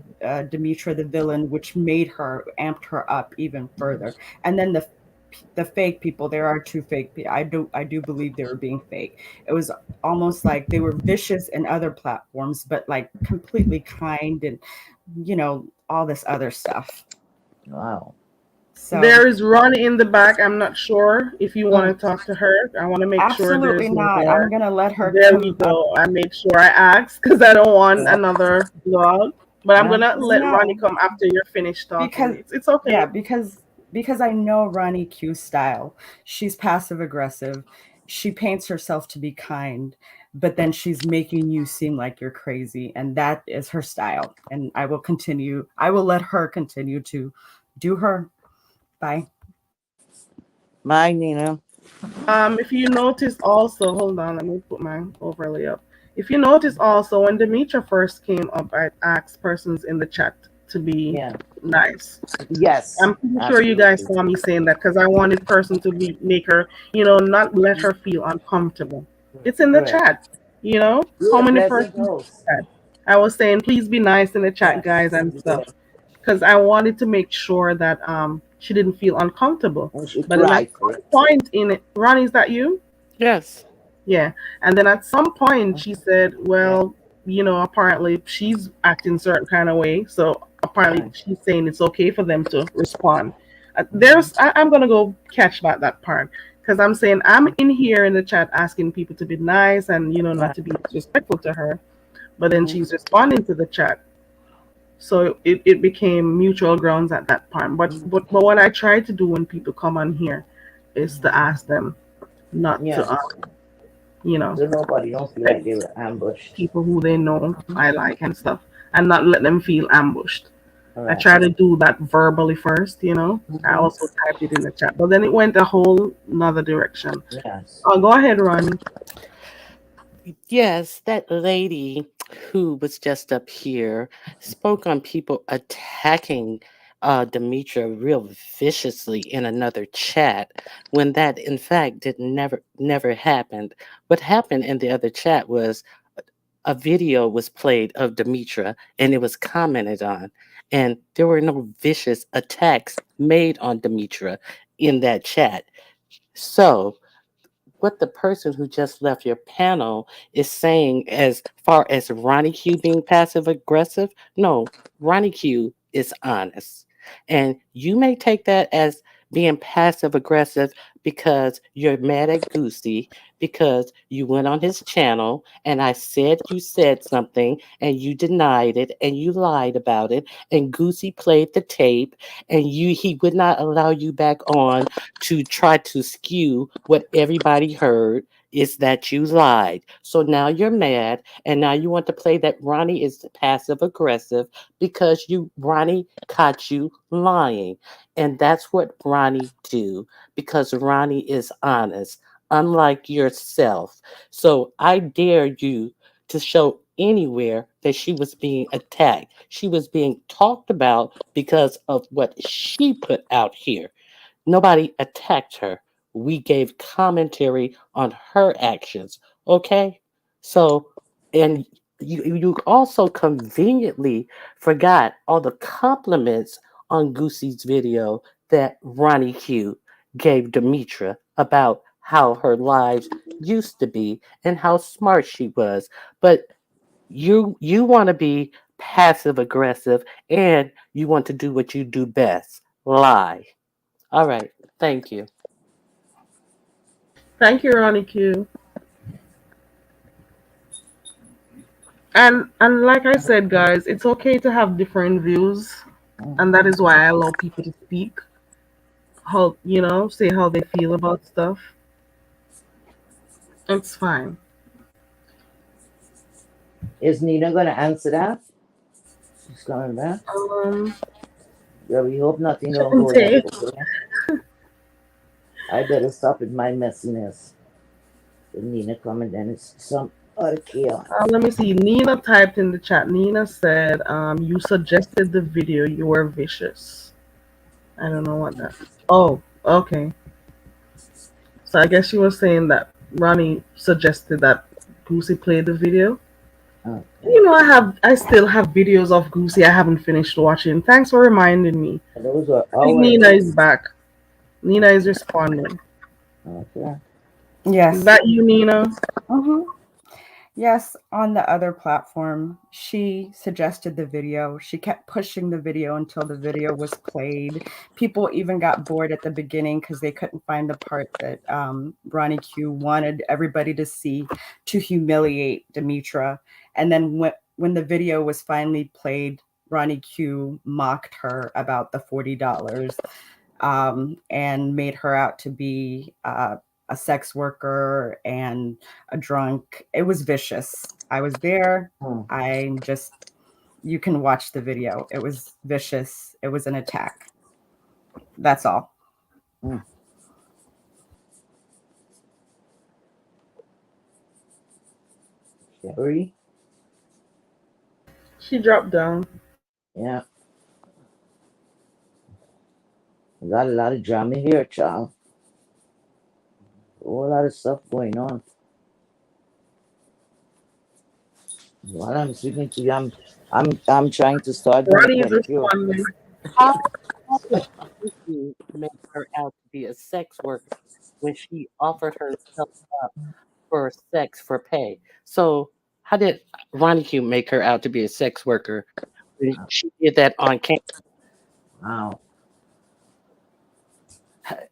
Demetria the villain, which made her, amped her up even further. And then the fake people, there are two fake people. I do believe they were being fake. It was almost like they were vicious in other platforms, but like completely kind and all this other stuff. Wow. So There is Ronnie in the back. I'm not sure if you want to talk to her. I want to make sure absolutely there's no not. I'm more. gonna let her There we come up. go. I made sure I asked because I don't want another vlog. But I'm gonna let Ronnie No, come after you're finished because talking. It's okay. yeah, because I know Ronnie Q's style. She's passive aggressive. She paints herself to be kind, but then she's making you seem like you're crazy, and that is her style. And I will continue. I will let her continue to do her. Bye. Bye, Nina. If you notice also, hold on, let me put my overlay up. If you notice also, when Demetria first came up, I asked persons in the chat to be Yeah. nice. Yes. I'm pretty sure you guys Absolutely. saw me saying that because I wanted person to be make her, not let her feel uncomfortable. It's in the Correct. chat. How You're a many pleasant persons? host. I was saying, please be nice in the chat, guys, Yes. and Yeah. stuff, because I wanted to make sure that she didn't feel uncomfortable. And she But then at cried for some it. point in it, Ronnie, is that you? Yes. Yeah. And then at some point she said, Yeah. well, apparently she's acting certain kind of way. So apparently Right. she's saying it's okay for them to respond. I'm gonna go catch that part because I'm saying I'm in here in the chat asking people to be nice and not Right. to be disrespectful to her, but then she's responding to the chat. So it became mutual grounds at that point. But what I try to do when people come on here is to ask them not to Yes. you know So nobody don't feel like they were ambushed. people who they know I like and stuff, and not let them feel ambushed. All I right. try to do that verbally first. I also typed it in the chat, but then it went a whole another direction. Yes. Oh, go ahead, Ronnie. Yes, that lady who was just up here spoke on people attacking Demetria real viciously in another chat when that in fact did never happened. What happened in the other chat was a video was played of Demetria and it was commented on. And there were no vicious attacks made on Demetria in that chat. So what the person who just left your panel is saying as far as Ronnie Q being passive aggressive, no, Ronnie Q is honest. And you may take that as being passive aggressive because you're mad at Goosey because you went on his channel and I said you said something and you denied it and you lied about it and Goosey played the tape and he would not allow you back on to try to skew what everybody heard. is that you lied. So now you're mad, and now you want to play that Ronnie is passive aggressive because Ronnie caught you lying. And that's what Ronnie do because Ronnie is honest, unlike yourself. So I dare you to show anywhere that she was being attacked. She was being talked about because of what she put out here. Nobody attacked her. We gave commentary on her actions. Okay? So, and you also conveniently forgot all the compliments on Goosey's video that Ronnie Q gave Demetria about how her lives used to be and how smart she was. But you want to be passive aggressive and you want to do what you do best, lie. All right. Thank you. Thank you, Ronnie Q. And like I said, guys, it's okay to have different views, and that is why I allow people to speak, how say how they feel about stuff. It's fine. Is Nina gonna answer that? She's coming back. Um, Yeah, we hope nothing don't go left. Tay, Okay. I better stop with my messiness. With Nina coming, then it's some other chaos. let me see. Nina typed in the chat. Nina said, "You suggested the video. You were vicious." I don't know what that. Oh, okay. So I guess she was saying that Ronnie suggested that Goosey play the video. Okay. I still have videos of Goosey I haven't finished watching. Thanks for reminding me. Those are I think Nina ours. is back. Nina is responding. Okay. Is Yes. that you, Nina? Hmm. Yes, on the other platform, she suggested the video. She kept pushing the video until the video was played. People even got bored at the beginning because they couldn't find the part that Ronnie Q wanted everybody to see to humiliate Demetria. And then when the video was finally played, Ronnie Q mocked her about the $40 and made her out to be a sex worker and a drunk. It was vicious. I was there. I'm just, you can watch the video. It was vicious. It was an attack. That's all. Hmm. Sherry? She dropped down. Yeah. We got a lot of drama here, child. A whole lot of stuff going on. While I'm speaking to you, I'm trying to start doing Ronnie is pedicure. responding. How did you make her out to be a sex worker when she offered herself up for sex for pay? So how did Ronnie Q make her out to be a sex worker when she did that on camera? Wow.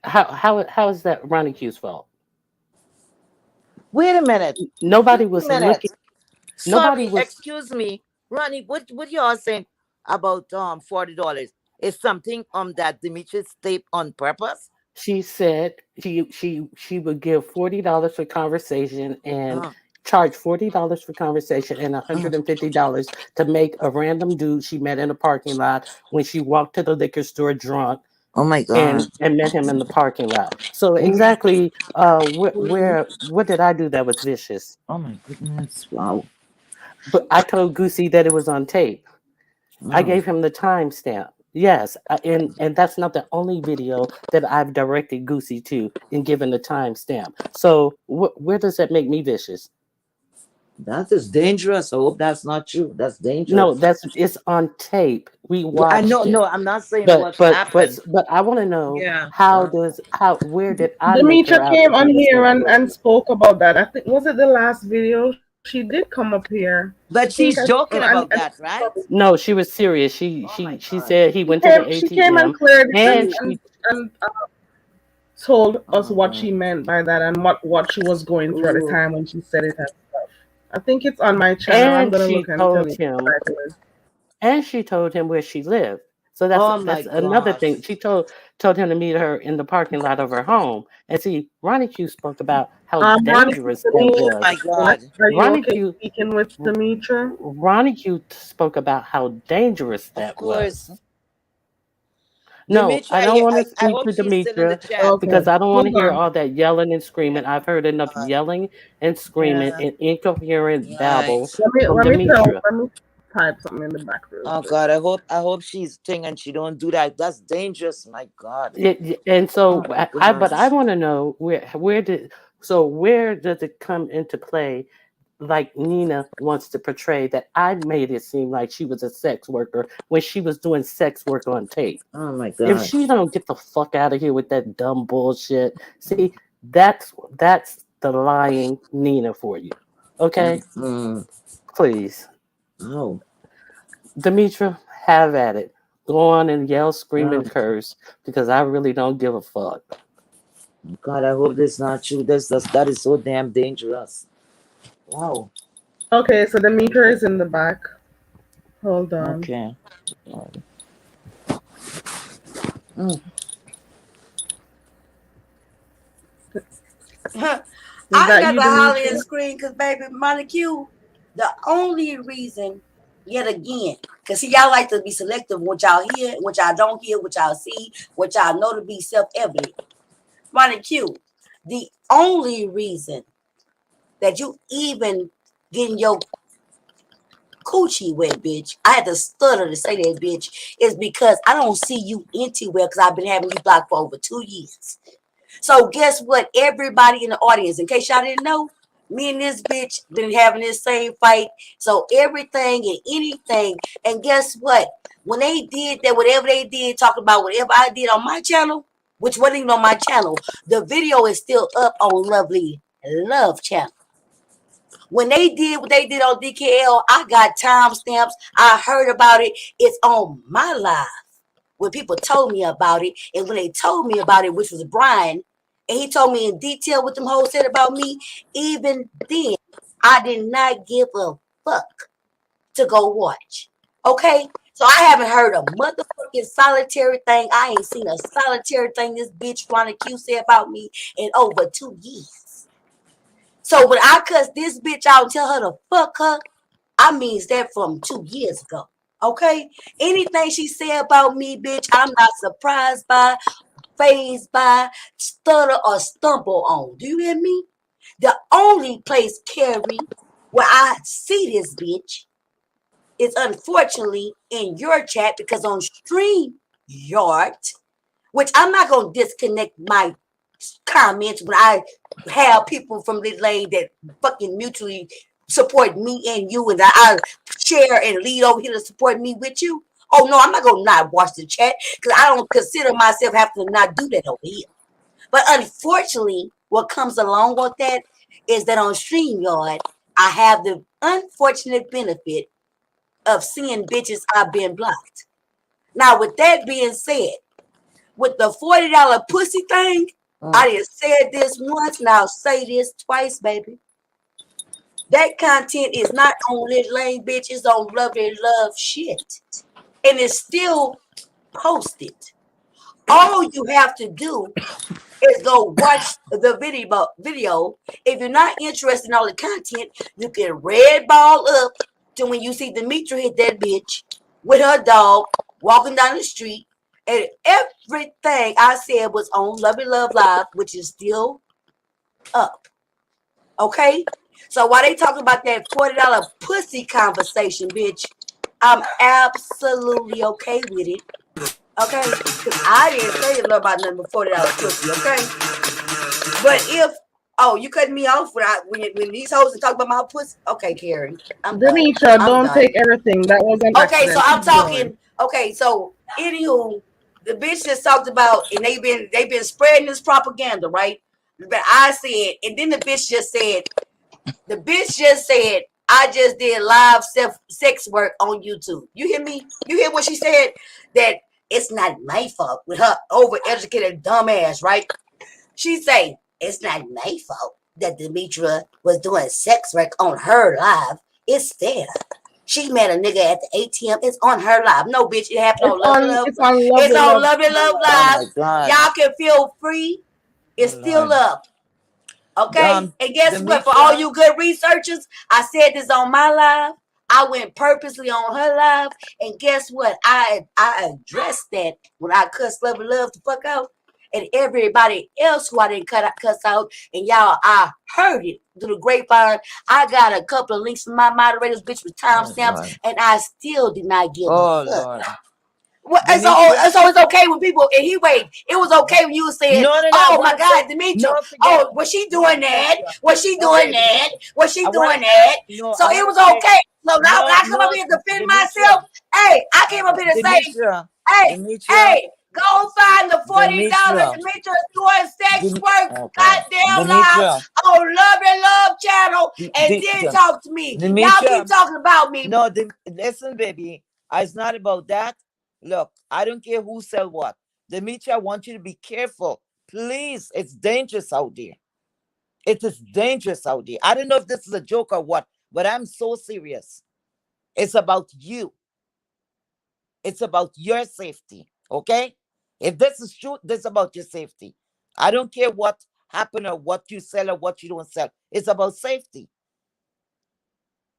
How is that Ronnie Q's fault? Wait a minute. Wait Nobody a was minute. looking. Nobody Sorry, was. excuse me. Ronnie, what you all saying about $40? Is something that Demetrius taped on purpose? She said she would give $40 for conversation and Uh, charge $40 for conversation and uh, $150 to make a random dude she met in a parking lot when she walked to the liquor store drunk oh my God. and met him in the parking lot. So exactly, what did I do that was vicious? Oh my goodness. Wow. But I told Goosey that it was on tape. I Oh, gave him the timestamp. Yes, and that's not the only video that I've directed Goosey to and given the timestamp. So where does that make me vicious? that is dangerous. I hope that's not true. That's No, dangerous. it's on tape. We Yeah, I know. watched it. No, I'm not saying But what but but happened. but I want to know Yeah. how where did I make her Demetria out to came on be a here sex and worker? spoke about that. I think was it the last video? She did come up here. I But think she's joking about and that, right? No, she was serious. Oh my She God. said he she went to the came. She came and ATM cleared it and she and told Oh us my what God. she meant by that and what she was going through at the Ooh. time when she said it and stuff. I think it's on my channel. I'm and gonna she look and tell told you. him and she told him where she lived. So Oh my that's another God. thing. She told him to meet her in the parking lot of her home. And see, Ronnie Q spoke about how Ronnie, dangerous that Oh was. my what? God. Are you Ronnie okay Q speaking with Demetria? Ronnie Q spoke about how dangerous Of that course. was. No, Demetria, I don't want to I speak hope to she's still in the Demetria chat. Okay, because I don't want to hold hear on. all that yelling and screaming. I've heard enough God. yelling and screaming Yeah. and incoherent babble Right. from Tell. Demetria. Let me type something in the back real Oh quick. God, I hope she's thing and she don't do that. That's dangerous. My God. And Oh so my but I gosh. want to know where does it come into play? Like Nina wants to portray that I made it seem like she was a sex worker when she was doing sex work on tape. Oh my If God. she don't get the fuck out of here with that dumb bullshit, see, that's the lying Nina for you. Okay, Mm. please, Oh. Demetra, have at it. Go on and yell, scream, Oh and curse because I really don't give a fuck. God, I hope this not true. That is so damn dangerous. Wow. Okay, so Demetria is in the back. Hold on. Okay. Oh. Mm. Is I ain't that got you, to holler and Demetria? scream because, baby, Monica, the only reason, yet again, because see, y'all like to be selective what y'all hear, what y'all don't hear, what y'all see, what y'all know to be self-evident. Monica, the only reason that you even getting your coochie wet, bitch, I had to stutter to say that, bitch, is because I don't see you into well because I've been having you blocked for over 2 years. So guess what? Everybody in the audience, in case y'all didn't know, me and this bitch been having this same fight. So everything and anything. And guess what? When they did that, whatever they did, talk about whatever I did on my channel, which wasn't even on my channel, the video is still up on Lovely Love channel. When they did what they did on DKL, I got timestamps. I heard about it. It's on my live when people told me about it, and when they told me about it, which was Brian, and he told me in detail what them hoes said about me, even then, I did not give a fuck to go watch. Okay? So I haven't heard a motherfucking solitary thing. I ain't seen a solitary thing this bitch Ronnie Q said about me in over 2 years. So when I cuss this bitch out and tell her to fuck her, I means that from 2 years ago. Okay? Anything she said about me, bitch, I'm not surprised by, phased by, stutter or stumble on. Do you hear me? The only place, Carrie, where I see this bitch is unfortunately in your chat because on StreamYard, which I'm not going to disconnect my comments when I have people from this lane that fucking mutually support me and you, and I share and lead over here to support me with you. Oh no, I'm not gonna not watch the chat because I don't consider myself having to not do that over here. But unfortunately, what comes along with that is that on StreamYard, I have the unfortunate benefit of seeing bitches I've been blocked. Now, with that being said, with the $40 pussy thing, Mm. I just said this once, and I'll say this twice, baby. That content is not on Lit Lane, bitch. It's on Lovely Love shit. And it's still posted. All you have to do is go watch the video. If you're not interested in all the content, you can red ball up to when you see Demetria hit that bitch with her dog walking down the street. And everything I said was on Lovely Love Live, which is still up. Okay? So while they talking about that $40 pussy conversation, bitch, I'm absolutely okay with it. Okay? Because I didn't say about nothing but $40 pussy, okay? But if you cut me off when these hoes are talking about my pussy. Okay, Carrie. I'm done. Demetria, I'm don't done. take everything. That was an Okay, so accident. I'm Keep going. talking. Okay, so anywho, the bitch just talked about, and they've been spreading this propaganda, right? But I said, and then the bitch just said, I just did live sex work on YouTube. You hear me? You hear what she said? That it's not my fault with her overeducated dumbass, right? She say, it's not my fault that Demetria was doing sex work on her live. It's fair. She met a nigga at the ATM. It's on her live. No, bitch, it happened on Lovely Love. It's on It's Lovely on Love. Lovely Love Oh Live. my God. Y'all can feel free. Oh It's still Lord. up. Okay? And guess what? For all Demetria. you good researchers, I said this on my live. I went purposely on her live. And guess what? I addressed that when I cussed Lovely Love the fuck out. And everybody else who I didn't cuss out, and y'all, I heard it through the grapevine. I got a couple of links from my moderators, bitch, with Oh timestamps, Lord. and I still did not give a Oh fuck. Lord. Well, Demetria. so it's okay when people, and he wait, it was okay when you were saying, No, no, no. I oh my want to God, say. Demetria, No, forget. oh, was she No, doing that? Demetria. Was she No, doing wait, that? Demetria. Was she I want doing to. that? No, So I it want was to say. okay. So now when No, I come up no, here to defend Demetria. myself, hey, I came up here to say, Demetria. hey, Demetria. hey, go find the $40 Demetria. Demetria doing sex work, Oh God. goddamn live Demetria. on Love and Love channel, and then talk to me. Y'all Demetria. keep talking about me. No, listen, baby. It's not about that. Look, I don't care who sell what. Demetria, I want you to be careful. Please, it's dangerous out there. It is dangerous out there. I don't know if this is a joke or what, but I'm so serious. It's about you. It's about your safety. Okay? If this is true, this is about your safety. I don't care what happened or what you sell or what you don't sell. It's about safety.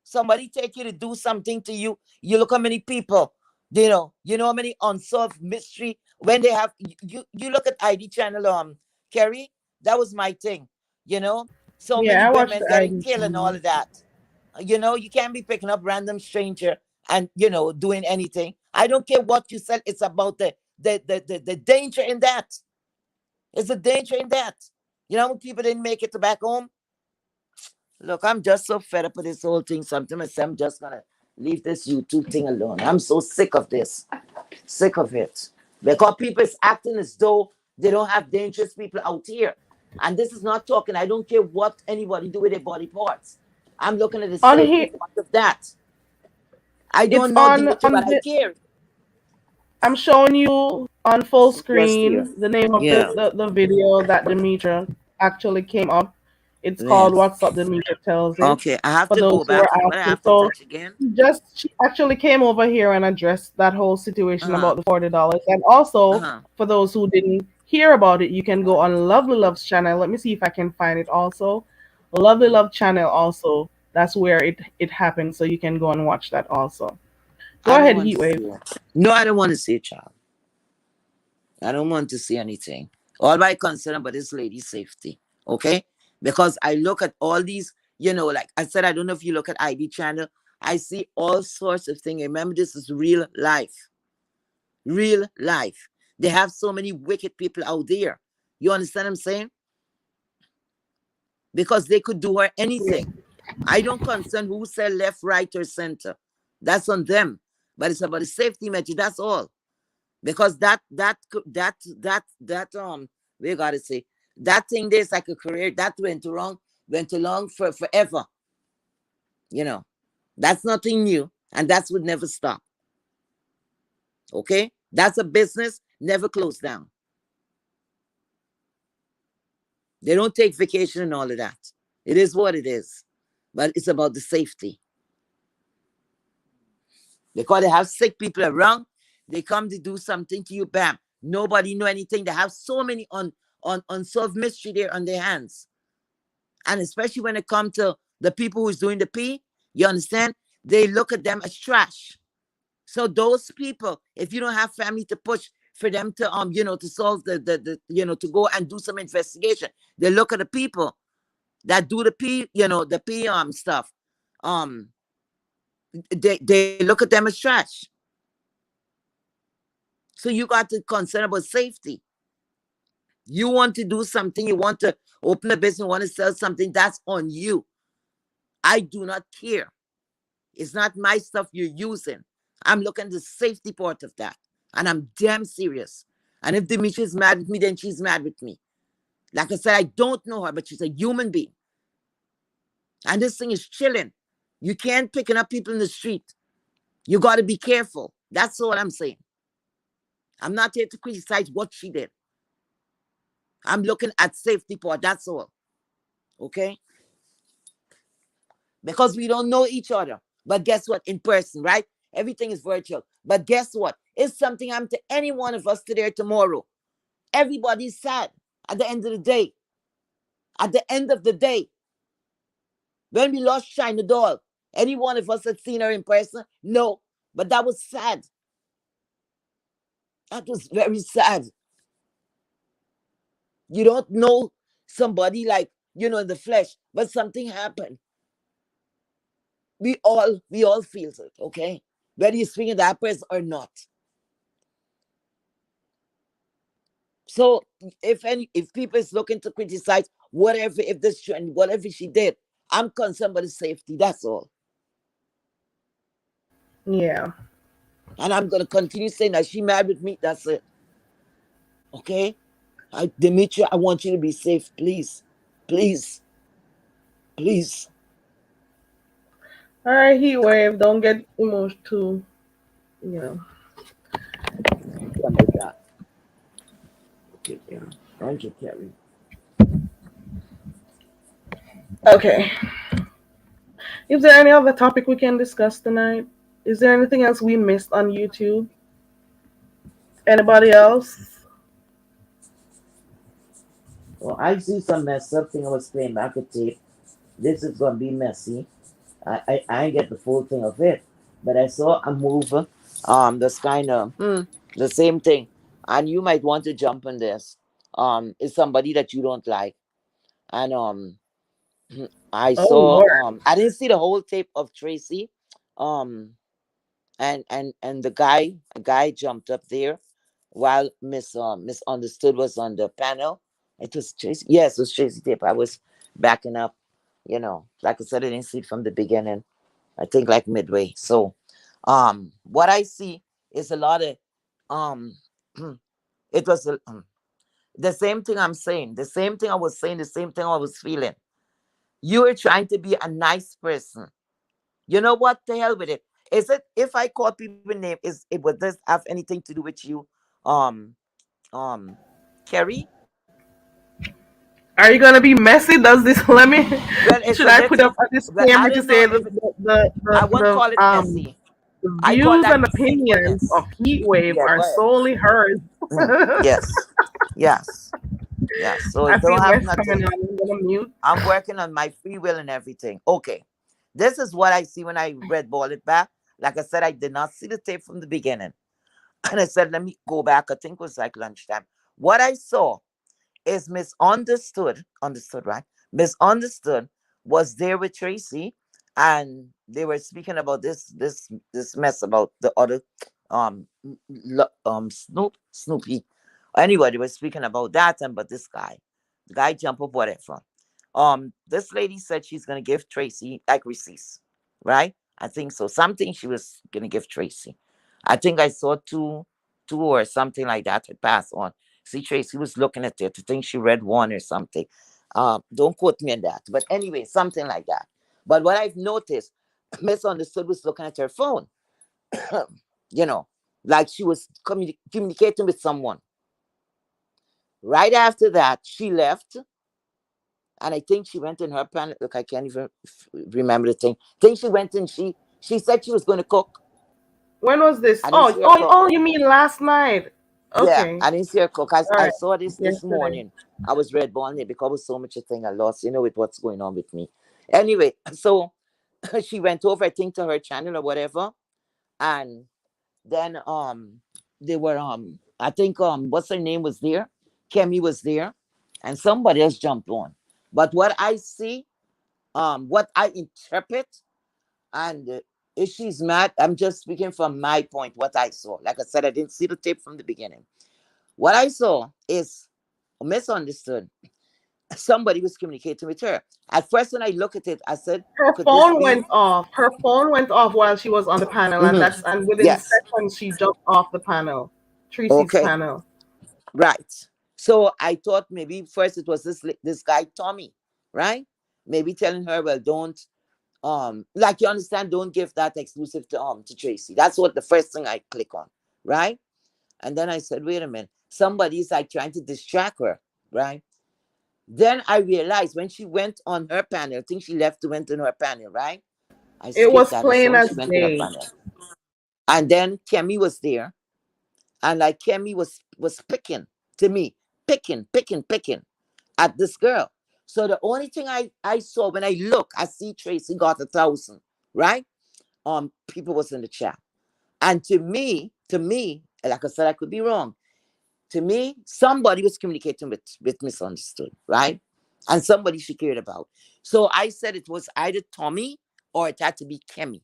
Somebody take you to do something to you. You look how many people, you know how many unsolved mystery when they have you look at ID channel, Kerry. That was my thing, you know. So many Yeah, I watched women the getting ID killed and all channel. of that. You can't be picking up random stranger and doing anything. I don't care what you said. It's about the danger in that. It's a danger in that. You know, when people didn't make it to back home. Look, I'm just so fed up with this whole thing. Sometimes I'm just gonna leave this YouTube thing alone. I'm so sick of this. Sick of it. Because people is acting as though they don't have dangerous people out here. And this is not talking. I don't care what anybody do with their body parts. I'm looking at the On safety here, part of that. I it's don't know on Demetria, on but I the. care. I'm showing you on full So just here. screen the name of Yeah. the video that Demetria actually came up. It's called Yes. "What's Up, Demetria Tells It." Okay. I have For to go those who are back. What I asking, have to so touch again? she actually came over here and addressed that whole situation Uh-huh. about the $40. And also, Uh-huh. for those who didn't hear about it, you can go on Lovely Love's channel. Let me see if I can find it. Also, Lovely Love channel. Also, that's where it happened. So you can go and watch that. Also, go I don't ahead, want to Heatwave. see it. No, I don't want to see it, child. I don't want to see anything. All my concern about this lady's safety. Okay? Because I look at all these, like I said, I don't know if you look at ID channel. I see all sorts of things. Remember, this is real life. Real life. They have so many wicked people out there. You understand what I'm saying? Because they could do her anything. I don't concern who said left, right, or center. That's on them. But it's about the safety measure. That's all. Because we gotta say that thing there's like a career that went along for forever. You know, that's nothing new, and that's would never stop. Okay, that's a business never closed down. They don't take vacation and all of that. It is what it is, but it's about the safety because they have sick people around. They come to do something to you, bam. Nobody know anything. They have so many unsolved mystery there on their hands. And especially when it comes to the people who's doing the P, you understand? They look at them as trash. So those people, if you don't have family to push for them to to solve the to go and do some investigation, they look at the people that do the P, the P stuff. Um, they look at them as trash. So you got to concern about safety. You want to do something, you want to open a business, want to sell something, that's on you. I do not care. It's not my stuff you're using. I'm looking at the safety part of that. And I'm damn serious. And if Demetria is mad with me, then she's mad with me. Like I said, I don't know her, but she's a human being. And this thing is chilling. You can't picking up people in the street. You got to be careful. That's all I'm saying. I'm not here to criticize what she did. I'm looking at safety part. That's all. Okay? Because we don't know each other. But guess what? In person, right? Everything is virtual. But guess what? If something happened to any one of us today or tomorrow, everybody's sad at the end of the day. At the end of the day, when we lost China Doll, any one of us had seen her in person? No. But that was sad. That was very sad. You don't know somebody like, in the flesh, but something happened. We all feel it, okay? Whether you're speaking to that person or not. So if people is looking to criticize whatever, if this trend, whatever she did, I'm concerned about the safety. That's all. Yeah. And I'm gonna continue saying that she married with me. That's it. Okay? Demetria, I want you to be safe, please. Please. Please. All right, heat wave. Don't get emotional too. You know. Something like that. Okay, yeah. Thank you, Kerry. Okay. Is there any other topic we can discuss tonight? Is there anything else we missed on YouTube? Anybody else? Well, I see some mess up thing I was playing back a tape. This is gonna be messy. I ain't get the full thing of it. But I saw a move that's kind of the same thing. And you might want to jump on this. It's somebody that you don't like. And I Oh saw Lord. I didn't see the whole tape of Tracy. Um and the guy jumped up there while Misunderstood was on the panel. It was Tracy. Yes, it was Tracy tape. I was backing up, like I said, I didn't see it from the beginning. I think like midway. So what I see is a lot of um it was the same thing I'm saying, the same thing I was saying, the same thing I was feeling. You were trying to be a nice person. You know what? The hell with it. Is it if I call people name, it would this have anything to do with you? Um um Kerry? Are you gonna be messy? Does this let me Well, it's should a I put up little, a well, I disclaimer to don't know say if I won't call it messy. the I call views that and opinions of deceitfulness. Heatwave Yeah, are go ahead. solely hers. Yes. Yes. Yes. So I it don't feel have Wes coming nothing. on. I'm gonna mute. I'm working on my free will and everything. Okay. This is what I see when I read Ball It Back. Like I said, I did not see the tape from the beginning. And I said, let me go back. I think it was like lunchtime. What I saw is misunderstood. Understood, right? Misunderstood was there with Tracy, and they were speaking about this mess about the other Snoopy. Anyway, they were speaking about that, and but this guy, the guy jump up whatever. This lady said she's gonna give Tracy like receipts, right? I think so. Something she was gonna give Tracy. I think I saw two or something like that had passed on. See, Tracy was looking at it. I think she read one or something. Don't quote me on that. But anyway, something like that. But what I've noticed, Misunderstood was looking at her phone, you know, like she was communicating with someone. Right after that, she left. And I think she went in her panel. Look, I can't even remember the thing. I think she went in, she said she was going to cook. When was this? I didn't see her cook. You mean last night? Yeah, Okay. I didn't see her cook. I All right. saw this Yesterday. morning. I was red balling it because of so much a thing I lost, with what's going on with me. Anyway, so she went over, I think, to her channel or whatever, and then they were I think what's her name was there, Kemi was there, and somebody else jumped on. But what I see, what I interpret, and if she's mad, I'm just speaking from my point, what I saw. Like I said, I didn't see the tape from the beginning. What I saw is misunderstood. Somebody was communicating with her. At first, when I look at it, I said, Her could this phone be? went off. Her phone went off while she was on the panel, Mhm. and within Yes. seconds she jumped off the panel, Tracy's Okay. panel. Right. So I thought maybe first it was this guy Tommy, right? Maybe telling her, well, don't like you understand, don't give that exclusive to Tracy. That's what the first thing I click on, right? And then I said, wait a minute, somebody's like trying to distract her, right? Then I realized when she went on her panel, I think she left to went on her panel, right? I It skipped was that. So plain when as she went to the day. panel, and then Kemi was there, and like Kemi was picking to me, picking at this girl. So the only thing I saw when I look, I see Tracy got 1,000, right? People was in the chat, and to me, like I said, I could be wrong. To me, somebody was communicating with misunderstood, right? And somebody she cared about. So I said it was either Tommy or it had to be Kemi.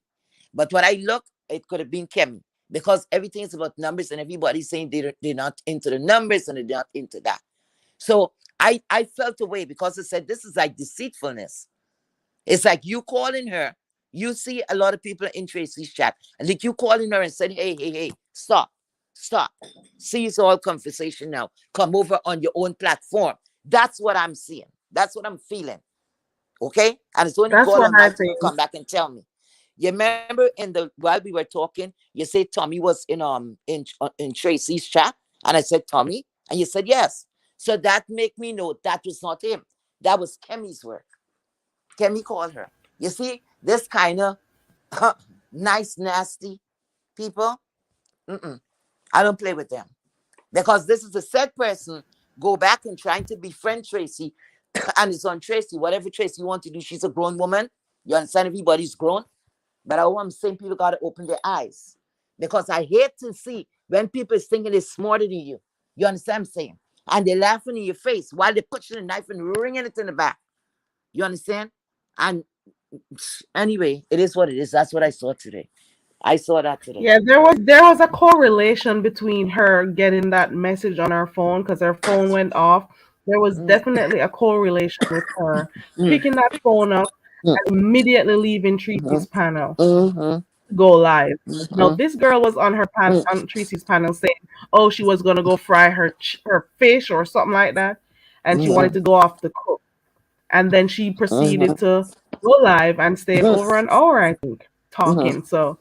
But when I look, it could have been Kemi because everything is about numbers and everybody's saying they're not into the numbers and they're not into that. So I felt away because I said this is like deceitfulness. It's like you calling her. You see a lot of people in Tracy's chat, and like you calling her and said, hey, stop. See, it's all conversation now. Come over on your own platform. That's what I'm seeing. That's what I'm feeling. Okay? And it's only That's God what I Almighty could think. come back and tell me. You remember while we were talking, you said Tommy was in Tracy's chat, and I said Tommy, and you said yes. So that make me know that was not him. That was Kemi's work. Kemi called her. You see, this kind of nice, nasty people, mm-mm, I don't play with them. Because this is a said person, go back and trying to befriend Tracy, and it's on Tracy. Whatever Tracy want to do, she's a grown woman. You understand? Everybody's grown. But I'm saying people got to open their eyes. Because I hate to see when people is thinking they're smarter than you. You understand what I'm saying? And they're laughing in your face while they're pushing a knife and ringing it in the back. You understand? And anyway, it is what it is. That's what I saw today. I saw that today. Yeah, there was a correlation between her getting that message on her phone because her phone went off. There was Mm, definitely a correlation with her mm, picking that phone up mm, and immediately leaving Tracy's mhm, panel mhm, to go live. Now, mhm, this girl was on mm, on Tracy's panel saying, "Oh, she was gonna go fry her fish or something like that, and she wanted mhm, to go off the cook." And then she proceeded mhm, to go live and stayed mhm, over an hour, I think, mhm. talking. So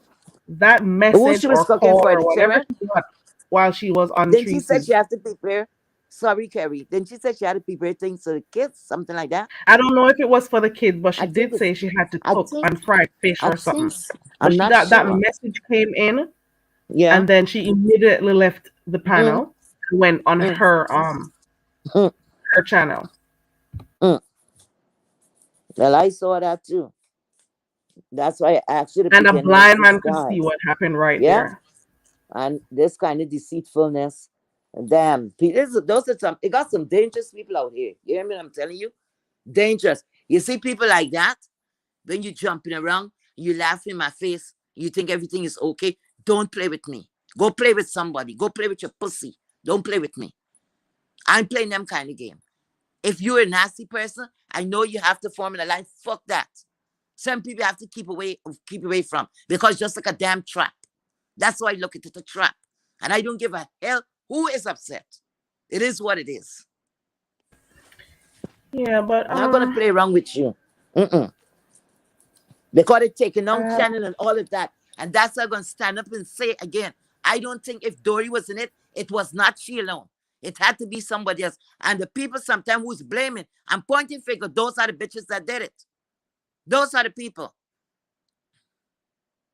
that Who message she was or cooking call for? or The whatever children? she got while she was on Then she said she Tracy's, had to prepare. Sorry, Carrie. Then she said she had to prepare things for the kids, something like that. I don't know if it was for the kids, but I she think did it's. say she had to I cook think. and fry fish I or think. something. But I'm she not got that sure. message came in, Yeah. and then she immediately left the Mm, panel and went on mm, mm, her channel. mm. Well, I saw that too. That's why I asked you to And a prepare blind nicely, man could see guys. what happened right Yeah. there. And this kind of deceitfulness. Damn, those are some. It got some dangerous people out here. You hear me? I'm telling you, dangerous. You see people like that when you jumping around, you laugh in my face, you think everything is okay. Don't play with me. Go play with somebody. Go play with your pussy. Don't play with me. I'm playing them kind of game. If you're a nasty person, I know you have to form in a line. Fuck that. Some people have to keep away from because just like a damn trap. That's why I look at it a trap. And I don't give a hell who is upset. It is what it is. Yeah, but I'm not gonna play around with you. Mm-mm. Because they're taking on uh, Shannon and all of that. And that's why I'm gonna stand up and say again. I don't think if Dory was in it, it was not she alone. It had to be somebody else. And the people sometimes who's blaming and pointing finger, those are the bitches that did it. Those are the people.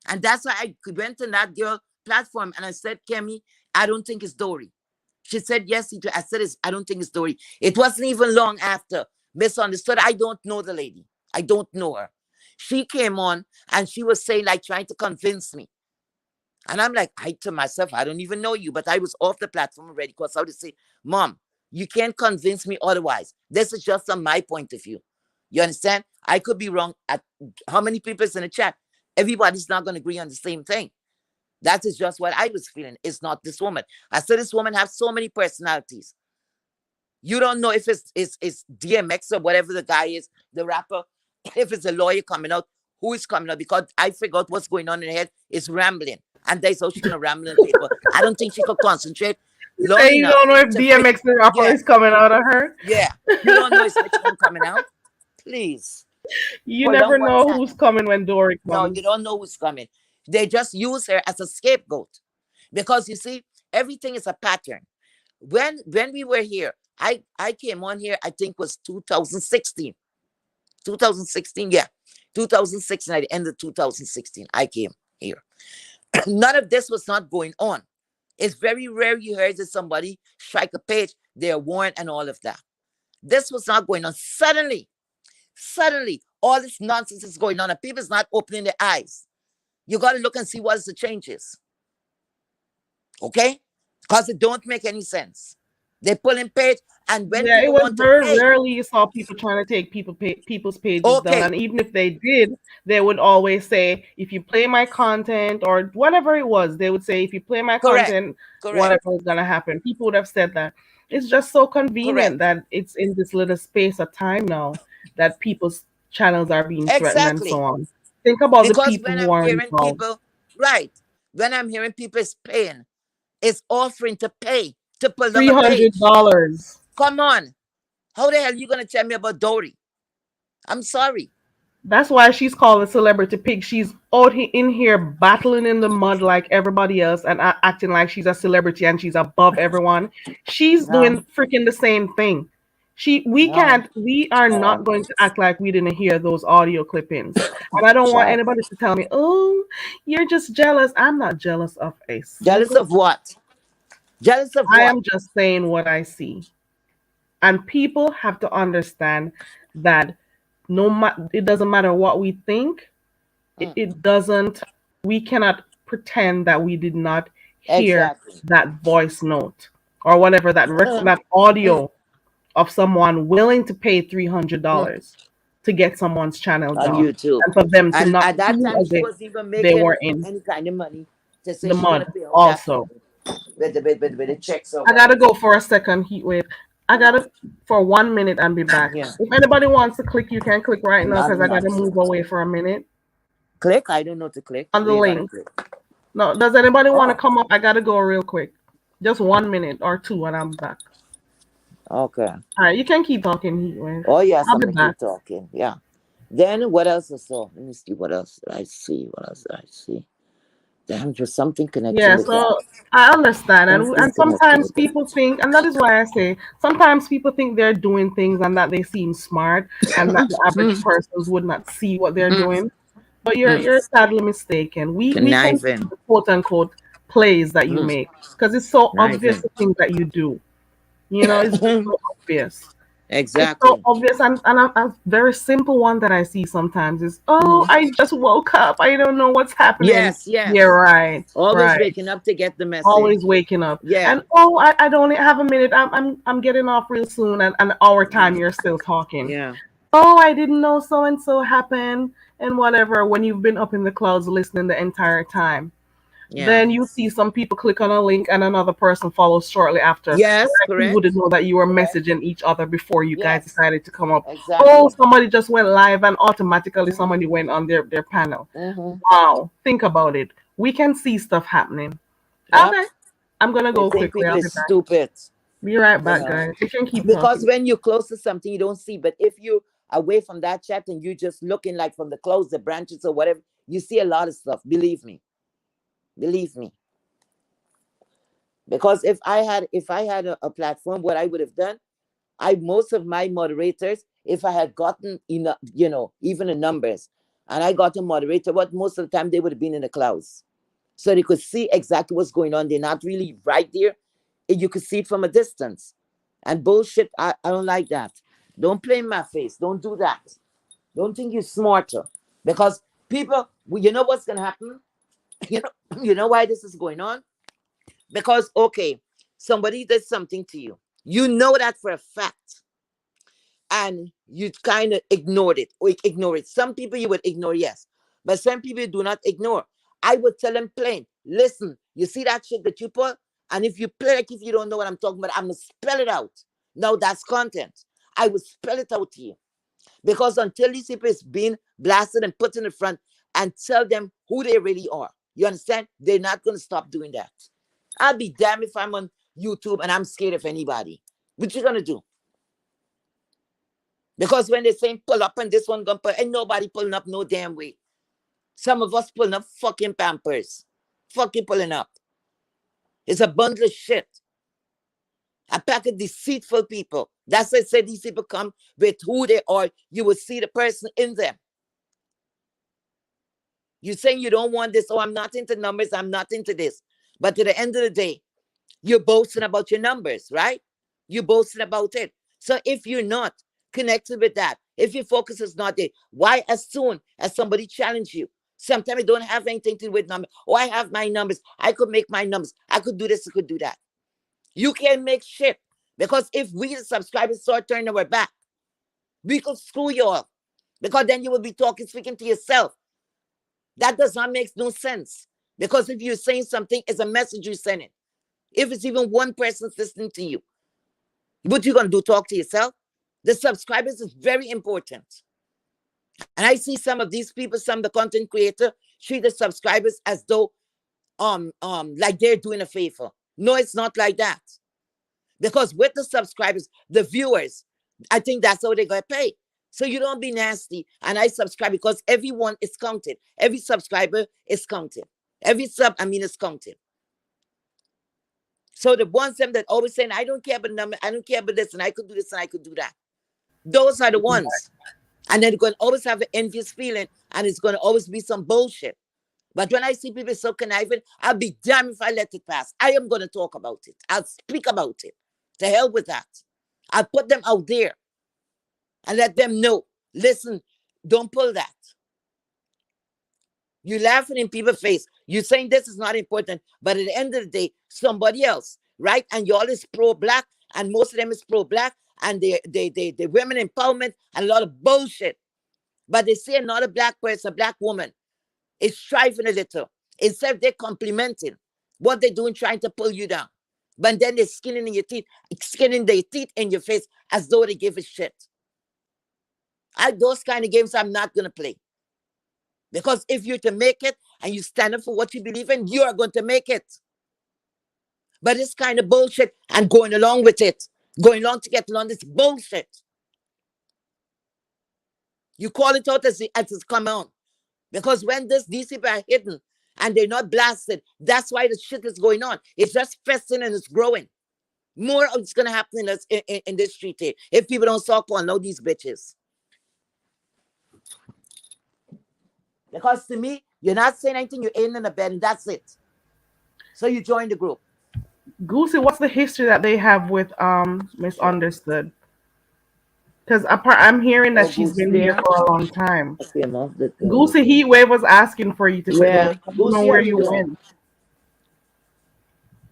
And that's why I went to that girl platform and I said, Kemi, I don't think it's Dory. She said, yes, I said, I don't think it's Dory. It wasn't even long after. Misunderstood. I don't know the lady. I don't know her. She came on and she was saying, like, trying to convince me. And I'm like, I to myself, I don't even know you, but I was off the platform already because I would say, Mom, you can't convince me otherwise. This is just from my point of view. You understand? I could be wrong at how many people is in the chat. Everybody's not going to agree on the same thing. That is just what I was feeling. It's not this woman. I said this woman has so many personalities. You don't know if it's DMX or whatever the guy is, the rapper, if it's a lawyer coming out, who is coming out, because I figured what's going on in her head is rambling. And that's how she's gonna ramble on paper. I don't think she could concentrate you long say you enough don't know if to figure. DMX the rapper Yeah, is coming out of her. yeah. You don't know it's which one coming out. Please. You Hold on never one know who's second. coming when Dory No, you comes. don't know who's coming. They just use her as a scapegoat. Because you see, everything is a pattern. When we were here, I came on here, I think was 2016. 2016, yeah. 2016, at the end of 2016, I came here. None of this was not going on. It's very rare you hear that somebody strike a page, they're warned and all of that. This was not going on. Suddenly, all this nonsense is going on and people's not opening their eyes. You got to look and see what is the changes. Okay? Because it don't make any sense. They pull in page, and when Yeah, it people was want to very pay, rarely you saw people trying to take people's pages down. okay, And even if they did, they would always say, if you play my content or whatever it was, they would say, if you play my correct, content, correct, whatever is going to happen. People would have said that. It's just so convenient correct. that it's in this little space of time now that people's channels are being threatened and so Exactly. on. Think about the Because people when who I'm are hearing involved. people, right, when I'm hearing people is paying, is offering to pay to pull down a page. $300. Come on. How the hell are you going to tell me about Dory? I'm sorry. That's why she's called a celebrity pig. She's out in here battling in the mud like everybody else and acting like she's a celebrity and she's above everyone. She's No, doing freaking the same thing. no. We are not going to act like we didn't hear those audio clippings. And I don't want Child. anybody to tell me, oh, you're just jealous. I'm not jealous of a Jealous single. of what? Jealous of I what? am just saying what I see. And people have to understand that it doesn't matter what we think, Mm, it doesn't, we cannot pretend that we did not hear exactly. that voice note or whatever that Mm, audio of someone willing to pay mm. $300 to get someone's channel On down YouTube. and for them to And not at that feel time, as she if wasn't even they making were in any kind of money to say the she's going to mud pay out that also. money with the checks or I gotta whatever. go for a second heat wave. I gotta for 1 minute and be back. Yeah. If anybody wants to click, you can click right now Not because I gotta nonsense. move away for a minute Click? I don't know to click. on the Where you got to link. click? No, does anybody want to Oh, come up? I gotta go real quick. Just 1 minute or two, and I'm back. okay. All right, you can keep talking, Heatwave. Oh, yes, I'll I'm be going to back. keep talking. Yeah. Then what else I saw? Let me see what else I see. What else did I see? Damn, there's something connecting Yeah, with that. so I understand, Something and connecting sometimes with that. people think, and that is why I say sometimes people think they're doing things and that they seem smart, and that the average Mm, persons would not see what they're mm, doing. But mm. you're sadly mistaken. We can see Conniving. the quote unquote plays that you Mm, make because it's so obvious conniving. the things that you do. You know, it's just so obvious. It's so Exactly. obvious, and a very simple one that I see sometimes is, "Oh, Mm. I just woke up. I don't know what's happening." Yes, Yeah, yes. right, Always right. waking up to get the message. Always waking up, Yeah. and oh, I don't have a minute. I'm getting off real soon, and an hour time Mm, you're still talking. yeah. Oh, I didn't know so and so happened, and whatever. When you've been up in the clouds listening the entire time. Yeah. Then you see some people click on a link and another person follows shortly after. Yes, Like, you wouldn't correct. know that you were Correct. messaging each other before you guys Yes. decided to come up. Oh, Exactly. somebody just went live and automatically Mm-hmm. somebody went on their panel. Mm-hmm. Wow, think about it. We can see stuff happening. Yep. Okay, I'm gonna They go think quickly. people I'll be is back. stupid, Be right you back, know. guys. You can keep Because talking. when you're close to something, you don't see. But if you away from that chat and you just looking like from the clothes, the branches or whatever, you see a lot of stuff. Believe me. Believe me. Because if I had a platform, what I would have done, I most of my moderators, if I had gotten enough, even the numbers, and I got a moderator, what most of the time they would have been in the clouds. So they could see exactly what's going on. They're not really right there. You could see it from a distance. And bullshit, I don't like that. Don't play in my face. Don't do that. Don't think you're smarter. Because people, well, you know what's gonna happen? You you know why this is going on? Because okay, somebody did something to you. You know that for a fact. And you kind of ignored it or ignore it. Some people you would ignore, yes. But some people you do not ignore. I would tell them plain, listen, you see that shit that you put? And if you play like if you don't know what I'm talking about, I'm gonna spell it out. No, that's content. I would spell it out to you. Because until these people is being blasted and put in the front and tell them who they really are. You understand? They're not gonna stop doing that. I'll be damned if I'm on YouTube and I'm scared of anybody. What you gonna do? Because when they saying pull up and this one gonna pull, ain't nobody pulling up no damn way. Some of us pulling up fucking Pampers. Fucking pulling up. It's a bundle of shit. A pack of deceitful people. That's why I said these people come with who they are. You will see the person in them. You're saying you don't want this. Oh, I'm not into numbers. I'm not into this. But to the end of the day, you're boasting about your numbers, right? You're boasting about it. So if you're not connected with that, if your focus is not there, why as soon as somebody challenge you, sometimes it don't have anything to do with numbers. Oh, I have my numbers. I could make my numbers. I could do this. I could do that. You can't make shit. Because if we, the subscribers, start turning our back, we could screw you all. Because then you will be speaking to yourself. That does not make no sense. Because if you're saying something, it's a message you're sending. If it's even one person listening to you, what you gonna do? Talk to yourself? The subscribers is very important. And I see some of these people, some of the content creator, treat the subscribers as though like they're doing a favor. No, it's not like that. Because with the subscribers, the viewers, I think that's how they're gonna pay. So you don't be nasty. And I subscribe because everyone is counted. Every subscriber is counted. Every sub, is counted. So the ones them that always saying, I don't care about number, I don't care about this, and I could do this and I could do that. Those are the ones. And then they're going to always have an envious feeling, and it's going to always be some bullshit. But when I see people so conniving, I'll be damned if I let it pass. I am going to talk about it. I'll speak about it. To hell with that. I'll put them out there and let them know. Listen, don't pull that. You're laughing in people's face. You're saying this is not important. But at the end of the day, somebody else, right? And y'all is pro-black, and most of them is pro-black, and they women empowerment and a lot of bullshit. But they see another black person, a black woman, is striving a little. Instead, they're complimenting what they're doing, trying to pull you down. But then they're skinning their teeth in your face as though they give a shit. Those kind of games I'm not going to play. Because if you're to make it and you stand up for what you believe in, you are going to make it. But it's kind of bullshit and going along with it, going along to get along, this bullshit. You call it out as it's come on. Because when these people are hidden and they're not blasted, that's why the shit is going on. It's just festering and it's growing. More of it's going to happen in this street here if people don't start calling out these bitches. Because to me, you're not saying anything, you're in the bed, and that's it. So you join the group. Goosey, what's the history that they have with Misunderstood? Because I'm hearing that she's been here for a long time. Goosey Heatwave was asking for you to click the link. I don't know where you went.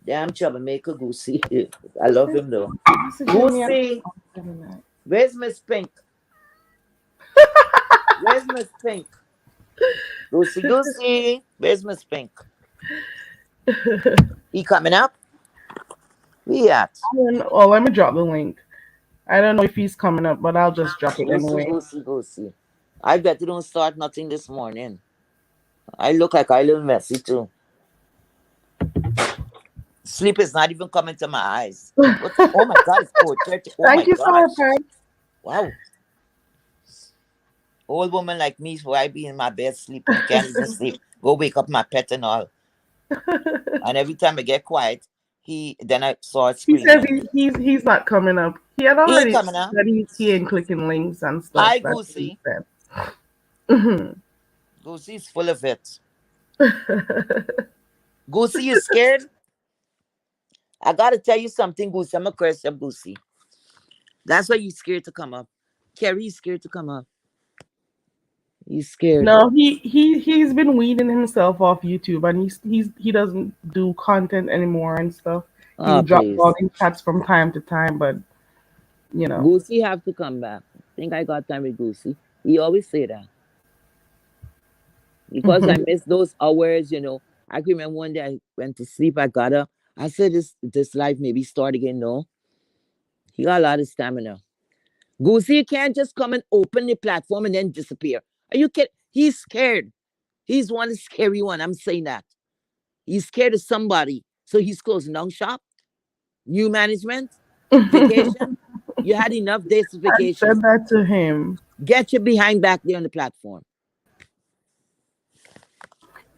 Damn troublemaker Goosey. I love him though. Goosey, where's Miss Pink? Where's Miss Pink? Goosey, where's Miss Pink? He coming up? We at? Oh, let me drop the link. I don't know if he's coming up, but I'll just drop it anyway. Goosey. I bet you don't start nothing this morning. I look like I little messy too. Sleep is not even coming to my eyes. Oh my God, it's 4:30. Oh Thank you so much. Wow. Old woman like me, who I be in my bed sleeping, can't even sleep. Go wake up my pet and all. And every time I get quiet, then I saw it screaming. He says he's not coming up. He had already said he ain't clicking links and stuff. Hi, Goosey. Goosey's full of it. Goosey, you scared? I gotta tell you something, Goosey. I'm a curse of Goosey. That's why you're scared to come up. Carrie's scared to come up. He's scared. No, he's been weeding himself off YouTube, and he doesn't do content anymore and stuff. He drops all these chats from time to time, but Goosey have to come back. I think I got time with Goosey. He always say that. Because I miss those hours, I can remember one day I went to sleep, I got up. I said this life maybe start again. No. He got a lot of stamina. Goosey can't just come and open the platform and then disappear. Are you kidding? He's scared. He's one scary one. I'm saying that. He's scared of somebody. So he's closing down shop. New management. Vacation. You had enough days of vacation. I said that to him. Get your behind back there on the platform.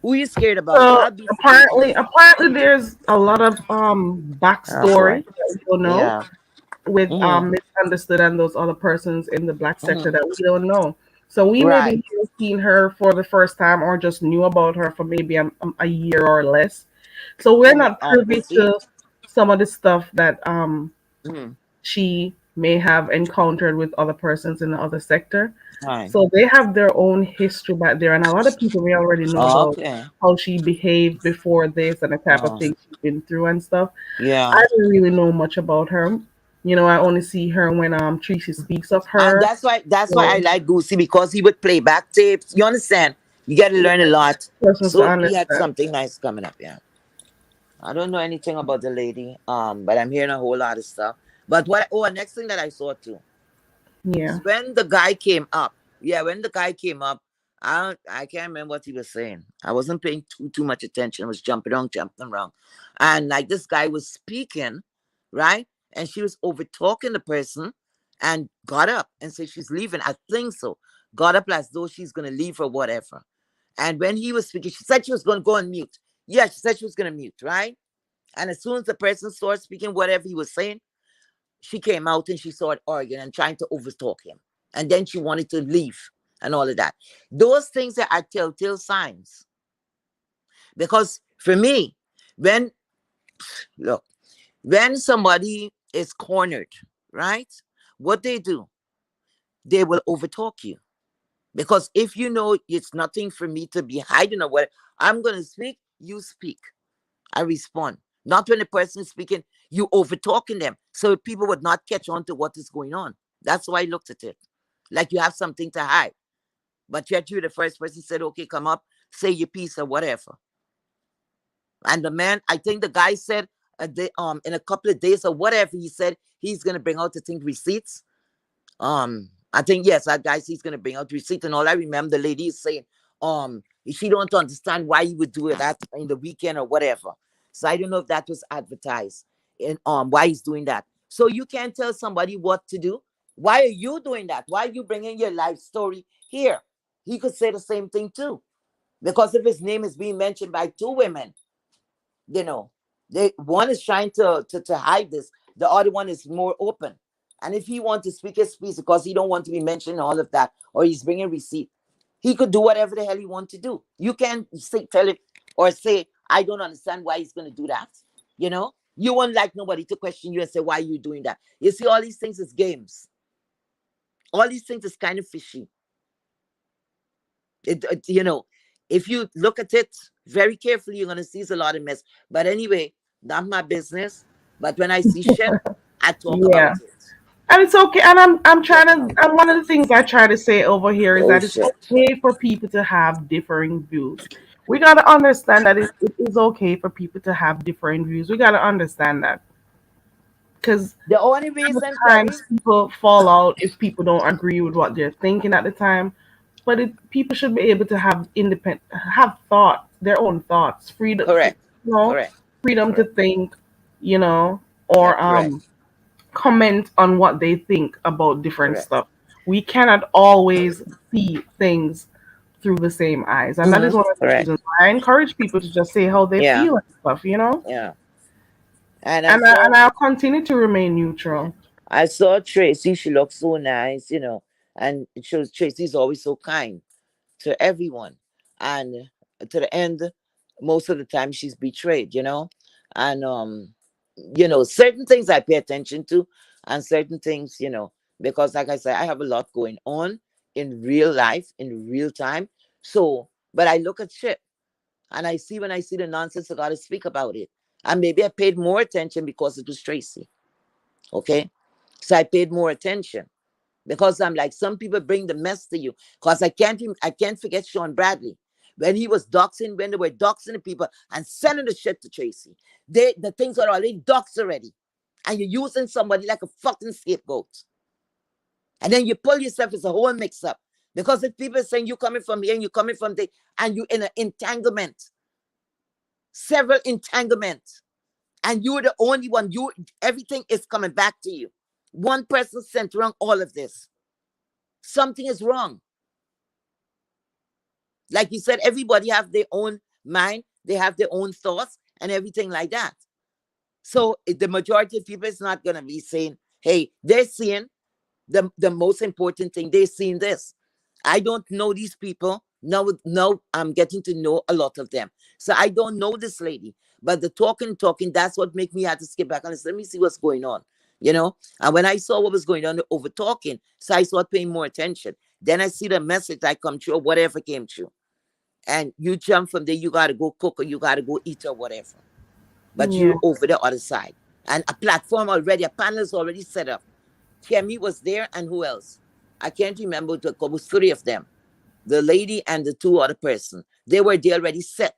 Who you scared about? So I'll be scared too. apparently there's a lot of Oh backstory boy. that we don't know Yeah. with Mm-hmm. misunderstood and those other persons in the black sector Mm-hmm. that we don't know. So we maybe Right. have seen her for the first time or just knew about her for maybe a year or less. So we're Mm-hmm. not privy to Proceed. some of the stuff that Mm-hmm. she may have encountered with other persons in the other sector. Right. So they have their own history back there, and a lot of people may already know about Okay. how she behaved before this and the type of Uh, things she's been through and stuff. yeah. I don't really know much about her. You know, I only see her when Tracy speaks of And her. that's why I So like Goosey, because he would play back tapes. You understand? You get to yeah, learn a lot. persons to So he had understand. something nice coming up. Yeah. I don't know anything about the lady. But I'm hearing a whole lot of stuff. But what? Oh, next thing that I saw too. Yeah. When the guy came up, yeah, when the guy came up, I can't remember what he was saying. I wasn't paying too much attention. I was jumping around, and like this guy was speaking, right? And she was over talking the person, and got up and said she's leaving. I think so. Got up as though she's gonna leave or whatever. And when he was speaking, she said she was gonna go on mute. Yeah, she said she was gonna mute, right? And as soon as the person started speaking, whatever he was saying, she came out and she started arguing and trying to overtalk him. And then she wanted to leave and all of that. Those things are telltale signs. Because for me, when, look, when somebody is cornered, right? What they do, they will overtalk you. Because if you know it's nothing for me to be hiding or what, I'm going to speak, you speak. I respond. Not when the person is speaking, you over talking them. So people would not catch on to what is going on. That's why I looked at it. Like you have something to hide. But yet you're the first person said, okay, come up, say your piece or whatever. And the man, I think the guy said in a couple of days or whatever, he said he's gonna bring out the thing receipts. I think yes, that guy he's gonna bring out receipts and all. I remember the lady is saying, she don't understand why he would do it that in the weekend or whatever. So I don't know if that was advertised and why he's doing that. So you can't tell somebody what to do. Why are you doing that? Why are you bringing your life story here? He could say the same thing too, because if his name is being mentioned by two women, you know, they one is trying to hide this, the other one is more open. And if he wants to speak his piece because he don't want to be mentioned all of that, or he's bringing receipt, he could do whatever the hell he wants to do. You can't say, tell it or say I don't understand why he's going to do that. You know, you won't like nobody to question you and say why you doing that. You see, all these things is games. All these things is kind of fishy. You know, if you look at it very carefully, you're gonna see it's a lot of mess. But anyway, not my business. But when I see shit, I talk Yeah. about it. And it's okay. And I'm trying Talk to. about it. And one of the things I try to say over here is Oh that it's shit. okay for people to have differing views. We gotta understand that it is okay for people to have differing views. We gotta understand that because The only other reason, times Perry. people fall out if people don't agree with what they're thinking at the time. But people should be able to have independent, have thoughts, their own thoughts, freedom, Correct. you know, Correct. freedom to Correct. think, you know, Yeah. or Correct. comment on what they think about different Correct. stuff. We cannot always see things through the same eyes, and that is one of the Correct. reasons why I encourage people to just say how they Yeah. feel and stuff, you know. Yeah. And I And saw. I'll continue to remain Yeah. neutral. I saw Tracy. She looks so nice, you know, and it shows Tracy's always so kind to everyone. And to the end, most of the time she's betrayed, you know. And you know, certain things I pay attention to, and certain things, you know, because like I said, I have a lot going on in real life, in real time. So, but I look at shit and I see, when I see the nonsense, I gotta speak about it. And maybe I paid more attention because it was Tracy. Okay. So I paid more attention because I'm like, some people bring the mess to you. Because I can't forget Sean Bradley when he was doxing, when they were doxing the people and sending the shit to Tracy. The things are already doxed already, and you're using somebody like a fucking scapegoat, and then you pull yourself as a whole mix up because if people are saying you coming from here and you coming from there, and you in an entanglement, several entanglements, and you're the only one, you everything is coming back to you. One person sent wrong all of this. Something is wrong. Like you said, everybody have their own mind, they have their own thoughts and everything like that. So the majority of people is not gonna be saying, hey, they're seeing the most important thing, they're seeing this. I don't know these people. Now I'm getting to know a lot of them. So I don't know this lady. But the talking, that's what make me have to skip back and say, let me see what's going on. You know? And when I saw what was going on over talking, so I started paying more attention. Then I see the message that come through or whatever came through. And you jump from there, you gotta go cook or you gotta go eat or whatever. But Yeah. you over the other side. And a platform already, a panel is already set up. Kemi was there and who else? I can't remember. It was three of them. The lady and the two other person. They were there already set.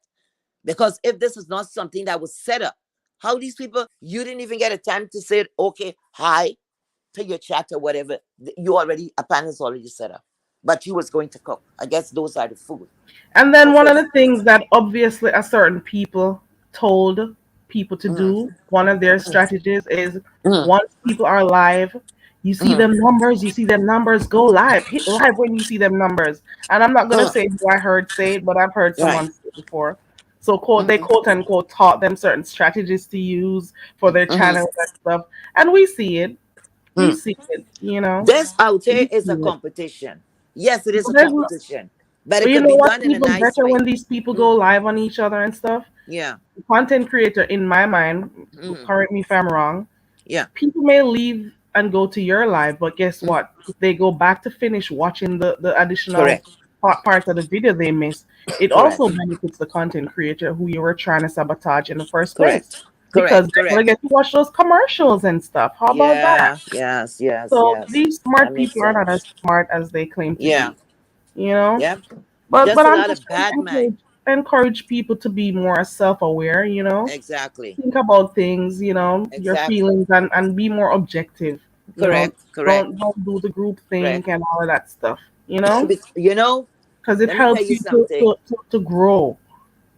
Because if this is not something that was set up, how these people, you didn't even get a time to say, okay, hi to your chat or whatever. You already, a panel is already set up. But you was going to cook. I guess those are the food. And then That's one what. of the things that obviously a certain people told people to Mm, do, one of their strategies is mm, once people are live, you see mm, them numbers, go live, hit live when you see them numbers. And I'm not gonna mm. say who I heard say it, but I've heard Right. someone say it before. So they Mm-hmm, quote unquote taught them certain strategies to use for their mm-hmm, channels and stuff. And we see it. We mm. see it, you know. This out here We is a see it. competition. Yes, it is But a there's competition. But but it you could know be what's done in a even nice better way. when these people go Mm, live on each other and stuff? yeah. Content creator, in my mind, Mm, correct me if I'm wrong, yeah. people may leave and go to your live, but guess Mm, what? If they go back to finish watching the additional correct. parts of the video they missed, it Correct. also benefits the content creator who you were trying to sabotage in the first place. Correct. Because Correct. they're going to Correct. get to watch those commercials and stuff. How about that? Yeah. Yes. Yes. So Yes. these That smart makes people are not as sense. smart as they claim to Yeah. be, you know? Yeah. But Just a I'm lot just of trying to bad mind. encourage people to be more self-aware, you know, Exactly. think about things, you know, your Exactly. feelings, and be more objective, you know. Correct. Correct. Don't do the group Correct. think and all of that stuff, you know, You know, because it let me tell helps you you something. to grow,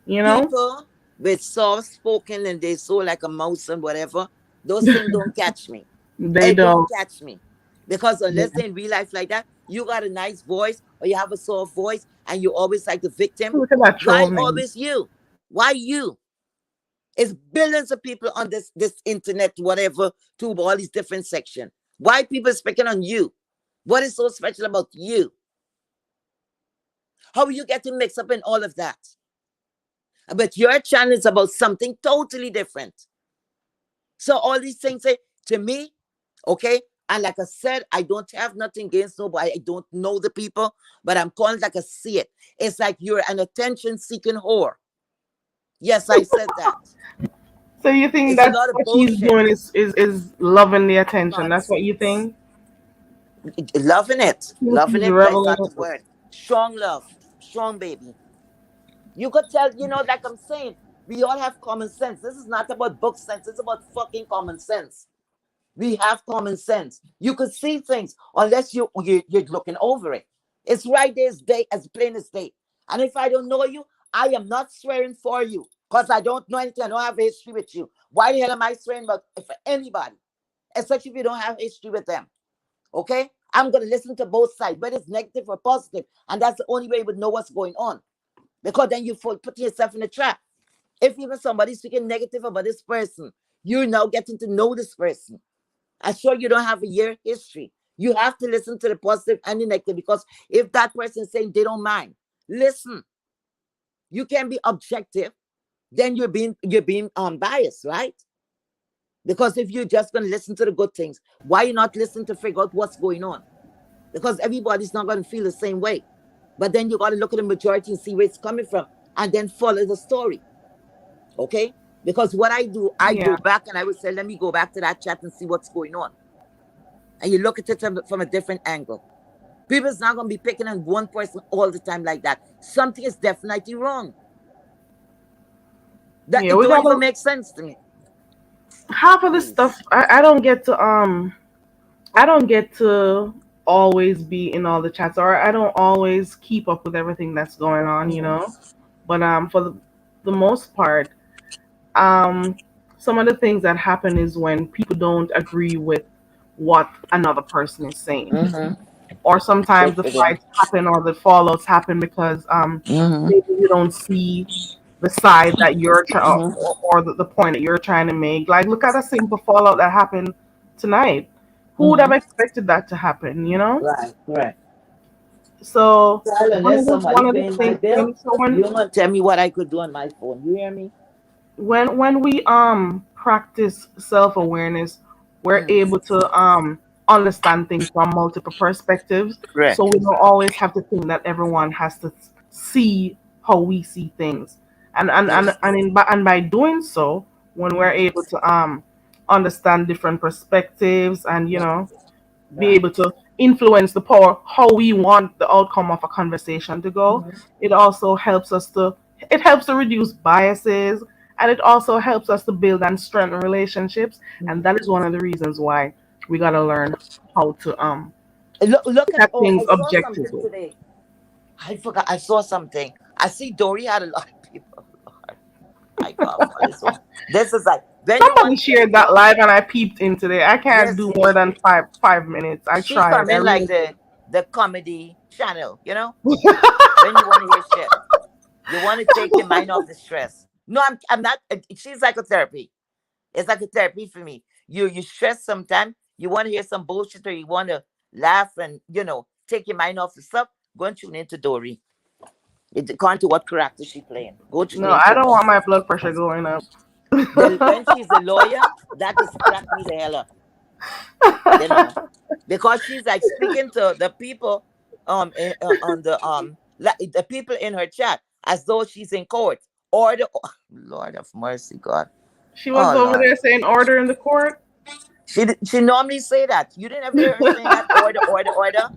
you know. People with soft spoken and they so like a mouse and whatever, those things don't catch me. They It don't don't. catch me. Because unless Yeah. they're in real life like that, you got a nice voice or you have a soft voice and you always like the victim. Look at that troll Why man. always you? Why you? It's billions of people on this internet, whatever, to all these different sections. Why people speaking on you? What is so special about you? How you getting mixed up in all of that? But your channel is about something totally different. So all these things say to me, okay. And like I said, I don't have nothing against nobody. I don't know the people, but I'm calling like I see it. It's like you're an attention-seeking whore. Yes, I said that. So you think It's a that lot of what she's bullshit. doing is loving the attention? That's what you Nonsense. think? Loving it. You think Loving she's it, but it's reveling not the it? word. Strong love. Strong baby. You could tell, like I'm saying, we all have common sense. This is not about book sense. It's about fucking common sense. We have common sense. You could see things unless you're looking over it. It's right there as day, as plain as day. And if I don't know you, I am not swearing for you because I don't know anything. I don't have a history with you. Why the hell am I swearing for anybody, especially if you don't have history with them? Okay, I'm gonna listen to both sides, whether it's negative or positive, and that's the only way you would know what's going on. Because then you put yourself in a trap. If even somebody's speaking negative about this person, you're now getting to know this person. I'm sure you don't have a year history. You have to listen to the positive and the negative because if that person is saying they don't mind, listen. You can be objective, then you're being biased, right? Because if you're just gonna listen to the good things, why you not listening to figure out what's going on? Because everybody's not gonna feel the same way. But then you gotta look at the majority and see where it's coming from and then follow the story. Okay? Because what I do, I Yeah. go back and I would say, let me go back to that chat and see what's going on. And you look at it from a different angle. People's not going to be picking on one person all the time like that. Something is definitely wrong. That Yeah, it we don't gotta even make sense to me. half of the Please. stuff I don't get to I don't get to always be in all the chats, or I don't always keep up with everything that's going on, you Mm-hmm. know. But for the most part, um, some of the things that happen is when people don't agree with what another person is saying, Mm-hmm. or sometimes Good the for them. fights happen or the fallouts happen because Mm-hmm. maybe you don't see the side that you're trying, Mhm. or the point that you're trying to make. Like, look at a simple fallout that happened tonight. Who would have Mhm. expected that to happen? You know. Right, right. So Darling, there's somebody one of the paying my things, bill. so when You gonna tell me what I could do on my phone? You hear me? when we practice self-awareness, we're Mm. able to understand things from multiple perspectives, so Correct. we don't always have to think that everyone has to see how we see things. Yes. And by doing so, when we're Mm. able to understand different perspectives, and Right. be Right. able to influence the power how we want the outcome of a conversation to go, Mhm. it also helps us to, it helps to reduce biases, and it also helps us to build and strengthen relationships. And Mhm. that is one of the reasons why we got to learn how to Look look at, at oh, things I saw something objectively. today. I forgot. I saw something. I see Dory had a lot of people. Lord, I can't for this one. This is like when you Somebody want to get shared that drunk. live and I peeped in today. I can't do more Listen, than five minutes. I she tried. come I in like really the comedy channel. did. When you want to hear shit, you want to take your mind off the stress. No, I'm not. She's psychotherapy. It's like a therapy for me. You stress sometimes. You want to hear some bullshit, or you want to laugh and take your mind off the stuff. Go and tune into Dory. It according to what character she playing. Go tune No, I into don't her. want my blood pressure going up. When she's a lawyer, that just cracked me the hell up. You know, because she's like speaking to the people on the like the people in her chat as though she's in court. Or the Lord of mercy, God. She was Oh over Lord. there saying order in the court. She normally say that. You didn't ever hear her saying that order, order, order.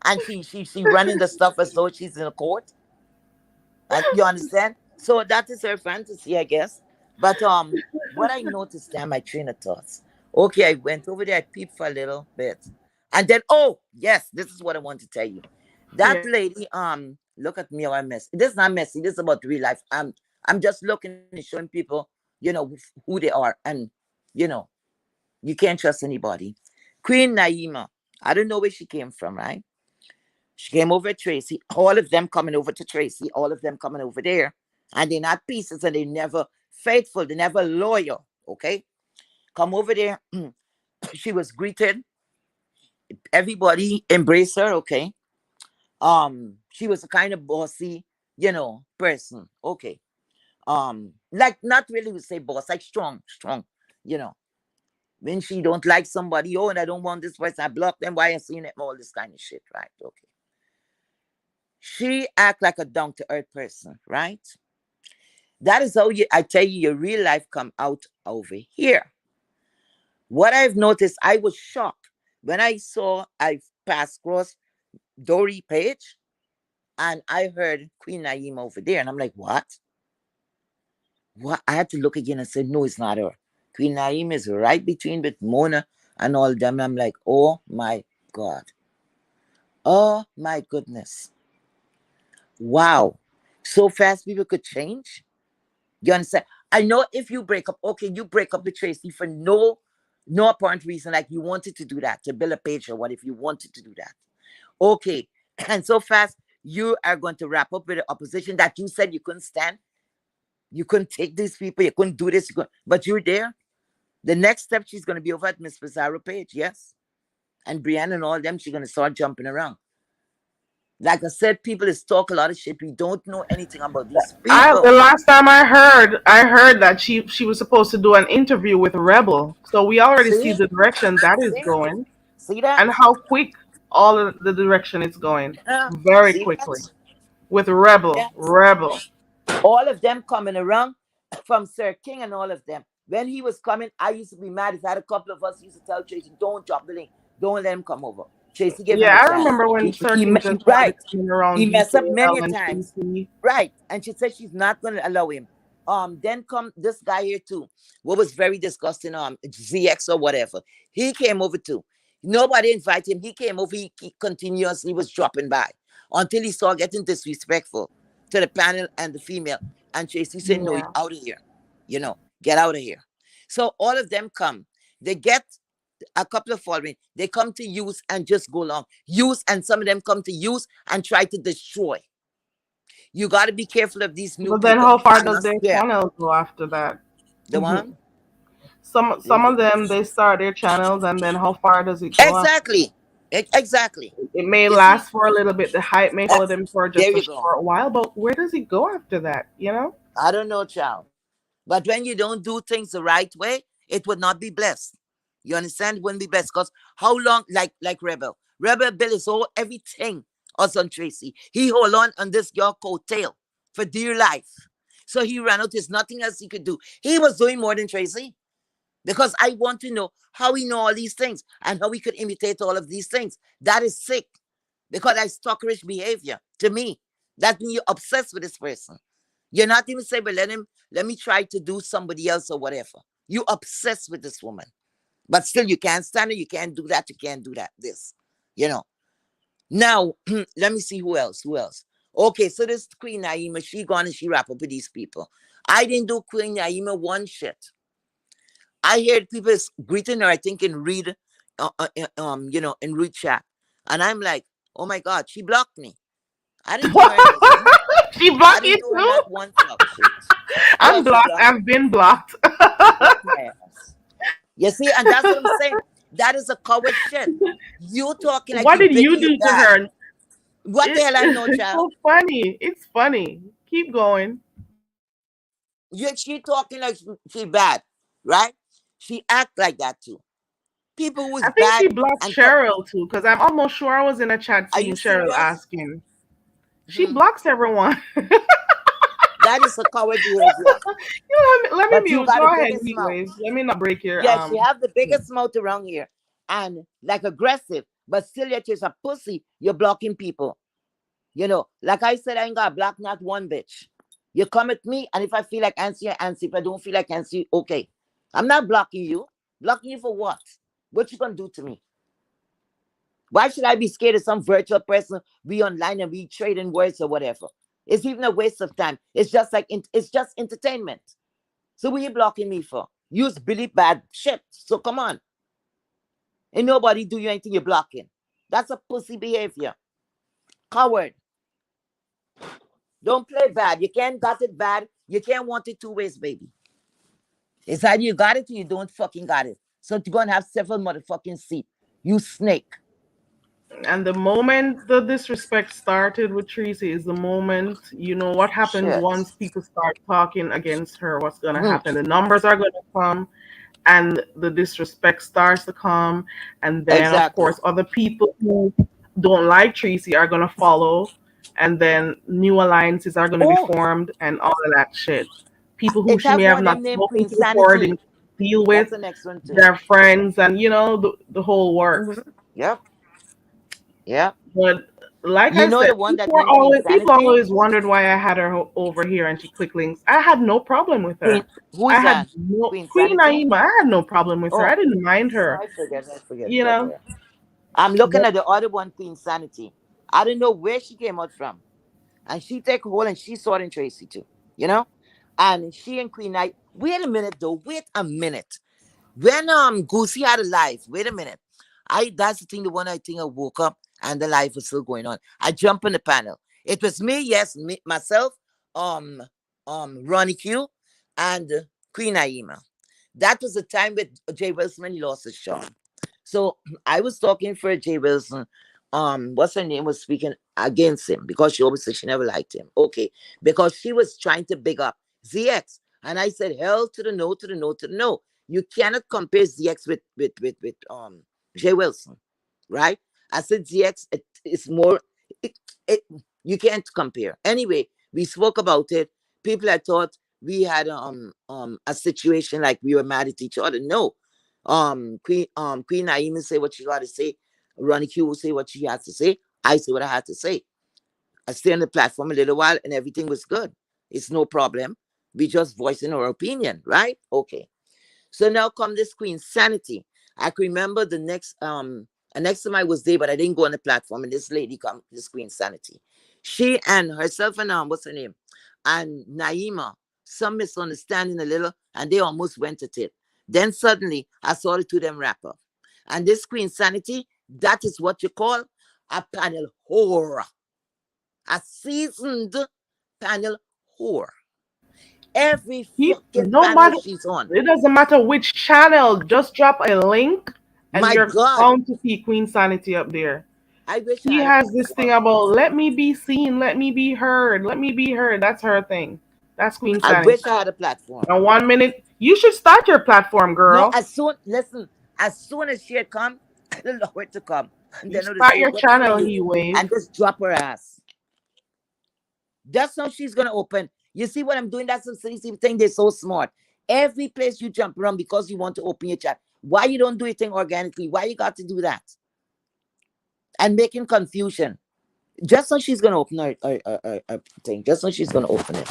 And she running the stuff as though she's in a court. And you understand? So that is her fantasy, I guess. But what I noticed there, my train of thoughts. Okay, I went over there, I peeped for a little bit. And then, oh yes, this is what I want to tell you. That Yeah. lady, look at me how I mess. This is not messy, this is about real life. I'm just looking and showing people, who they are. And you know, you can't trust anybody. Queen Naima, I don't know where she came from, right? She came over at Tracy, all of them coming over to Tracy, all of them coming over there. And they're not pieces and they're never faithful, they're never loyal. Okay? Come over there. She was greeted. Everybody embraced her, okay? She was a kind of bossy, person. Okay. Like not really would say boss, like strong, strong, you know. When she don't like somebody, oh, and I don't want this person, I block them. Why I seeing it? All this kind of shit, right? Okay. She act like a down to earth person, right? That is how I tell you your real life come out over here. What I've noticed, I was shocked when I passed across Dory Page and I heard Queen Naima over there, and I'm like, what? What? I had to look again and said, no, it's not her. Queen Naima is right between with Mona and all them. I'm like, oh my God. Oh my goodness. Wow. So fast people could change. You understand? I know if you break up, okay, you break up with Tracy for no apparent reason, like you wanted to do that, to build a page or what if you wanted to do that. Okay. And so fast, you are going to wrap up with an opposition that you said you couldn't stand. You couldn't take these people, you couldn't do this, but you're there. The next step, she's going to be over at Miss Pizarro page, yes. And Brianna and all them, she's going to start jumping around. Like I said, people is talk a lot of shit. We don't know anything about these The people. last time I heard that she was supposed to do an interview with Rebel. So we already see See? the direction that is See? going, See that? and how quick all of the direction is going. Very See that? quickly with Rebel. Yes. Rebel. All of them coming around from Sir King and all of them. When he was coming, I used to be mad. If I had a couple of us used to tell Tracy, don't drop the link. Don't let him come over. Tracy gave him Yeah, a I chance. remember when Sir King just started Right. coming He around messed up many DKL a and times. TC. Right. And she said she's not going to allow him. Then come this guy here too. What was very disgusting, ZX or whatever. He came over too. Nobody invited him. He came over. He continuously was dropping by until he started getting disrespectful to the panel and the female. And Tracy said, no, you're Yeah. out of here. Get out of here. So all of them come. They get a couple of following. They come to use and just go along. Use, and some of them come to use and try to destroy. You got to be careful of these new But then people. how far I'm does not their scared. channel go after that? The one? Some of them they start their channels and then how far does it go after? Exactly. Exactly. It may You see, last for a little bit. The hype may uh, follow them for there just a you go. short while, but where does it go after that? You know? I don't know, child. But when you don't do things the right way, it would not be blessed. You understand? It wouldn't be blessed. Because how long, like Rebel. Rebel Bill is all everything us on Tracy. He hold on this your coattail for dear life. So he ran out. There's nothing else he could do. He was doing more than Tracy. Because I want to know how he know all these things and how he could imitate all of these things. That is sick. Because that's stalkerish behavior to me. That means you're obsessed with this person. You're not even saying, but let me try to do somebody else or whatever. You obsessed with this woman. But still you can't stand her, you can't do that, you can't do that. This. You know. Now, let me see who else. Who else? Okay, so this Queen Naima, she gone and she wrap up with these people. I didn't do Queen Naima one shit. I heard people greeting her, I think, in read, in read chat. And I'm like, oh my God, she blocked me. I didn't do her anything. She I blocked you didn't do her too? not one fuck shit. Yeah, I'm she blocked. blocked me. I've been blocked. Yes. You see, and that's what I'm saying. That is a coward shit. You talking like What you did big you and you do to bad. her? What the hell I know, It's child? so funny. It's funny. Keep going. She talking like she bad, right? She act like that too. People who is I think she bad blocked and come. Cheryl too, because I'm almost sure I was in a chat Are seeing you Cheryl serious? asking. She Hmm. blocks everyone. That is a coward behavior. Let me But you mute. got Go the ahead, biggest heat mouth. waves. Let me not break your Yeah, she have the thing. biggest mouth around here. And like aggressive, but still yet she's a pussy. You're blocking people. You know, like I said, I ain't got block not one bitch. You come at me, and if I feel like answer, you answer. If I don't feel like answer, you, okay. I'm not blocking you. Blocking you for what? What you gonna do to me? Why should I be scared of some virtual person? We online and we trading words or whatever. It's even a waste of time. It's just like it's just entertainment. So what you blocking me for? Use Billy bad shit. So come on. Ain't nobody do you anything you're blocking. That's a pussy behavior. Coward. Don't play bad. You can't got it bad. You can't want it two ways, baby. It's either you got it or you don't fucking got it. So you're gonna have several motherfucking seats. You snake. And the moment the disrespect started with Tracy is the moment, you know, what happens Shit. once people start talking against her, what's going to Hmm. happen. The numbers are going to come and the disrespect starts to come. And then, of Exactly. course, other people who don't like Tracy are going to follow. And then new alliances are going to be Oh, formed and all of that shit. People who it she have may have one not them named spoken Queen to before, Sanity. didn't deal with, That's the next one too. their friends, and, you know, the whole works. Yep. Yep. But like You I know said, the one that named Queen people Sanity? always wondered why I had her over here and she click links. I had no problem with Queen her. who I is had that? no Queen Queen Sanity? Naima. I had no problem with her. I Oh, didn't mind oh, her. I forget You about know. her. I'm looking But at the other one, Queen Sanity. I don't know where she came out from. And she take a hold and she saw it in Tracy too. You know? And she and Queen Knight, wait a minute though, wait a minute. When Goosey had a life, wait a minute. That's the thing, the one I think I woke up and the life was still going on. I jump on the panel. It was me, yes, me, myself, um, Ronnie Q and Queen Aima. That was the time with Jay Wilson when he lost his shot. So I was talking for Jay Wilson. What's her name was speaking against him because she always said she never liked him. Okay, because she was trying to big up ZX, and I said, "Hell to the no, to the no, to the no." You cannot compare ZX with Jay Wilson, right? I said ZX is more. It, it, you can't compare. Anyway, we spoke about it. People had thought we had a situation like we were mad at each other. No, Queen Naima say what she got to say. Ronnie Q will say what she has to say. I say what I had to say. I stay on the platform a little while and everything was good. It's no problem. We just voicing our opinion, right? Okay. So now come this Queen Sanity. I can remember the next time I was there, but I didn't go on the platform. And this lady come, this Queen Sanity. She and herself and what's her name? And Naima, some misunderstanding a little, and they almost went at it. Then suddenly I saw the two of them wrap up. And this Queen Sanity, that is what you call a panel whore. A seasoned panel whore. Every fucking No panel matter, she's on. it doesn't matter which channel. Just drop a link, and My you're God, bound to see Queen Sanity up there. I wish I She had a has this thing platform. about let me be seen, let me be heard, let me be heard. That's her thing. That's Queen I Sanity. wish I had a platform. And 1 minute, you should start your platform, No, girl. as soon as she had come, I don't know where to come. And You then know to start say, your what's channel, wrong you? he wave. And just drop her ass. That's how she's gonna open. You see what I'm doing? That's the same thing. They're so smart. Every place you jump around because you want to open your chat. Why you don't do your thing organically? Why you got to do that? And making confusion. Just so she's gonna open her thing. Just so she's gonna open it.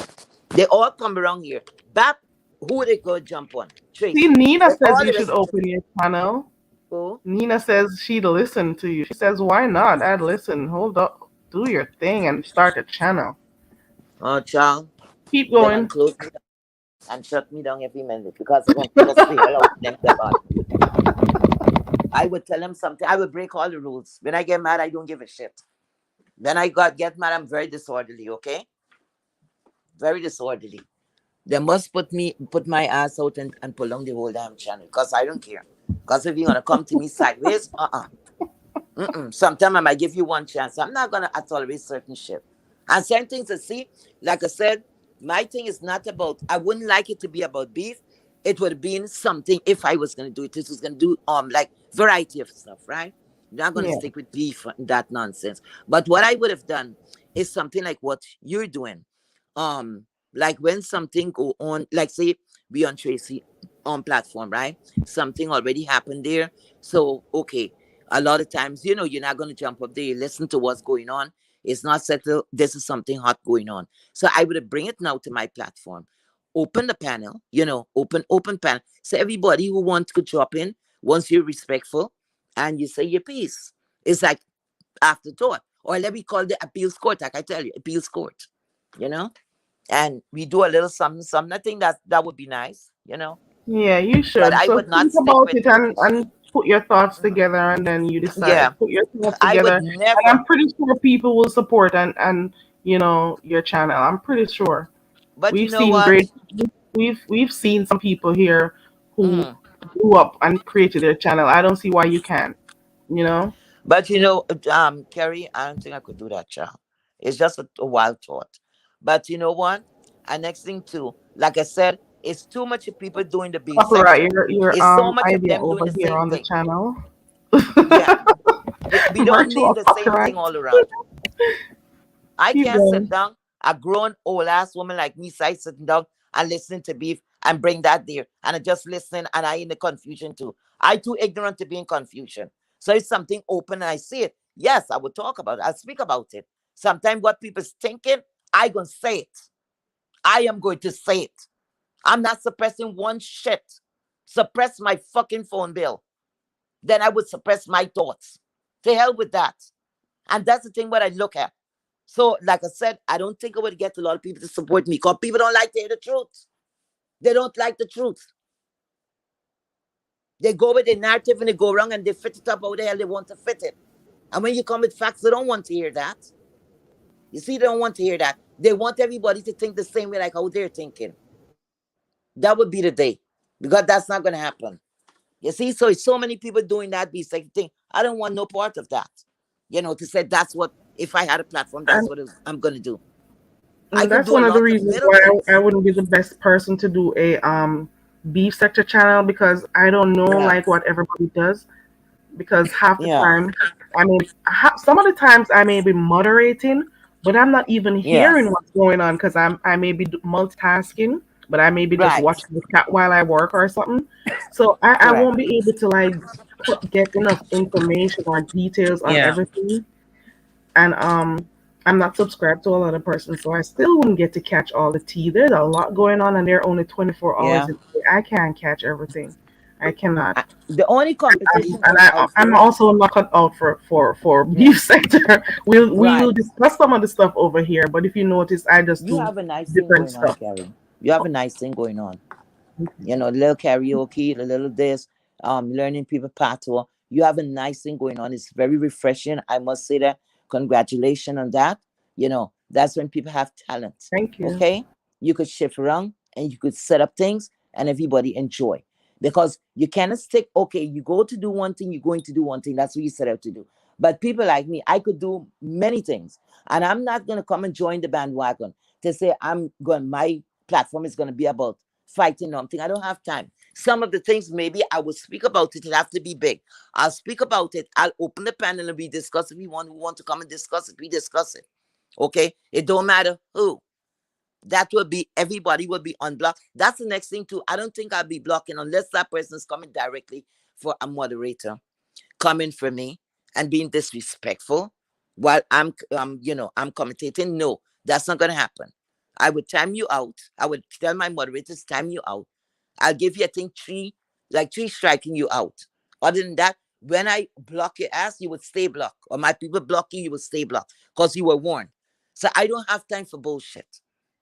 They all come around here. Bap, who they go jump on? See, Tracy. Nina Then says all you the should rest. open your channel. Oh, Nina says she'd listen to you. She says, why not? I'd listen. Hold up. Do your thing and start a channel. oh, child. Keep They're gonna going. close me down and shut me down every minute because they're gonna just say hello to them. God. I would tell them something. I would break all the rules. When I get mad, I don't give a shit. When I get mad, I'm very disorderly. Okay, very disorderly. They must put my ass out and pull on the whole damn channel because I don't care. Because if you're gonna come to me sideways, sometimes I might give you one chance. I'm not gonna tolerate certain shit. And certain things to see, like I said, my thing is not about. I wouldn't like it to be about beef. It would have been something if I was gonna do it. This was gonna do like variety of stuff, right? I'm not gonna Yeah. stick with beef and that nonsense. But what I would have done is something like what you're doing. Um, like when something go on, like say we on Tracy on platform, right? Something already happened there. So okay, a lot of times, you're not going to jump up there. You listen to what's going on. It's not settled. This is something hot going on. So I would bring it now to my platform. Open the panel, open panel. So everybody who wants to drop in, once you're respectful and you say your piece, it's like afterthought. Or let me call the appeals court, like I tell you, appeals court, you know? And we do a little something, something. I think that would be nice. Yeah, you But should. I So would not think stick about with. it and put your thoughts together and then you decide. Yeah, Put your thoughts I together. would And never. I'm pretty sure people will support and your channel. I'm pretty sure. But you We've know seen what? great we've seen some people here who Mm. grew up and created their channel. I don't see why you can't, you know? But Kerry, I don't think I could do that, child. It's just a wild thought. But you know what? And next thing too, like I said, it's too much of people doing the beef Copyright sector. your It's so much of idea them doing over the here same on the thing. channel. Yeah. We don't need Virtual the same copyright. thing all around. I Keep can't sit going. down, a grown old ass woman like me, sitting down and listening to beef and bring that there. And I just listen and I in the confusion too. I too ignorant to be in confusion. So it's something open and I see it. Yes, I would talk about it. I'll speak about it. Sometimes what people's thinking, I gonna say it. I am going to say it. I'm not suppressing one shit. Suppress my fucking phone bill. Then I would suppress my thoughts. To hell with that. And that's the thing what I look at. So, like I said, I don't think I would get a lot of people to support me because people don't like to hear the truth. They don't like the truth. They go with the narrative and they go wrong and they fit it up how the hell they want to fit it. And when you come with facts, they don't want to hear that. You see, they don't want to hear that. They want everybody to think the same way like how they're thinking. That would be the day. Because that's not going to happen. You see, so it's so many people doing that be like thing. I don't want no part of that. To say that's what, if I had a platform, that's what I'm going to do. I And can that's do a one of the lot of reasons little why things. I wouldn't be the best person to do a beef sector channel because I don't know Yeah. like what everybody does. Because half the Yeah. time, I mean, some of the times I may be moderating, but I'm not even Yeah. hearing what's going on because I may be multitasking, but I may be just Right. watching the cat while I work or something. So I Correct. won't be able to like get enough information or details on Yeah. everything. And I'm not subscribed to a lot of persons, so I still wouldn't get to catch all the tea. There's a lot going on, and there are only 24 hours Yeah. a day. I can't catch everything. I cannot. The only competition And going out I'm there. also not cut out for Yeah. beef sector. We will Right. discuss some of the stuff over here, but if you notice, I just You do have a nice thing different going on, stuff. Carrie. You have a nice thing going on. The little karaoke, the little this, learning people patois. You have a nice thing going on. It's very refreshing. I must say that. Congratulations on that. That's when people have talent. Thank you. Okay? You could shift around and you could set up things and everybody enjoy. Because you cannot stick, okay, you go to do one thing, you're going to do one thing. That's what you set out to do. But people like me, I could do many things. And I'm not going to come and join the bandwagon to say my platform is going to be about fighting something. I don't have time. Some of the things maybe I will speak about it. It have to be big. I'll speak about it. I'll open the panel and we discuss. If we want to come and discuss it, we discuss it. Okay? It don't matter who. That will be, everybody will be unblocked. That's the next thing too. I don't think I'll be blocking unless that person is coming directly for a moderator, coming for me and being disrespectful while I'm commentating. No, that's not gonna happen. I would time you out. I would tell my moderators, time you out. I'll give you, I think, three striking you out. Other than that, when I block your ass, you would stay blocked. Or my people block you, you would stay blocked because you were warned. So I don't have time for bullshit.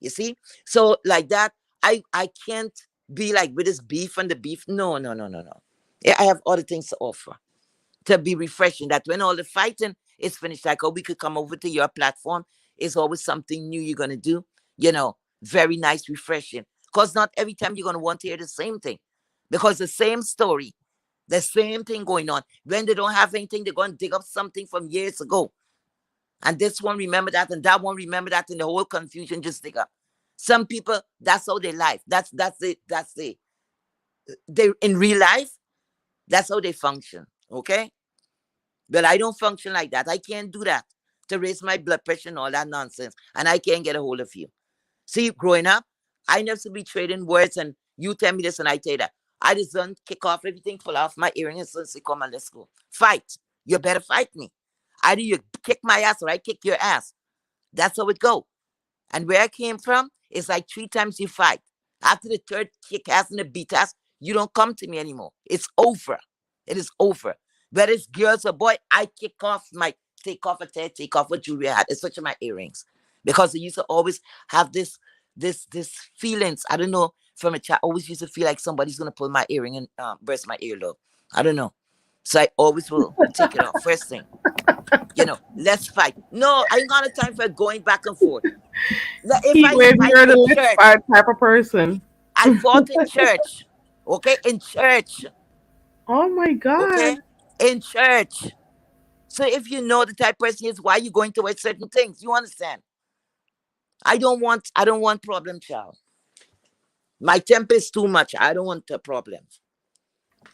You see? So like that, I can't be like with this beef and the beef. No, no, no, no, no. Yeah, I have other things to offer to be refreshing. That when all the fighting is finished, like, oh, we could come over to your platform. It's always something new you're gonna do. Very nice, refreshing. Because not every time you're gonna want to hear the same thing. Because the same story, the same thing going on. When they don't have anything, they're gonna dig up something from years ago. And this one remember that, and that one remember that, and the whole confusion just dig up. Some people, that's how they life. That's it. They in real life, that's how they function. Okay? But I don't function like that. I can't do that to raise my blood pressure and all that nonsense. And I can't get a hold of you. See, growing up, I never be trading words and you tell me this and I tell you that. I just don't kick off everything, pull off my earrings and say, come on, let's go. Fight. You better fight me. Either you kick my ass or I kick your ass. That's how it go. And where I came from, it's like 3 times you fight. After the third kick ass and the beat ass, you don't come to me anymore. It's over. It is over. Whether it's girls or boy, I take off a tear, take off a jewelry I had, especially my earrings. Because I used to always have this feelings. I don't know, from a child, I always used to feel like somebody's gonna pull my earring and burst my earlobe. I don't know. So I always will take it off. First thing. Let's fight. No, I ain't got no time for going back and forth. If Heat I wave, fight you're the in let's church, fight type of person. I fought in church. Okay? In church. Oh my God. Okay? In church. So if you know the type of person is, why you going towards certain things? You understand? I don't want problem, child. My temper is too much. I don't want a problem.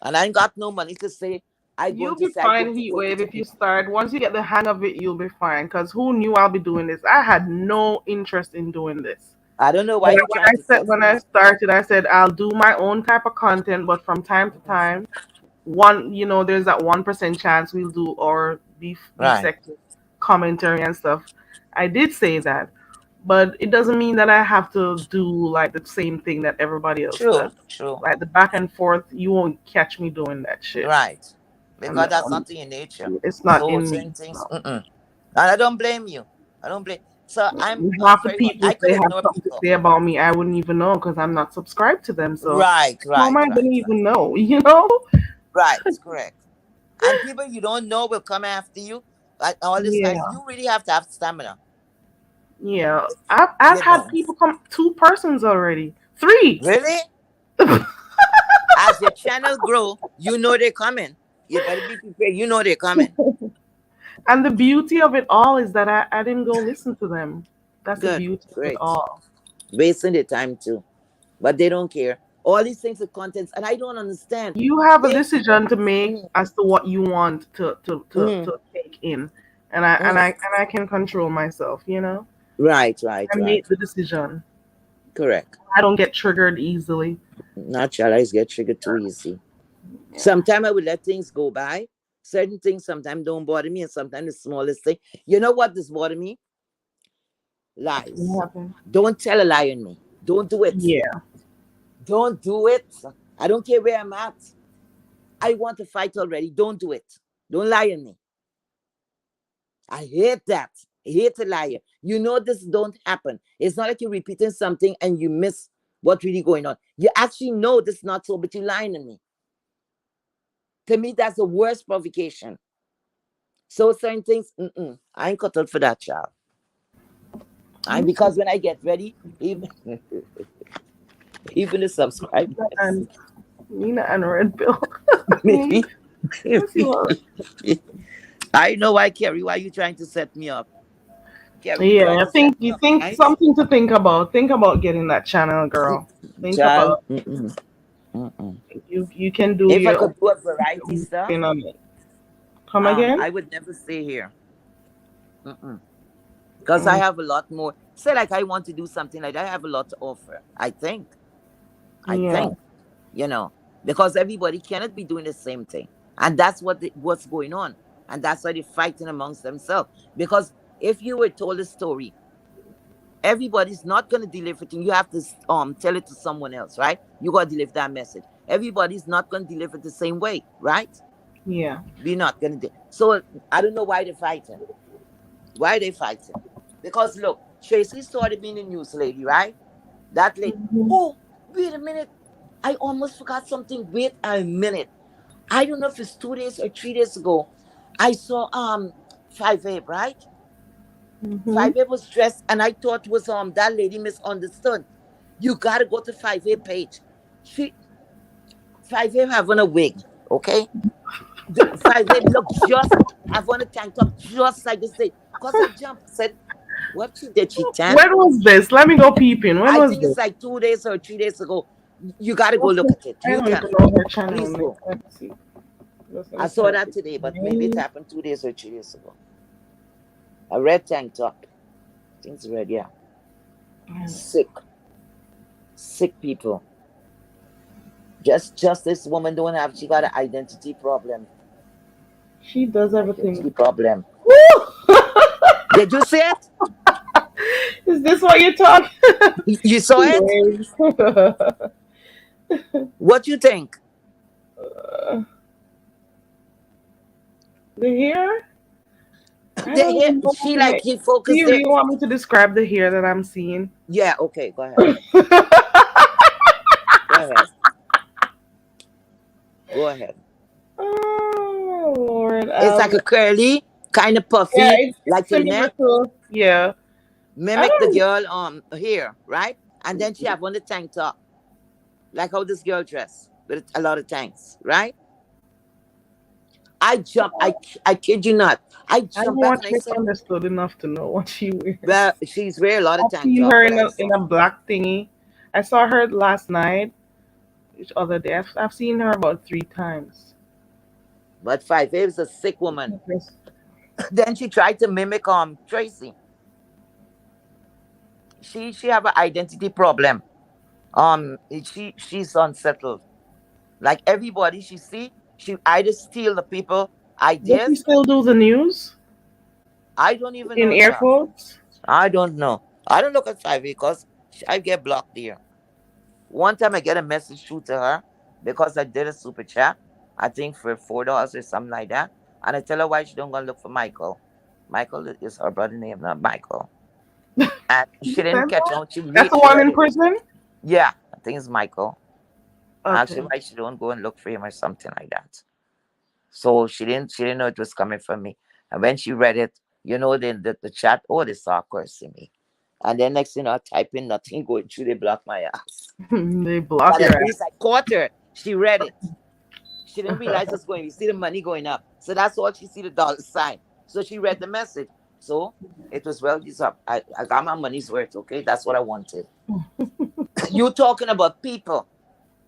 And I ain't got no money to say I going You'll to be say I go fine, to heat over wave, to if you people. start. Once you get the hang of it, you'll be fine. Because who knew I'll be doing this? I had no interest in doing this. I don't know why When I, you're when trying I to said force when me. I started, I said I'll do my own type of content, but from time to time, there's that 1% chance we'll do or be Right. sector commentary and stuff. I did say that, but it doesn't mean that I have to do like the same thing that everybody else True. does. True. Like the back and forth, you won't catch me doing that shit. Right. And Because that's not in your nature. it's not So in me. certain things, No. and I don't blame you. I don't blame. So I'm Half the very much, people, I if could they have ignore something to people. say about me, I wouldn't even know because I'm not subscribed to them. So Right, how am right, I gonna right, right. even know? You know? Right, correct. And people you don't know will come after you. Like all this kind, Yeah, you really have to have stamina. yeah. I've You had know. people come, two persons already, three. Really? As your channel grow, you know they're coming. You better be prepared. You know they're coming. And the beauty of it all is that I didn't go listen to them. That's the Good. beauty of it Great. all. Wasting their time too. But they don't care. All these things are contents, and I don't understand. You have a If decision to make mm, as to what you want mm, to take in, and I can control myself. right, right, I right. make the decision. Correct. I don't get triggered easily. Not always get triggered too easy. Yeah. Sometimes I would let things go by. Certain things sometimes don't bother me, and sometimes the smallest thing. You know what does bother me? Lies. What happened? Don't tell a lie on me. Don't do it. Yeah. Don't do it. I don't care where I'm at. I want to fight already. Don't do it. Don't lie on me. I hate that. I hate a liar. You know this don't happen. It's not like you're repeating something and you miss what's really going on. You actually know this is not so, but you're lying on me. To me, that's the worst provocation. So certain things, I ain't cut out for that, child. And because when I get ready, even even the subscribers, And Nina and Red Pill. maybe, Let's see maybe. what. I know why, Kerry. Why you trying to set me up? Kerry, you trying Yeah, to set me you up, think right? something to think about. Think about getting that channel, girl. Think Child. about Mm-mm, mm-mm. you can do If I your could do a variety own stuff, spin on it. Come again? I would never stay here. Because I Mm, have a lot more. Say like I want to do something like that, I have a lot to offer. I think. I yeah, think. You know, because everybody cannot be doing the same thing. And that's what's going on. And that's why they're fighting amongst themselves. Because if you were told a story, everybody's not gonna deliver it. And you have to tell it to someone else, right? You gotta deliver that message. Everybody's not gonna deliver it the same way, right? yeah. We're not gonna do so. I don't know why they're fighting. Why are they fighting? Because look, Tracy started being a news lady, right? That lady. Mhm. Oh, wait a minute. I almost forgot something. Wait a minute. I don't know if it's 2 days or 3 days ago. I saw 5A, right? Mhm. 5A was dressed, and I thought it was that lady misunderstood. You gotta go to 5A page. She 5A have on a wig, okay? The 5A look just have on a tank top just like this day. Cause I jumped, I said, what she did, she tan? When was this? Let me go peeping. When I was think this? it's like 2 days or 3 days ago. You gotta go What's look the, at it. I You don't tell even me. know her channel Please name. go. Let's see. Just I gonna saw type that it. today, but maybe it Name. happened 2 days or 3 days ago. A red tank top. I think it's red, yeah. Sick. Sick people. Just this woman don't have, she got an identity problem. She does everything. Identity problem. Woo! Did you see it? Is this what you're talking? You saw it? Anyways. What you think? The hair? I The don't hair, even know what she the like hair. he Do focused you it. really want me to describe the hair that I'm seeing? Yeah, okay, go ahead. Go ahead. Go ahead. Oh Lord, It's like a curly, kind of yeah, puffy, it's like to the similar neck. to yeah. I Mimic the don't. girl hair, right? And then she have on the tank top, like how this girl dress with a lot of tanks, right? I jump. I kid you not. I I don't jumped back and watch I said, Misunderstood enough to know what she "Well, wears. she's wearing a lot of I've tank seen top, her but I in saw." a black thingy. I saw her last night, each other day. I've seen her about 3 times. But 5A is a sick woman. Yes. Then she tried to mimic Tracy. She have an identity problem. She's unsettled. Like everybody she see, she either steal the people Does she ideas. still do the news I don't even in know, air child. quotes? I don't know. I don't look at 5A because I get blocked there. One time I get a message through to her because I did a super chat, I think for $4 or something like that. And I tell her why she don't go look for Michael. Michael is her brother name, not Michael. And she didn't catch on. That's the She one read in it. prison. Yeah, I think it's Michael. Actually, Okay. why she don't go and look for him or something like that. So she didn't know it was coming from me. And when she read it, then the chat, oh, they start cursing me. And then next thing I type in nothing going through, they block my ass. They block But your at ass. least I caught her. She read it. She didn't realize it's going. You see the money going up. So that's all she see the dollar sign. So she read the message. So it was well deserved. I got my money's worth, okay? That's what I wanted. You talking about people.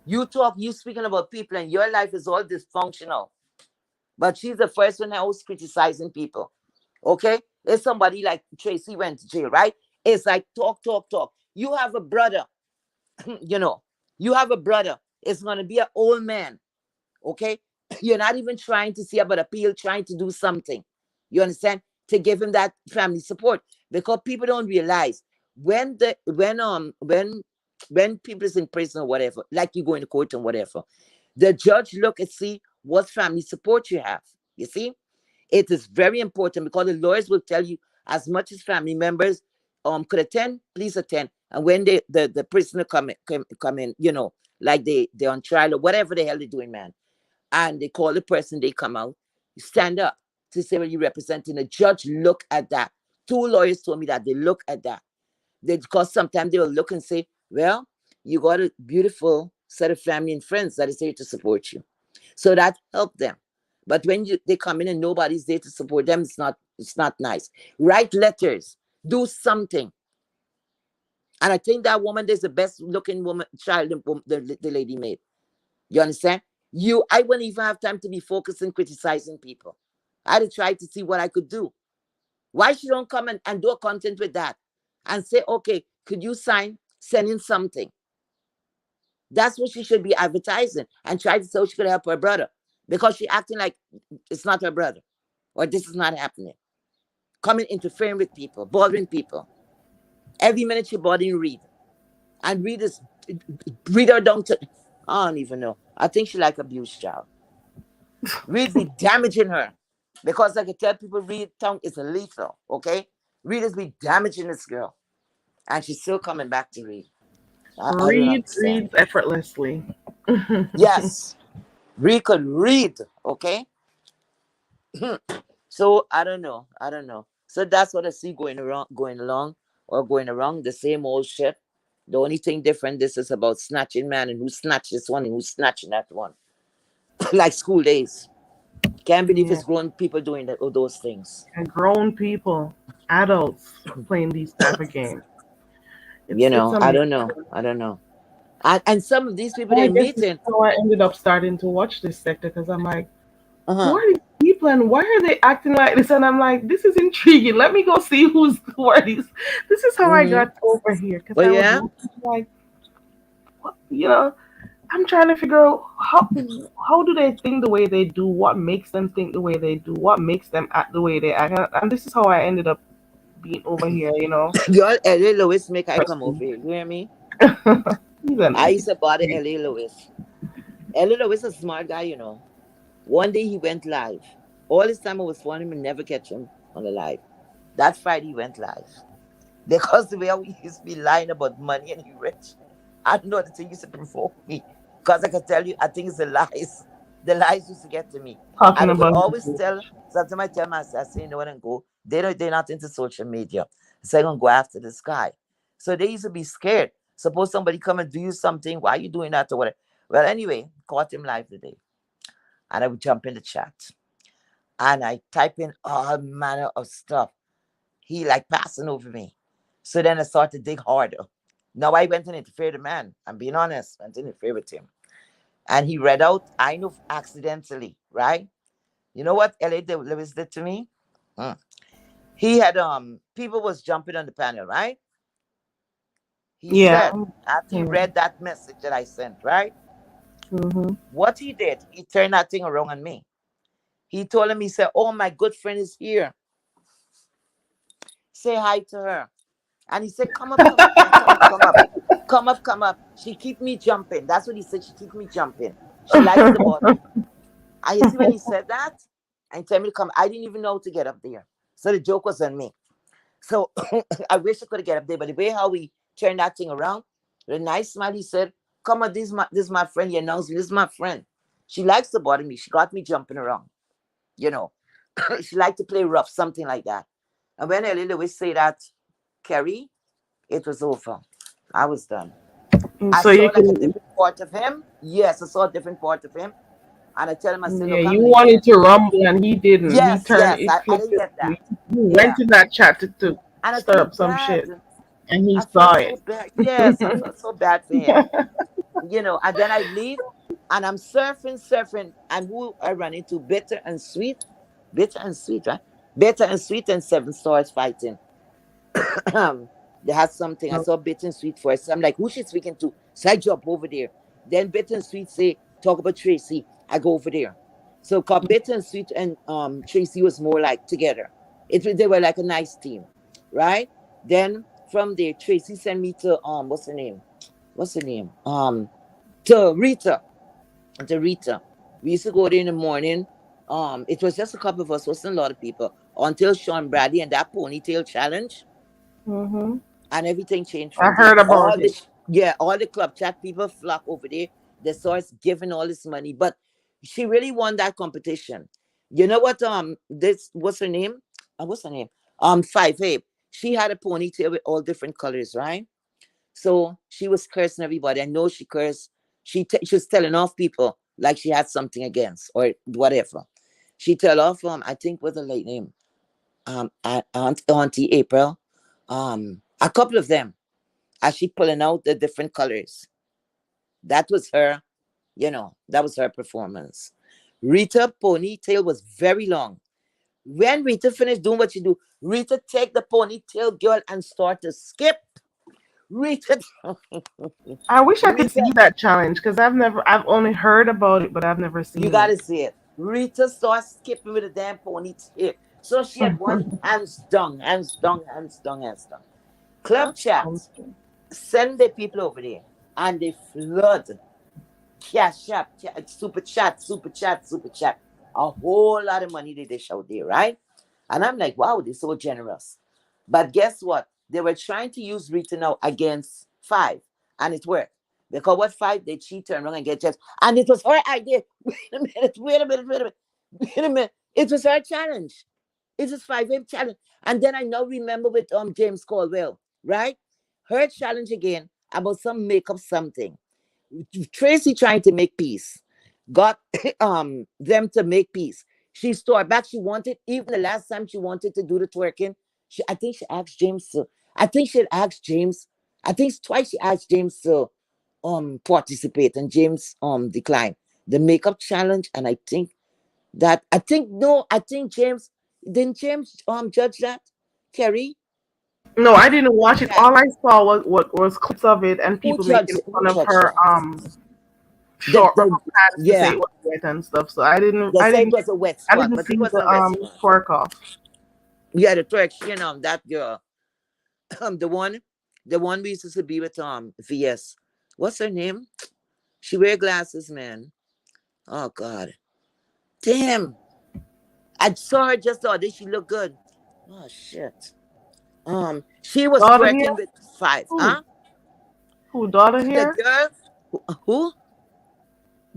You speaking about people, and your life is all dysfunctional. But she's the first one that was criticizing people. Okay? If somebody like Tracy went to jail, right? It's like talk, talk, talk. You have a brother, you know, you have a brother. It's gonna be an old man. Okay? You're not even trying to see about appeal, trying to do something. You understand? To give him that family support. Because people don't realize when people is in prison or whatever, like you go in court and whatever, the judge look and see what family support you have. You see? It is very important because the lawyers will tell you as much as family members could attend, please attend. And when the prisoner come in, like they're on trial or whatever the hell they're doing, man, and they call the person, they come out, you stand up to say what you're representing. The judge look at that. Two lawyers told me that they look at that. Because sometimes they will look and say, well, you got a beautiful set of family and friends that is here to support you. So that helped them. But when they come in and nobody's there to support them, it's not nice. Write letters, do something. And I think that woman is the best looking woman child the lady made. You understand? I wouldn't even have time to be focused and criticizing people. I'd have tried to see what I could do. Why she don't come and do a content with that and say, okay, could you send in something? That's what she should be advertising and try to say she could help her brother because she acting like it's not her brother or this is not happening. Coming interfering with people, bothering people. Every minute she bothering Reed. And Reed her down to, I don't even know. I think she like abuse child. Reed be damaging her. Because like I tell people, Reed tongue is lethal, okay? Reed is be damaging this girl. And she's still coming back to Reed. I don't understand. Reads effortlessly. Yes. Reed could read, okay? So I don't know. I don't know. So that's what I see going around the same old shit. The only thing different, this is about snatching man and who snatched this one and who's snatching that one. Like school days. Can't believe Yeah. it's grown people doing those things. And grown people, adults playing these type of games. It's I amazing. don't know. I don't know. And some of these people I they're guess this is meeting. how I ended up starting to watch this sector because I'm like, who Uh-huh. are these people and why are they acting like this? And I'm like, this is intriguing. Let me go see who are these. This is how I Mm-hmm. got over here because Well, I was yeah. watching, like, what, I'm trying to figure out how do they think the way they do? What makes them think the way they do? What makes them act the way they act? And this is how I ended up being over here. Girl, LA Lewis make I come over Interesting. here. You hear me? He's I used amazing. to bother LA Lewis. LA Lewis is a smart guy. One day he went live. All this time I was following him and never catch him on the live. That Friday he went live. Because the way we used to be lying about money and he rich. I don't know the thing used to provoke me. Because I can tell you, I think it's the lies. The lies used to get to me. Talking And I would about always sometimes I tell myself, I say, you know what, and go. They're not into social media. So I'm going to go after this guy. So they used to be scared. Suppose somebody come and do you something. Why are you doing that or whatever? Well, anyway, caught him live today. And I would jump in the chat. And I type in all manner of stuff. He like passing over me. So then I started to dig harder. Now I went and interfered with the man. I'm being honest. Went and interfered with him. And he read out, I know accidentally, right? You know what L.A. Lewis did to me? Hmm. He had people was jumping on the panel, right? He yeah. said, after he Yeah. read that message that I sent, right? Hmm. What he did, he turned that thing around on me. He told him, he said, oh, my good friend is here. Say hi to her. And he said, come up, come up, man. Come up, come up. Come up, come up. She keep me jumping. That's what he said. She keep me jumping. She likes to bother me. And you see when he said that, and tell me to come, I didn't even know to get up there. So the joke was on me. So I wish I could get up there, but the way how we turned that thing around, with a nice smile, he said, come on, this is my friend. He announced me, this is my friend. She likes to bother me. She got me jumping around. You know, she liked to play rough, something like that. And when Ellie Lewis say that, Kerry, it was over. I was done. I So saw you like a can, different part of him. Yes, I saw a different part of him. And I tell him, I said, yeah, look, you I'm wanted leaving. to rumble and he didn't. He Yes, turned, yes. he I flipped didn't it. get He that. went Yeah. in that chat to And I stir feel up some shit, bad. and he I feel saw it. so bad. Yes, I felt so bad for him. And then I leave and I'm surfing, surfing. And who I run into? Bitter and sweet. Bitter and sweet, right? Bitter and sweet and Seven Stars fighting. They had something. I saw Bitter and Sweet first. So I'm like, who's she speaking to? So I jump over there. Then Bitter and Sweet say, talk about Tracy. I go over there. So called Bitter and Sweet and Tracy was more like together. They were like a nice team, right? Then from there, Tracy sent me to what's her name? What's her name? To Rita. To Rita. We used to go there in the morning. It was just a couple of us, wasn't a lot of people. Until Sean Bradley and that ponytail challenge Hmm. and everything changed I from there. heard about it. All the club chat people flock over there. They saw us giving all this money, but she really won that competition. You know what? This what's her name? What's her name? 5 Abe. She had a ponytail with all different colors, right? So she was cursing everybody. I know she cursed. She was telling off people like she had something against or whatever. She tell off I think was a late name, Auntie April, a couple of them as she pulling out the different colors. That was her, that was her performance. Rita ponytail was very long. When Rita finished doing what she do, Rita take the ponytail girl and start to skip. Rita, I wish I could Rita, see that challenge because I've only heard about it, but I've never you seen it. gotta see it. Rita starts skipping with a damn ponytail. So she had one hands down, hands down, hands down, hands down. Club That's chat, something. send the people over there, and they flood. Cash app, super chat, super chat, super chat. A whole lot of money they dish out there, right? And I'm like, wow, they're so generous. But guess what? They were trying to use Rita now against Five, and it worked. Because what Five they cheat, turn around and get checks. And it was her idea. Wait a minute, wait a minute, wait a minute, wait a minute. It was her challenge. It was 5 challenge. And then I now remember with James Caldwell, right? Her challenge again about some makeup something. Tracy trying to make peace, got them to make peace. She started back. She wanted, even the last time she wanted to do the twerking. I think she asked James to. I think she had asked James. I think twice she asked James to participate, and James declined the makeup challenge. And I think no, I think James didn't James judge that, Kerry. No, I didn't watch it. Yeah. All I saw was what was clips of it and Who people making judged? Who fun of judged her that? short The pants to say yeah. it was wet and stuff. So I didn't They I say it didn't was a wet I spot, didn't but it see the wasn't a wet spot. twerk off. Yeah, the correction that girl, the one we used to be with VS. What's her name? She wear glasses, man. Oh God, damn! I saw her just the other day. She looked good. Oh shit. She was Daughter here? twerking with Five, Who? huh? Who? Daughter The here? girl, who?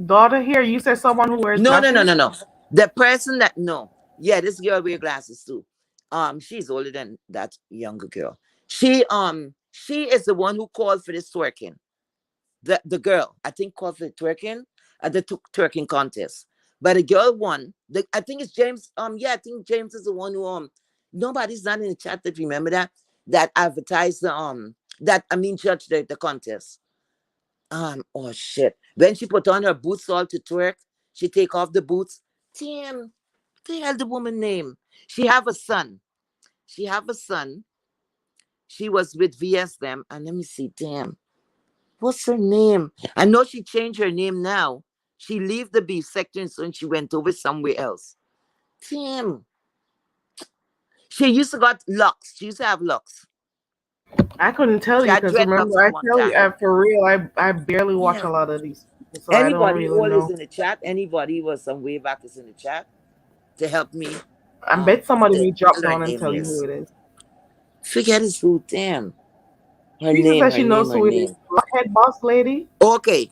Daughter here? You said someone who wears No, no, no, glasses? no, no. The person that no, yeah, this girl wear glasses too. She's older than that younger girl. She is the one who called for this twerking. The girl, I think, called for twerking at the twerking contest. But the girl won. I think it's James. Yeah, I think James is the one who nobody's not in the chat that remember that advertised the that I mean judged the contest. Oh shit. When she put on her boots all to twerk, she take off the boots. Damn, the hell the woman name? She have a son. She have a son. She was with VS them. And let me see, damn. What's her name? I know she changed her name now. She leave the beef section so she went over somewhere else. Damn. She used to got locks. She used to have locks. I couldn't tell She you had because dreadlocks remember at I one tell you time. for real I barely watch a Damn. lot of these people, so I don't Anybody really all is know. in the chat? Anybody was some way back is in the chat to help me. I bet somebody The may drop hell her down and name tell you who is. it is. Forget his who. Damn. Her Teresa name, says her she name, knows her who it is. name. Head boss lady. Okay.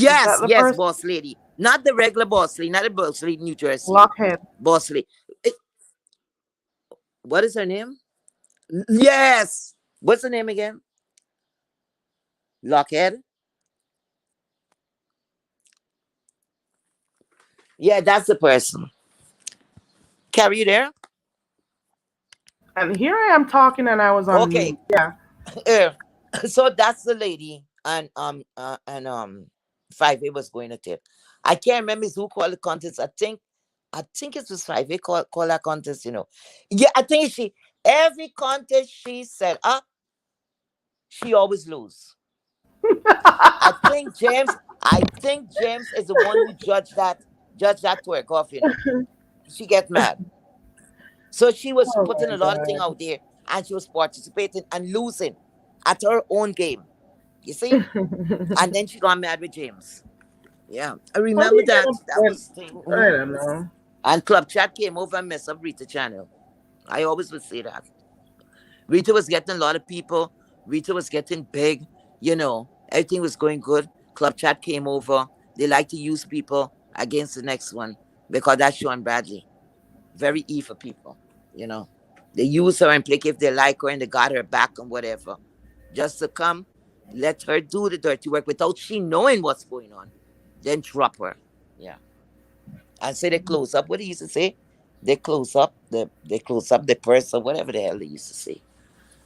Is Yes, that the yes, person? boss lady. Not the regular boss lady, not the boss lady, New Jersey. Lockhead. Boss lady. Eh, what is her name? Yes. What's her name again? Lockhead? Yeah, that's the person. Carry you there? And here I am talking and I was on Okay. mute. Yeah. Uh, so that's the lady and 5A was going to tip. I can't remember who called the contest. I think it was 5A call that contest. Yeah, I think every contest she said up, she always lose. I think James is the one who judged that twerk off. She get mad. So she was Oh putting my a lot of thing god. out there and she was participating and losing at her own game. You see? And then she got mad with James. Yeah. I How do remember you that. That get was thing. I don't know. And Club Chat came over and messed up Rita channel. I always would say that. Rita was getting a lot of people. Rita was getting big. Everything was going good. Club Chat came over. They like to use people against the next one because that's Sean Bradley. Very E for people. They use her and play if they like her and they got her back and whatever. Just to come, let her do the dirty work without she knowing what's going on. Then drop her. Yeah. And say they close up. What they used to say? They close up the purse or whatever the hell they used to say.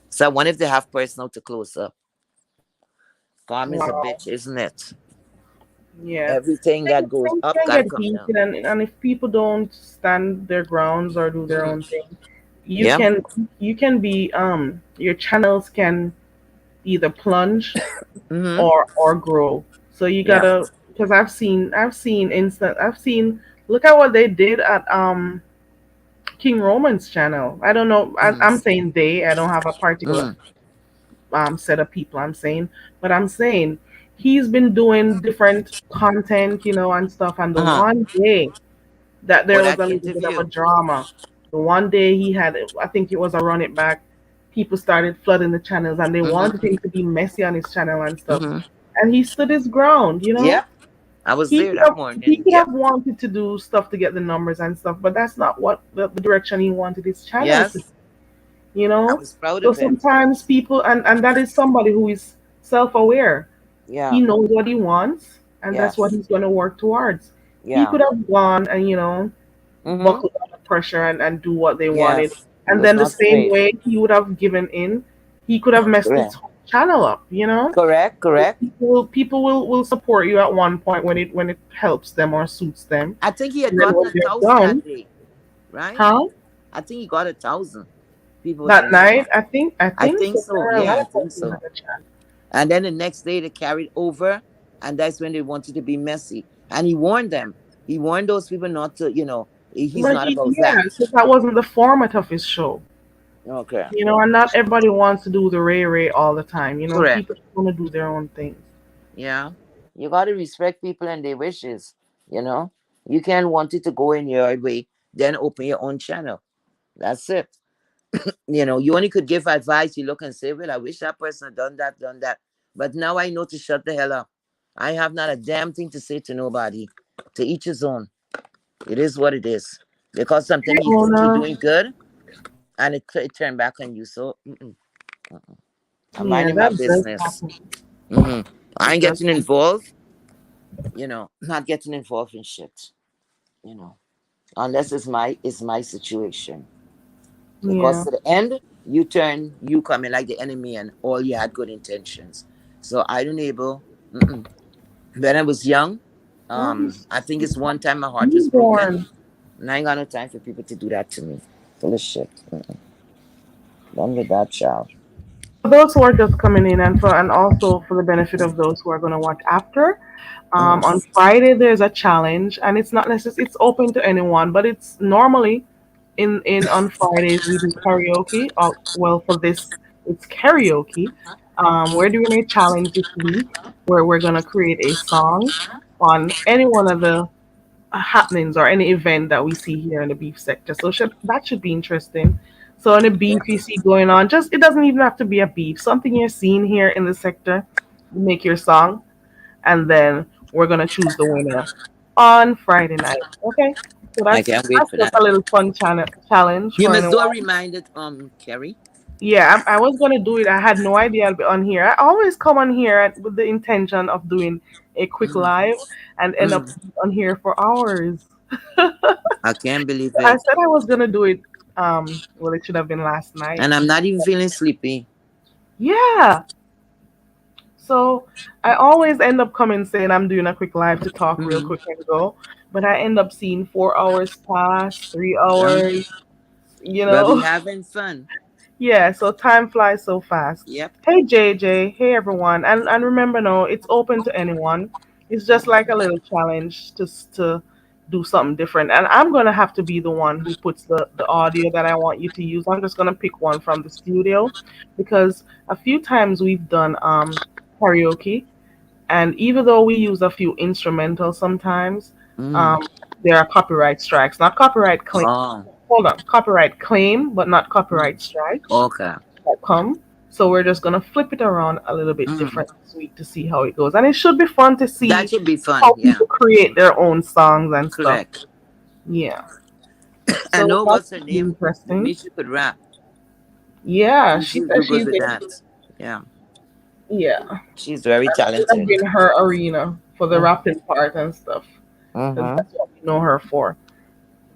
So I wonder if they have purse now to close up. Karma is a Wow. bitch, isn't it? Yeah. Everything that goes Things up can gotta get come heated, down. and if people don't stand their grounds or do their own Mm. thing, you Yeah. can you can be your channels can either plunge Mm-hmm. or grow. So you Yeah. gotta, because I've seen look at what they did at King Roman's channel. I don't know. I'm Mm. saying they. I don't have a particular Mm. set of people. I'm saying, but I'm saying he's been doing different content, and stuff. And the Uh-huh. one day that Or there was that a little bit of a interview. drama, the one day he had, I think it was a run it back. People started flooding the channels, and they wanted Mm-hmm. him to be messy on his channel and stuff. Mm-hmm. And he stood his ground. Yep. I was He there could that have he morning. could Yep. have wanted to do stuff to get the numbers and stuff, but that's not what the direction he wanted his channel to. Yes. You I know, was proud so of him. sometimes people, and that is somebody who is self-aware. He Yeah. knows what he wants, and that's what Yes. he's going to work towards. He Yeah. could have gone and Mm-hmm. buckle under pressure and do what they wanted, Yes. He and was then the not same afraid. way he would have given in, he could have messed his Correct. whole channel up. Correct. Correct. People will support you at one point when it helps them or suits them, I think he had and then gotten when a they're thousand done, that day, right? huh? I think he got 1,000. People was That watching. night, I I think think so. so. I Yeah, I like think he had so. a chance. And then the next day they carried over, and that's when they wanted to be messy. And he warned them. He warned those people not to, he's But not about yeah, that. because that wasn't the format of his show. Okay. And not everybody wants to do the Ray Ray all the time. Correct. People want to do their own things. Yeah. You got to respect people and their wishes. You know, you can't want it to go in your way, then open your own channel. That's it. You only could give advice. You look and say, well, I wish that person had done that, done that. But now I know to shut the hell up. I have not a damn thing to say to nobody. To each his own. It is what it is. Because Hey, something you think you're Ona. doing good and it turned back on you. So I'm Yeah, minding my that does business. happen. hmm I That ain't does getting happen. involved, not getting involved in shit, unless it's my situation. Because Yeah. to the end, you come in like the enemy and all you had good intentions. So I don't able. Mm-mm. When I was young, Well, I think it's one time my heart was broken, newborn. and I ain't got no time for people to do that to me. Full of shit. Done with that, child. For those who are just coming in, and also for the benefit of those who are going to watch after, on Mm-hmm. Friday there's a challenge, and it's not necessarily it's open to anyone, but it's normally in on Fridays we do karaoke. Well, for this it's karaoke. We're doing a challenge this week where we're gonna create a song on any one of the happenings or any event that we see here in the beef sector. So that should be interesting. So any beef you see going on, just it doesn't even have to be a beef. Something you're seeing here in the sector, you make your song, and then we're gonna choose the winner on Friday night. Okay, so I that's can't wait that's for just that. a little fun challenge You for must do a anyone. reminder, Kerry. Yeah, I was gonna do it. I had no idea I'd be on here. I always come on here with the intention of doing a quick Mm-hmm. live and end up Mm-hmm. on here for hours. I can't believe I it. said I was gonna do it. Well, it should have been last night. And I'm not even feeling sleepy. Yeah. So I always end up coming saying I'm doing a quick live to talk real Mm-hmm. quick and go, but I end up seeing 4 hours pass, three Yeah. hours. You But we know. having fun. Yeah, so time flies so fast. Yep. Hey JJ, hey everyone, and remember, no, it's open to anyone. It's just like a little challenge just to do something different. And I'm gonna have to be the one who puts the audio that I want you to use. I'm just gonna pick one from the studio because a few times we've done karaoke, and even though we use a few instrumentals sometimes, Mm. um, there are copyright strikes. Not copyright claim. Oh, Hold on, copyright claim, but not mm. copyright strikes Okay. that come. So we're just gonna flip it around a little bit Mm. different this week to see how it goes. And it should be fun to That see should be fun. how Yeah. people create their own songs and stuff. Correct. Yeah. I So know that what's her should be name. interesting. Demetria could rap. Yeah, she She's said real good she's with that. Yeah, yeah. she's very That has talented. been her arena for the Mm-hmm. rapping part and stuff. Because Mm-hmm. that's what we know her for,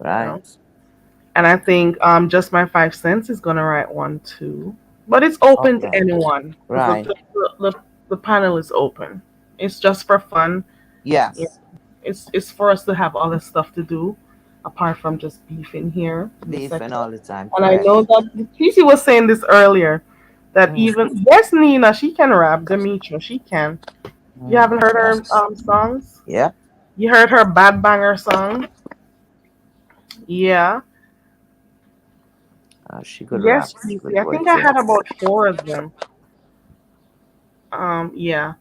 you know. Right. And I think just my 5 cents is gonna write one too. But it's open to Okay. anyone because Right. the panel is open. It's just for fun. Yeah. Yes. It's for us to have other stuff to do apart from just beefing here in the Beefing sector. all the time. And I Correct. know that Casey was saying this earlier that Mm. even yes, Nina, she can rap. Demetria, she can. You Mm. haven't heard her Yes. songs? Yep. You heard her Bad Banger song? Yeah. She could rap. Yes, Good Casey. I think I poetry. had about four of them. Yeah.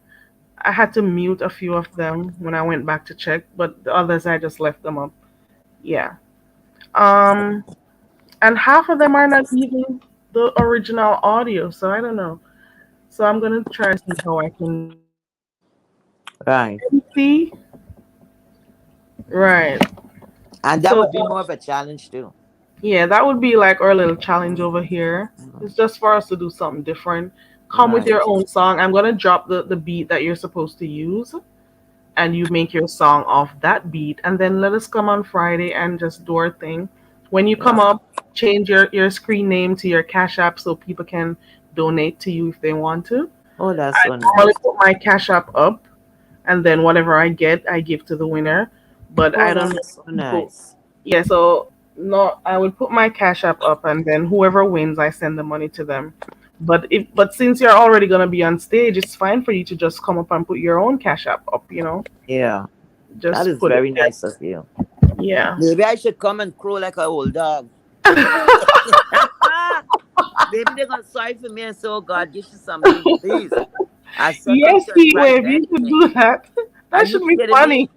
I had to mute a few of them when I went back to check, but the others I just left them up. Yeah. Um, and half of them are not even the original audio, so I don't know. So I'm gonna try to see how I can do that. Right. See, right. And that So would be more of a challenge too. yeah, that would be like our little challenge over here. Mhm. It's just for us to do something different. Come with Right. your own song. I'm gonna drop the beat that you're supposed to use, and you make your song off that beat, and then let us come on Friday and just do our thing. When you come Yeah. up, change your screen name to your Cash App so people can donate to you if they want to. Oh, that's I so normally nice. put my Cash App up, and then whatever I get, I give to the winner. But Oh, I don't know that's if so people. nice. Yeah, so no, I would put my Cash App up, and then whoever wins, I send the money to them. But since you're already gonna be on stage, it's fine for you to just come up and put your own Cash App up. Yeah. That Just is put it very there. nice of you. Yeah. Maybe I should come and crow like a old dog. Maybe they're gonna sorry for me and say, "Oh God, give you something, please." I second Yes, church Heat right Wave, for you should anything. do that. Are That you should be kidding me? funny.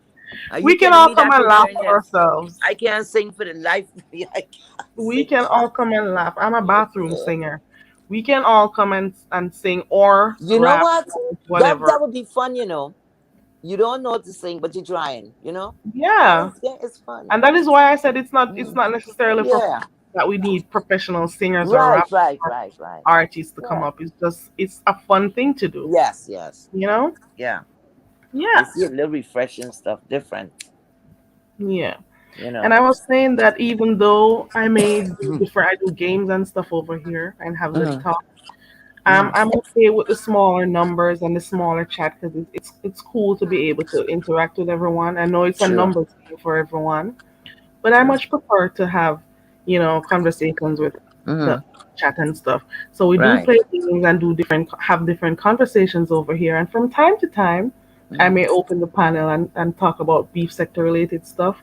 Are you We can kidding all me? come That and would be laugh very at nice. ourselves. I can't sing for the life of me. I can't We sing. can all come and laugh. I'm a bathroom Okay. singer. We can all come and sing or You know rap what? or That whatever. would be fun. You don't know to sing, but you're trying. And Yeah. it's fun. And that is why I said it's Mm. not necessarily for Yeah. that we need professional singers or Right. rap Right. or Right. Right. artists to come Yeah. up. It's a fun thing to do. Yes. Yes. You know? Yeah. Yeah. It's a little refreshing stuff, different. Yeah. You And know. I was saying that even though I may do Mhm. different, I do games and stuff over here and have little Mhm. talk. Mhm. I'm okay with the smaller numbers and the smaller chat because it's cool to be able to interact with everyone. I know it's a True. numbers game for everyone, but I True. much prefer to have conversations with the Mhm. chat and stuff. So we do Right. play games and do different conversations over here. And from time to time, I Mhm. may open the panel and talk about beef sector related stuff.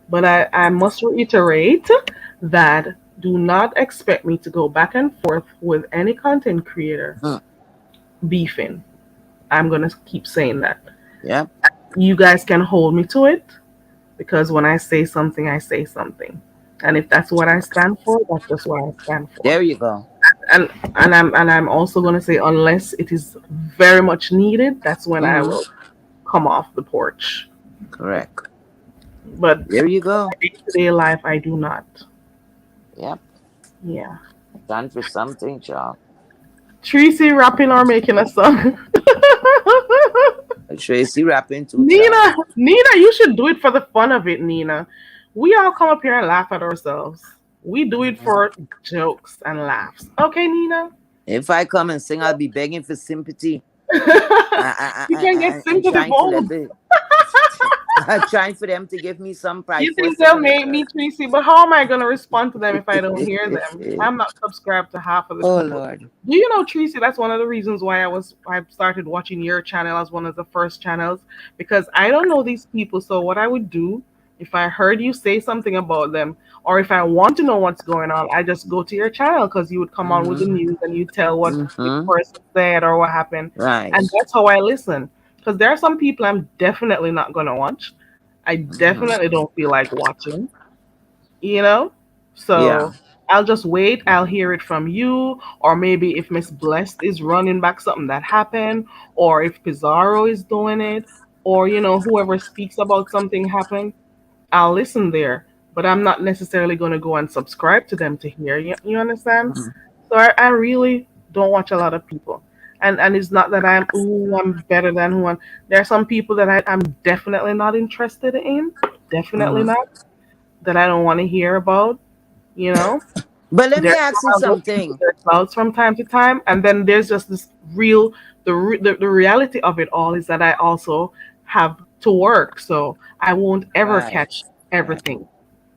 But I must reiterate that do not expect me to go back and forth with any content creator Mhm. beefing. I'm going to keep saying that. Yep. You guys can hold me to it because when I say something, I say something. And if that's what I stand for, that's just what I stand for. There you go. And I'm also going to say unless it is very much needed, that's when I Mhm. will come off the porch. Correct. But There you for go. my day-to-day life, I do not. Yep. Yeah. Stand for something, child. Tracy rapping or making a song. Tracy rapping too, child. Nina, you should do it for the fun of it, Nina. We all come up here and laugh at ourselves. We do it Mhm. for jokes and laughs. Okay, Nina? If I come and sing, I'll be begging for sympathy. You can get And sympathy trying to let votes. the trying for them to give me some prize You for a think they'll second or make me, third. Tracy? But how am I going to respond to them if I don't hear them? I'm not subscribed to half of the Oh people. Lord. Do you know, Tracy? That's one of the reasons why I started watching your channel as one of the first channels because I don't know these people. So what I would do if I heard you say something about them, or if I want to know what's going on, I just go to your channel because you would come on with the Mm-hmm. news and you tell what which Mm-hmm. person said or what happened, Right. and that's how I listen. Because there are some people I'm definitely not gonna watch. I Mm-hmm. definitely don't feel like watching, you know? Yeah. So I'll just wait. I'll hear it from you, or maybe if Miss Blessed is running back something that happened, or if Pizarro is doing it, or whoever speaks about something happened, I'll listen there. But I'm not necessarily going to go and subscribe to them to hear. You understand? Mhm. So I really don't watch a lot of people. And it's not that I'm better than who I'm. There are some people that I'm definitely not interested in. Definitely Uh-huh. not. That I don't want to hear about, you know. But let me There ask you are those people something. that are clouds from time to time, and then there's just this real the reality of it all is that I also have to work, so I won't ever Right, catch right, everything,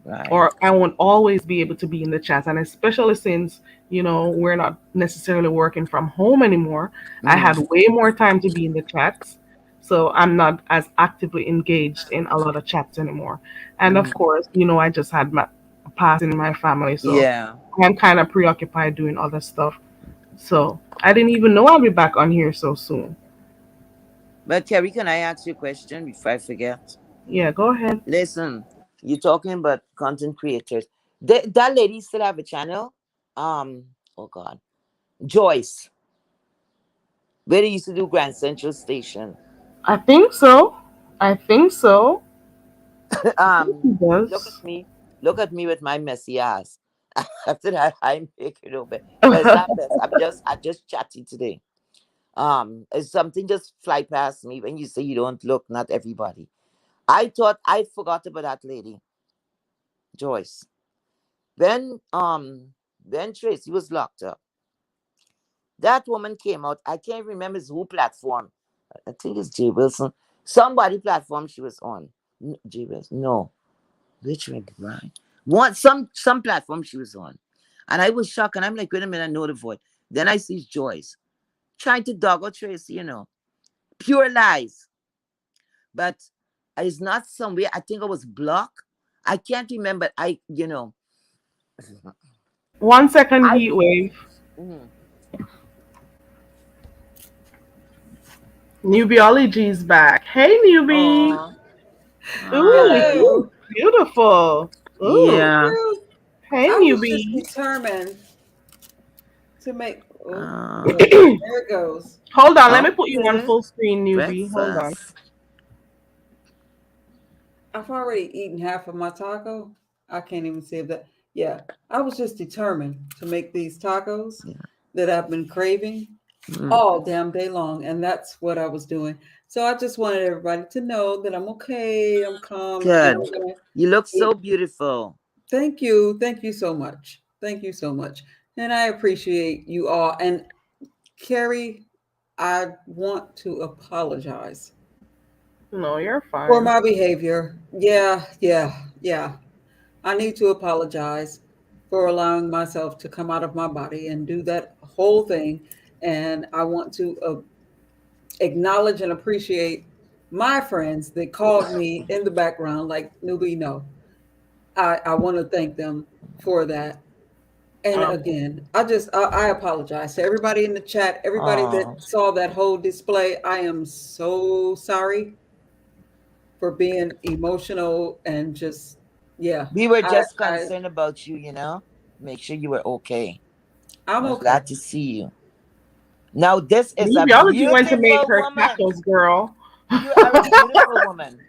right. or I won't always be able to be in the chat. And especially since, we're not necessarily working from home anymore, I Mm-hmm. had way more time to be in the chats. So I'm not as actively engaged in a lot of chats anymore. And of Mm-hmm. course, I just had my passing in my family. So Yeah. I'm kind of preoccupied doing other stuff. So I didn't even know I'll be back on here so soon. But Kerry, can I ask you a question before I forget? Yeah, go ahead. Listen, you're talking about content creators. That lady still have a channel. Oh God, Joyce, where they used to do Grand Central Station. I think so. I think so. I think he um, look at does. me, look at me with my messy ass. After that, I make it over. But it's not best. I just chatty today. It's something just fly past me when you say you don't look. Not everybody. I thought I forgot about that lady, Joyce. When Tracy was locked up, that woman came out. I can't remember who platform. I think it's Jay Wilson. Somebody platform she was on. Jay Wilson. No. Which one? Right. Some platform she was on. And I was shocked and I'm like, wait a minute, I know the voice. Then I see Joyce trying to dog out Tracy. Pure lies. But it's not somewhere. I think I was blocked. I can't remember. One second, I heat wave. mhm. Newbiology's back. Hey, newbie. Oh, Ooh, hi. you look Hello. beautiful. Ooh. Thank Yeah. you. Hey, I was just newbie. determined to make. Oh, Uh, look, there it goes. Hold on. Let me put you on okay. full screen, newbie. Hold on. Breakfast. I've already eaten half of my taco. I can't even see if that. Yeah, I was just determined to make these tacos Yeah. that I've been craving Mm, all damn day long, and that's what I was doing. So I just wanted everybody to know that I'm okay, I'm calm, and good. I'm gonna You look eat. so beautiful. Thank you so much, thank you so much, and I appreciate you all. And Carrie, I want to apologize No, you're for fine. my behavior. Yeah, yeah, yeah. I need to apologize for allowing myself to come out of my body and do that whole thing. And I want to acknowledge and appreciate my friends that called me in the background, like Nubi. No, I want to thank them for that. And Oh, again, I apologize to everybody in the chat, everybody that Oh, saw that whole display. I am so sorry for being emotional and just, yeah, we were I, just I concerned about you. Make sure you were okay. I'm I'm okay. glad to see you. Now, this is a newbiology went to make beautiful her woman. tacos, girl. You are a beautiful woman.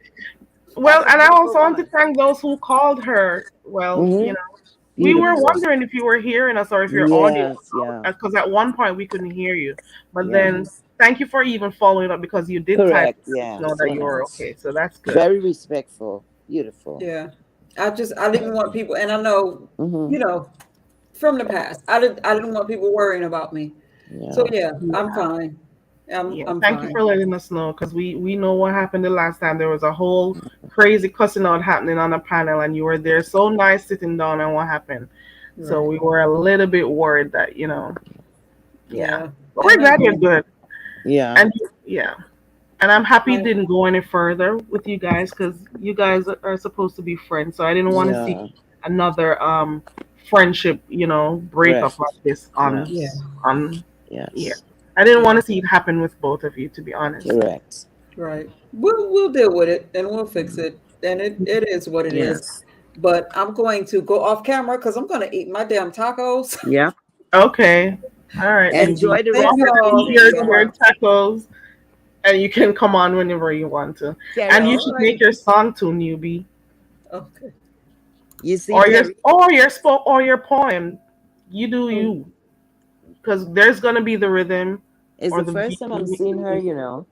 That's Well, a and I beautiful also want to woman. thank those who called her. Well, Mm-hmm. we were Beautiful. wondering if you were hearing us or if your audio Yes, was yeah, out, because at one point we couldn't hear you. But yeah. then, thank you for even following up because you did type Correct. to let us Yeah, know that so you were nice. okay. So that's good. Very respectful. Beautiful. Yeah. I didn't want people, and I know, Mm-hmm. you know, from the past, I didn't want people worrying about me. So Yeah. yeah, I'm Yeah. fine. Yeah, I'm thank you fine. for letting us know because we know what happened the last time. There was a whole crazy cussing out happening on the panel, and you were there so nice sitting down, and what happened? So Right. we were a little bit worried that yeah. Yeah. But we're And glad you're again, good, Yeah. and yeah, and I'm happy it I didn't go any further with you guys because you guys are supposed to be friends. So I didn't want to see Yeah. another friendship breakup Correct. like this yeah, Yes. on yeah. Yes. I didn't want yeah, to see it happen with both of you, to be honest. Correct. right. We'll deal with it and we'll fix it. And it is what it is. Yes. But I'm going to go off camera because I'm gonna eat my damn tacos. Yeah. Okay. All right, newbie. Enjoy the Thank Go you rest ahead of and your all eat day. your, so your much. tacos, and you can come on whenever you want to. And you Kerry, All should right. make your song too, newbie, Okay. you see or your Kerry? or your poem. You do Oh, you. because there's gonna be the rhythm It's or the the first beat. time I'm seeing her, you know.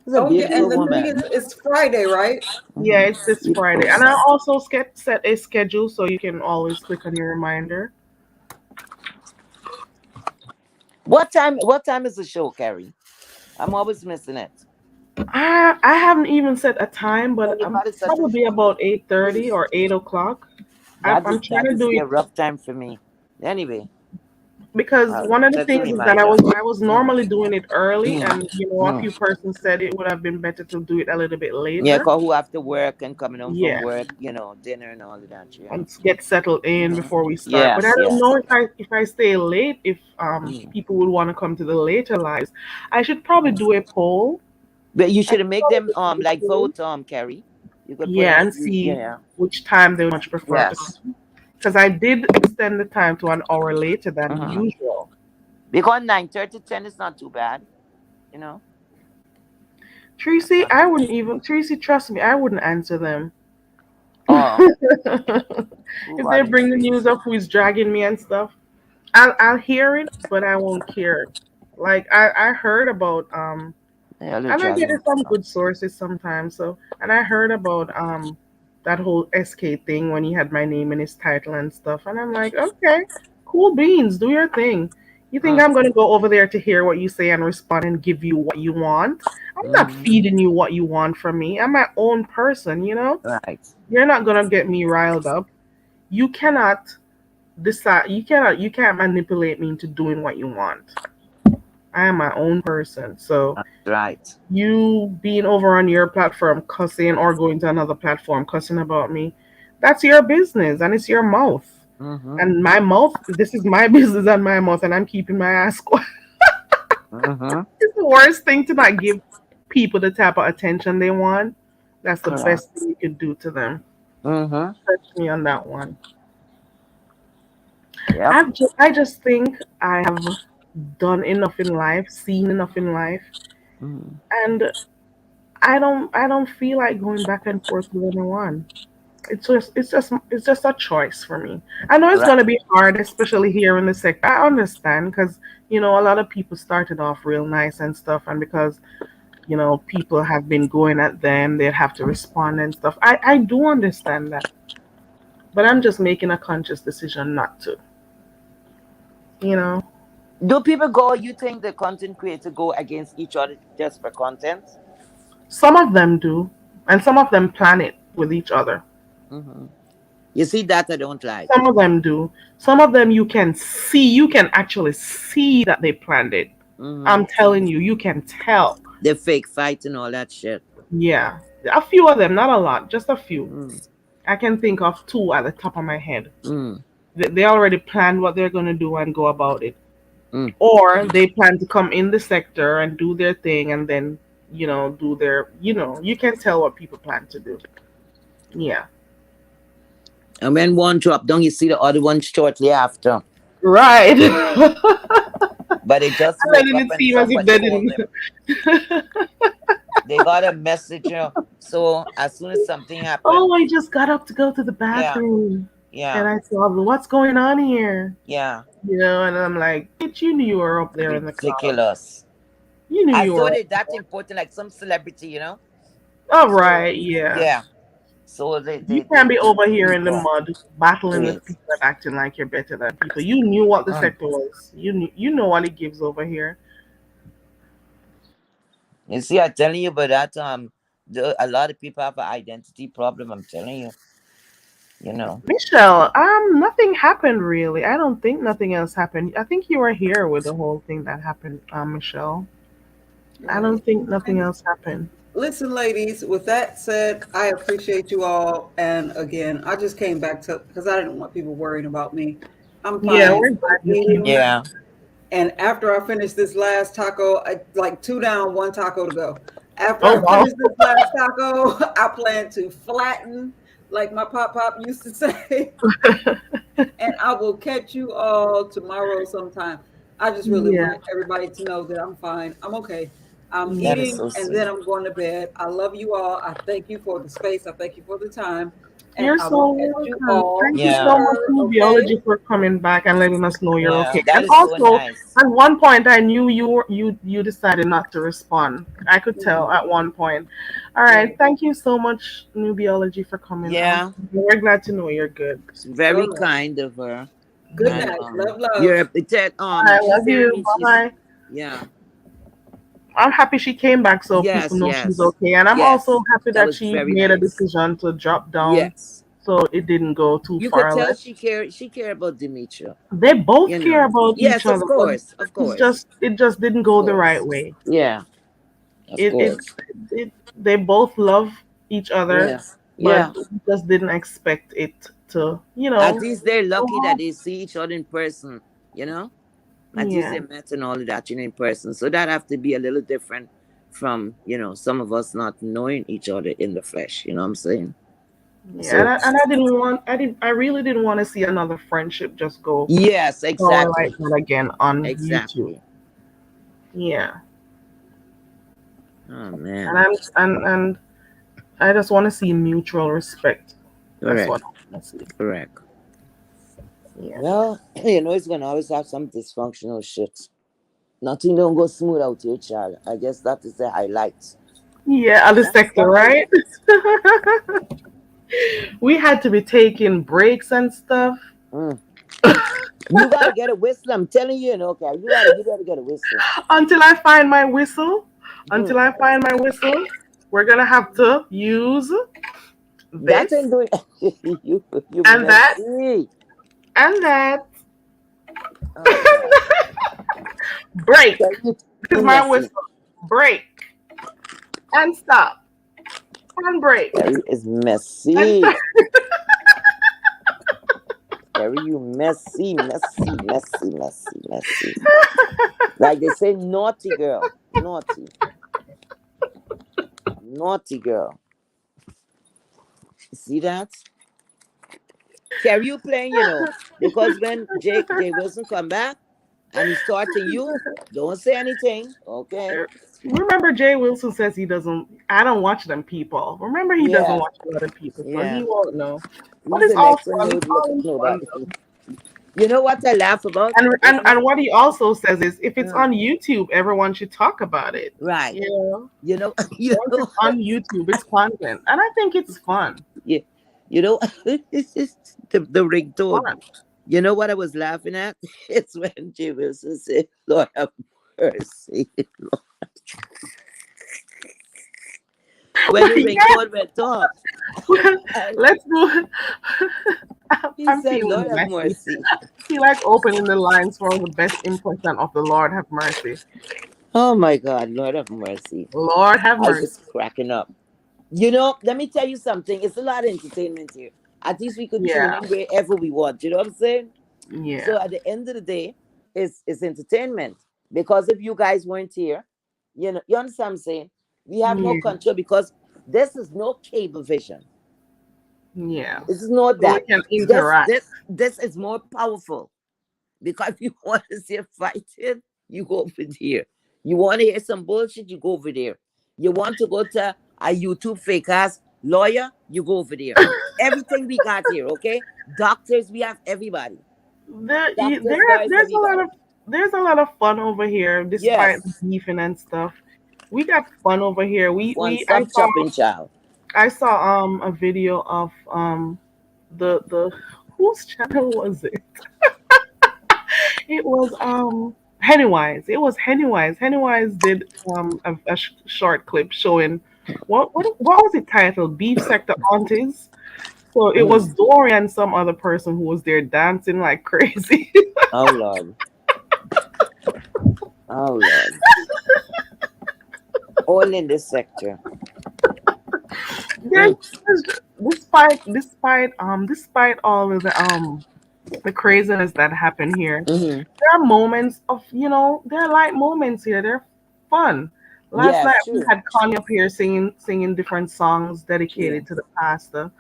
She's a Oh yeah, beautiful and the thing woman. is, it's Friday, right? Yeah, Mhm. it's this Beautiful Friday, and I woman. also set a schedule so you can always click on your reminder. What time is the show, Carrie? I'm always missing it. I haven't even set a time, Oh, but you I'm gotta set it probably for me, about 8:30 please. or 8 o'clock. That I'm is trying that to is do a it rough time for me. Anyway, because one of the set a things is that reminder. I was Mm, normally doing it early, mm, and a mm. few persons said it would have been better to do it a little bit Yeah, later. cause who have to work and coming home from Yeah, work, dinner and all of that. Yeah. and get settled in Hmm. before we start. But I Yes, don't yes. know if I stay late, if Mm. people would want to come to the later lives. I should probably do a poll. But you I should should make them probably do a like poll. vote Carrie. You could put Yeah, up and see yeah. which time they would much prefer to Yes. come. Because I did extend the time to an hour later than Mm-hmm. usual. Because 9:30, 10 is not too bad, you know. Tracy, Tracy, trust me, I wouldn't answer them. Oh, who If they bothering bring the you? news up who is dragging me and stuff, I'll hear it, but I won't care. Like I heard about Yeah, they're and I get dragging. it from good sources sometimes. So, and I heard about that whole SK thing when he had my name in his title and stuff, and I'm like, okay, cool beans, do your thing. You think Mm, I'm gonna go over there to hear what you say and respond and give you what you want? I'm not mm-hmm. feeding you what you want from me. I'm my own person, you know. Right. You're not gonna get me riled up. You cannot decide. You can't manipulate me into doing what you want. I am my own person, so That's right. you being over on your platform cussing or going to another platform cussing about me, that's your business and it's your mouth. Mm-hmm. And my mouth, this is my business and my mouth, and I'm keeping my ass quiet. Mm-hmm. It's the worst thing to not give people the type of attention they want. That's the Correct. best thing you could do to them. Mm-hmm. Touch me on that one. Yep. I just think I have done enough in life, seen enough in life, Mm-hmm. and I don't feel like going back and forth with anyone. It's just a choice for me. I know it's Right. gonna be hard, especially here in the sector. I understand because a lot of people started off real nice and stuff, and because people have been going at them, they'd have to respond and stuff. I do understand that, but I'm just making a conscious decision not to. You know, Do people go? You think the content creator go against each other just for content? some of them do, and some of them plan it with each other. Mm-hmm. You see that I don't like. Some of them do. Some of them you can actually see that they planned it. Mm-hmm. I'm telling you, you can tell. The fake fight and all that shit. Yeah. A few of them, not a lot, just a few. Mm. I can think of two at the top of my head. Mm. They already planned what they're going to do and go about it. Mm. Or they plan to come in the sector and do their thing and then, do their, you can tell what people plan to do. Yeah. And when one drop down, you see the other one shortly after. Right. But they just And woke then up it and seems as if somebody they called didn't. them. They got a message. So as soon as something happened, Oh, I just got up to go to the yeah, bathroom. And yeah, I saw, what's going on here? yeah, And I'm like, bitch, you knew you were up there in the cloud. ridiculous. You knew As you though were. they that important, like some celebrity. All So right, yeah. yeah, so they You they can't they, be they over here do in the that. mud, battling with Please. people and acting like you're better than people. You knew what the Mm. sector was. You know what it gives over here. You see, I'm telling you, but that a lot of people have an identity problem. I'm telling you, you know. Michelle, nothing happened really. I don't think nothing else happened. I think you were here with the whole thing that happened, Michelle. I Right. don't think nothing And else happened. listen, ladies, with that said, I appreciate you all. And again, I just came back to because I didn't want people worrying about me. I'm Yeah, fine. we're I'm glad you came eating. back. Yeah. And after I finish this last taco, I like two down, one taco to go. After Oh I wow. finish this last taco, I plan to flatten, like my pop used to say, and I will catch you all tomorrow sometime. I just really Yeah, want everybody to know that I'm fine. I'm okay. I'm yeah. That is eating so and then sweet. I'm going to bed. I love you all. I thank you for the space. I thank you for the time. and You're I so will catch you welcome. all Thank you so Yeah. much, later. Okay. Nubiology, for coming back and letting us know you're Yeah. okay. That And is so also, nice. at one point, I knew you decided not to respond. I could tell Mhm. at one point. All right. Right. Thank you so much, Nubiology, for coming out. Yeah. We're glad to know you're good. It's All very right. kind of her. Good And Yeah. night. Love, love. you're it said, I she love said you. me she's Bye. yeah. I'm happy she came back so people Yes, know she's yes. okay. And I'm also Yes. happy That that was she very made a nice. decision to drop down Yes. so it didn't go too You could far tell left. she cared about Demetria. They both You care know. about each Yes, of other, but course. Of course. it just didn't Of go the course. right way. Yeah. Of It it, course. they both love each other, Yeah. but Yeah. we just didn't expect it to, At least they're go lucky that on. they see each other in person, you know? At least Yeah, they met and all of that, in person. So that have to be a little different from, some of us not knowing each other in the flesh, you know what I'm saying? yeah, So I really didn't want to see another friendship just go yes, sour like exactly. that again on YouTube. Exactly. Yeah, Oh and man. and I just want to see mutual respect. That's Correct. what I want to see. Correct. Yeah. Well, it's gonna always have some dysfunctional shit. Nothing don't go smooth out here, child. I guess that is the highlight. Yeah, other sector, That's it. right? We had to be taking breaks and stuff Mm. You gotta get a whistle. I'm telling you, okay. You gotta get a whistle. until I find my whistle. Mm. Until I find my whistle, we're gonna have to use That this ain't doing you and that messy. and that. Oh God. Break. Tell you This is you my messy. whistle. Break and stop and break Terry is and messy. stop. Terry, you messy, messy, messy, messy, messy. Like they say, naughty girl. Naughty. Naughty girl. See that? Carry you playing, because when Jay Wilson come back and he's starting you, don't say anything. Okay. Remember, Jay Wilson says he doesn't. I don't watch them people. Remember, he doesn't Yeah. watch a lot of people, so he Yeah. won't know. But He's it's the all next one fun. who It's would look all at in fun, nobody. though. You know what I laugh about? And what he also says is, if it's Uh, on YouTube, everyone should talk about it. right. You know, You know, once it's on YouTube, it's content, and I think it's fun. yeah, you know, it's just the ringtone. Fun. You know what I was laughing at? It's when Jay Wilson said, "Lord have mercy." When the Yeah. ringtone went off, I, Let's do. he I'm said, feeling "Lord have messy. mercy." Feel like opening the lines for the best impression of the Lord have mercy. Oh my God, Lord have mercy. Lord have I mercy. was cracking up. Let me tell you something. It's a lot of entertainment here. At least we could tune Yeah. in wherever we want. You know what I'm saying? So Yeah. at the end of the day, it's entertainment. Because if you guys weren't here, you understand what I'm saying? We have no Yeah. control because this is no cable vision. Yeah. This is not So we that. can This interact. this this is more powerful. Because if you want to see a fighting, you go over there. You want to hear some bullshit, you go over there. You want to go to a YouTube fake ass lawyer, you go over there. Everything we got here, okay? Doctors, we have everybody. Doctors, lawyers, everybody. There's a lot of fun over here, despite the Yes. beefing and stuff. We got fun over here. One stop shopping, child. I saw a video of the whose channel was it? It was Pennywise. It was Pennywise. Pennywise did a short clip showing what was it titled? Beef Sector Aunties. So it Mm. was Dory and some other person who was there dancing like crazy. Oh Lord. Oh Lord. All in this sector. There's, Mm. despite all of the craziness that happened here, Hmm. there are moments of, there are light moments here. They're fun. Last night Yes, we true. had Kanye up here singing different songs True. dedicated to the pastor.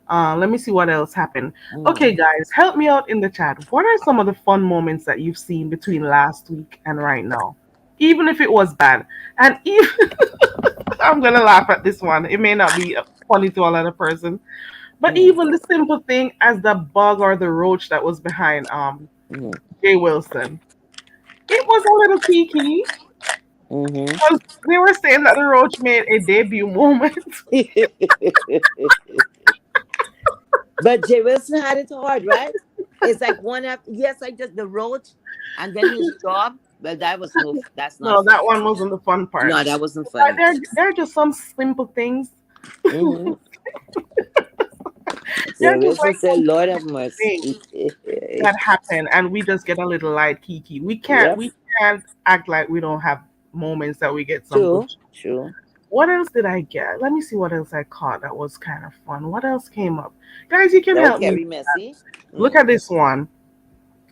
Let me see what else happened. Okay, Mm. guys, help me out in the chat. What are some of the fun moments that you've seen between last week and right now? Even if it was bad. And even I'm gonna laugh at this one. It may not be funny to a lot of person. But even the simple thing as the bug or the roach that was behind Mm-hmm. Jay Wilson, it was a little kiki. Mm-hmm. 'Cause they were saying that the roach made a debut moment. But Jay Wilson had it hard, right? It's like one after, yes, I just the roach, and then his job. Well, that was no, that's not No, that funny. one wasn't the fun part. No, that wasn't But funny. there are just some simple things. Mm-hmm. They're Jay just Wilson like said, some "Lord have simple mercy." things that happen, and we just get a little light kiki. Yep. We can't act like we don't have moments that we get some good. True. True. What else did I get? Let me see what else I caught that was kind of fun. What else came up? Guys, you can No, help me. Kerry Messy. Look Mm. at this one.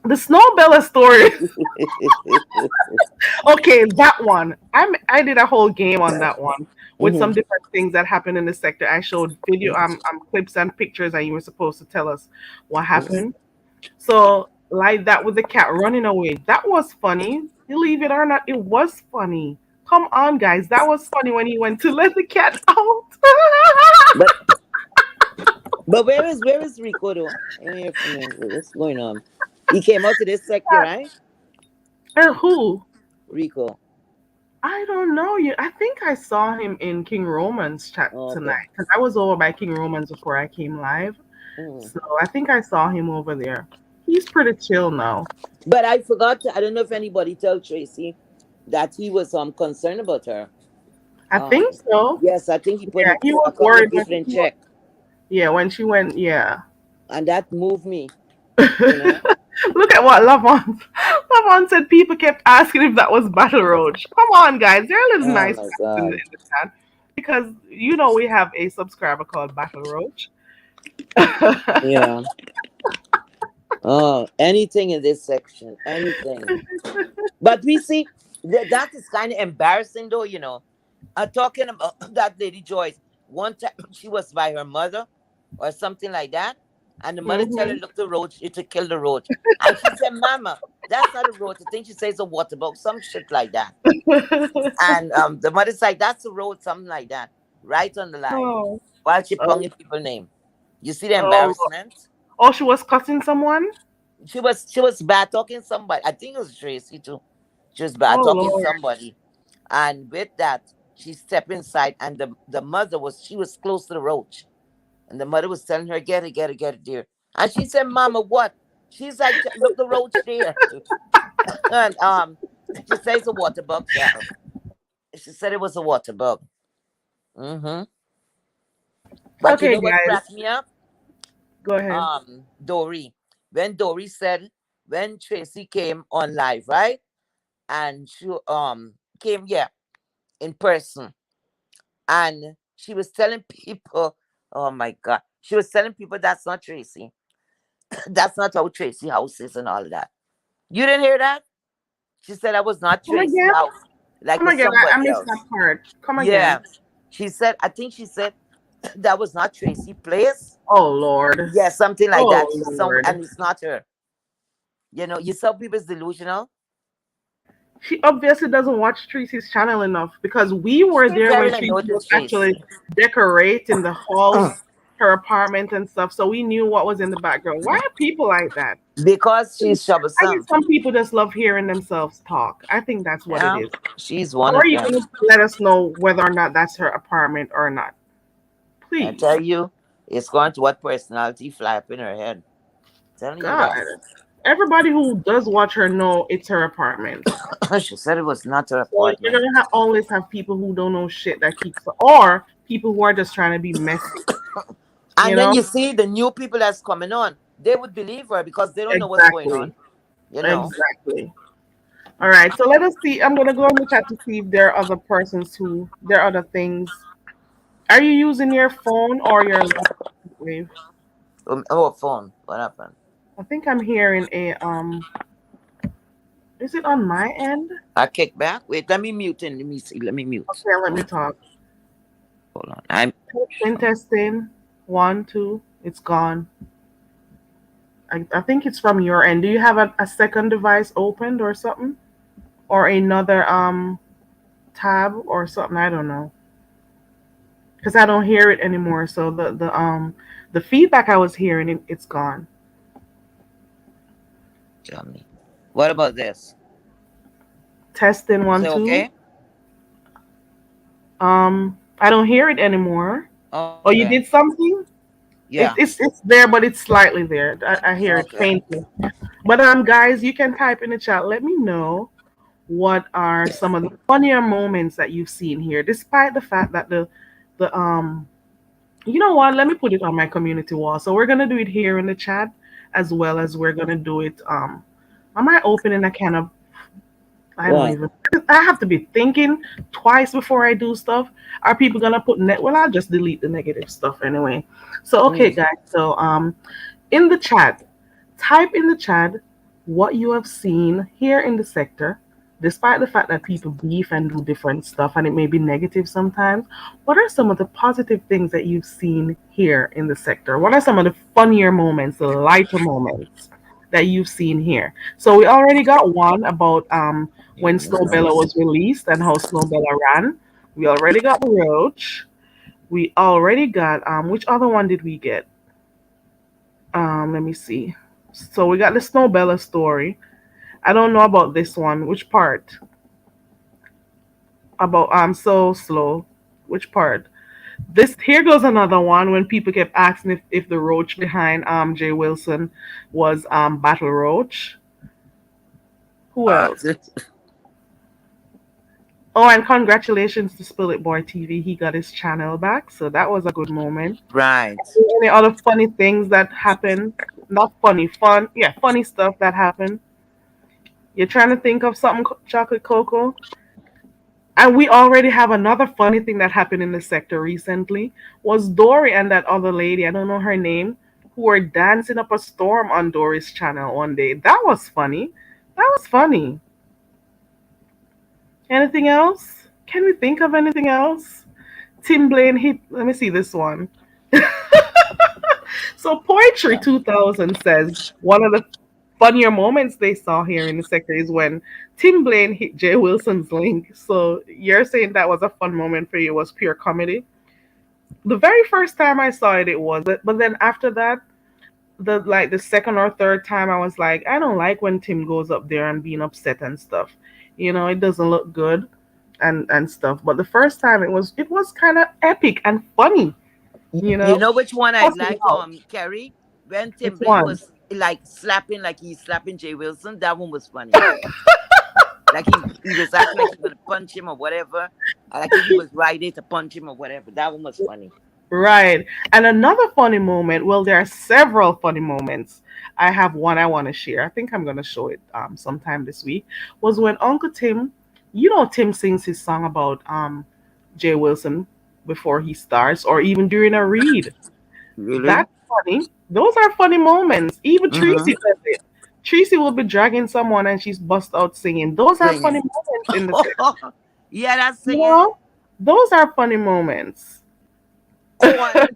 The Snowbella story. Okay, that one. I did a whole game on that one with some Mm-hmm. different things that happened in the sector. I showed video clips and pictures, and you were supposed to tell us what happened. So like that with the cat running away. That was funny. Believe it or not, it was funny. Come on, guys. That was funny when he went to let the cat out. But where is Rico though? I don't hear from him. What's going on? He came out to this sector, right? And who? Rico. I don't know. You. I think I saw him in King Roman's chat Oh, okay. tonight because I was over by King Roman's before I came live. Mm. So I think I saw him over there. He's pretty chill now. But I forgot. I don't know if anybody told Tracy that he was concerned about her. I Um. think so. Yes, I think he put Yeah, he a was couple of worried when people in she went. check, Yeah, when she went. Yeah. and that moved me. You know. Look at what Lavon. Lavon said people kept asking if that was Battle Roach. Come on, guys. There are little Oh nice my cats God. in the chat because we have a subscriber called Battle Roach. Yeah. Oh, anything in this section, anything. But we see that is kind of embarrassing, though. Talking about that lady Joyce. One time she was by her mother or something like that, and the mother tell her, Hmm. "Look, the roach, to kill the roach," and she said, "Mama, that's not a roach. I think she says a water bug, some shit like that." And the mother's like, "That's a roach, something like that," right on the live, Oh, while she oh, ponging people name. You see the oh, embarrassment? oh, she was cussing someone? She was bad talking somebody. I think it was Tracy too. She was bad Oh, talking Lord. somebody, and with that, she stepped inside, and the mother was close to the roach, and the mother was telling her, get it, dear." And she said, "Mama, what?" She's like, "Look, the roach there," and she says a water bug, child. She said it was a water bug. Mm-hmm. But you Okay, know what guys, cracked me up? go ahead. Dory. Dory said when Tracy came on live, right? And she came, yeah, in person, and she was telling people, oh my God, she was telling people that's not Tracy. That's not how Tracy house is and all of that. You didn't hear that? She said that was not Come Tracy again? house, like Come was again. I somebody missed that else. part. Come again. Yeah. I think she said that was not Tracy place. Oh, Lord. Yeah, something like Oh, that. Lord. And it's not her. You saw people's delusional. She obviously doesn't watch Tracy's channel enough because we were She there when barely she was noticed actually Tracy. decorating the house, her apartment and stuff. So we knew what was in the background. Why are people like that? Because she's I guess troublesome. some people just love hearing themselves talk. I think that's what it Yeah, is. she's How one are of you them. going to let us know whether or not that's her apartment or not? I Please. tell you, it's going to what personality fly up in her head. Telling you God. that. Everybody who does watch her know it's her apartment. She said it was not her So you're apartment. gonna always have people who don't know shit that keeps, or people who are just trying to be messy. You And then know you see the new people that's coming on, they would believe her because they don't know what's going exactly, on. You know. exactly. All right, so let us see. I'm gonna go in the chat to see if there are other persons who there are other things. Are you using your phone or your laptop? Wave? Oh, phone. What happened? I think I'm hearing a. Is it on my end? I kick back. Wait, let me mute and let me see. Let me mute. Okay, let me talk. Hold on. I'm Testing, testing. One, two. It's gone. I think it's from your end. Do you have a second device opened or something? Or another tab or something? I don't know. Because I don't hear it anymore. So The feedback I was hearing, it's gone. Tell me. What about this? Testing Is one, it two. okay? I don't hear it anymore. Oh, you Okay. did something? Yeah. It's there, but it's slightly there. I hear it Okay. faintly. But guys, you can type in the chat. Let me know what are some of the funnier moments that you've seen here, despite the fact that the. You know what? Let me put it on my community wall. So we're gonna do it here in the chat, as well as we're gonna do it. Am I opening a can of? I don't What? even. I have to be thinking twice before I do stuff. Are people gonna put net? Well, I'll just delete the negative stuff anyway. So okay, Mm. guys. So in the chat, type in the chat what you have seen here in the sector, despite the fact that people beef and do different stuff and it may be negative sometimes. What are some of the positive things that you've seen here in the sector? What are some of the funnier moments, the lighter moments that you've seen here? So we already got one about when Snowbella was released and how Snowbella ran. We already got the Roach. We already got which other one did we get? Let me see. So we got the Snowbella story. I don't know about this one. Which part? About I'm so slow. Which part? This here goes another one when people kept asking if the roach behind Jay Wilson was Battle Roach. Who else? Oh, and congratulations to Spill It Boy TV. He got his channel back, so that was a good moment. Right. Any other funny things that happened? Not funny, fun. Yeah, funny stuff that happened. You're trying to think of something, Chocolate Cocoa? And we already have another funny thing that happened in the sector recently was Dory and that other lady, I don't know her name, who were dancing up a storm on Dory's channel one day. That was funny. That was funny. Anything else? Can we think of anything else? Tim Blaine hit, let me see this one. So Poetry 2000 says one of the funnier moments they saw here in the sector is when Tim Blaine hit Jay Wilson's link. So you're saying that was a fun moment for you, it was pure comedy. The very first time I saw it, it was, but then after that, the second or third time, I was like, I don't like when Tim goes up there and being upset and stuff. It doesn't look good and stuff. But the first time, it was kind of epic and funny. You You know, know which one I Toss it like, out. Kerry? When Which Tim Blaine one? was like slapping, like he's slapping Jay Wilson. That one was funny. Like he was acting like he gonna punch him or whatever. Like if he was ready to punch him or whatever. That one was funny. Right. And another funny moment, well, there are several funny moments. I have one I want to share. I think I'm going to show it sometime this week. Was when Uncle Tim, Tim sings his song about Jay Wilson before he starts or even during a read. Really? That's funny. Those are funny moments. Even Mm-hmm. Tracy does it. Tracy will be dragging someone and she's bust out singing. Those are funny Singing. moments in the set. Yeah, that's You singing. know, those are funny moments. Corny,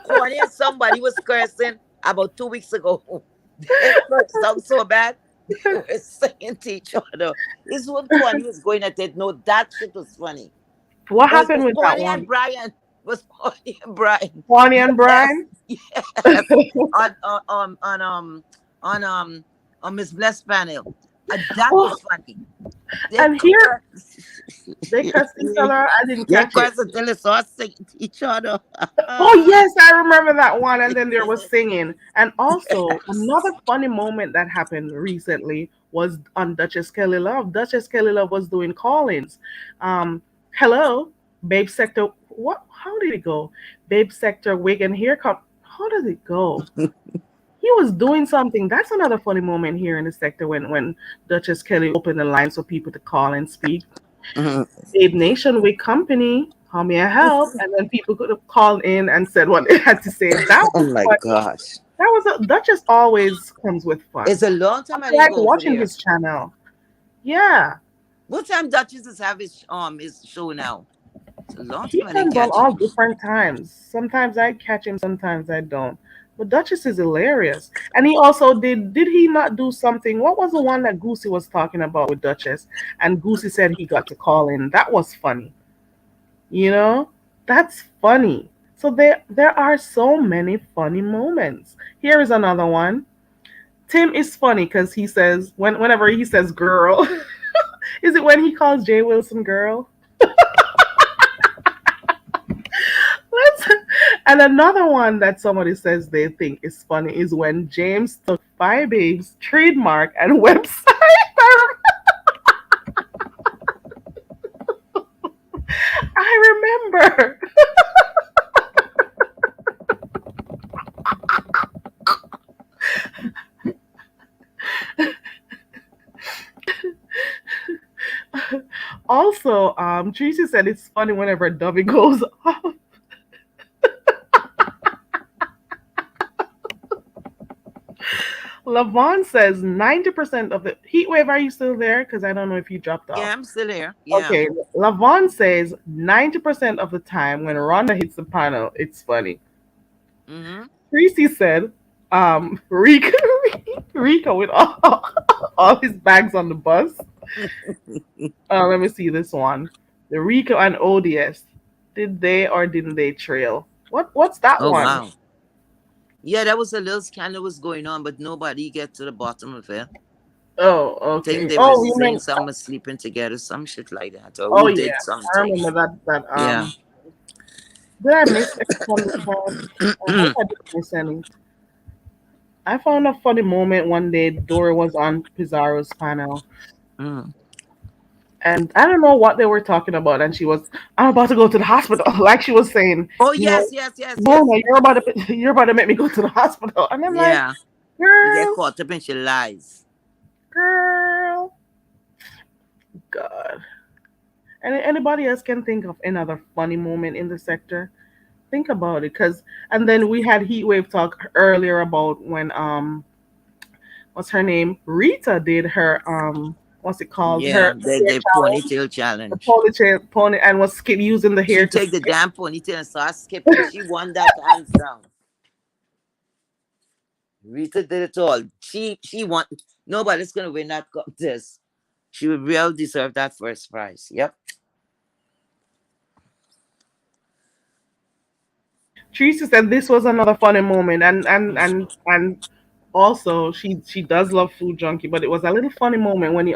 corny and somebody was cursing about 2 weeks ago. They cursed out so bad. They were saying to each other. This one corny was going at it. No, that shit was funny. What Oh, it happened was with that Corny and one? Brian. It was Corny and Brian. Bonnie and Yes, Brian? yes. On on um on Miss Bless panel. That Oh, was funny. They and here cursed. they cussed each other. I didn't They catch it. cursed until they saw singing to each other. Oh yes, I remember that one. And then there was singing. And also another Yes. funny moment that happened recently was on Duchess Kelly Love. Duchess Kelly Love was doing call-ins. Hello, Babe Sector. What? How did it go? Babe Sector wig and here come. How does it go? He was doing something. That's another funny moment here in the sector when Duchess Kelly opened the line so people to call and speak. Mhm. Aid Nation with company. How may I help? And then people could have called in and said what they had to say. That Oh was my funny. gosh. That just always comes with It's fun. a long I time I didn't like go over watching there. his channel. Yeah, What time Duchess is have his show now? It's a long he time I didn't comes on catch all him. different times. Sometimes I catch him, sometimes I don't. But Duchess is hilarious. And he also did he not do something? What was the one that Goosey was talking about with Duchess? And Goosey said he got to call in. That was funny. You know? That's funny. So there are so many funny moments. Here is another one. Tim is funny because he says whenever he says girl, is it when he calls Jay Wilson girl? Let's, and another one that somebody says they think is funny is when James took Firebabe's trademark and website. I remember. Also, Tracy said it's funny whenever Dubby goes off. Lavon says 90% of the heat wave. Are you still there? Because I don't know if you dropped off. Yeah, I'm still here. Yeah. Okay, Lavon says 90% of the time when Rhonda hits the panel, it's funny. Mm-hmm. Tracy said, Rika, Rika with all his bags on the bus. Let me see this one. The Rico and ODS. Did they or didn't they trail? What's that Oh one? wow. Yeah, that was a little scandal was going on, but nobody get to the bottom of it. Oh, Think okay. they Oh, was you saying meant. some was sleeping together, some shit like that, or Oh who yeah, did I something. remember that. Yeah. Did I miss any from the chat? I hope I didn't miss any. I found a funny moment one day. Dora was on Pizarro's panel, Mm. and I don't know what they were talking about. And she was, "I'm about to go to the hospital," like she was saying, Oh you know, yes, yes, yes, yes. Mona, you're about to make me go to the hospital, and I'm like, Yeah. You get girl, caught up in your lies. girl, God. And anybody else can think of another funny moment in the sector? Think about it, cause and then we had Heatwave talk earlier about when what's her name? Rita did her what's it called? Yeah, Her hair the challenge, ponytail the challenge. pony and was using the She hair to take the skip. damn ponytail and start skipping. She won that hands down. Rita did it all. She won. Nobody's gonna win that contest. She would well deserve that first prize. Yep. Teresa said this was another funny moment, and also she does love Food Junkie, but it was a little funny moment when he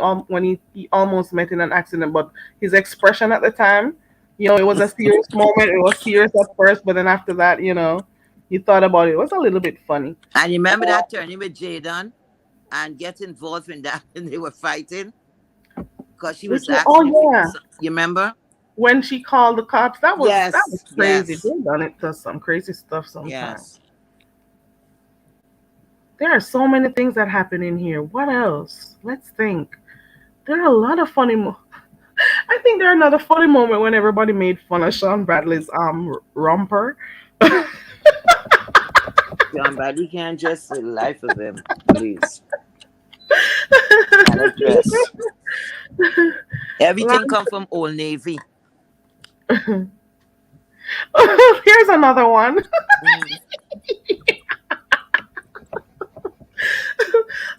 almost met in an accident, but his expression at the time, it was a serious moment. It was serious at first, but then after that, he thought about it. It was a little bit funny. And remember that turning with Jaden and get involved in that and they were fighting because she was asking if Oh yeah, you remember? when she called the cops, that was Yes, crazy. yes, They done it to some crazy stuff sometimes. yes. There are so many things that happen in here. What else? Let's think. There are a lot of funny. I think there are another funny moment when everybody made fun of Sean Bradley's romper. John Bradley can't dress the life of him, please. Cannot dress. Everything come from Old Navy. Here's another one. Mm,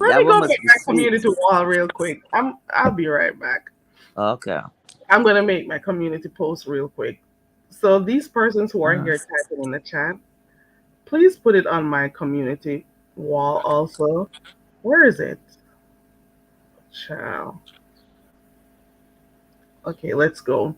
Let that me one go must make be my sweet. community wall real quick. I'll be right back. Okay. I'm gonna make my community post real quick. So these persons who are Mm. here typing in the chat, please put it on my community wall also. Where is it? Ciao. Okay, let's go.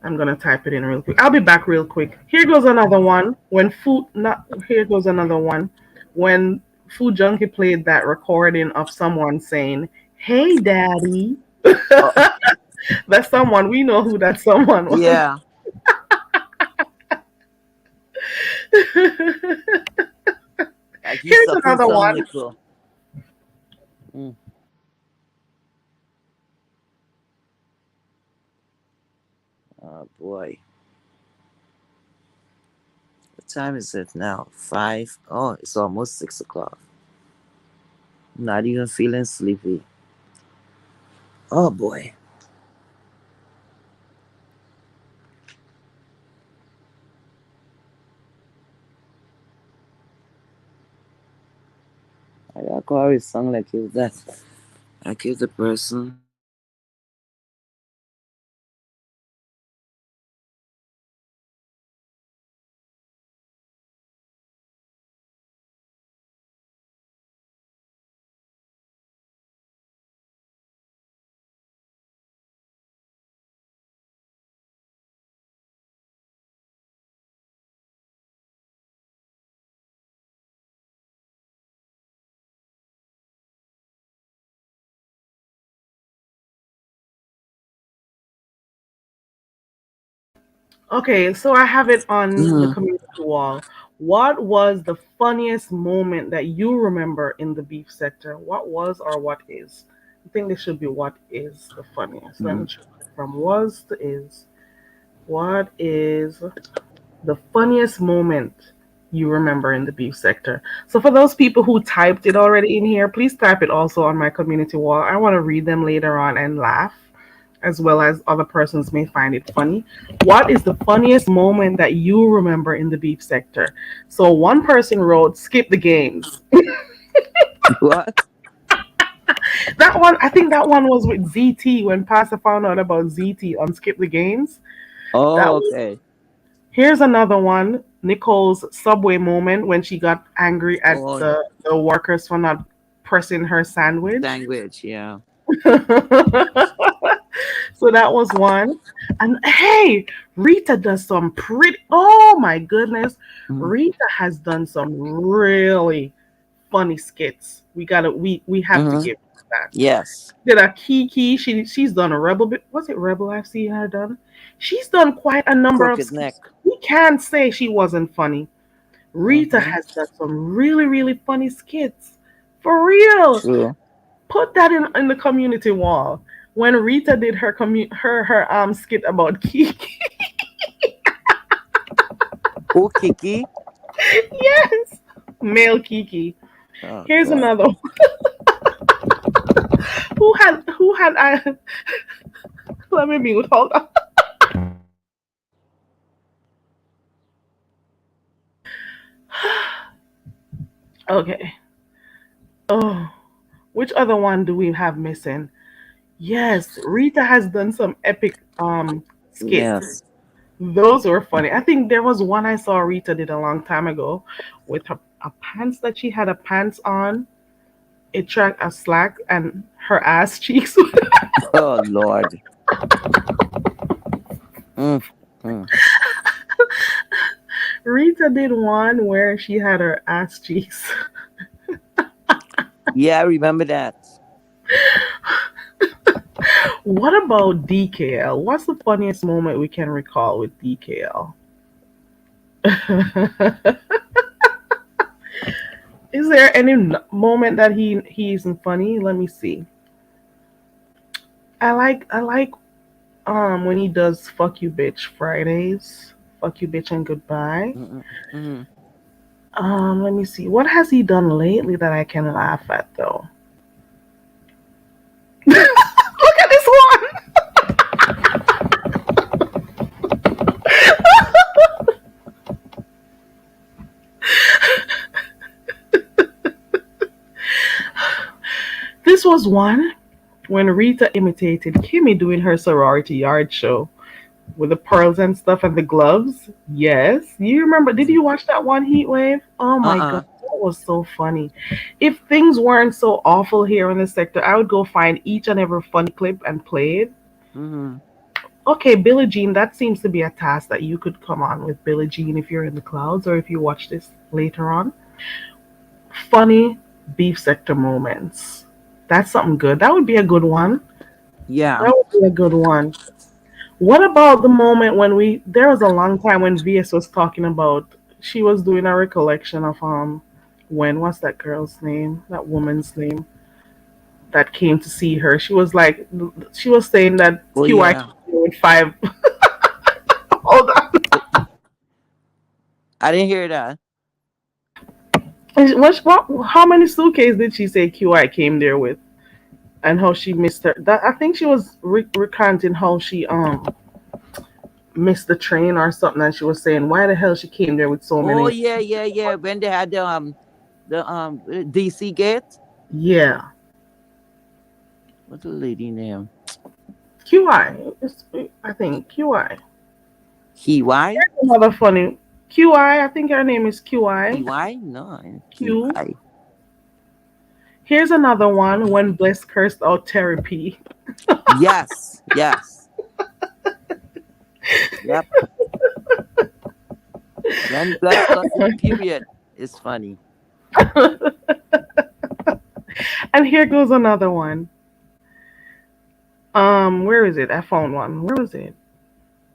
I'm gonna type it in real quick. I'll be back real quick. Here goes another one. When food not here goes another one. When Food Junkie played that recording of someone saying, "Hey daddy." Oh, That's someone. We know who that someone was. yeah. Like you Here's sucking another some one. nipple. Mm. Oh boy. What time is it now? 5. Oh, it's almost 6 o'clock. Not even feeling sleepy. Oh boy. I got chorus song like if that. Like if the person Okay, so I have it on the Mhm. community wall. What was the funniest moment that you remember in the beef sector? What was or what is? I think this should be what is the funniest. Let me Mhm. check it from was to is. What is the funniest moment you remember in the beef sector? So for those people who typed it already in here, please type it also on my community wall. I want to read them later on and laugh, as well as other persons may find it funny. What is the funniest moment that you remember in the beef sector? So one person wrote, skip the games. What? That one, I think that one was with ZT when Pastor found out about ZT on Skip the Games. That Oh, was, okay. here's another one. Nicole's subway moment when she got angry at Oh, the workers for not pressing her sandwich. language. Yeah. So that was one. And hey, Rita does some pretty, oh my goodness. Mhm. Rita has done some really funny skits. We have to Mhm. give that. Yes. Did a Kiki, she's done a Rebel bit. Was it Rebel I've seen her done? She's done quite a number of Crooked neck. skits. We can't say she wasn't funny. Rita Mhm. has done some really, really funny skits. For real. True. Put that in the community wall. When Rita did her skit about Kiki. Oh, Kiki. Yes. Male Kiki. Oh Here's God. another one. Who had I let me mute. Hold on. Okay. Oh, which other one do we have missing? Yes, Rita has done some epic skits. Yes. Those were funny. I think there was one I saw Rita did a long time ago with her a pants that she had a pants on. It tracked a slack and her ass cheeks. Oh Lord. Mm. Mm. Rita did one where she had her ass cheeks. Yeah, I remember that. What about DKL? What's the funniest moment we can recall with DKL? Is there any moment that he isn't funny? Let me see. I like when he does fuck you bitch Fridays. Fuck you bitch and goodbye. Mm-mm. Mhm. Let me see. What has he done lately that I can laugh at though? Look at this one. This was one when Rita imitated Kimmy doing her sorority yard show with the pearls and stuff and the gloves. Yes. You remember, did you watch that one Heat Wave? Oh my god, Uh-uh. that was so funny. If things weren't so awful here in the sector, I would go find each and every funny clip and play it. Mhm. Okay, Billie Jean, that seems to be a task that you could come on with Billie Jean if you're in the clouds or if you watch this later on. Funny beef sector moments. That's something good. That would be a good one. Yeah. That would be a good one. What about the moment when there was a long time when VS was talking about she was doing a recollection of when what's that girl's name? That woman's name that came to see her. She was like she was saying that Oh QI yeah. came here with five. Hold on. Oh, I didn't hear that. How many suitcases did she say QI came there with? And how she missed her. That I think she was recounting how she missed the train or something, and she was saying why the hell she came there with so Oh many. yeah, yeah, yeah. When they had the DC gate. Yeah, What's the lady name? QI. I think QI. QI? Here's another funny QI. I think her name is QI. QI? No, Q. QI. Here's another one when Bless cursed out Terry P. Yes, yes. Yep. When blood cusses, period, is funny. And here goes another one. Where is it? I found one. Where was it?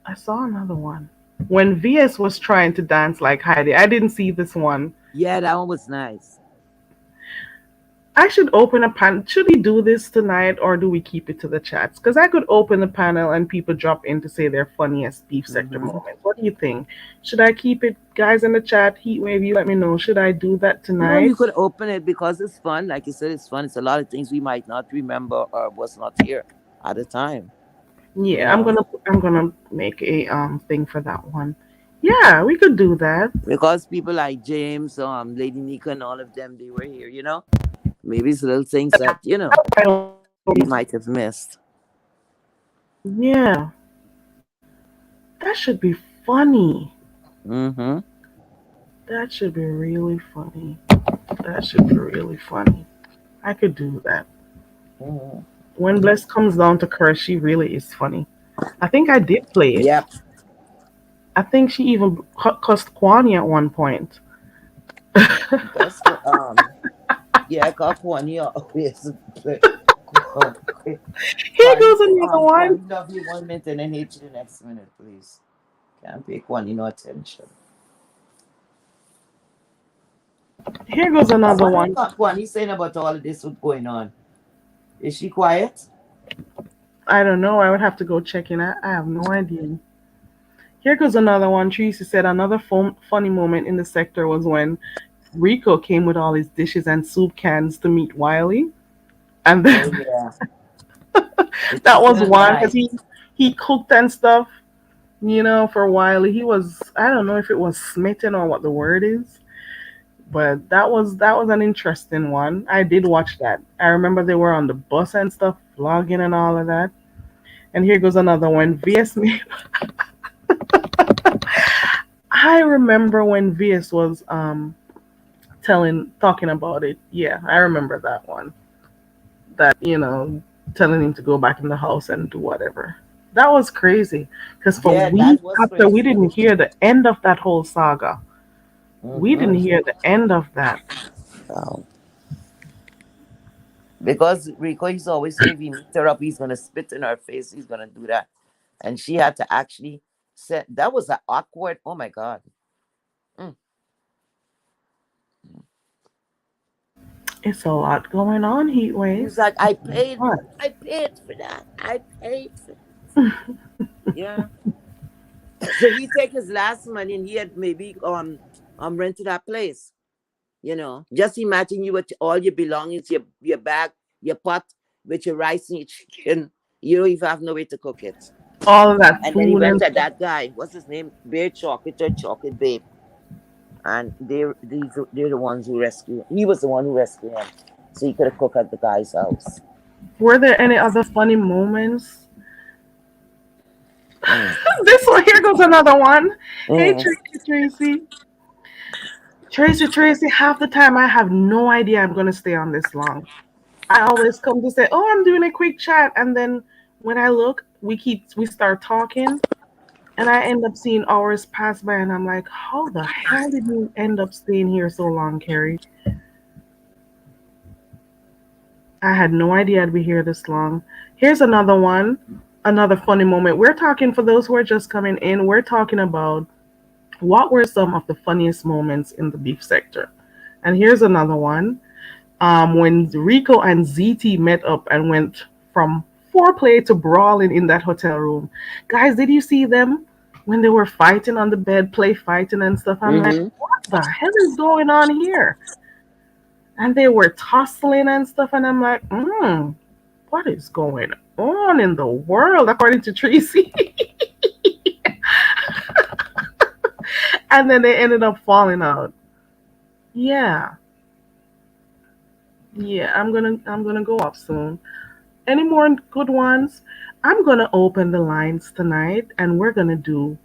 I saw another one. When VS was trying to dance like Heidi, I didn't see this one. Yeah, that one was nice. I should open a panel. Should we do this tonight or do we keep it to the chats? Because I could open the panel and people drop in to say their funniest beef sector Hmm. moments. What do you think? Should I keep it, guys, in the chat? Heatwave, you let me know. Should I do that No, you tonight? could open it because it's fun. Like you said, it's fun. It's a lot of things we might not remember or was not here at the time. You Yeah, know, I'm gonna make a thing for that one. Yeah, we could do that. because people like James, Lady Nika, and all of them, they were here. Maybe it's little things that I don't- we might have missed. Yeah, that should be funny. Mm-hmm. That should be really funny. That should be really funny. I could do that. Hmm. When Bless comes down to curse, she really is funny. I think I did play it. Yep. I think she even cussed Kwani at one point. That's yeah, Kakwani always Here Kwani goes another one. Kwani love you 1 minute and then hate you the next minute, please. Can't pay Kwani no attention. Here goes I another wonder one. what Kwani saying about all of this what's going on. Is she quiet? I don't know. I would have to go check in. I have no idea. Here goes another one. Tracy said another funny moment in the sector was when Rico came with all his dishes and soup cans to meet Wiley. And Oh then yeah. The that chicken was and the one because rice. he cooked and stuff, for Wiley. He was, I don't know if it was smitten or what the word is, but that was an interesting one. I did watch that. I remember they were on the bus and stuff, vlogging and all of that. And here goes another one. VS made I remember when VS was talking about it. Yeah, I remember that one. That, telling him to go back in the house and do whatever. That was crazy. Because for Yeah, weeks that was after, we crazy. didn't hear the end of that whole saga. We didn't Mm-hmm. hear the end of that. Wow. Because Rico used to always say if he meet her up, he's gonna spit in her face, he's gonna do that. And she had to actually say that was an awkward, oh my god. Mm. It's a lot going on, He Heatwave. was like, What? I paid for that. I paid for yeah. So he take his last money and he had maybe rented that place. Just imagine you with all your belongings, your bag, your pot with your rice and your chicken. You don't even have no way to cook it. All of that And then he food and rented stuff. that guy. What's his name? Bear Chocolate or Chocolate Babe. And they're the ones who rescued. He was the one who rescued him, so he could have cooked at the guy's house. Were there any other funny moments? Mm. This one, here goes another one. Hey, Mm. Tracy, Tracy. Tracy, half the time I have no idea I'm going to stay on this long. I always come to say, "Oh, I'm doing a quick chat," and then when I look, we start talking, and I end up seeing hours pass by, and I'm like, "How the hell did you end up staying here so long, Carrie?" I had no idea I'd be here this long. Here's another one, another funny moment. We're talking for those who are just coming in. We're talking about what were some of the funniest moments in the beef sector, and here's another one. When Rico and ZT met up and went from foreplay to brawling in that hotel room. Guys, did you see them when they were fighting on the bed, play fighting and stuff? I'm like, Mm-hmm. what the hell is going on here? And they were tussling and stuff, and I'm like, what is going on in the world, according to Tracy? And then they ended up falling out. Yeah, yeah, I'm gonna go up soon. Any more good ones? I'm gonna open the lines tonight and we're gonna do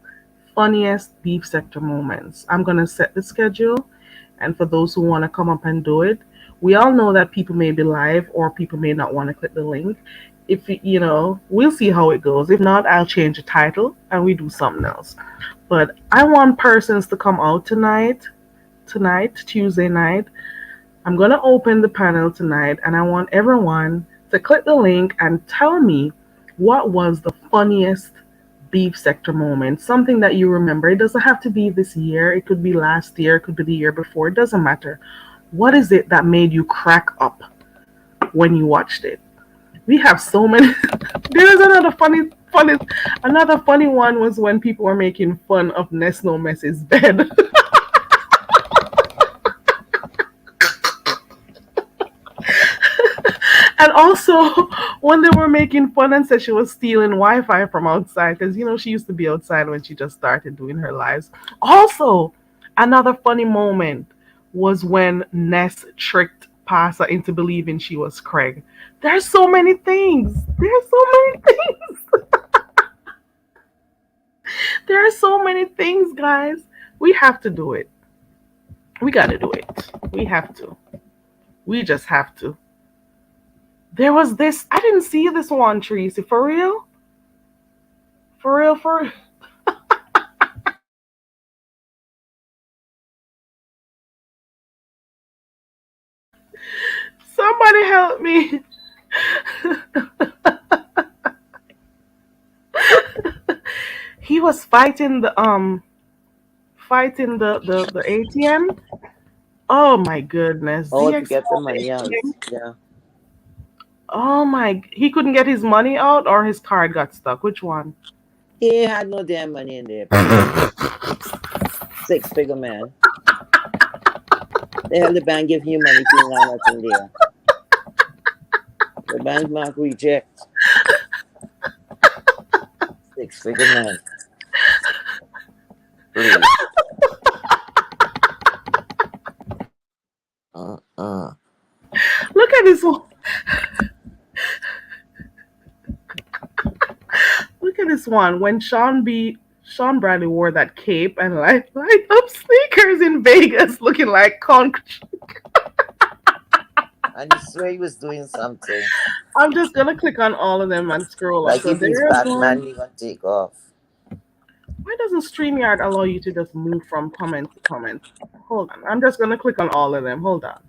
funniest beef sector moments. I'm gonna set the schedule, and for those who want to come up and do it, we all know that people may be live or people may not want to click the link. If we'll see how it goes. If not, I'll change the title and we do something else. But I want persons to come out tonight, Tuesday night. I'm going to open the panel tonight and I want everyone to click the link and tell me what was the funniest beef sector moment, something that you remember. It doesn't have to be this year. It could be last year. It could be the year before. It doesn't matter. What is it that made you crack up when you watched it? We have so many. There's another funny one was when people were making fun of Nesno Mess's bed. And also, when they were making fun and said she was stealing Wi-Fi from outside, because she used to be outside when she just started doing her lives. Also, another funny moment was when Ness tricked Pasa into believing she was Craig. There's so many things. There's so many things. There are so many things, guys. We have to do it. We got to do it. We have to. We just have to. There was this. I didn't see this one, Tracy. For real? For real? For real? Somebody help me. He was fighting the ATM. Oh my goodness. Oh, The to get the expo money out. ATM. Yeah. Oh my, he couldn't get his money out or his card got stuck. Which one? He had no damn money in there, period. Six-figure man. The hell the bank give you money to not nothing there. The bank mark reject. Six-figure man. Please. Uh-uh. Look at this one. Look at this one. When Sean Bradley wore that cape and light up sneakers in Vegas, looking like conch. And he swear he was doing something. I'm just gonna click on all of them and scroll up. Like So if he's there's Batman, one. he gonna take off. Why doesn't StreamYard allow you to just move from comment to comment? Hold on. I'm just gonna click on all of them. Hold on.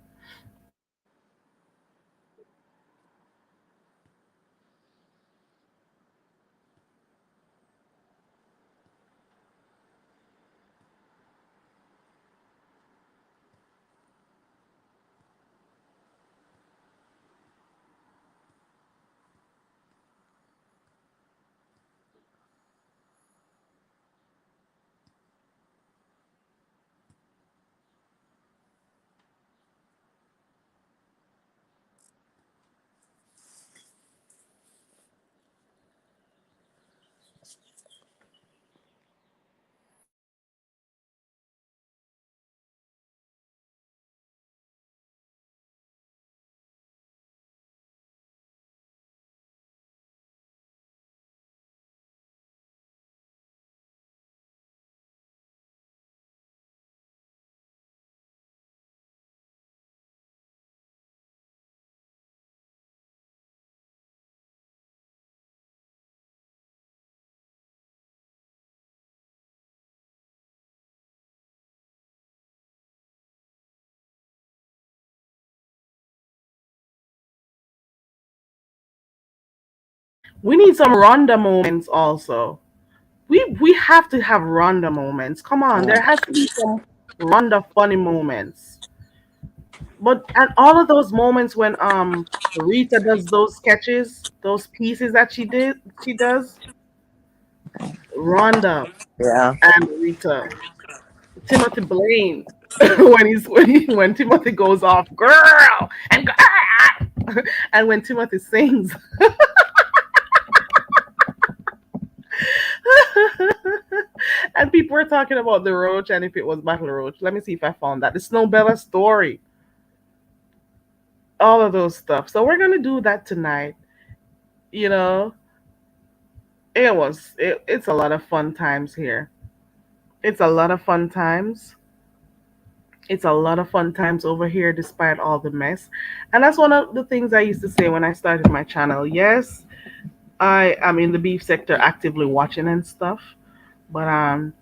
We need some Ronda moments also. We have to have Ronda moments. Come on, there has to be some Ronda funny moments. But and all of those moments when Rita does those sketches, those pieces that she does, Rhonda Yeah. and Rita. Timothy Blaine when Timothy goes off, girl and and when Timothy sings. And people were talking about the roach and if it was Battle Roach. Let me see if I found that. The Snowbella story. All of those stuff. So we're gonna do that tonight. You know, it's a lot of fun times here. It's a lot of fun times. It's a lot of fun times over here despite all the mess. And that's one of the things I used to say when I started my channel. Yes, I am in the beef sector actively watching and stuff, but I'm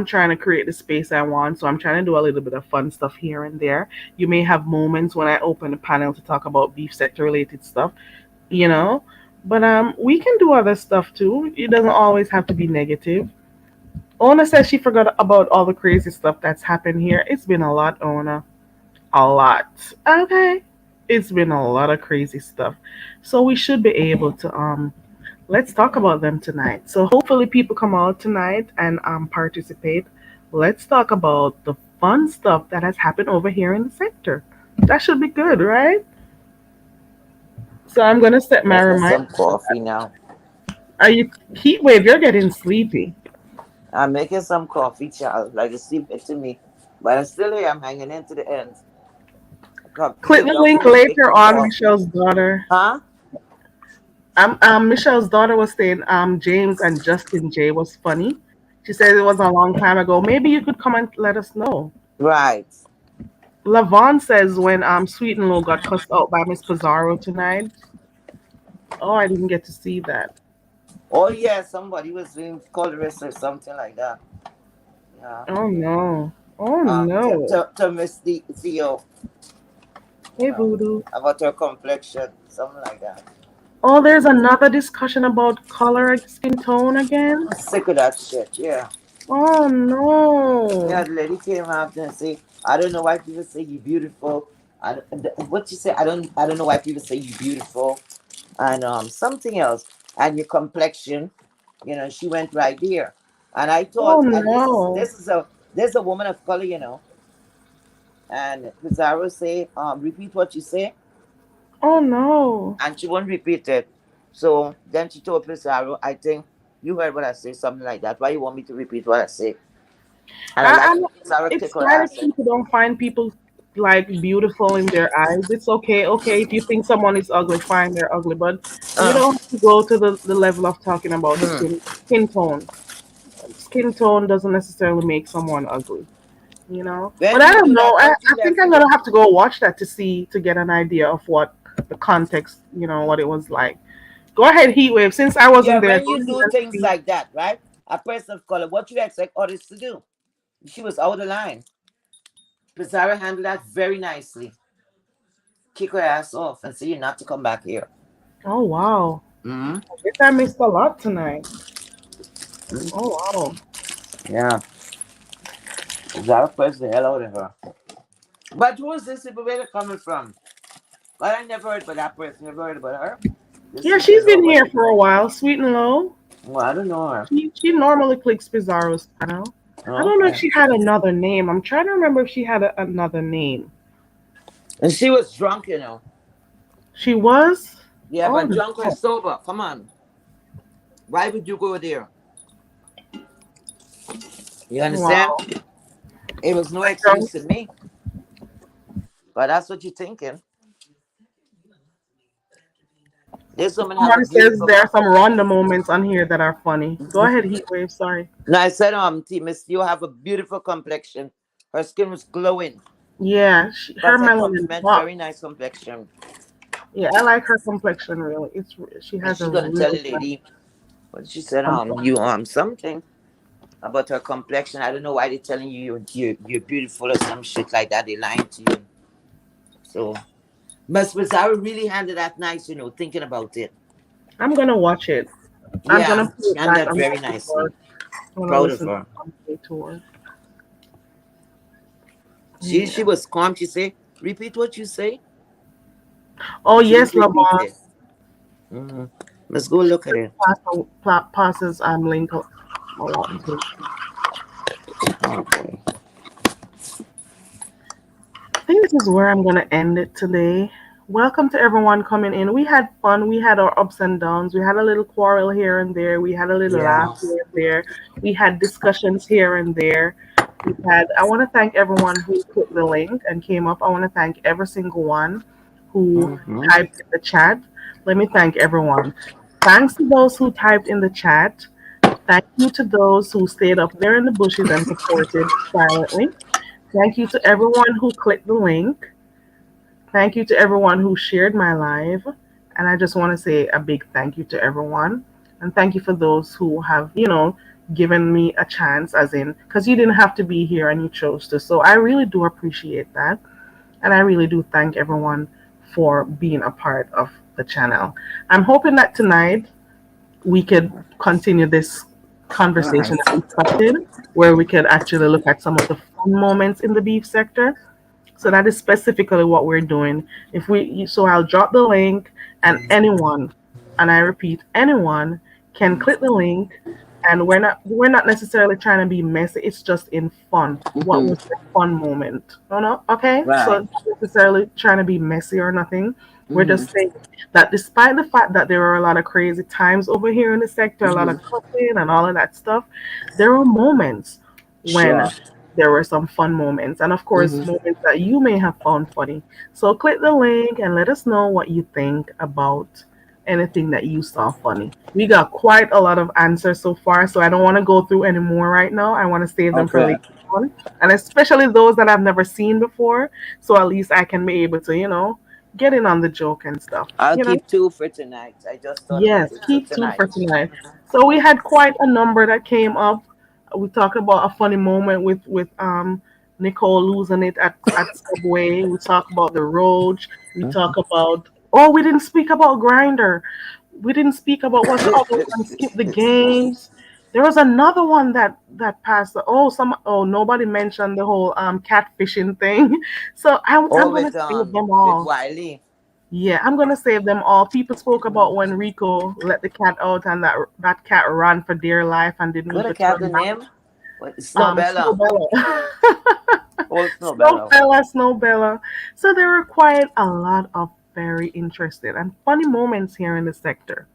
trying to create the space I want, so I'm trying to do a little bit of fun stuff here and there. You may have moments when I open a panel to talk about beef sector related stuff, you know, But we can do other stuff too. It doesn't always have to be negative. Ona says she forgot about all the crazy stuff that's happened here. It's been a lot, Ona. A lot. Okay. It's been a lot of crazy stuff. So we should be able to let's talk about them tonight. So hopefully people come out tonight and participate. Let's talk about the fun stuff that has happened over here in the sector. That should be good, right? So I'm gonna set my Making reminder. some coffee now. Are you heat wave? You're getting sleepy. I'm making some coffee, child. Like it's sleep to me. But I'm still here. I'm hanging in to the end. Come Click sit the down for link me to make later some on. coffee. Michelle's daughter. Huh? Michelle's daughter was saying James and Justin J was funny. She said it was a long time ago. Maybe you could come and let us know. Right. Lavon says when Sweet and Low got cussed out by Miss Pizarro tonight. Oh, I didn't get to see that. Oh yeah, somebody was doing colorist or something like that. Yeah. Oh no. Oh no. To Miss the Theo, Hey Voodoo. about her complexion, something like that. Oh, there's another discussion about color and skin tone again. I'm sick of that shit. Yeah. Oh Yeah, no. the lady came after and say, I don't know why people say you're beautiful. What you say? I don't know why people say you're beautiful, and something else, and your complexion. She went right there, and I Oh thought, and this is no. this is a there's a woman of color, and Pizarro say, repeat what you say, Oh no. and she won't repeat it. So then she told Pizarro, I think you heard what I say, something like that. Why you want me to repeat what I say? And I like I'm. Pizarro kick It's her fine if ass. people don't find people like beautiful in their eyes. It's okay. Okay, if you think someone is ugly, fine, they're ugly. But we Uh, don't have to go to the level of talking about hmm. skin tone. Skin tone doesn't necessarily make someone ugly, you know. But When I you don't do know. that, don't you I think left I'm it? gonna have to go watch that to see to get an idea of what the context, what it was like. Go ahead, Heatwave. Since I Yeah, wasn't there, when go you ahead do and things speak. like that, right? A person of color, what you expect others to do? She was out of line. Pizarro handled that very nicely. Kick her ass off and say you're not to come back here. Oh wow. Hmm. I guess I missed a lot tonight. Oh wow. Yeah, Pizarro pressed the hell out of her. But who is this people where they coming from? Well, I never heard about that person. Never heard about her. This Yeah, sister she's been here nobody. for a while, sweet and low. Well, I don't know her. She normally clicks Pizarro's channel. I don't know if Okay. she had another name. I'm trying to remember if she had another name. And she was drunk. She was? Yeah, Oh but drunk or no. sober. Come on. Why would you go there? You understand? Wow. It was no Drunk. excuse to me. But that's what you're thinking. This woman have a Somebody says beautiful there are some random moments on here that are funny. Go ahead, Heatwave. Sorry. No, I said, Miss, you have a beautiful complexion. Her skin was glowing. Yeah, her But I melanin compliment pop. very nice complexion. Yeah, I like her complexion really. She And has she's a gonna tell really the nice lady what she said, you complexion. something about her complexion. I don't know why they're telling you you're beautiful or some shit like that. They lying to you. So Miss Pizarro really handled that nice, thinking about it. I'm gonna watch it. I'm gonna Yeah, play she it handled back that on my very tour. nicely. I'm gonna Proud of listen to her. the tour. She Yeah. was calm. She said, repeat what you say. Oh And she yes, didn't repeat Lamont. it. Hmm. Let's go look at it. Passes link along too. Okay. I think this is where I'm gonna end it today. Welcome to everyone coming in. We had fun. We had our ups and downs. We had a little quarrel here and there. We had a little laugh Yeah. here and there. We had discussions here and there. We had. I want to thank everyone who clicked the link and came up. I want to thank every single one who Hmm. typed in the chat. Let me thank everyone. Thanks to those who typed in the chat. Thank you to those who stayed up there in the bushes and supported silently. Thank you to everyone who clicked the link. Thank you to everyone who shared my live. And I just want to say a big thank you to everyone. And thank you for those who have, given me a chance, as in, because you didn't have to be here and you chose to. So I really do appreciate that. And I really do thank everyone for being a part of the channel. I'm hoping that tonight we could continue this conversation that we started, where we could actually look at some of the fun moments in the beef sector. So that is specifically what we're doing. So I'll drop the link, and anyone, and I repeat, anyone can click the link, and we're not necessarily trying to be messy. It's just in fun. What Mm-hmm. was the fun moment? No, no, okay. So Right. not necessarily trying to be messy or nothing. We're Mm-hmm. just saying that despite the fact that there are a lot of crazy times over here in the sector, a lot Mm-hmm. of cussing and all of that stuff, there are moments when Sure. there were some fun moments, and of course, Mm-hmm. moments that you may have found funny. So click the link and let us know what you think about anything that you saw funny. We got quite a lot of answers so far, so I don't want to go through any more right now. I want to save them for Okay. later on, and especially those that I've never seen before, so at least I can be able to, get in on the joke and stuff. I'll You know. keep two for tonight. I just thought about Yes, it. So keep two tonight. for tonight. So we had quite a number that came up. We talked about a funny moment with Nicole losing it at Subway. We talked about the roach. We talk Mm-hmm. about we didn't speak about Grinder. We didn't speak about what's the other one? Skip the games. There was another one that passed. Nobody mentioned the whole catfishing thing. So I'm Oh, gonna save them with all. Wiley. Yeah, I'm gonna save them all. People spoke about when Rico let the cat out and that cat ran for dear life and didn't What a even cat the turn back. name? What? Snowbella. Snowbella. Old Snowbella. Snowbella. So there were quite a lot of very interesting and funny moments here in the sector.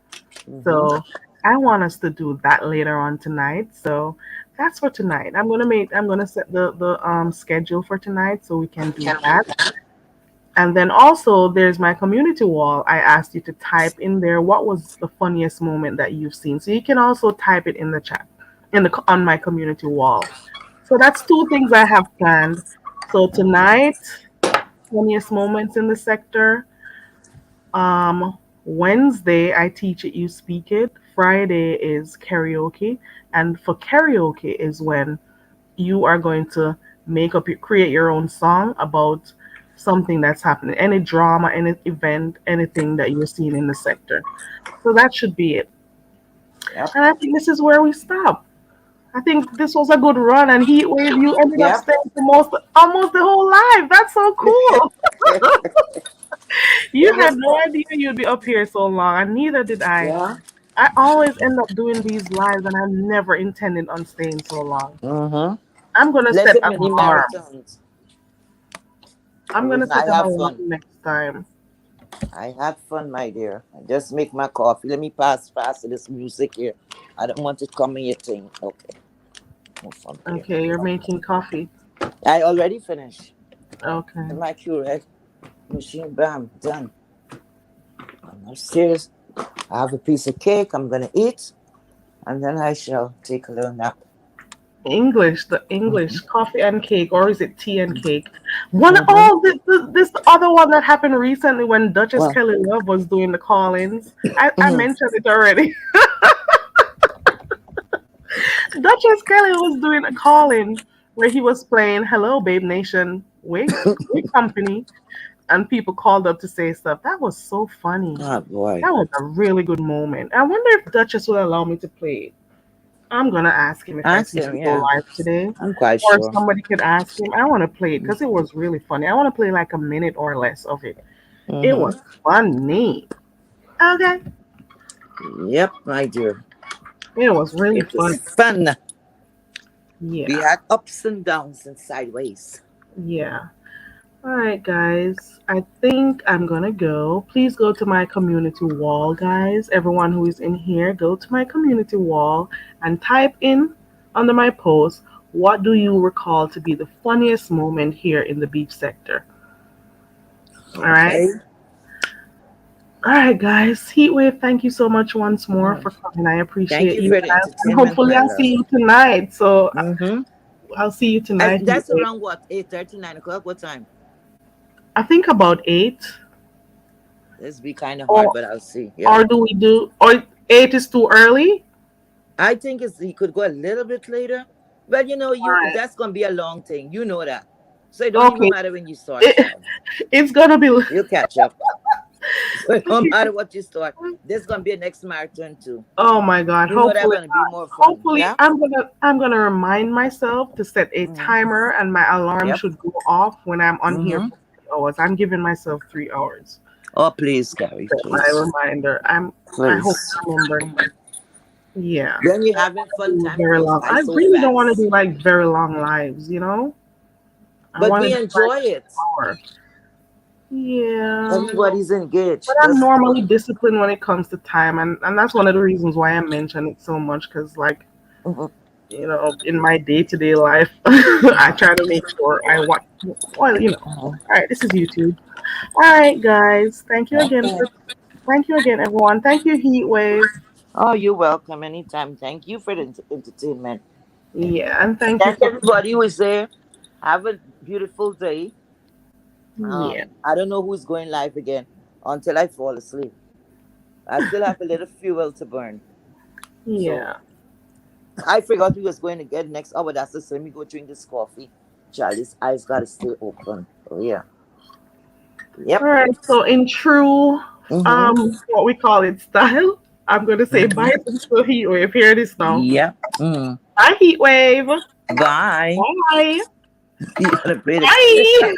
Mm-hmm. So I want us to do that later on tonight. So that's for tonight. I'm gonna set the schedule for tonight so we can do that. And then also there's my community wall. I asked you to type in there what was the funniest moment that you've seen. So you can also type it in the chat on my community wall. So that's two things I have planned. So tonight, funniest moments in the sector. Wednesday I teach it, you speak it. Friday is karaoke, and for karaoke is when you are going to create your own song about something that's happening, any drama, any event, anything that you're seeing in the sector. So that should be it. Yep. And I think this is where we stop. I think this was a good run, and Heat Wave, you ended up Yep. staying for almost the whole life. That's so cool. You It had was no fun. idea you'd be up here so long, and neither did I. Yeah. I always end up doing these lives, and I never intended on staying so long. Mm-hmm. I'm gonna Let's set have an many alarm. marathons. I'm gonna I set an have alarm fun. next time. I had fun, my dear. I just make my coffee. Let me pass fast this music here. I don't want it coming your thing. Okay. Move from there. Okay, you're making coffee. I already finished. Okay. In my Keurig machine, bam, done. I'm upstairs. I have a piece of cake I'm gonna eat, and then I shall take a little nap. The Mm-hmm. English, coffee and cake, or is it tea and cake? One, Mm-hmm. oh, this other one that happened recently when Duchess Well, Kelly Love was doing the call-ins. I mm-hmm. mentioned it already. Duchess Kelly was doing a call-in where he was playing "Hello, Babe Nation," wait company, and people called up to say stuff. That was so funny. Oh boy. That was a really good moment. I wonder if Duchess will allow me to play it. I'm gonna ask him if I Ask see him, him go yeah. live today, I'm quite or if sure. somebody could ask him. I want to play it because it was really funny. I want to play like a minute or less of it. It Mm-hmm. was funny. Okay, Yep, my dear. it was really It was fun. fun. We Yeah, had ups and downs and sideways. yeah. All right, guys. I think I'm gonna go. Please go to my community wall, guys. Everyone who is in here, go to my community wall and type in under my post. What do you recall to be the funniest moment here in the beef sector? All right. Okay. All right, guys. Heatwave, thank you so much once more Mhm. for coming. I Thank appreciate you you. for the And entertainment, hopefully, my I'll see love. you tonight. So Mm-hmm. I'll see you tonight, That's Heatwave. around what? 8:30, 9 o'clock? What time? I think about 8. This be kind of hard, Or but I'll see. Yeah. or do we do? Or 8 is too early? I think he could go a little bit later. But All right. that's gonna be a long thing. You know that. So it don't even Okay. matter when you start, It, child. it's gonna be. You'll catch up. No matter what you start, there's gonna be a next marathon too. Oh my God. You know that Hopefully gonna be more fun. hopefully Yeah. I'm gonna remind myself to set a Mm-hmm. timer and my alarm Yep. should go off when I'm on here Mm-hmm. for 3 hours. I'm giving myself 3 hours. Oh, please, Gary, Set my please, reminder. I hope please. I remember. Yeah. When you're having fun, Do time very goes long. by I so really don't want to fast. do like very long lives, you know? I But want to we do like enjoy it. an hour. Yeah. Everybody's But engaged. I'm That's normally disciplined when it comes to time, and that's one of the reasons why I mention it so much. Because, like, mhm. in my day-to-day life, I try to make sure I watch. Well, Mhm. all right, this is YouTube. All right, guys. Okay. Thank you again, everyone. Thank you, Heatwave. Oh, you're welcome anytime. Thank you for the entertainment. Yeah, and thank you Thank for everybody who is there. Have a beautiful day. yeah, I don't know who's going live again until I fall asleep. I still have a little fuel to burn. So yeah. I forgot we was going to get next hour. That's just let me go drink this coffee. Charlie's eyes gotta stay open. Oh yeah. All Yep. right. So in true, Mm-hmm. what we call it style, I'm gonna say bye Mm-hmm. to the Heatwave. Here it is now. Yep. Mm. Bye, Heatwave. Bye. Bye. You gotta play the Bye.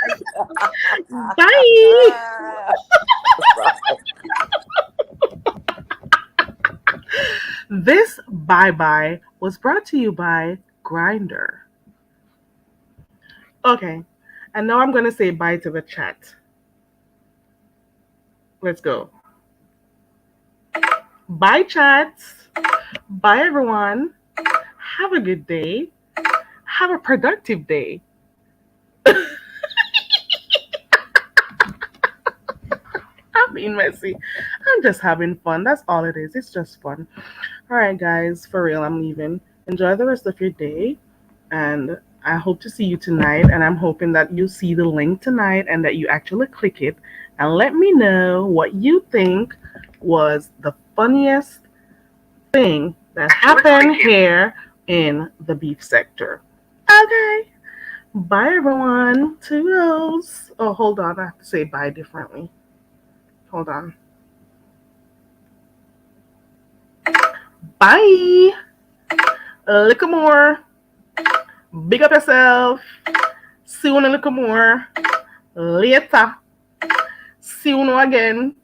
Bye. Bye. This bye bye was brought to you by Grinder. Okay, and now I'm gonna say bye to the chat. Let's go. Bye, chats. Bye, everyone. Have a good day. Have a productive day. I'm being messy. I'm just having fun. That's all it is. It's just fun. All right, guys, for real, I'm leaving. Enjoy the rest of your day. And I hope to see you tonight. And I'm hoping that you see the link tonight and that you actually click it and let me know what you think was the funniest thing that happened here in the beef sector. Okay. Bye, everyone. Toodles. Oh, hold on. I have to say bye differently. Hold on. Bye. Little more. Big up yourself. See you in a little more. Later. See you again.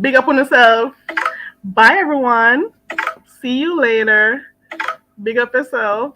Big up on yourself. Bye, everyone. See you later. Big up yourself.